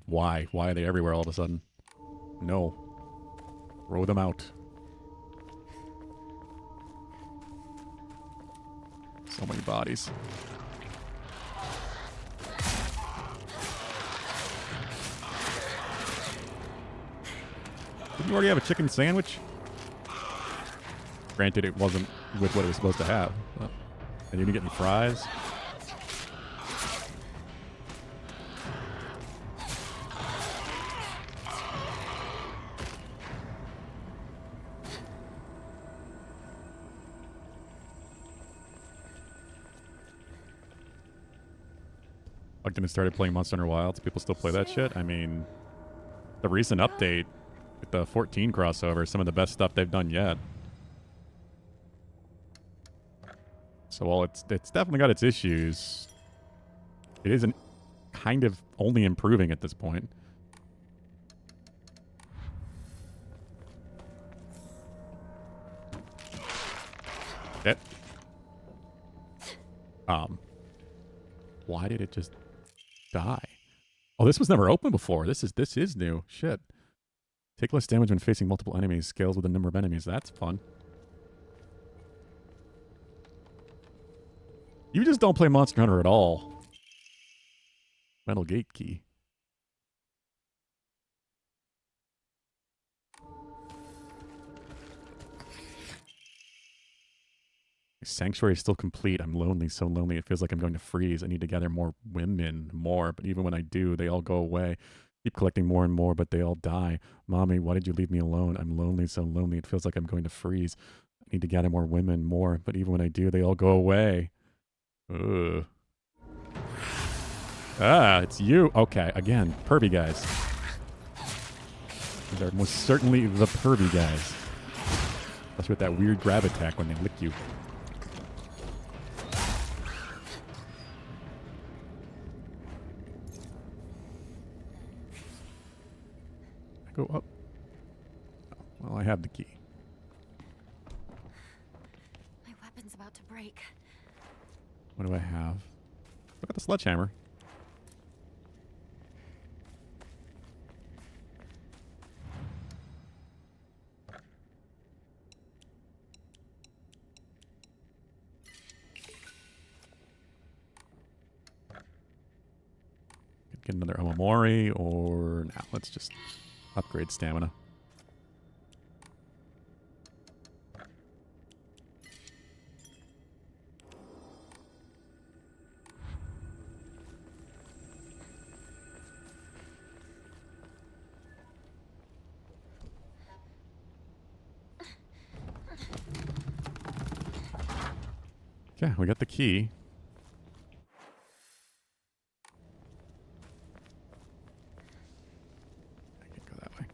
Why? Why are they everywhere all of a sudden? No. Throw them out. So many bodies. Didn't you already have a chicken sandwich? Granted, it wasn't with what it was supposed to have. But, and you didn't get any fries? Ogden started playing Monster Hunter Wilds. People still play that shit. I mean, the recent update with the 14 crossover, some of the best stuff they've done yet. So while it's definitely got its issues, it isn't kind of only improving at this point. It. Why did it just die? Oh, this was never open before. This is new. Shit. Take less damage when facing multiple enemies. Scales with the number of enemies. That's fun. You just don't play Monster Hunter at all. Metal Gate Key. Sanctuary is still complete. I'm lonely, so lonely. It feels like I'm going to freeze. I need to gather more women, but even when I do, they all go away. Keep collecting more and more, but they all die. Mommy, why did you leave me alone? I'm lonely, so lonely. It feels like I'm going to freeze. I need to gather more women, but even when I do, they all go away. Ugh. Ah, it's you. Okay, again, pervy guys. These are most certainly the pervy guys. Especially with that weird grab attack when they lick you. Go up. Well, I have the key. My weapon's about to break. What do I have? Look at the sledgehammer. Could get another Omamori, or now let's just upgrade stamina. Okay, we got the key. I can't go that way.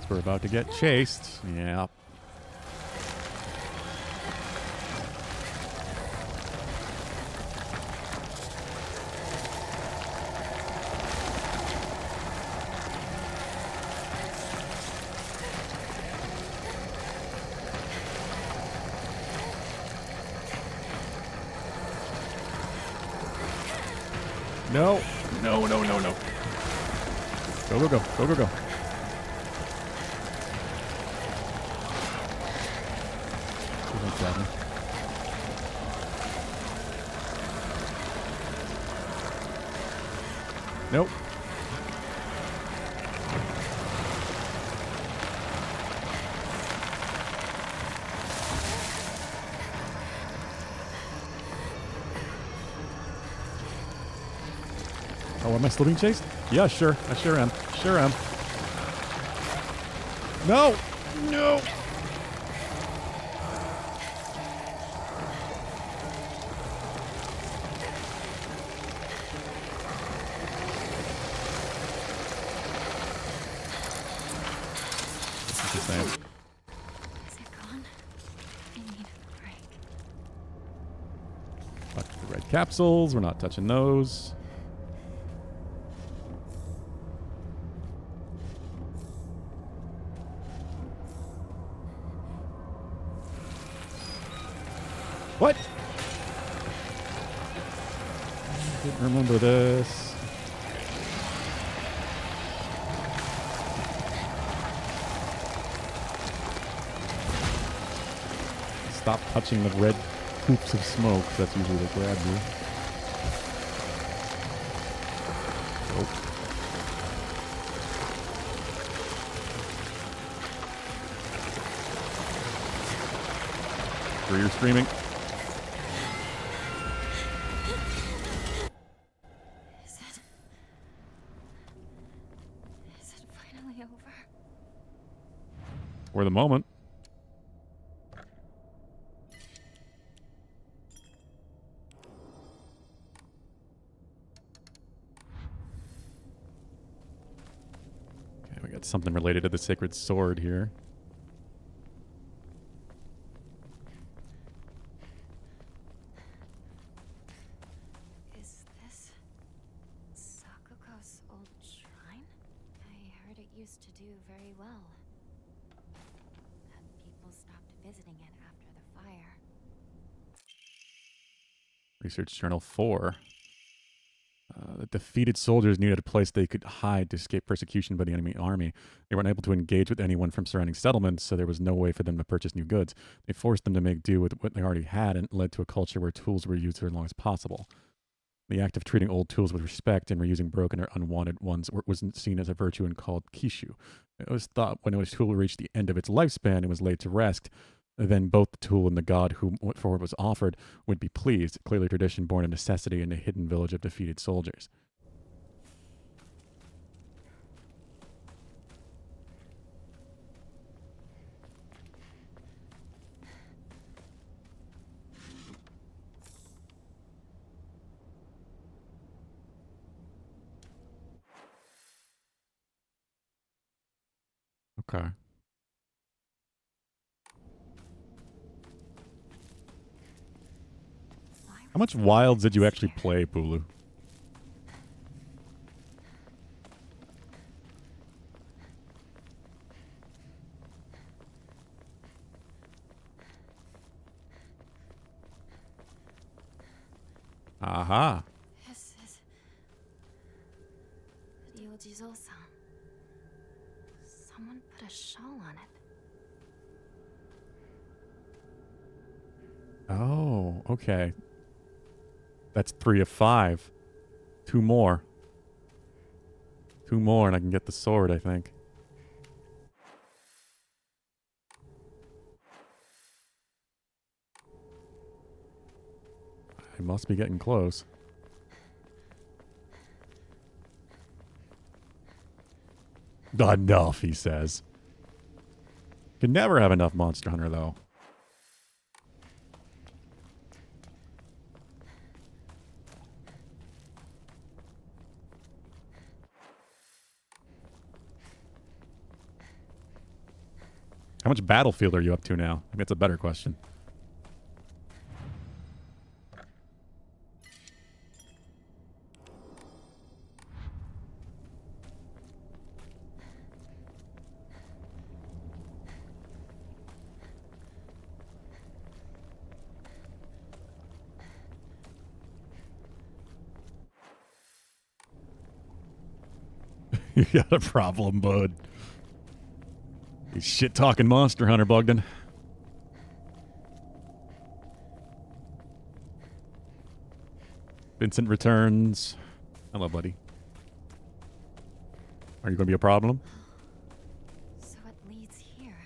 So we're about to get chased. Yeah. No. No, no, no, no. Go, go, go. Go, go, go. Don't grab me. Nope. Oh, am I still being chased? Yeah, sure. I sure am. Sure am. No! No! What's he saying? Is it gone? I need a break. Watch the red capsules. We're not touching those. What? Didn't remember this. Stop touching the red hoops of smoke. That's usually what grab you. Oh. Where you're screaming. Is it finally over? For the moment. Okay, we got something related to the sacred sword here. Is this Sakuko's old shrine? I heard it used to do very well. That people stopped visiting it after the fire. Research Journal 4. The defeated soldiers needed a place they could hide to escape persecution by the enemy army. They were unable to engage with anyone from surrounding settlements, so there was no way for them to purchase new goods. They forced them to make do with what they already had, and it led to a culture where tools were used for as long as possible. The act of treating old tools with respect and reusing broken or unwanted ones was seen as a virtue and called kishu. It was thought when a tool reached the end of its lifespan and was laid to rest, then both the tool and the god for it was offered would be pleased. Clearly tradition born of necessity in a hidden village of defeated soldiers. Okay. How much Wilds did you actually play, Bulu? Aha. This is Ryojizo-san. Someone put a shawl on it. Oh, okay. That's 3 of 5. 2 more. 2 more and I can get the sword, I think. I must be getting close. Enough, he says. Can never have enough Monster Hunter, though. How much Battlefield are you up to now? Maybe that's a better question. You got a problem, bud. He's shit-talking Monster Hunter, Bogdan. Vincent returns. Hello, buddy. Are you going to be a problem? So it leads here.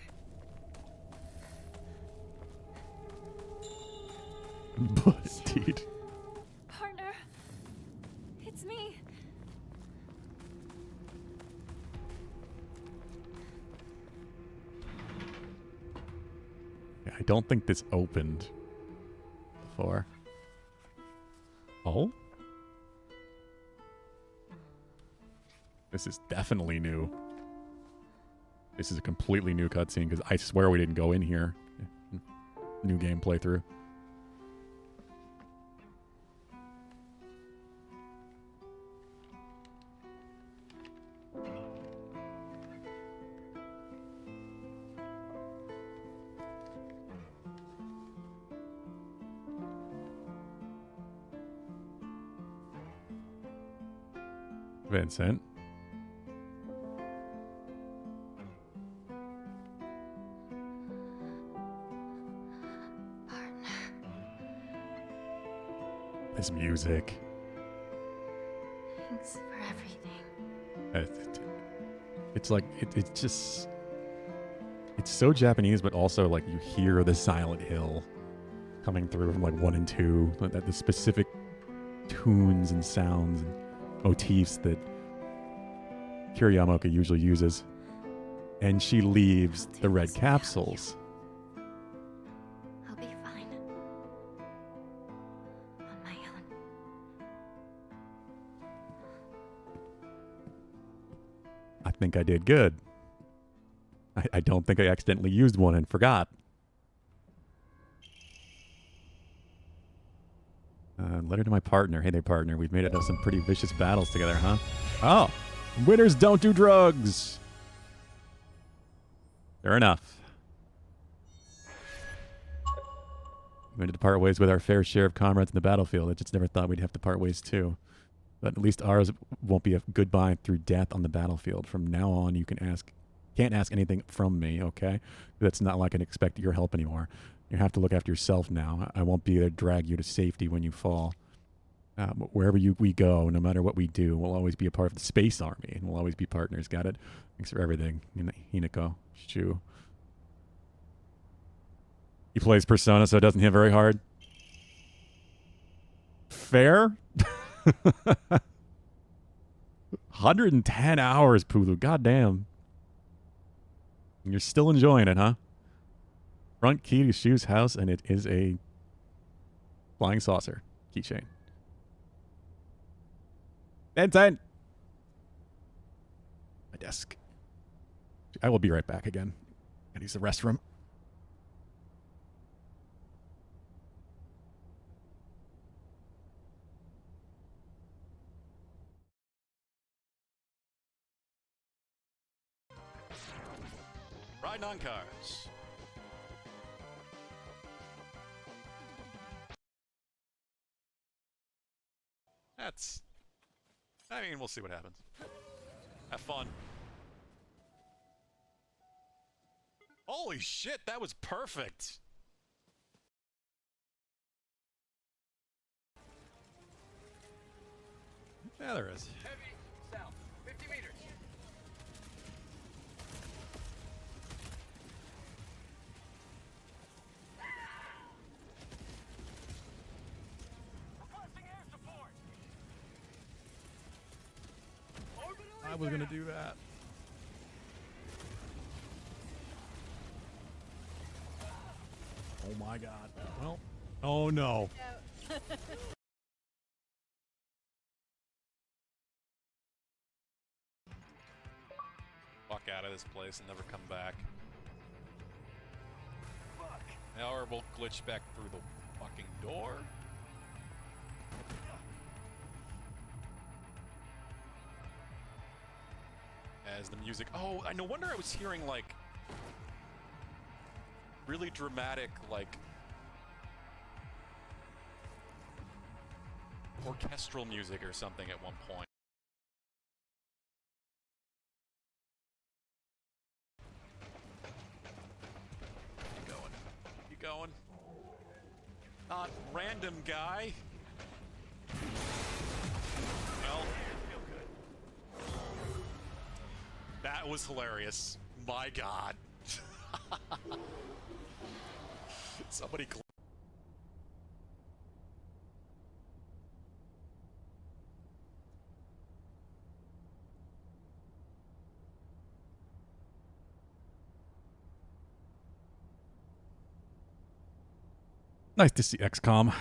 But, dude. Partner, it's me, don't think this opened before. Oh? This is definitely new. This is a completely new cutscene because I swear we didn't go in here. New game playthrough. Vincent. This music. Thanks for everything. It's like, it's just, it's so Japanese, but also like you hear the Silent Hill coming through from like 1 and 2, like the specific tunes and sounds and motifs that Kiriyamaoka usually uses. And she leaves the red capsules. I'll be fine. On my own. I think I did good. I don't think I accidentally used one and forgot. Letter to my partner. Hey there, partner. We've made it to some pretty vicious battles together, huh? Oh, winners don't do drugs. Fair enough. We had to part ways with our fair share of comrades in the battlefield. I just never thought we'd have to part ways too. But at least ours won't be a goodbye through death on the battlefield. From now on, you can't ask anything from me, okay? That's not like I can expect your help anymore. You have to look after yourself now. I won't be there to drag you to safety when you fall. Wherever we go, no matter what we do, we'll always be a part of the Space Army, and we'll always be partners. Got it? Thanks for everything, Hinako. Shu. He plays Persona, so it doesn't hit very hard. Fair? 110 hours, Pulu. Goddamn. You're still enjoying it, huh? Front key to Shu's house, and it is a flying saucer keychain. 10. My desk. I will be right back again. Gotta use the restroom. Riding on cars. I mean, we'll see what happens. Have fun. Holy shit, that was perfect! Yeah, there is. Heavy, south, 50 meters. Requesting air support. I was gonna do that. Oh my god. Well, oh no. Walk out of this place and never come back. Or we'll glitch back through the fucking door. As the music... Oh, no wonder I was hearing, like, really dramatic, like, orchestral music or something at one point. You going? Not random guy. Well, that was hilarious. My god. Somebody Nice to see XCOM.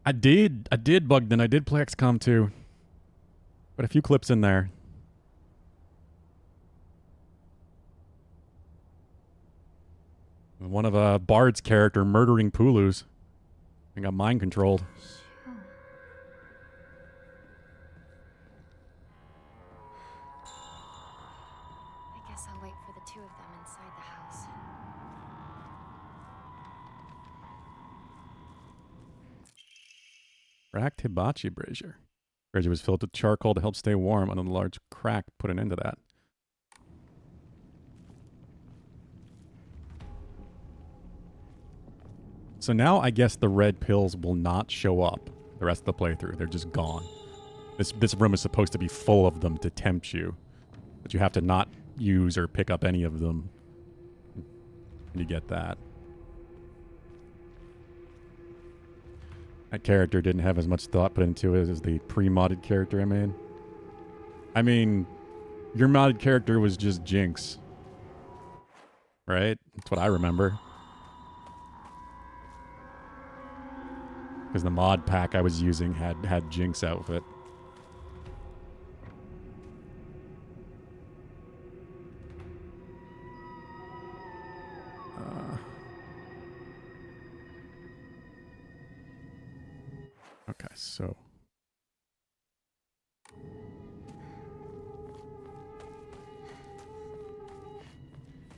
I did, Bugden. I did play XCOM 2. But a few clips in there. One of Bard's character murdering Pulus. And got mind controlled. I guess I'll wait for the two of them inside the house. Cracked hibachi brazier. Brazier was filled with charcoal to help stay warm, and a large crack put an end to that. So now I guess the red pills will not show up the rest of the playthrough. They're just gone. This room is supposed to be full of them to tempt you. But you have to not use or pick up any of them. And you get that. That character didn't have as much thought put into it as the pre-modded character I made. I mean, your modded character was just Jinx. Right? That's what I remember. Because the mod pack I was using had Jinx outfit. Okay, so.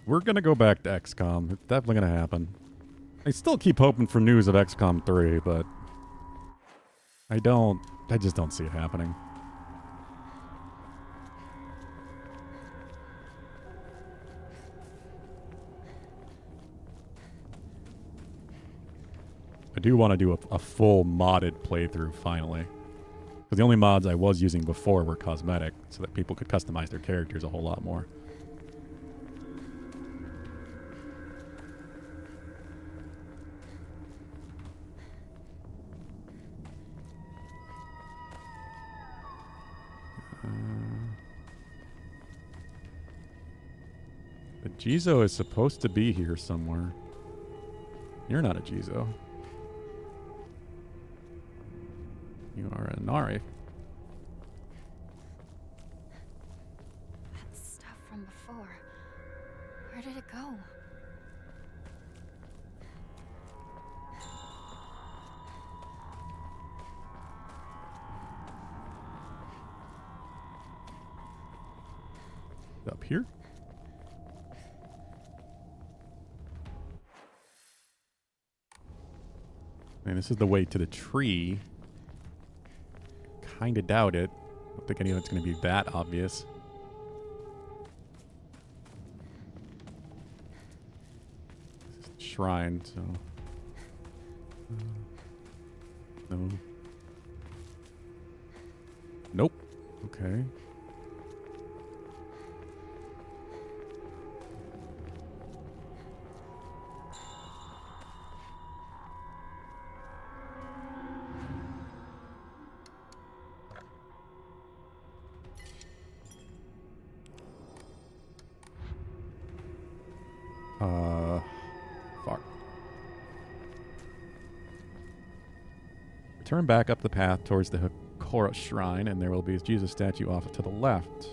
We're going to go back to XCOM. It's definitely going to happen. I still keep hoping for news of XCOM 3, but I just don't see it happening. I do want to do a full modded playthrough finally. Because the only mods I was using before were cosmetic, so that people could customize their characters a whole lot more. The Jizo is supposed to be here somewhere. You're not a Jizo. You are a Nari. That stuff from before. Where did it go? Up here? And this is the way to the tree. Kinda doubt it. I don't think any of it's gonna be that obvious. This is the shrine, so. No. Nope. Okay. Fuck. Turn back up the path towards the Hikora Shrine, and there will be a Jesus statue off to the left.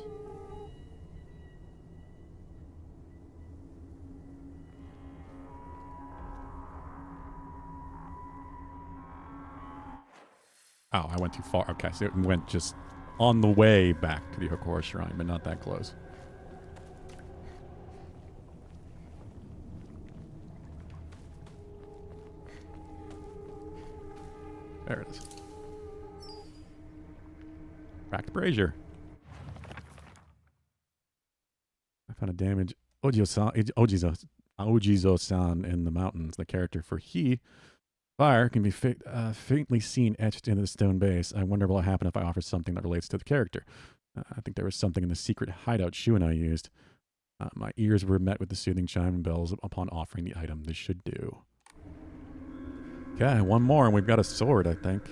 Oh, I went too far. Okay, so it went just on the way back to the Hikora Shrine, but not that close. There it is. Cracked brazier. I found a damaged Ojizo-san in the mountains. The character for he. Fire can be faintly seen etched into the stone base. I wonder what will happen if I offer something that relates to the character. I think there was something in the secret hideout Shu and I used. My ears were met with the soothing chime and bells upon offering the item. This should do. Okay, one more and we've got a sword, I think.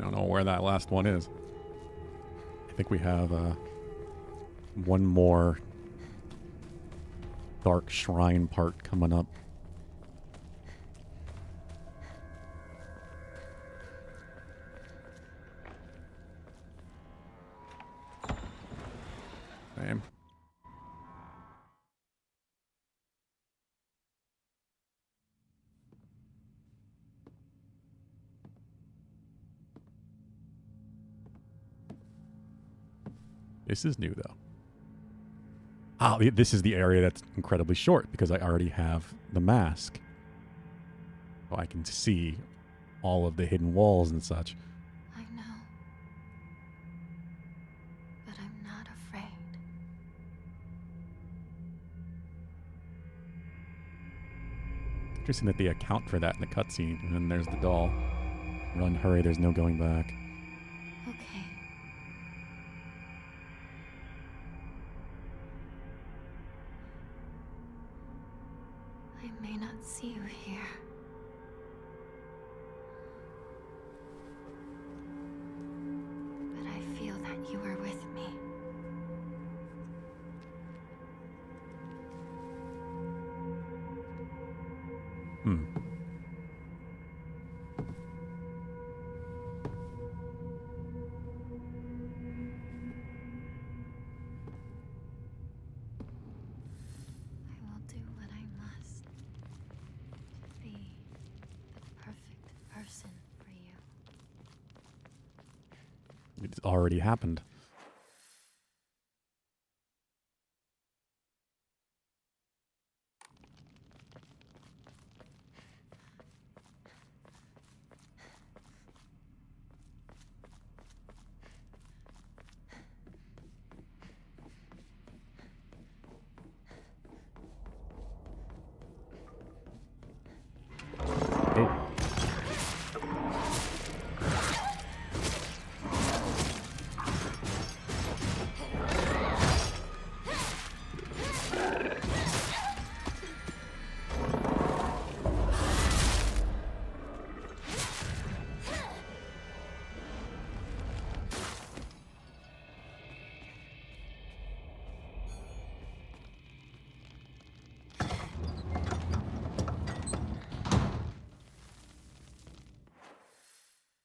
don't know where that last one is. I think we have one more dark shrine part coming up. Same. This is new, though. Ah, this is the area that's incredibly short because I already have the mask. So I can see all of the hidden walls and such. I know. But I'm not afraid. Interesting that they account for that in the cutscene. And then there's the doll. Run, hurry, there's no going back. Okay. I may not see you here. But I feel that you are with me. I will do what I must to be the perfect person for you. It's already happened.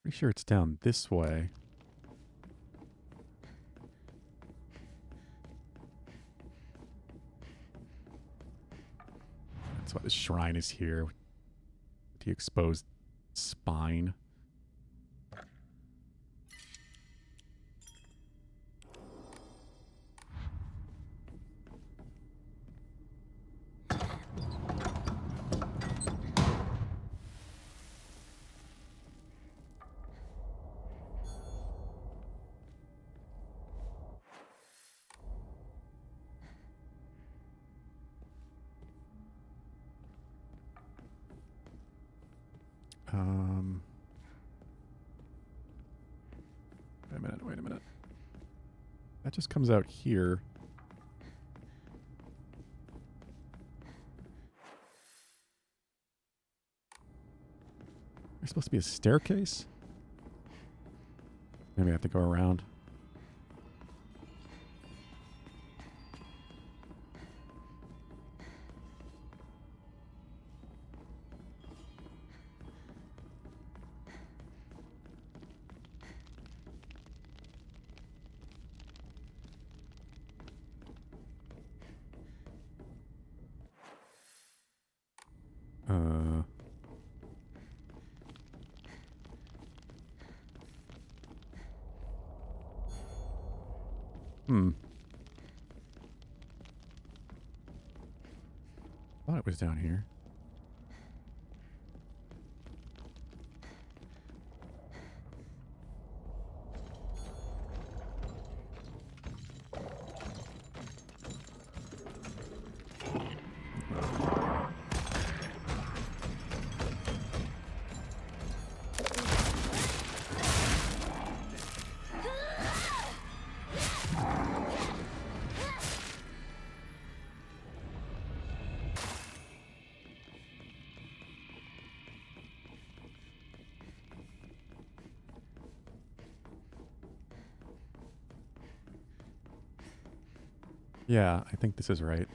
Pretty sure it's down this way. That's why the shrine is here. The exposed spine. Wait a minute. That just comes out here. There's supposed to be a staircase? Maybe I have to go around. Thought it was down here. Yeah, I think this is right.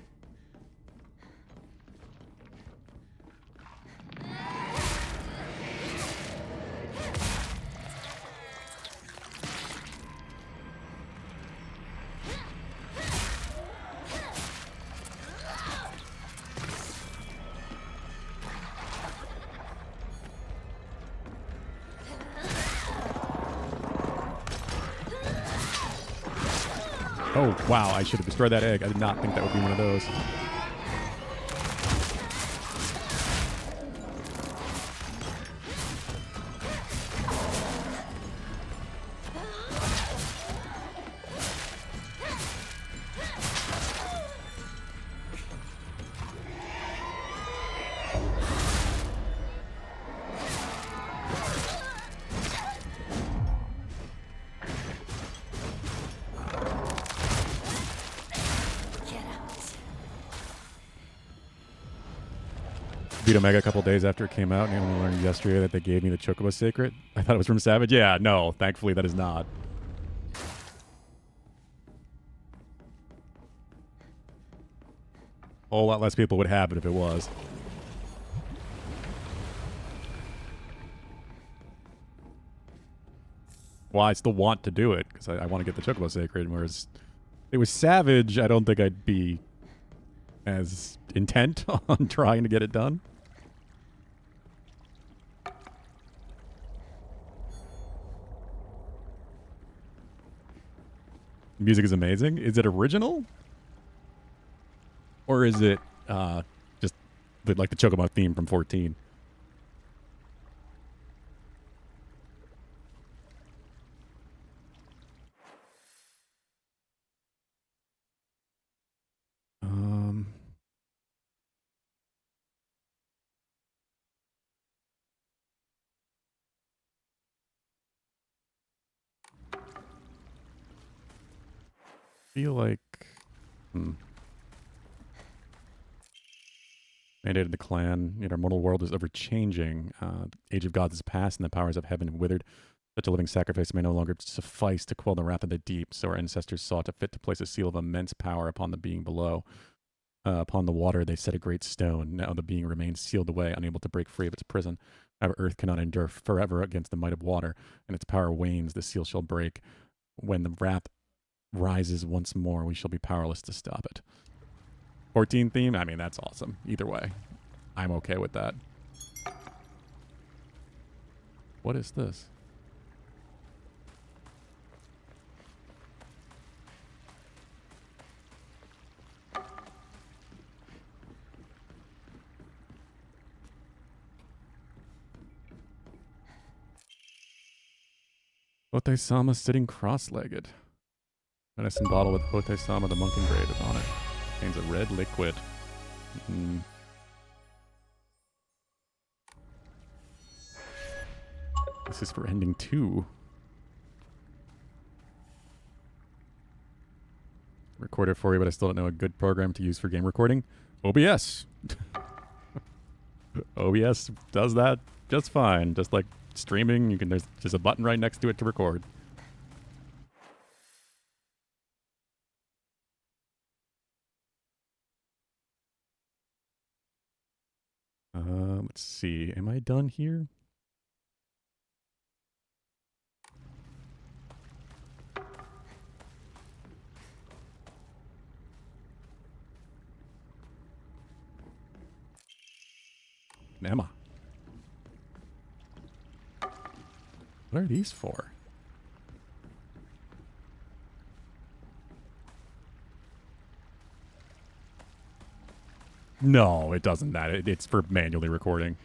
Oh, wow, I should have destroyed that egg. I did not think that would be one of those. Beat Omega a couple days after it came out, and I only learned yesterday that they gave me the Chocobo Secret. I thought it was from Savage. Yeah, no, thankfully that is not. A whole lot less people would have it if it was. Well, I still want to do it, because I want to get the Chocobo Sacred, whereas if it was Savage, I don't think I'd be as intent on trying to get it done. Music is amazing. Is it original? Or is it just like the Chocobo theme from 14? Feel like Mandated the clan, yet our mortal world is ever-changing. Age of gods is past, and the powers of heaven have withered. Such a living sacrifice may no longer suffice to quell the wrath of the deep, so our ancestors sought a fit to place a seal of immense power upon the being below. Upon the water they set a great stone. Now the being remains sealed away, unable to break free of its prison. However, earth cannot endure forever against the might of water, and its power wanes, the seal shall break. When the wrath rises once more, we shall be powerless to stop it. 14 theme? I mean, that's awesome. Either way, I'm okay with that. What is this? Hote-sama sitting cross-legged. Medicine bottle with Hote-sama the monk engraved on it. Contains a red liquid. This is for ending 2. Recorded for you, but I still don't know a good program to use for game recording. OBS. OBS does that just fine. Just like streaming, you can there's just a button right next to it to record. Let's see. Am I done here? Emma. What are these for? No, it doesn't. It's for manually recording.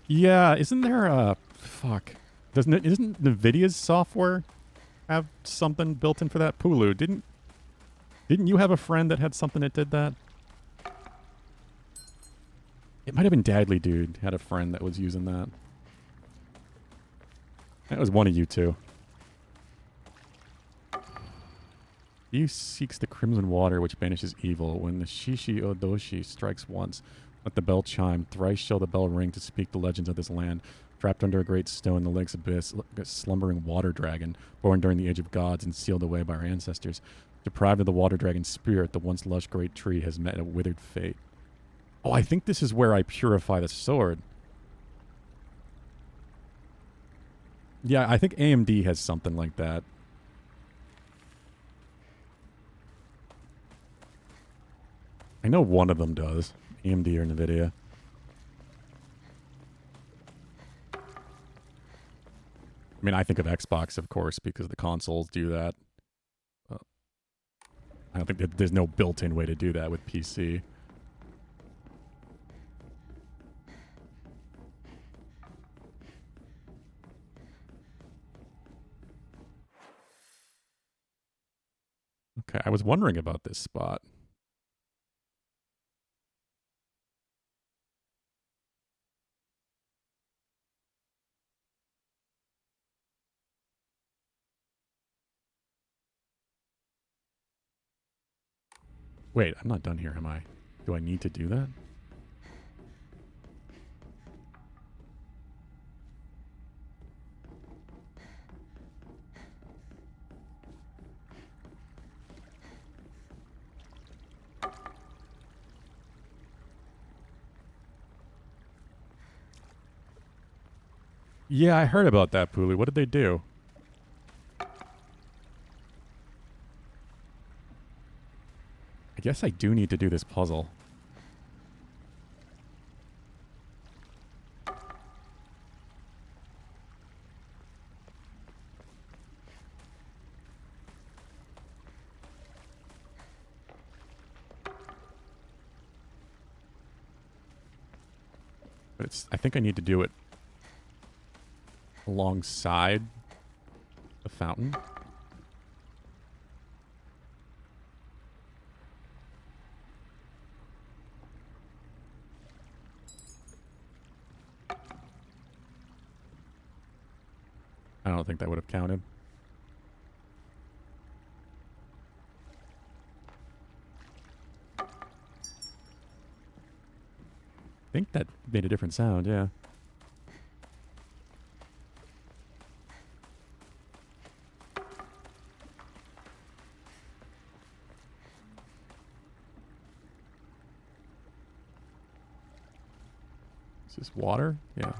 Yeah, isn't there a fuck? Isn't NVIDIA's software have something built in for that? Pulu, didn't you have a friend that had something that did that? It might have been Dadly Dude had a friend that was using that. That was one of you two. He seeks the crimson water which banishes evil. When the Shishi Odoshi strikes once, let the bell chime. Thrice shall the bell ring to speak the legends of this land. Trapped under a great stone in the lake's abyss, a slumbering water dragon, born during the age of gods and sealed away by our ancestors. Deprived of the water dragon's spirit, the once lush great tree has met a withered fate. Oh, I think this is where I purify the sword. Yeah, I think AMD has something like that. I know one of them does. AMD or NVIDIA. I mean, I think of Xbox, of course, because the consoles do that. I don't think that there's no built-in way to do that with PC. Okay, I was wondering about this spot. Wait, I'm not done here, am I? Do I need to do that? Yeah, I heard about that, Puli. What did they do? I guess I do need to do this puzzle. But it's, I think I need to do it alongside the fountain. I don't think that would have counted. I think that made a different sound, yeah. Is this water? Yeah.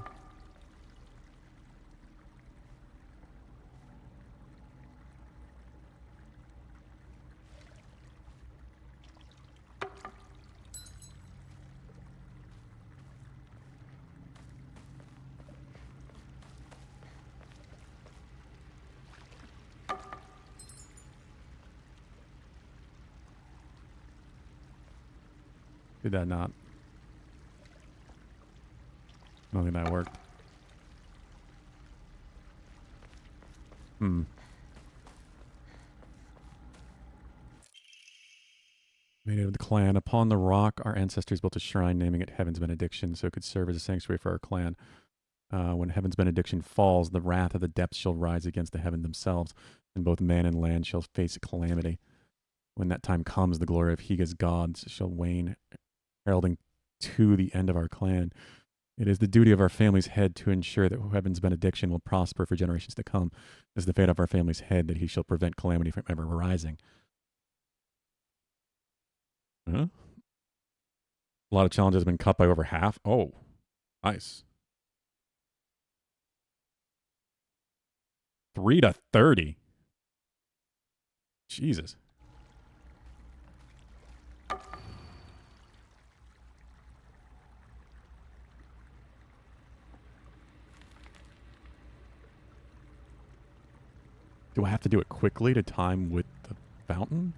Did that not? I don't think that worked. Made it of the clan. Upon the rock, our ancestors built a shrine, naming it Heaven's Benediction, so it could serve as a sanctuary for our clan. When Heaven's Benediction falls, the wrath of the depths shall rise against the heaven themselves, and both man and land shall face calamity. When that time comes, the glory of Higa's gods shall wane, heralding to the end of our clan. It is the duty of our family's head to ensure that Heaven's benediction will prosper for generations to come. It is the fate of our family's head that he shall prevent calamity from ever arising. Huh? A lot of challenges have been cut by over half. Oh, nice. 3 to 30. Jesus. Do I have to do it quickly to time with the fountain?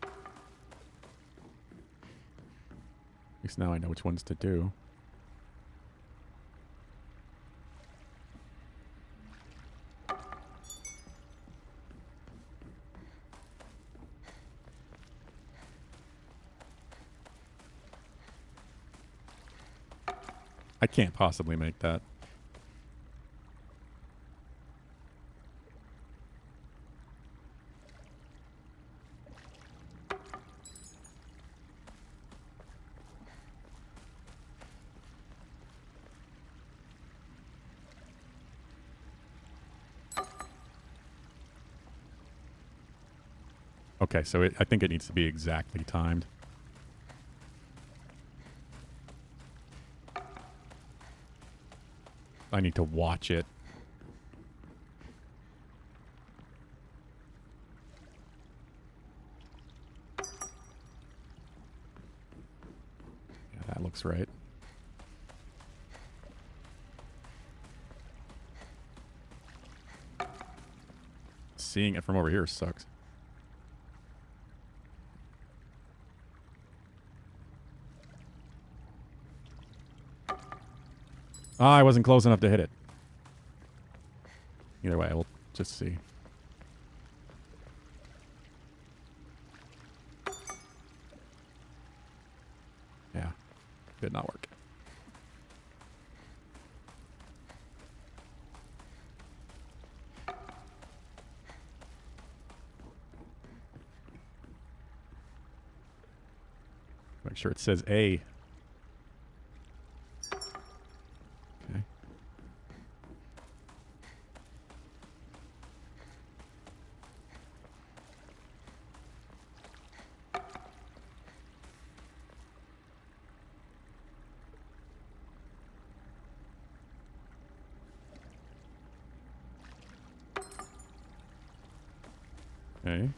At least now I know which ones to do. I can't possibly make that. Okay, so I think it needs to be exactly timed. I need to watch it. Yeah, that looks right. Seeing it from over here sucks. Ah, I wasn't close enough to hit it. Either way, we'll just see. Yeah, did not work. Make sure it says A. Okay. Okay.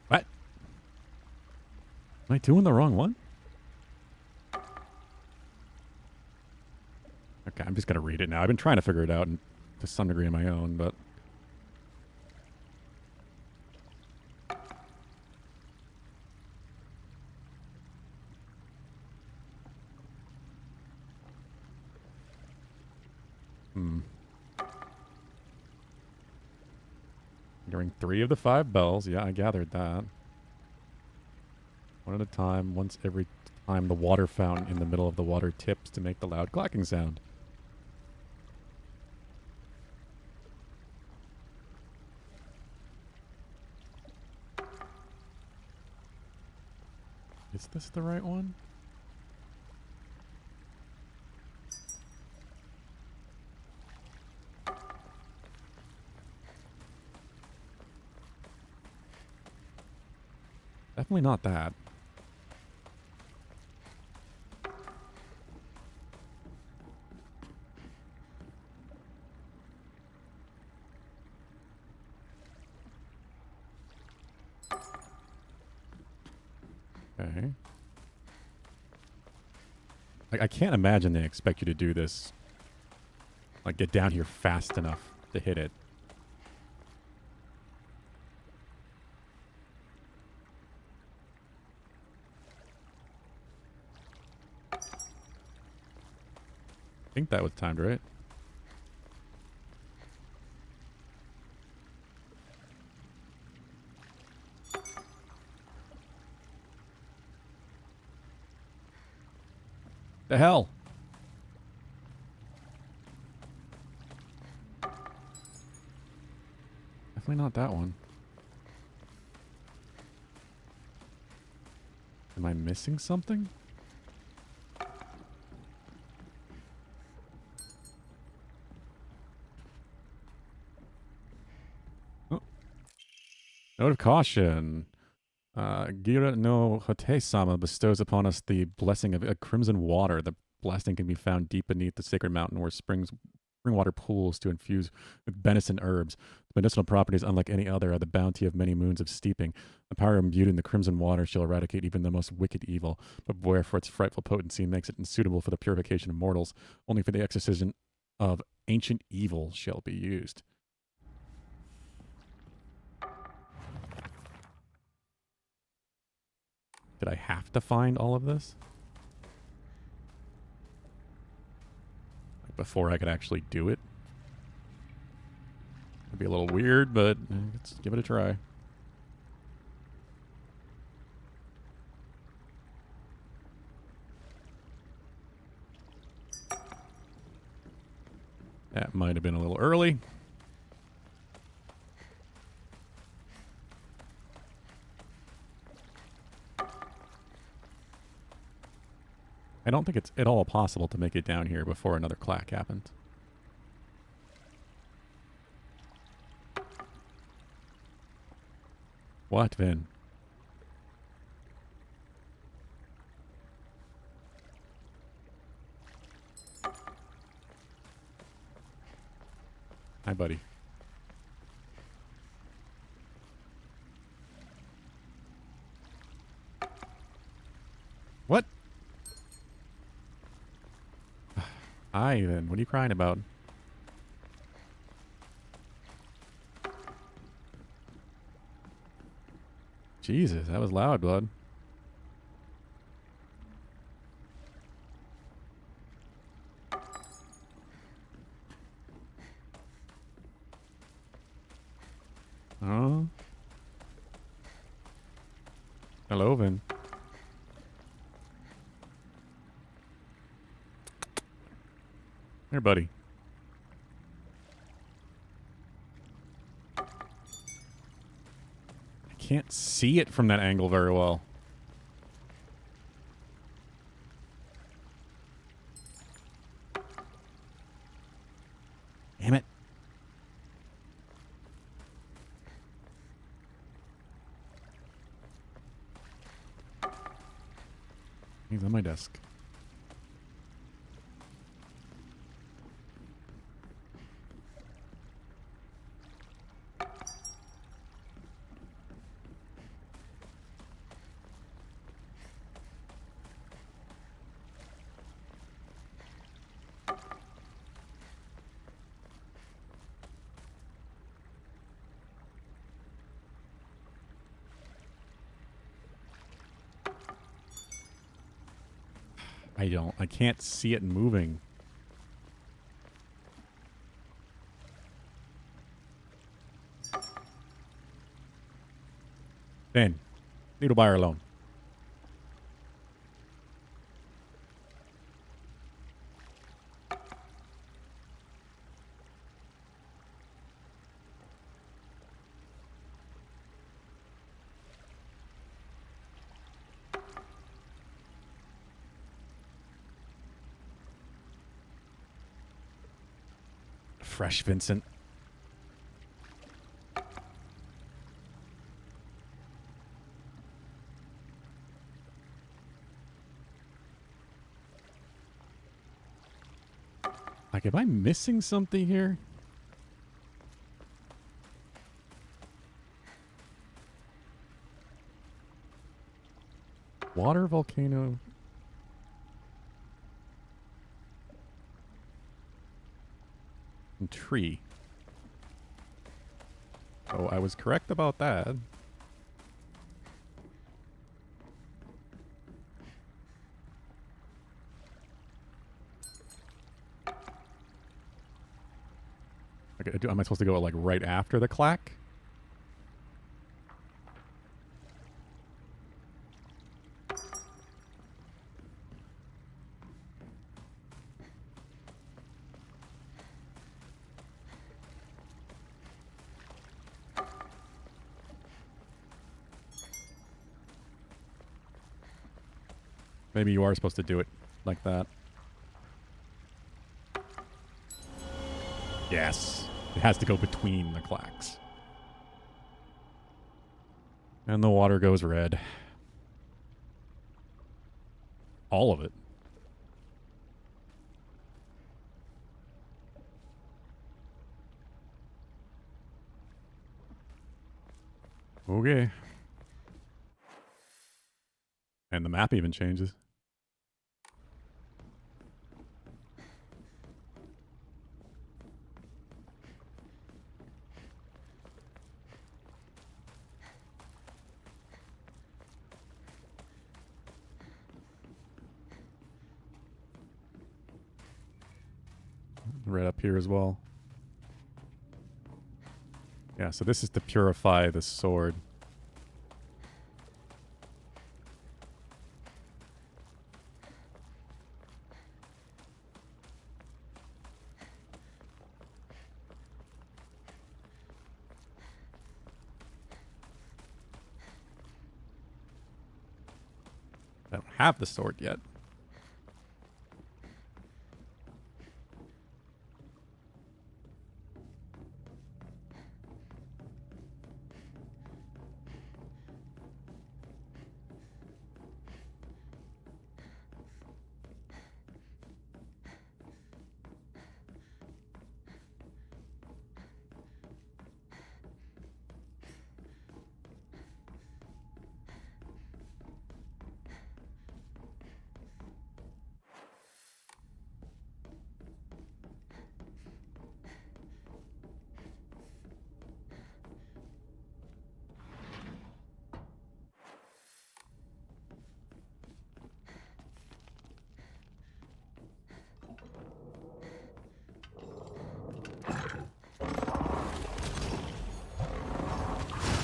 What? Am I doing the wrong one? Okay, I'm just going to read it now. I've been trying to figure it out to some degree on my own, but... Ring 3 of the 5 bells. Yeah, I gathered that. One at a time, once every time the water fountain in the middle of the water tips to make the loud clacking sound. Is this the right one? Definitely not that. Okay. I can't imagine they expect you to do this. Like, get down here fast enough to hit it. I think that was timed, right? The hell? Definitely not that one. Am I missing something? Oh. Note of caution. Gira no Hote-sama bestows upon us the blessing of a crimson water. The blessing can be found deep beneath the sacred mountain where spring water pools to infuse with benison herbs. The medicinal properties, unlike any other, are the bounty of many moons of steeping. The power imbued in the crimson water shall eradicate even the most wicked evil, but beware, for its frightful potency makes it unsuitable for the purification of mortals. Only for the exorcism of ancient evil shall be used. Did I have to find all of this? Like before I could actually do it? It'd be a little weird, but let's give it a try. That might have been a little early. I don't think it's at all possible to make it down here before another clack happened. What, Vin? Hi, buddy. What? Hi, Vin. What are you crying about? Jesus, that was loud, bud. Oh. Hello, Vin. Here, buddy. I can't see it from that angle very well. Damn it. He's on my desk. I can't see it moving. Ben, leave the buyer alone. Fresh Vincent. Like, am I missing something here? Water volcano. And tree. Oh, I was correct about that. Okay, am I supposed to go like right after the clack? Maybe you are supposed to do it like that. Yes. It has to go between the clacks. And the water goes red. All of it. Okay. And the map even changes. Right up here as well. Yeah, so this is to purify the sword. I don't have the sword yet.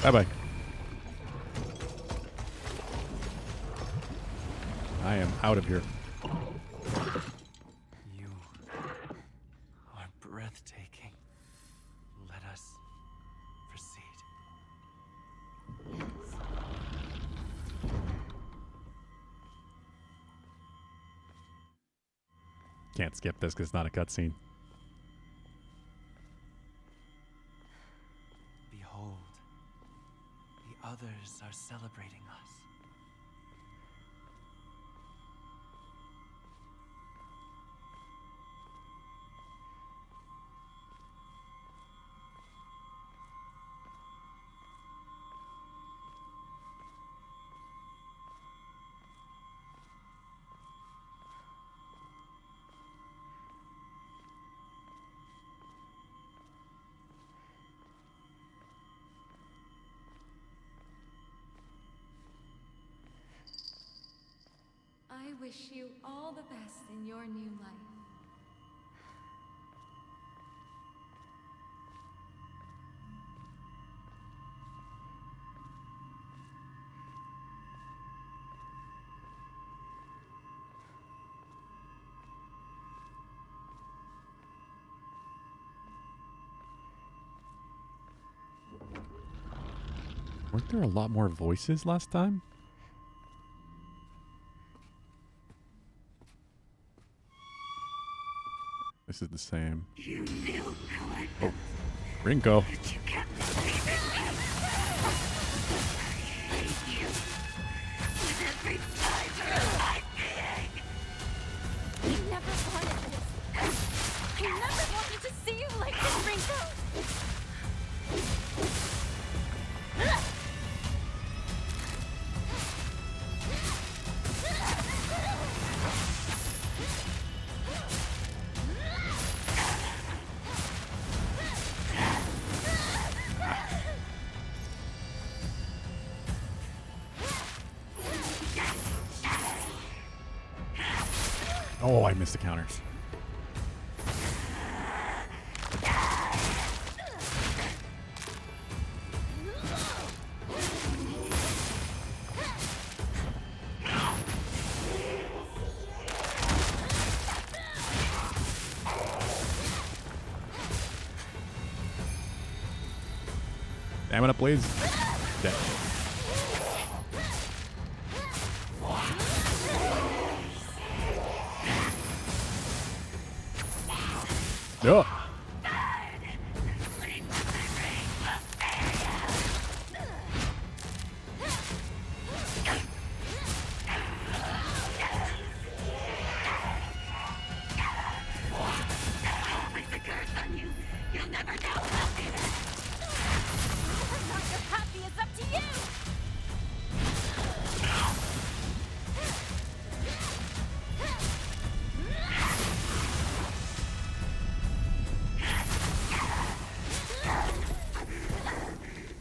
Bye-bye. I am out of here. You are breathtaking. Let us proceed. Can't skip this because it's not a cutscene. Behold, the others are celebrating us. I wish you all the best in your new life. Weren't there a lot more voices last time? This is the same. Oh, Rinko. I never wanted this. I never wanted to see you like this, Rinko. Oh, I missed the counter. Stamina, please. Dead. Yeah.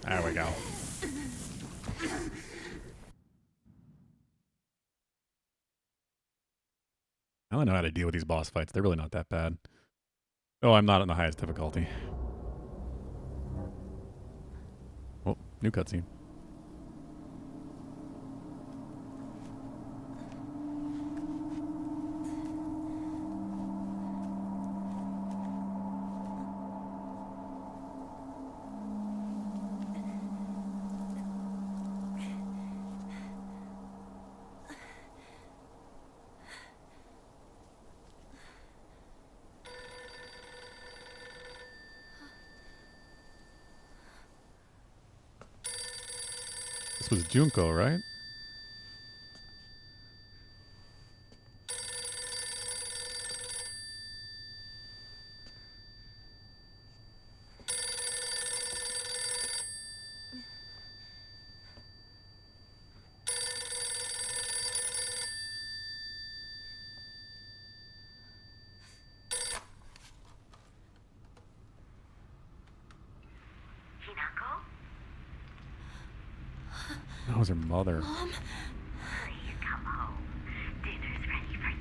There we go. I don't know how to deal with these boss fights. They're really not that bad. Oh, I'm not on the highest difficulty. Oh, new cutscene. This was Junko, right? That was her mother. Mom? Please come home. Dinner's ready for you.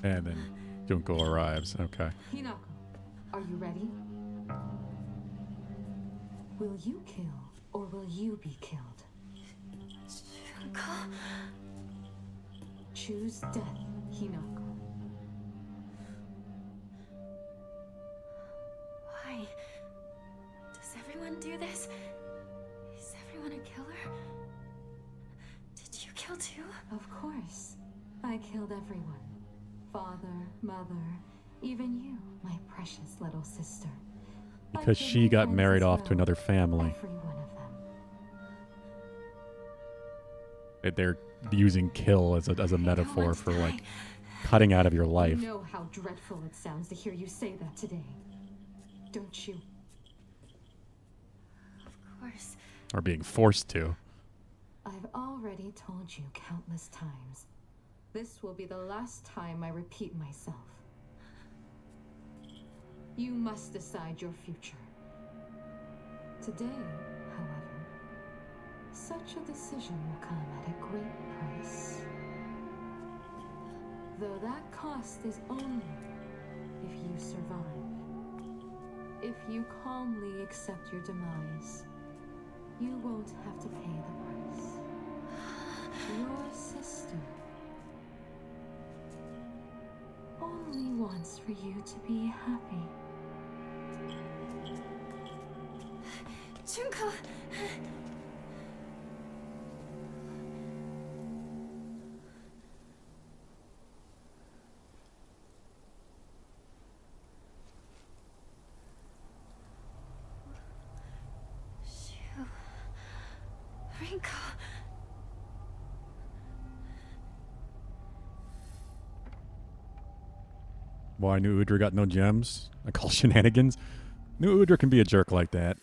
And then Junko arrives. Okay. Hinako, are you ready? Will you kill or will you be killed? Junko. Choose death, Hinako. Why? Does everyone do this? Is everyone a killer? Did you kill too? Of course. I killed everyone. Father, mother, even you, my precious little sister. Because she got married off to another family. Every one of them. They're using kill as a metaphor for like cutting out of your life. You know how dreadful it sounds to hear you say that today. Don't you? Of course. Or being forced to. I've already told you countless times. This will be the last time I repeat myself. You must decide your future. Today, however, such a decision will come at a great price. Though that cost is only if you survive. If you calmly accept your demise, you won't have to pay the price. Your sister only wants for you to be happy. Junko! Rinko. Why New Udra got no gems? I call shenanigans. New Udra can be a jerk like that.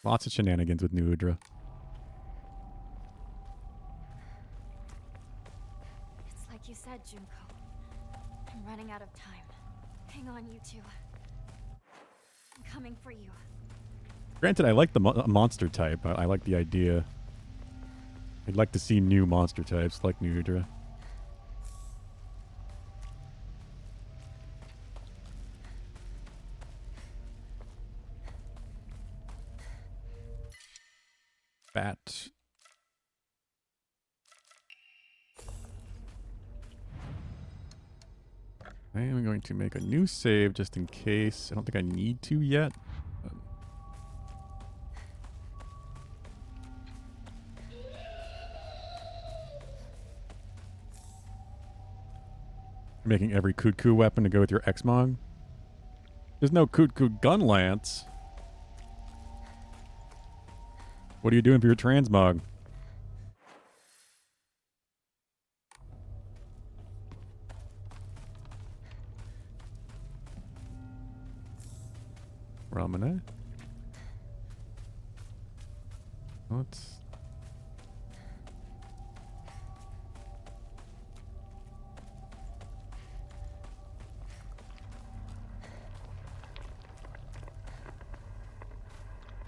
Lots of shenanigans with New Udra. It's like you said, Junko. I'm running out of time. Hang on, you two. I'm coming for you. Granted, I like the monster type. I like the idea. I'd like to see new monster types like New Udra. Bat. I am going to make a new save just in case. I don't think I need to yet. Making every Kutku weapon to go with your Xmog. There's no Kutku gun lance. What are you doing for your transmog? Ramune? Let's...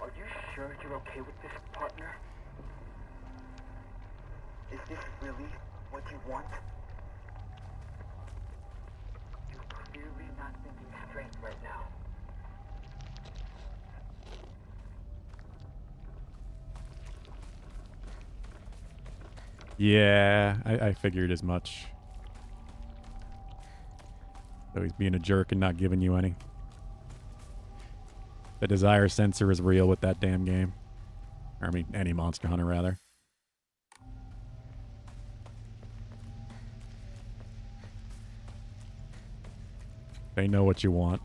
Are you sure you're okay with this, partner? Is this really what you want? You're clearly not thinking straight right now. Yeah, I figured as much. So he's being a jerk and not giving you any. The desire sensor is real with that damn game. Or I mean, any Monster Hunter, rather. They know what you want.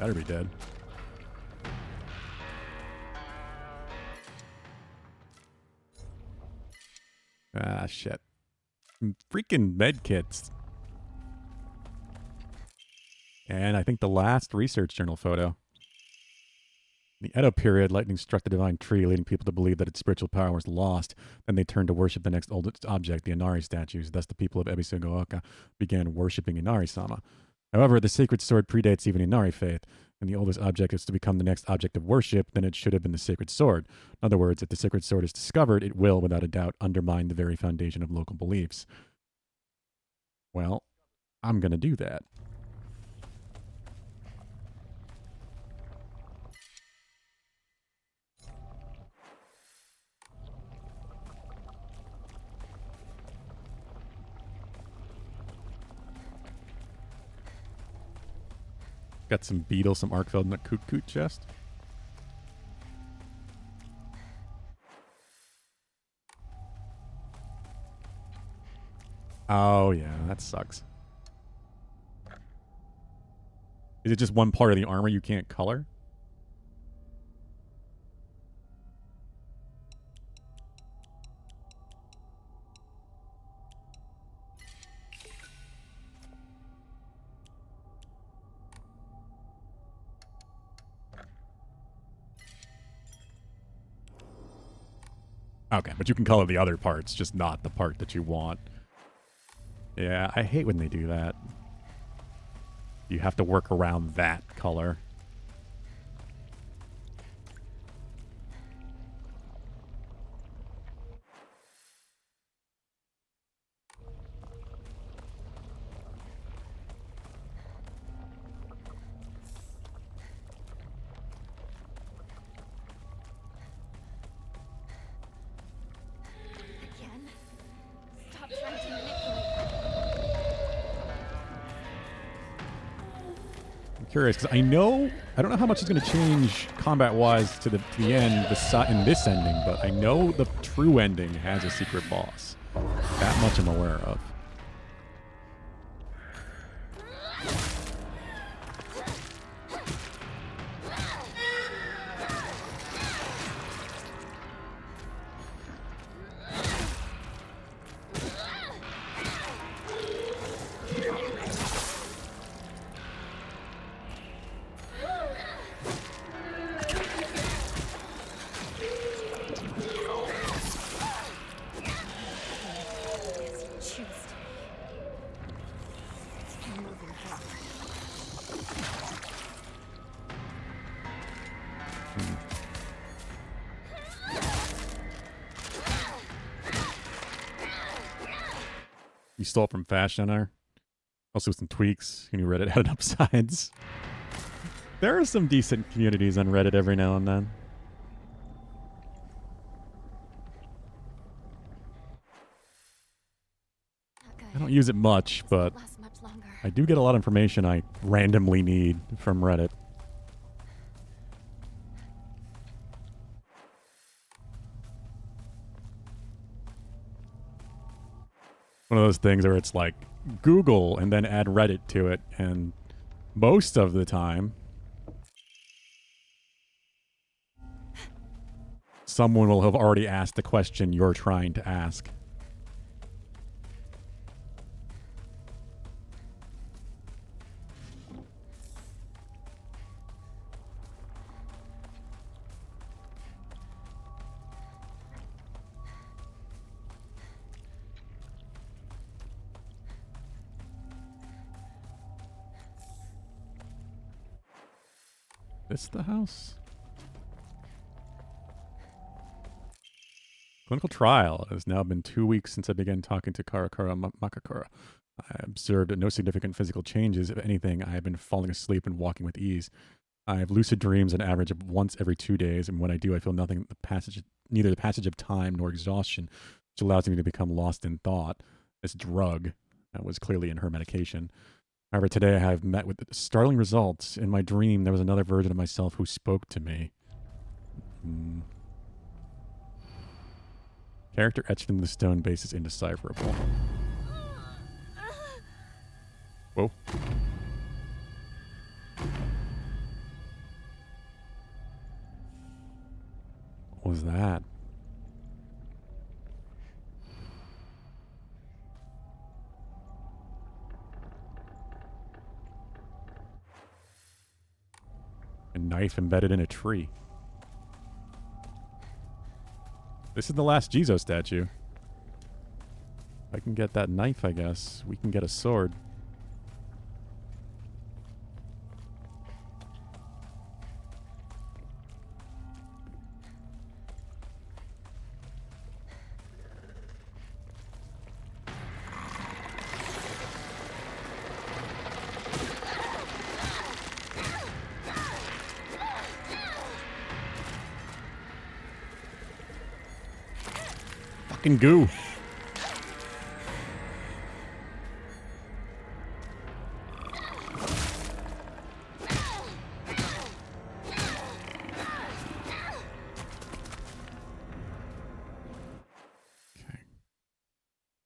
Better be dead. Ah, shit. Freaking med kits. And I think the last research journal photo. In the Edo period, lightning struck the divine tree, leading people to believe that its spiritual power was lost. Then they turned to worship the next oldest object, the Inari statues. Thus, the people of Ebisugaoka began worshiping Inari-sama. However, the sacred sword predates even Inari faith, and the oldest object is to become the next object of worship, then it should have been the sacred sword. In other words, if the sacred sword is discovered, it will, without a doubt, undermine the very foundation of local beliefs. Well, I'm going to do that. Got some beetle, some Arkfeld in the Koot chest. Oh, yeah, that sucks. Is it just one part of the armor you can't color? Okay, but you can color the other parts, just not the part that you want. Yeah, I hate when they do that. You have to work around that color. Again? Stop trying to manipulate. I'm curious because I don't know how much is going to change combat-wise to the end in this ending, but I know the true ending has a secret boss. That much I'm aware of. You stole it from Fashioner. Also with some tweaks. You knew Reddit had upsides. There are some decent communities on Reddit every now and then. I don't use it much, but I do get a lot of information I randomly need from Reddit. One of those things where it's like Google and then add Reddit to it, and most of the time someone will have already asked the question you're trying to ask. This the house? Clinical trial. It has now been 2 weeks since I began talking to Karakura Makakura. I observed no significant physical changes. If anything, I have been falling asleep and walking with ease. I have lucid dreams an average of once every 2 days, and when I do, I feel neither the passage of time nor exhaustion, which allows me to become lost in thought. This drug that was clearly in her medication. However, today I have met with startling results. In my dream, there was another version of myself who spoke to me. Character etched into the stone base is indecipherable. Whoa. What was that? A knife embedded in a tree. This is the last Jizo statue. If I can get that knife, I guess we can get a sword. Fucking goo.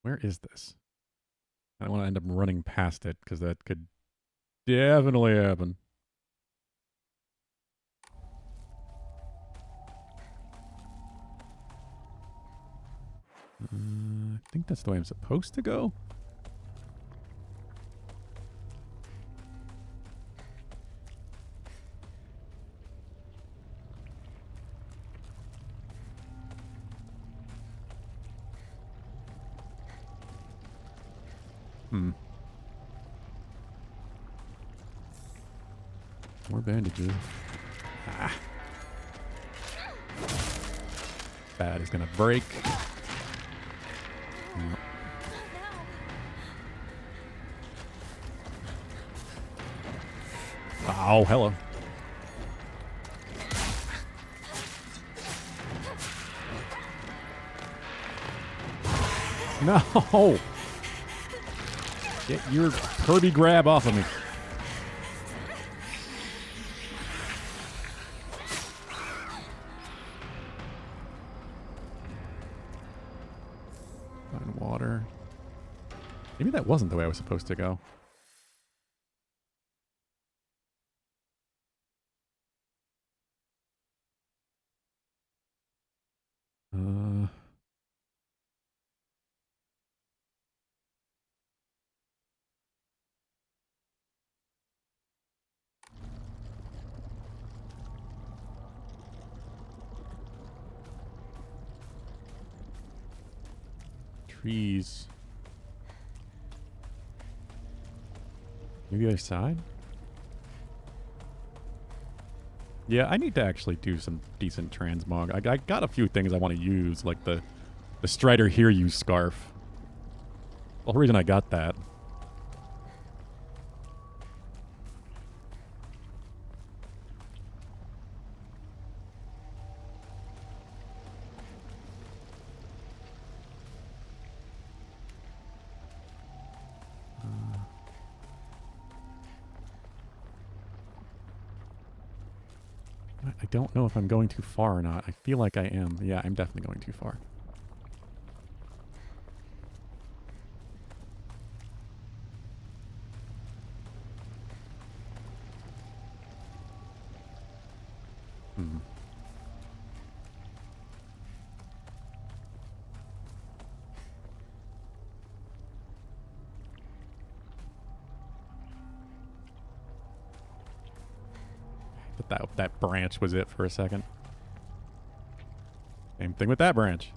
Where is this? I don't want to end up running past it because that could definitely happen. I think that's the way I'm supposed to go. More bandages. Ah. Bad is gonna break. Yep. Oh, hello. No! Get your Kirby grab off of me. Find water. Maybe that wasn't the way I was supposed to go. Trees. Maybe the other side? Yeah, I need to actually do some decent transmog. I got a few things I want to use, like the Strider Hear You scarf. Well, the reason I got that. I don't know if I'm going too far or not. I feel like I am. Yeah, I'm definitely going too far. That branch was it for a second. Same thing with that branch.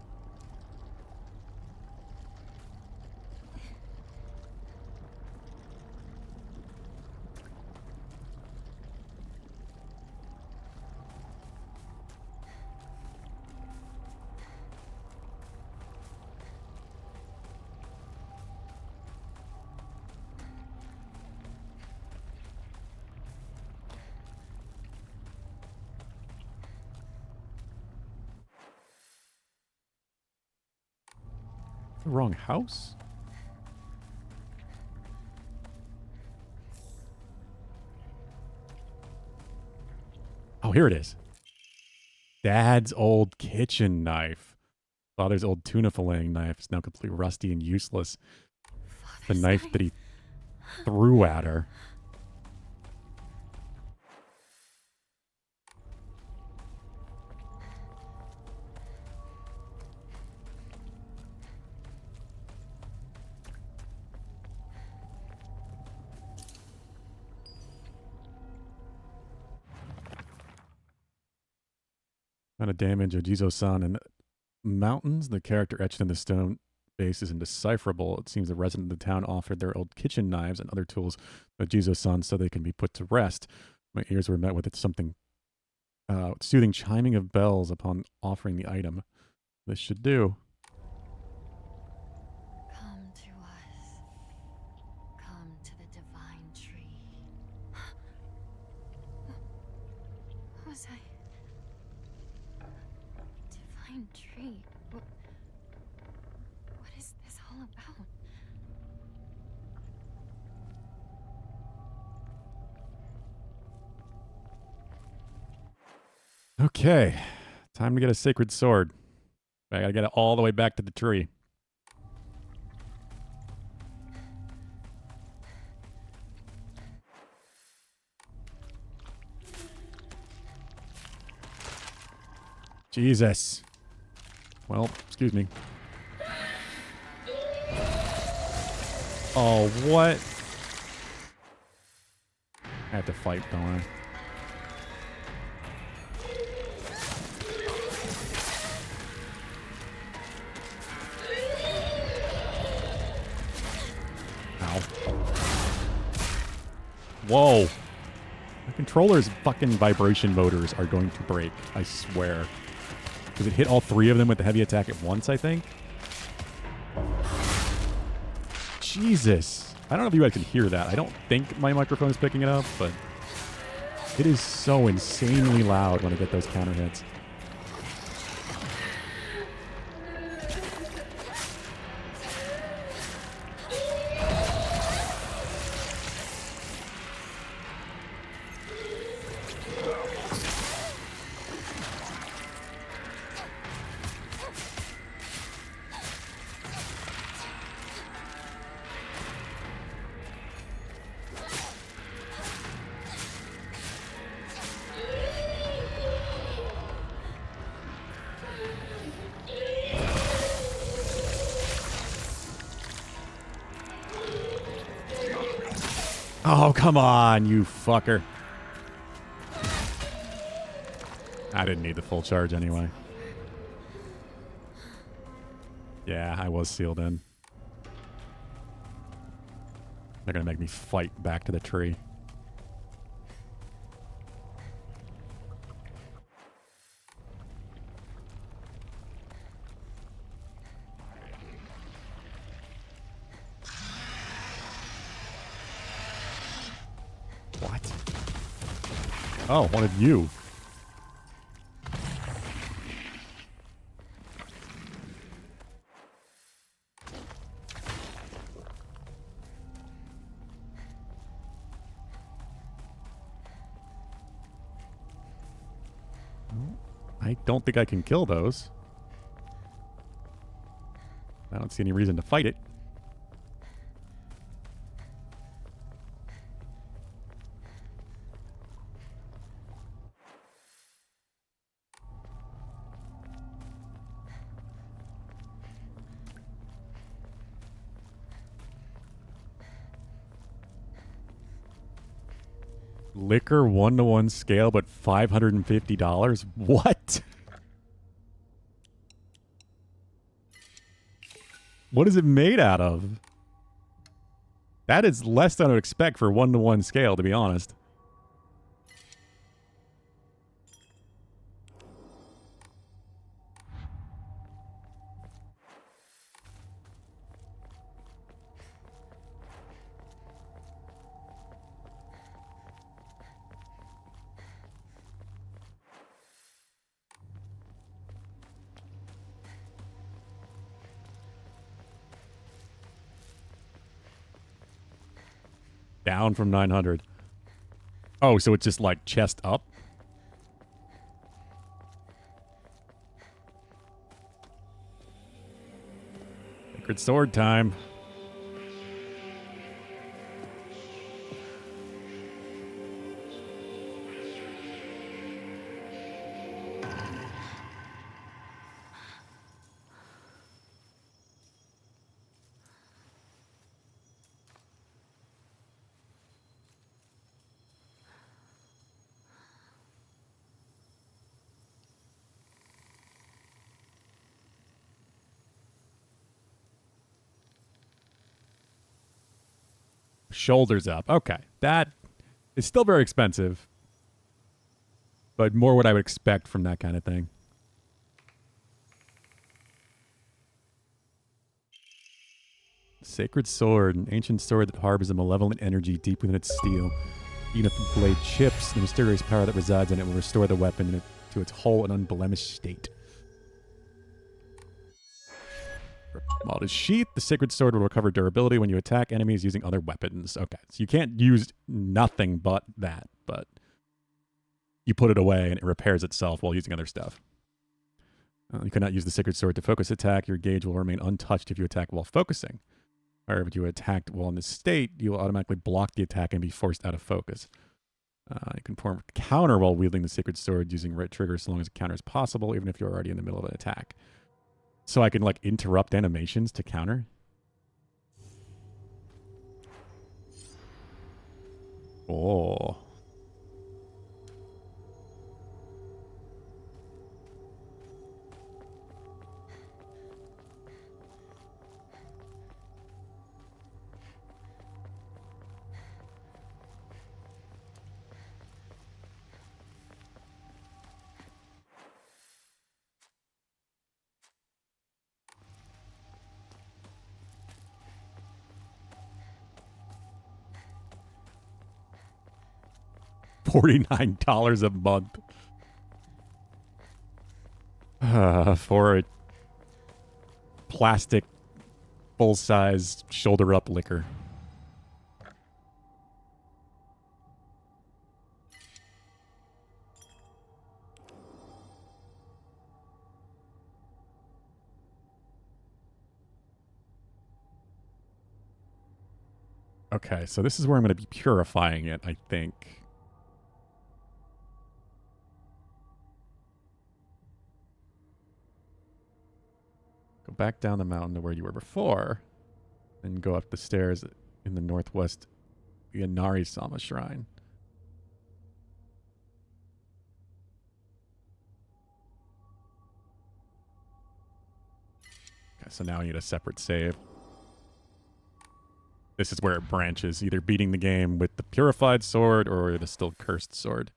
The wrong house? Oh, here it is. Dad's old kitchen knife. Father's old tuna filleting knife is now completely rusty and useless. The knife that he threw at her. Kind of damage Ojizo-san and mountains. The character etched in the stone base is indecipherable. It seems the residents of the town offered their old kitchen knives and other tools to Jizo-san so they can be put to rest. My ears were met with something soothing chiming of bells upon offering the item. This should do. Come to us. Come to the divine tree. What was I? Divine tree? What is this all about? Okay. Time to get a sacred sword. I gotta get it all the way back to the tree. Jesus. Well, excuse me. Oh, what? I have to fight, don't I? Whoa. My controller's fucking vibration motors are going to break, I swear. Because it hit all three of them with the heavy attack at once, I think. Jesus. I don't know if you guys can hear that. I don't think my microphone is picking it up, but it is so insanely loud when I get those counter hits. Oh, come on, you fucker. I didn't need the full charge anyway. Yeah, I was sealed in. They're gonna make me fight back to the tree. What? Oh, one of you. I don't think I can kill those. I don't see any reason to fight it. Liquor 1-to-1 scale, but $550? What? What is it made out of? That is less than I would expect for 1-to-1 scale, to be honest. Down from 900. Oh, so it's just like chest up? Sacred sword time. Shoulders up. Okay. That is still very expensive. But more what I would expect from that kind of thing. Sacred sword, an ancient sword that harbors a malevolent energy deep within its steel. Even if the blade chips, the mysterious power that resides in it will restore the weapon to its whole and unblemished state. While it is sheathed, the sacred sword will recover durability when you attack enemies using other weapons. Okay, so you can't use nothing but that, but you put it away and it repairs itself while using other stuff. You cannot use the sacred sword to focus attack. Your gauge will remain untouched if you attack while focusing. However, if you attacked while in this state, you will automatically block the attack and be forced out of focus. You can perform a counter while wielding the sacred sword using right trigger as long as a counter is possible, even if you're already in the middle of an attack. So I can like interrupt animations to counter. Oh. $49 a month for a plastic full-size shoulder-up liquor. Okay, so this is where I'm going to be purifying it, I think. Go back down the mountain to where you were before, and go up the stairs in the northwest, the Inari Sama Shrine. Okay, so now I need a separate save. This is where it branches, either beating the game with the purified sword or the still cursed sword.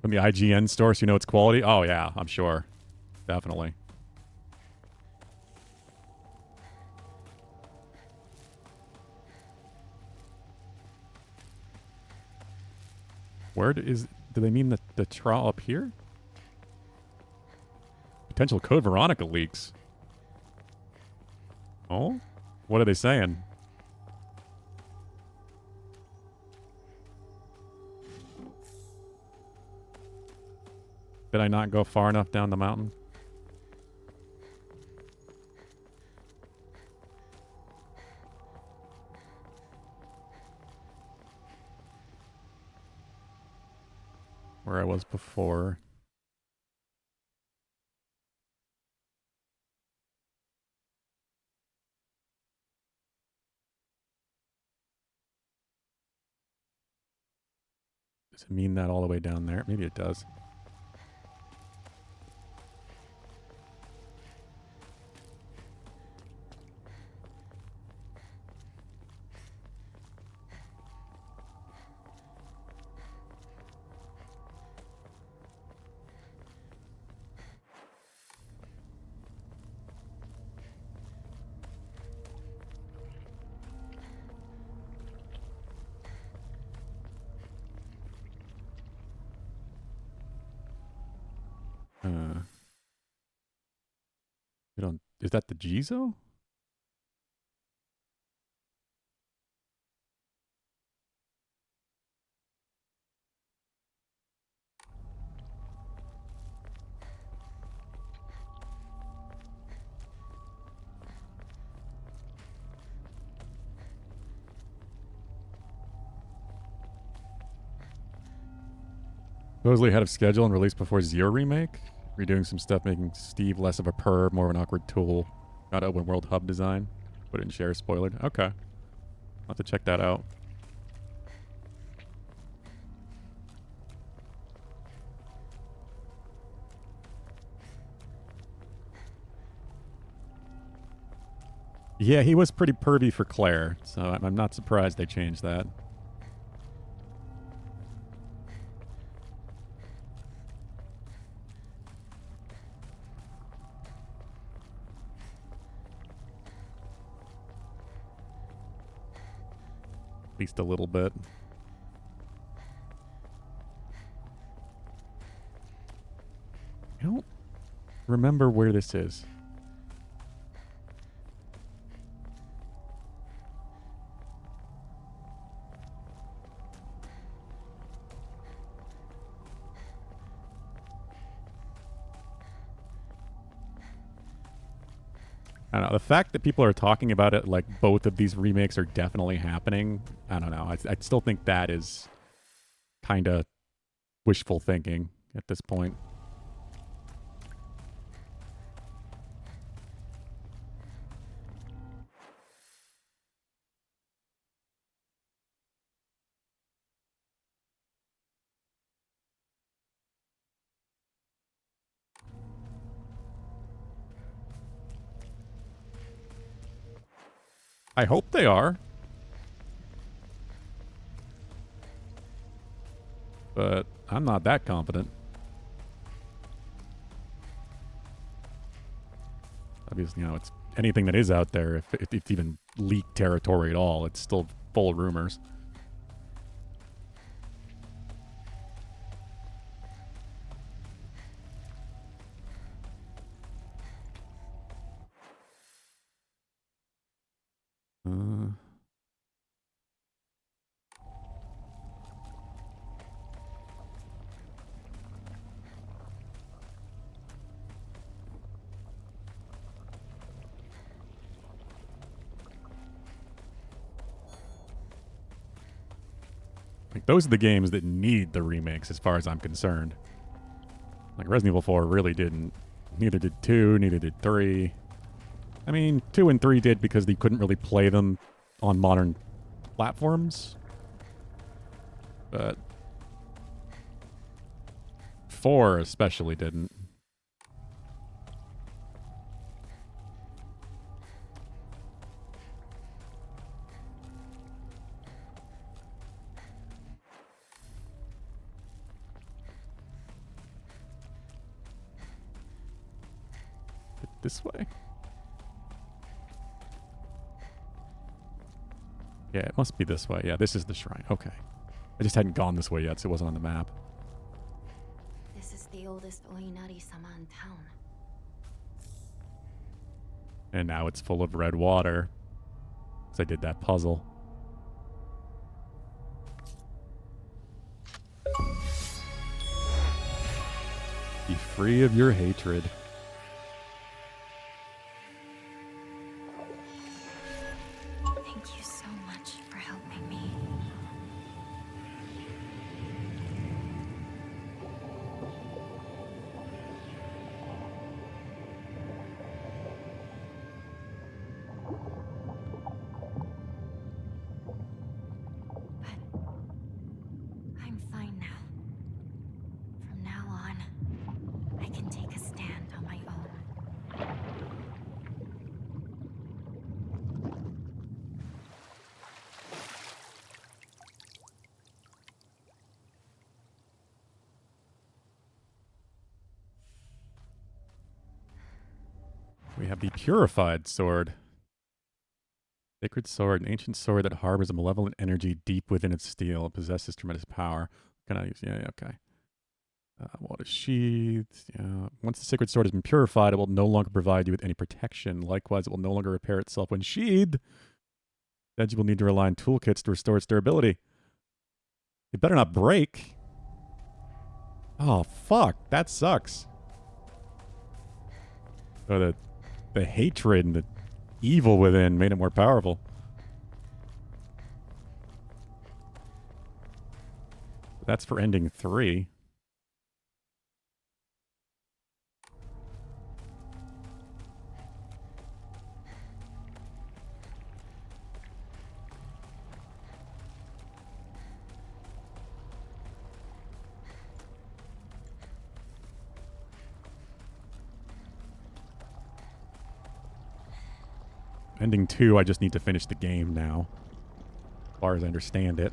From the IGN store, so you know its quality? Oh, yeah, I'm sure. Definitely. Where do they mean the trial up here? Potential Code Veronica leaks. Oh? What are they saying? Did I not go far enough down the mountain? Where I was before. Does it mean that all the way down there? Maybe it does. Is that the Jizo? Supposedly ahead of schedule and released before Zero Remake? Redoing some stuff, making Steve less of a perv, more of an awkward tool. Got open world hub design. Put it in share spoilered. Okay. I'll have to check that out. Yeah, he was pretty pervy for Claire, so I'm not surprised they changed that. At least a little bit. I don't remember where this is. I don't know. The fact that people are talking about it like both of these remakes are definitely happening, I don't know. I still think that is kind of wishful thinking at this point. I hope they are. But I'm not that confident. Obviously, you know, it's anything that is out there, if it's even leaked territory at all, it's still full of rumors. Like, those are the games that need the remakes as far as I'm concerned. Like, Resident Evil 4 really didn't. Neither did 2, neither did 3. I mean, 2 and 3 did because they couldn't really play them on modern platforms. But 4 especially didn't. This way? Yeah, it must be this way. Yeah, this is the shrine. Okay. I just hadn't gone this way yet, so it wasn't on the map. This is the oldest Oinari-sama in town. And now it's full of red water. Because I did that puzzle. Be free of your hatred. Thank you so much for helping me. But I'm fine now. From now on, I can take a stand on my own. We have the Purified Sword. Sacred sword, an ancient sword that harbors a malevolent energy deep within its steel. It possesses tremendous power. Can I use? Yeah, okay. Water sheath. Yeah. Once the sacred sword has been purified, it will no longer provide you with any protection. Likewise, it will no longer repair itself when sheathed. Then you will need to rely on toolkits to restore its durability. It better not break. Oh, fuck. That sucks. Oh, the hatred and the evil within made it more powerful. That's for ending 3. Ending 2, I just need to finish the game now, as far as I understand it.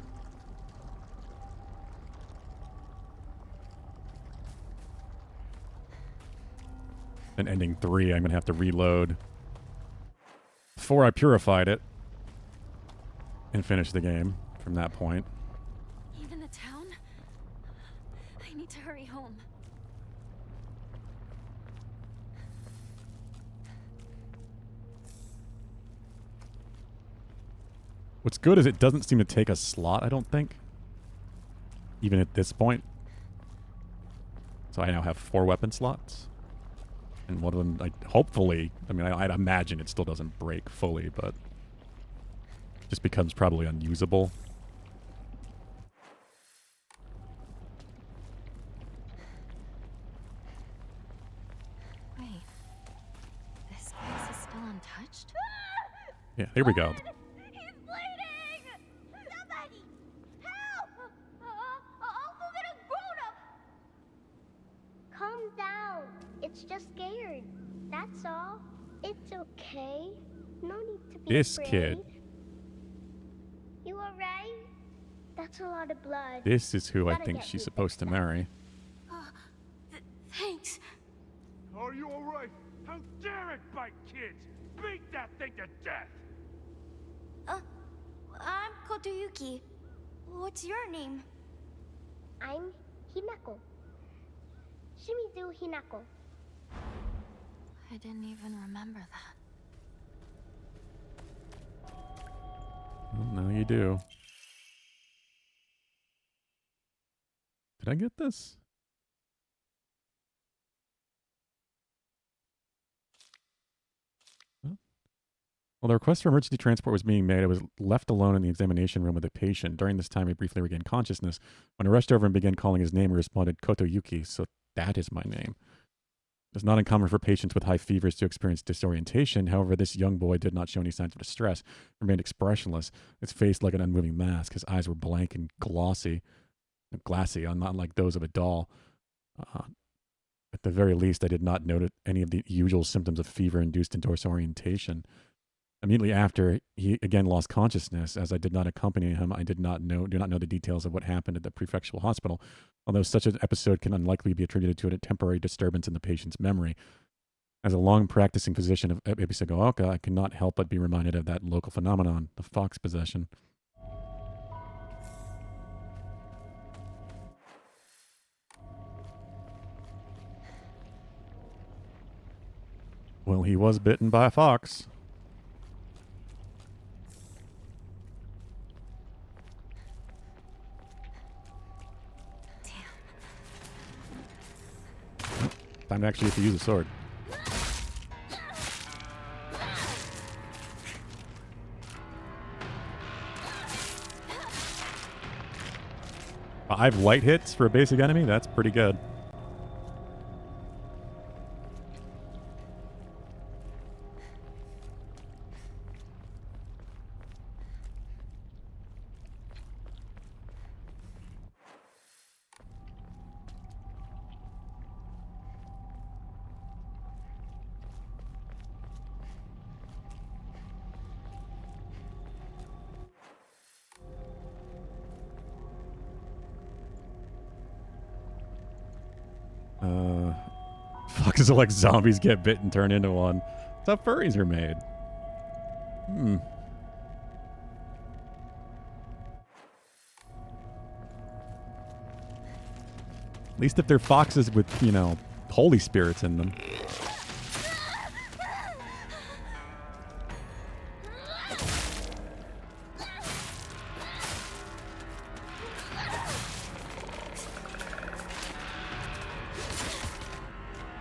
And ending 3, I'm going to have to reload before I purified it and finish the game from that point. Even the town? I need to hurry home. What's good is it doesn't seem to take a slot, I don't think. Even at this point. So I now have 4 weapon slots. And one of them, like, hopefully, I mean, I'd imagine it still doesn't break fully, but just becomes probably unusable. Wait. This place is still untouched? Yeah, here we go. He's bleeding! Somebody! Help! I'll go get a grown-up! Calm down. It's just scared. That's all. It's okay. No need to be This afraid. kid. You alright? That's a lot of blood. This is who I Gotta think get she's you supposed to fixed up. marry. Thanks. Are you alright? How dare it bite kids? Beat that thing to death! I'm Kotoyuki. What's your name? I'm Hinako. Shimizu Hinako. I didn't even remember that. Well, now you do. Did I get this? While the request for emergency transport was being made, I was left alone in the examination room with the patient. During this time, he briefly regained consciousness. When I rushed over and began calling his name, he responded, Kotoyuki, so that is my name. It's not uncommon for patients with high fevers to experience disorientation. However, this young boy did not show any signs of distress, remained expressionless, his face like an unmoving mask. His eyes were blank and glassy, not like those of a doll. At the very least, I did not note any of the usual symptoms of fever-induced disorientation. Immediately after, he again lost consciousness. As I did not accompany him, I do not know the details of what happened at the prefectural hospital, although such an episode can unlikely be attributed to a temporary disturbance in the patient's memory. As a long-practicing physician of Ebisegaoka, I cannot help but be reminded of that local phenomenon, the fox possession. Well, he was bitten by a fox. Time to actually have to use a sword. Five light hits for a basic enemy? That's pretty good. Foxes are like zombies, get bit and turn into one. That's how furries are made. At least if they're foxes with, holy spirits in them.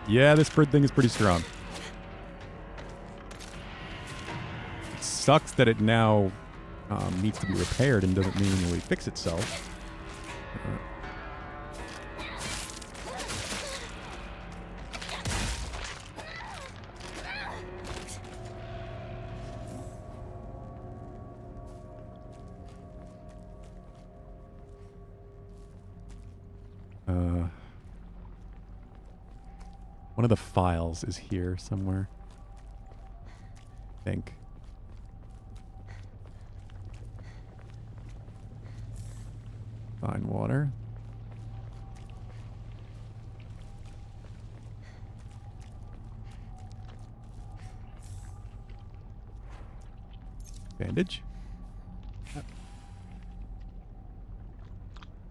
Yeah, this bird thing is pretty strong. It sucks that it now needs to be repaired and doesn't manually fix itself. One of the files is here somewhere. I think. Fine water. Bandage?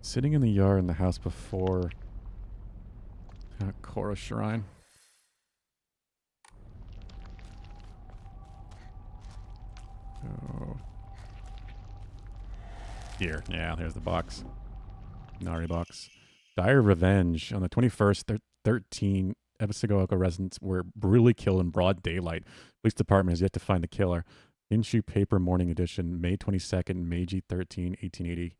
Sitting in the yard in the house before Korra Shrine. Oh. Here. Yeah, there's the box. Nari box. Dire revenge. On the 21st, 13 Ebisugaoka residents were brutally killed in broad daylight. Police department has yet to find the killer. Inshu Paper Morning Edition, May 22nd, Meiji 13, 1880.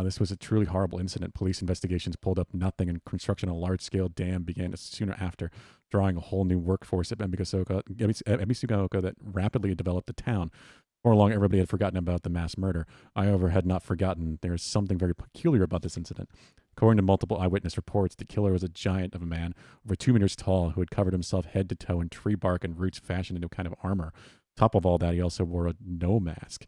This was a truly horrible incident. Police investigations pulled up nothing, and construction of a large-scale dam began sooner after, drawing a whole new workforce at Ebisugaoka that rapidly developed the town. Before long, everybody had forgotten about the mass murder. I, however, had not forgotten there is something very peculiar about this incident. According to multiple eyewitness reports, the killer was a giant of a man, over 2 meters tall, who had covered himself head to toe in tree bark and roots fashioned into a kind of armor. Top of all that, he also wore a no mask.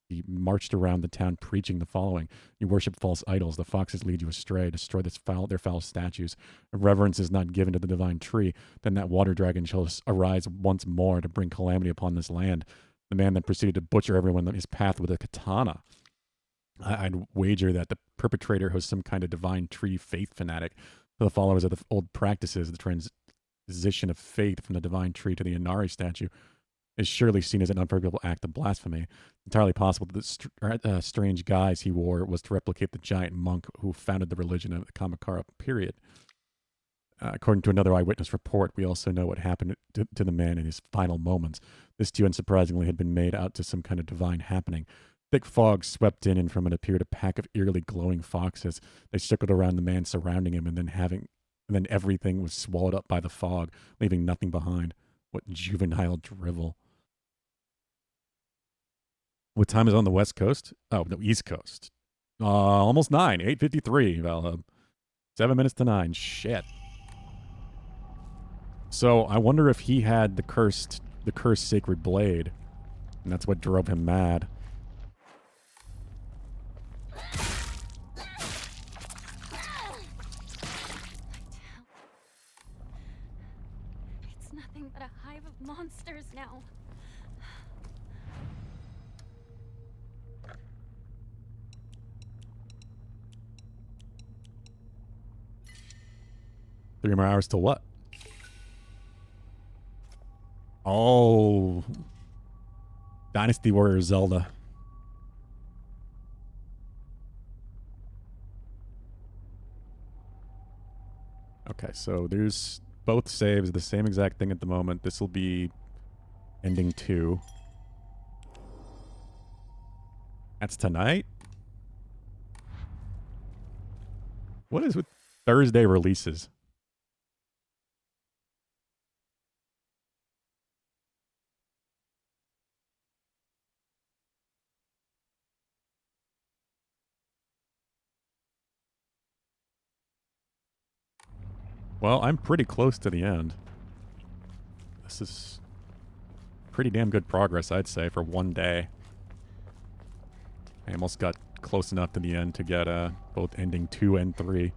He marched around the town preaching the following: "You worship false idols. The foxes lead you astray. Destroy their foul statues. If reverence is not given to the divine tree, then that water dragon shall arise once more to bring calamity upon this land." The man then proceeded to butcher everyone in his path with a katana. I'd wager that the perpetrator was some kind of divine tree faith fanatic. For the followers of the old practices, the transition of faith from the divine tree to the Inari statue is surely seen as an unforgivable act of blasphemy. It's entirely possible that the strange guise he wore was to replicate the giant monk who founded the religion of the Kamakura period. According to another eyewitness report, we also know what happened to the man in his final moments. This too, unsurprisingly, had been made out to some kind of divine happening. Thick fog swept in, and from it appeared a pack of eerily glowing foxes. They circled around the man surrounding him, and then everything was swallowed up by the fog, leaving nothing behind. What juvenile drivel. What time is on the West Coast? Oh, no, East Coast. Almost 9, 8:53, Valhub. 7 minutes to 9. Shit. So I wonder if he had the cursed sacred blade, and that's what drove him mad. It's nothing but a hive of monsters now. Three more hours till what? Oh. Dynasty Warrior Zelda. Okay, so there's both saves, the same exact thing at the moment. This will be ending 2. That's tonight? What is with Thursday releases? Well, I'm pretty close to the end. This is pretty damn good progress, I'd say, for one day. I almost got close enough to the end to get both ending 2 and 3.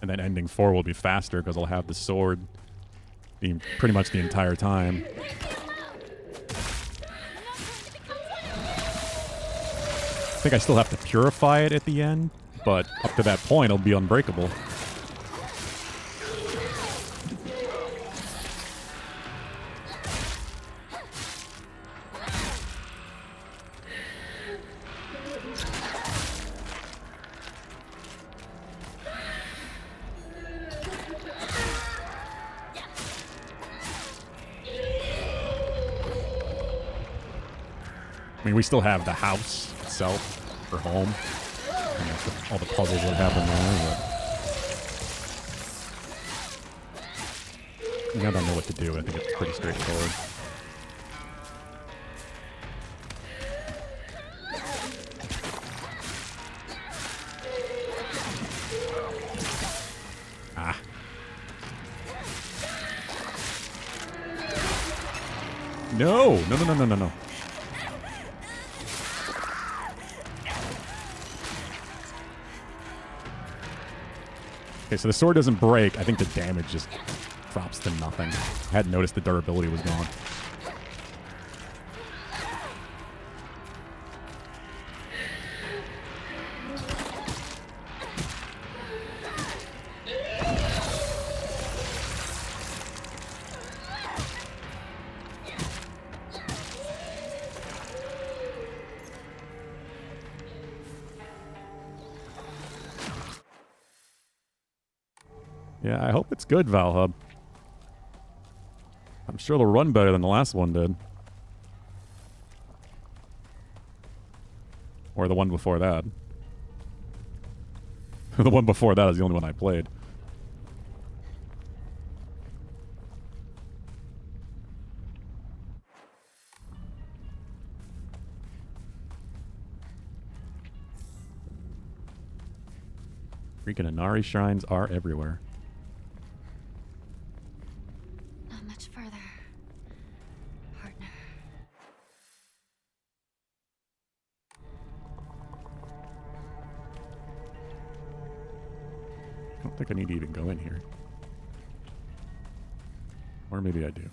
And then ending 4 will be faster because I'll have the sword being pretty much the entire time. I think I still have to purify it at the end, but up to that point, it'll be unbreakable. I mean, we still have the house itself, or home, and all the puzzles that happen there, but I don't know what to do. I think it's pretty straightforward. Ah. No! No, no, no, no, no, no. Okay, so the sword doesn't break. I think the damage just drops to nothing. I hadn't noticed the durability was gone. Yeah, I hope it's good, Valhub. I'm sure it'll run better than the last one did. Or the one before that. The one before that is the only one I played. Freaking Inari shrines are everywhere. Not much further, partner. I don't think I need to even go in here. Or maybe I do.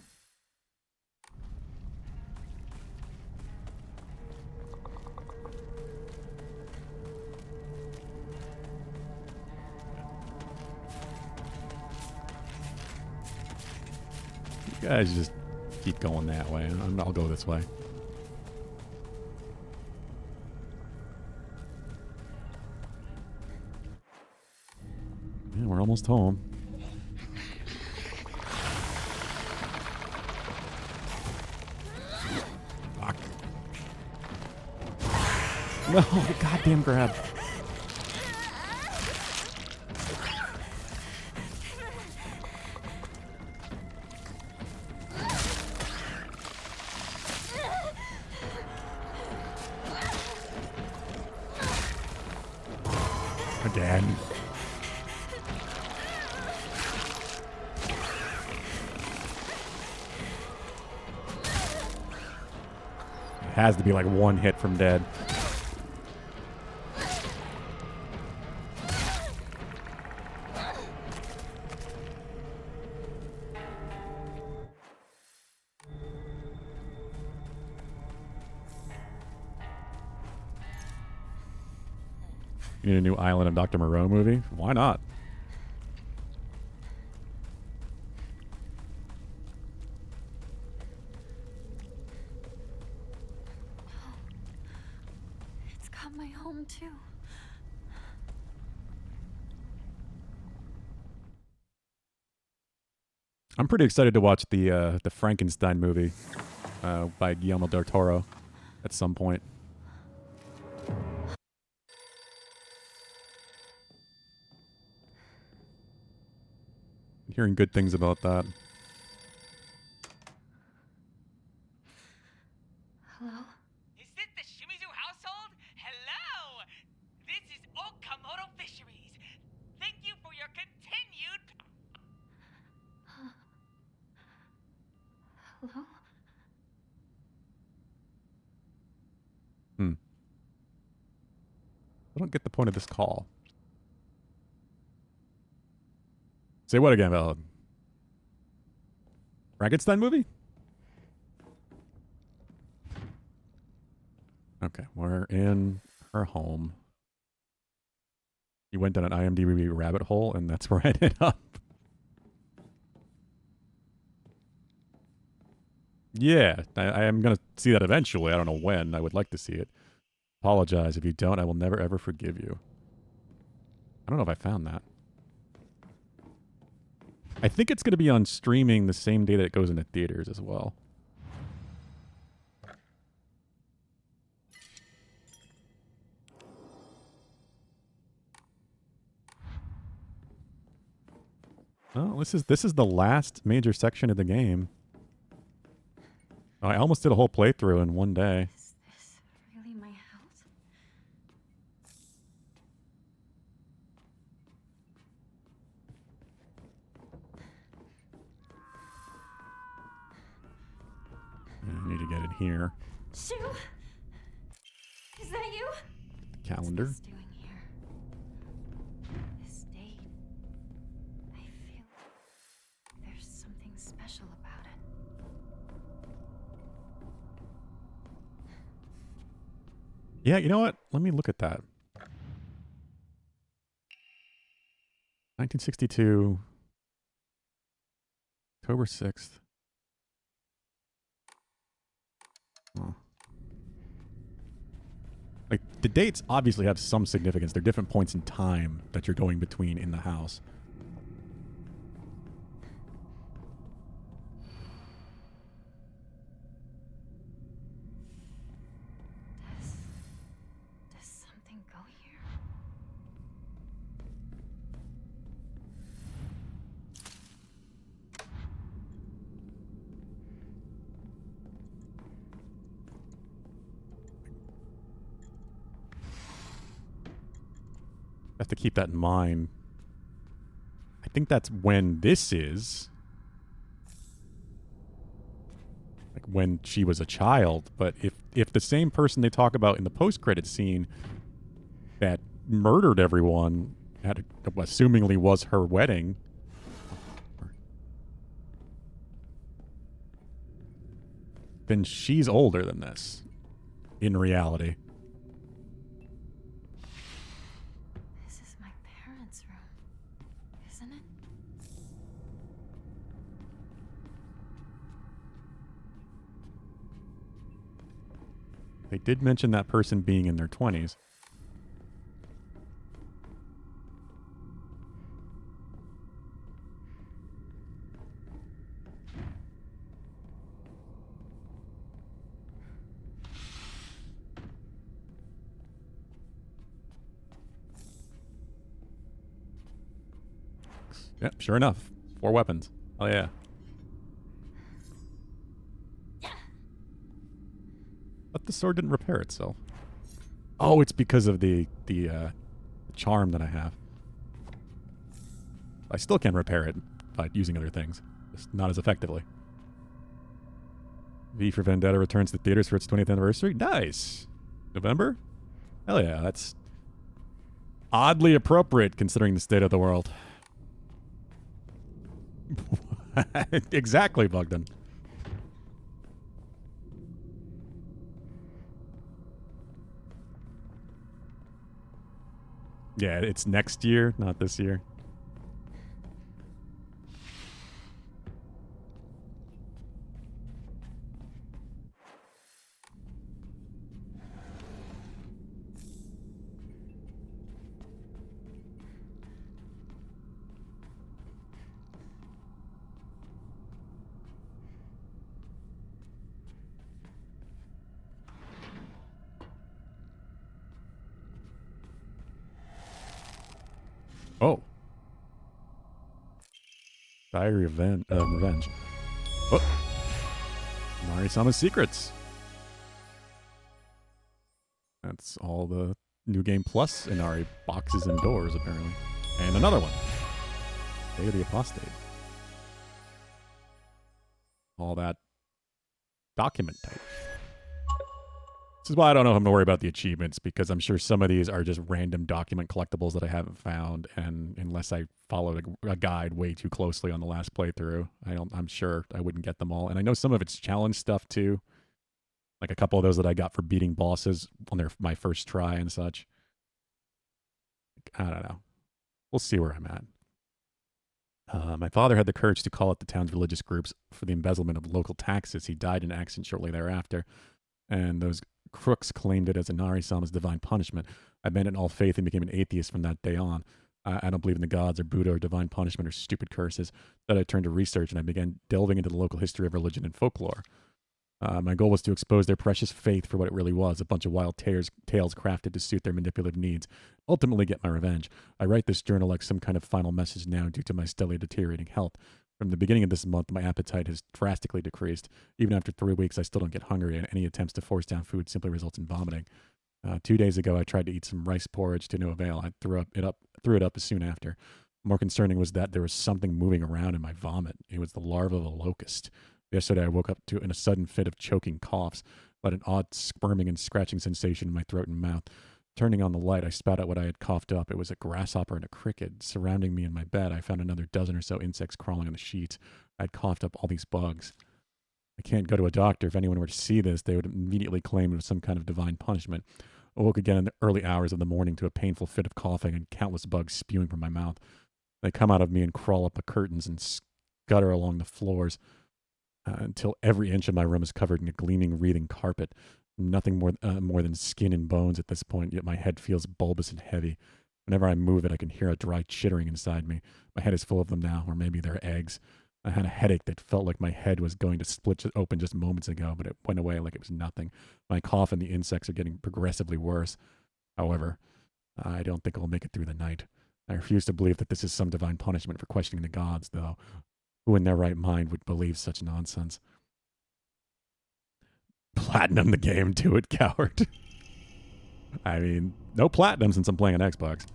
You guys just keep going that way. I'll go this way. Yeah, we're almost home. Fuck. No, the goddamn grab. Again. It has to be like one hit from dead. You need a new Island of Dr. Moreau movie? Why not? It's got my home too. I'm pretty excited to watch the Frankenstein movie by Guillermo del Toro at some point. Hearing good things about that. Hello? Is this the Shimizu household? Hello! This is Okamoto Fisheries. Thank you for your continued... Hello? I don't get the point of this call. Say what again, Val? Frankenstein movie? Okay, we're in her home. You went down an IMDb rabbit hole, and that's where I ended up. Yeah, I am going to see that eventually. I don't know when. I would like to see it. Apologize. If you don't, I will never, ever forgive you. I don't know if I found that. I think it's going to be on streaming the same day that it goes into theaters as well. Oh, this is the last major section of the game. I almost did a whole playthrough in one day. Is this really my house? I need to get in here. Shu? Is that you? Calendar. What's this doing here? This date. Yeah, you know what? Let me look at that. 1962, October 6th. Oh. Like, the dates obviously have some significance. They're different points in time that you're going between in the house. Does something go here? Have to keep that in mind. I think that's when this is. Like when she was a child. But if the same person they talk about in the post-credit scene that murdered everyone at assumingly was her wedding, then she's older than this in reality. This is my parents' room, isn't it? They did mention that person being in their 20s. Yep, sure enough. 4 weapons. Oh yeah. But the sword didn't repair itself. Oh, it's because of the charm that I have. I still can repair it by using other things, just not as effectively. V for Vendetta returns to theaters for its 20th anniversary. Nice. November? Hell yeah, that's oddly appropriate considering the state of the world. Exactly, Bogdan. Yeah, it's next year, not this year. Oh. Diary of Revenge. Oh. Nari-sama's secrets. That's all the New Game Plus Inari boxes and doors, apparently. And another one. Day of the Apostate. All that document type. This is why I don't know if I'm going to worry about the achievements, because I'm sure some of these are just random document collectibles that I haven't found, and unless I followed a guide way too closely on the last playthrough, I'm sure I wouldn't get them all. And I know some of it's challenge stuff too, like a couple of those that I got for beating bosses on my first try and such. I don't know. We'll see where I'm at. My father had the courage to call out the town's religious groups for the embezzlement of local taxes. He died in an accident shortly thereafter, and those crooks claimed it as Inari-sama's divine punishment. I abandoned all faith and became an atheist from that day on. I don't believe in the gods or Buddha or divine punishment or stupid curses. Then I turned to research, and I began delving into the local history of religion and folklore. My goal was to expose their precious faith for what it really was, a bunch of wild tales crafted to suit their manipulative needs, ultimately get my revenge. I write this journal like some kind of final message now due to my steadily deteriorating health. From the beginning of this month, my appetite has drastically decreased. Even after 3 weeks, I still don't get hungry, and any attempts to force down food simply results in vomiting. 2 days ago, I tried to eat some rice porridge to no avail. I threw it up as soon after. More concerning was that there was something moving around in my vomit. It was the larva of a locust. Yesterday, I woke up in a sudden fit of choking coughs, but an odd squirming and scratching sensation in my throat and mouth. Turning on the light, I spat out what I had coughed up. It was a grasshopper and a cricket. Surrounding me in my bed, I found another dozen or so insects crawling on the sheets. I had coughed up all these bugs. I can't go to a doctor. If anyone were to see this, they would immediately claim it was some kind of divine punishment. I woke again in the early hours of the morning to a painful fit of coughing and countless bugs spewing from my mouth. They come out of me and crawl up the curtains and scutter along the floors until every inch of my room is covered in a gleaming, wreathing carpet. Nothing more than skin and bones at this point, yet my head feels bulbous and heavy. Whenever I move it, I can hear a dry chittering inside me. My head is full of them now, or maybe they're eggs. I had a headache that felt like my head was going to split open just moments ago, but it went away like it was nothing. My cough and the insects are getting progressively worse. However, I don't think I'll make it through the night. I refuse to believe that this is some divine punishment for questioning the gods, though. Who in their right mind would believe such nonsense? Platinum the game, do it, coward. I mean, no platinum since I'm playing on Xbox,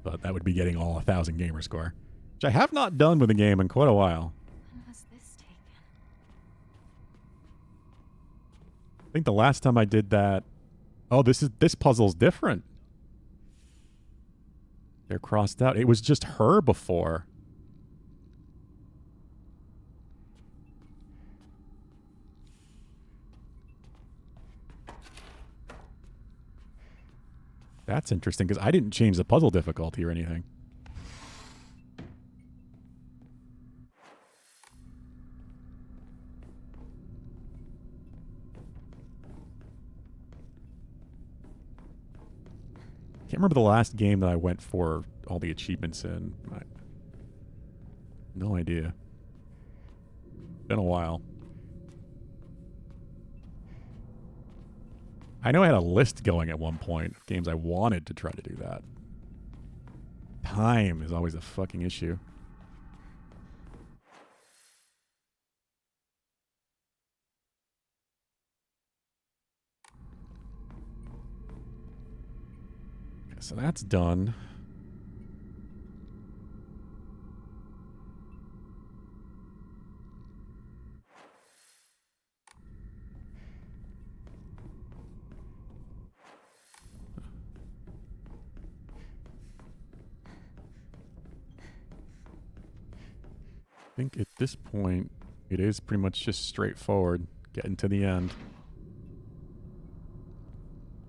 but that would be getting all 1,000 gamer score, which I have not done with a game in quite a while. When was this taken? I think the last time I did that... Oh, this puzzle's different. They're crossed out. It was just her before. That's interesting, because I didn't change the puzzle difficulty or anything. Can't remember the last game that I went for all the achievements in. No idea. Been a while. I know I had a list going at one point of games I wanted to try to do that. Time is always a fucking issue. Okay, so that's done. I think at this point, it is pretty much just straightforward, getting to the end.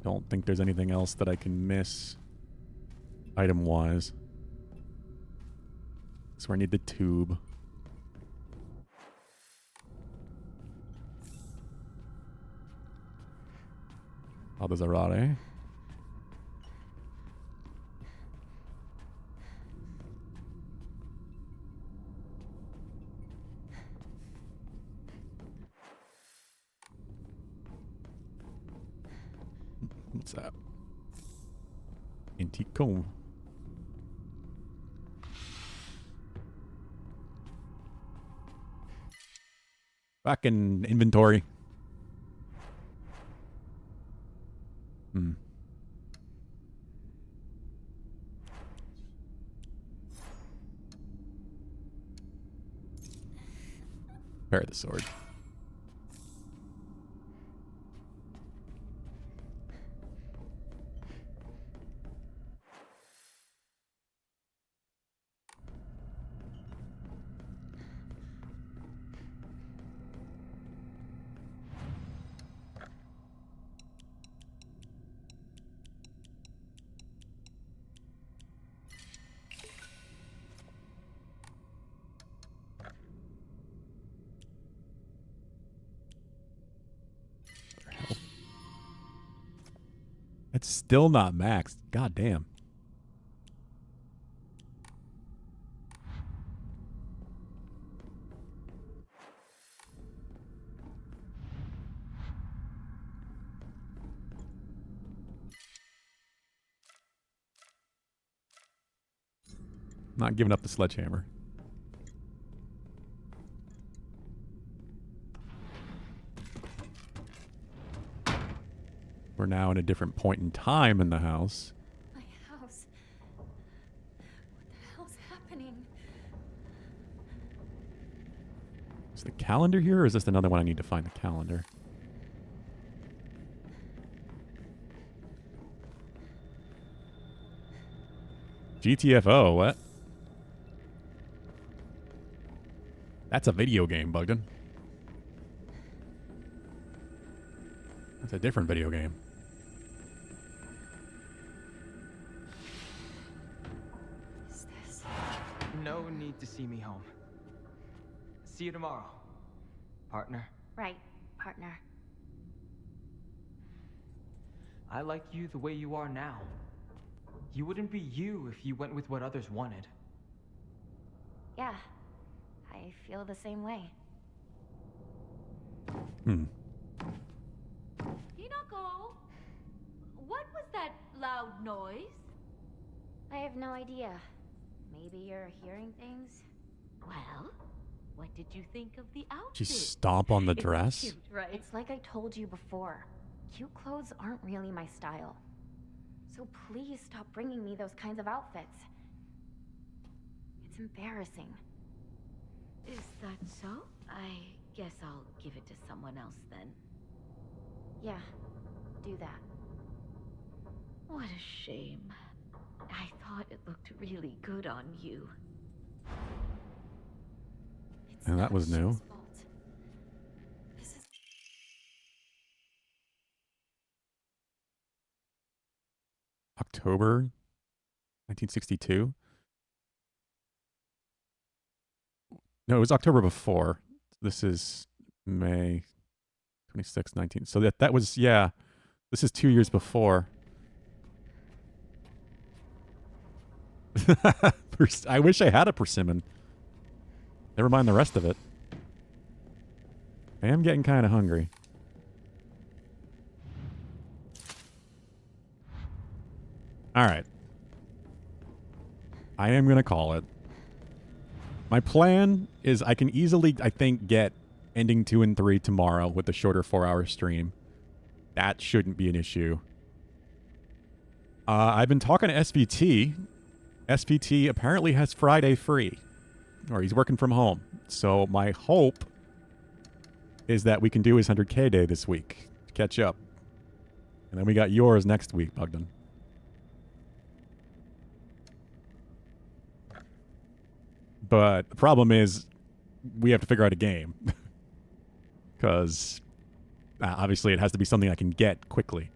Don't think there's anything else that I can miss, item-wise. That's where I need the tube. Aldazarare. What's that? Antique comb. Back in inventory. Prepare the sword. It's still not maxed. God damn. Not giving up the sledgehammer. We're now in a different point in time in the house. My house. What the hell's happening? Is the calendar here, or is this another one I need to find the calendar? GTFO, what? That's a video game, Bugden. That's a different video game. need to see me home. See you tomorrow, partner. Right, partner. I like you the way you are now. You wouldn't be you if you went with what others wanted. Yeah, I feel the same way. Hinako, what was that loud noise? I have no idea. Maybe you're hearing things? Well, what did you think of the outfit? She stomp on the It's dress. cute, right? It's like I told you before. Cute clothes aren't really my style. So please stop bringing me those kinds of outfits. It's embarrassing. Is that so? I guess I'll give it to someone else then. Yeah, do that. What a shame. I thought it looked really good on you. And that was new. October 1962. No, it was October before. This is May 26, 19. So that was, yeah. This is 2 years before. I wish I had a persimmon. Never mind the rest of it. I am getting kind of hungry. All right. I am going to call it. My plan is I can easily, I think, get ending 2 and 3 tomorrow with a shorter 4-hour stream. That shouldn't be an issue. I've been talking to SVT. SVT apparently has Friday free. Or he's working from home. So my hope is that we can do his 100K day this week to catch up. And then we got yours next week, Bogdan. But the problem is we have to figure out a game. Because obviously it has to be something I can get quickly.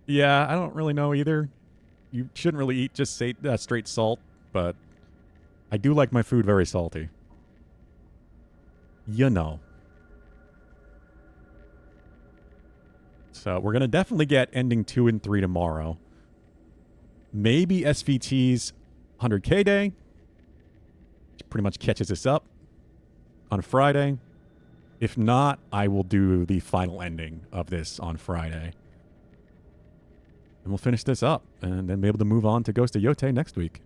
Yeah, I don't really know either. You shouldn't really eat just straight salt, but I do like my food very salty. You know. So we're going to definitely get ending 2 and 3 tomorrow. Maybe SVT's 100K day. Which pretty much catches us up on Friday. If not, I will do the final ending of this on Friday. And we'll finish this up and then be able to move on to Ghost of Yotei next week.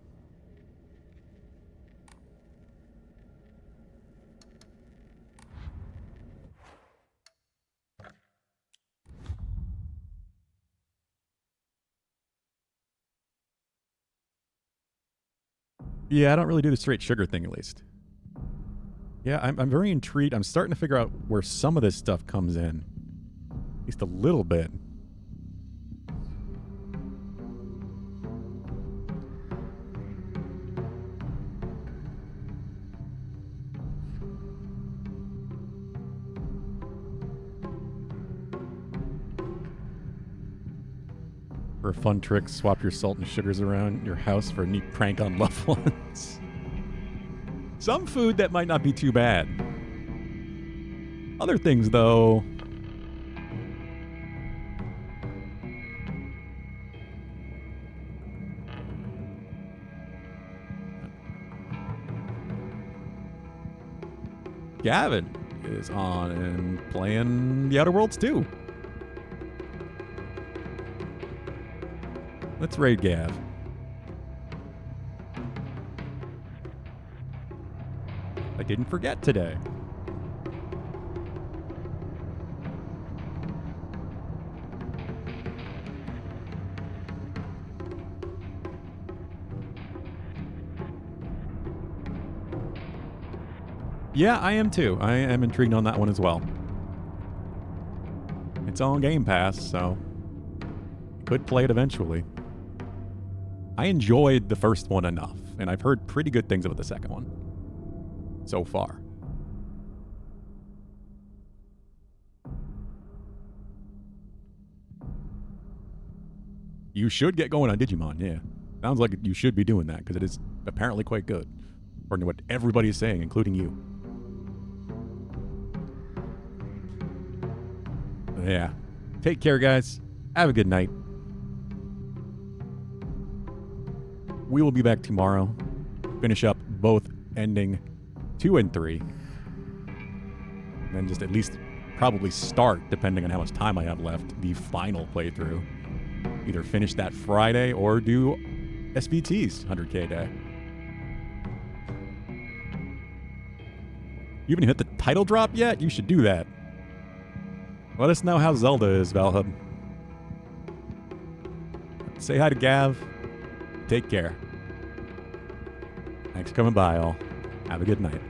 Yeah, I don't really do the straight sugar thing, at least. Yeah, I'm very intrigued. I'm starting to figure out where some of this stuff comes in. At least a little bit. For a fun trick, swap your salt and sugars around your house for a neat prank on loved ones. Some food that might not be too bad. Other things, though. Gavin is on and playing The Outer Worlds 2. Let's raid Gav. I didn't forget today. Yeah, I am too. I am intrigued on that one as well. It's on Game Pass, so could play it eventually. I enjoyed the first one enough, and I've heard pretty good things about the second one so far. You should get going on Digimon, yeah. Sounds like you should be doing that, because it is apparently quite good. According to what everybody is saying, including you. Yeah. Take care, guys. Have a good night. We will be back tomorrow. Finish up both ending 2 and 3. And then just at least probably start, depending on how much time I have left, the final playthrough. Either finish that Friday or do SVT's 100K day. You haven't hit the title drop yet? You should do that. Let us know how Zelda is, Valhub. Say hi to Gav. Take care. Thanks for coming by, all. Have a good night.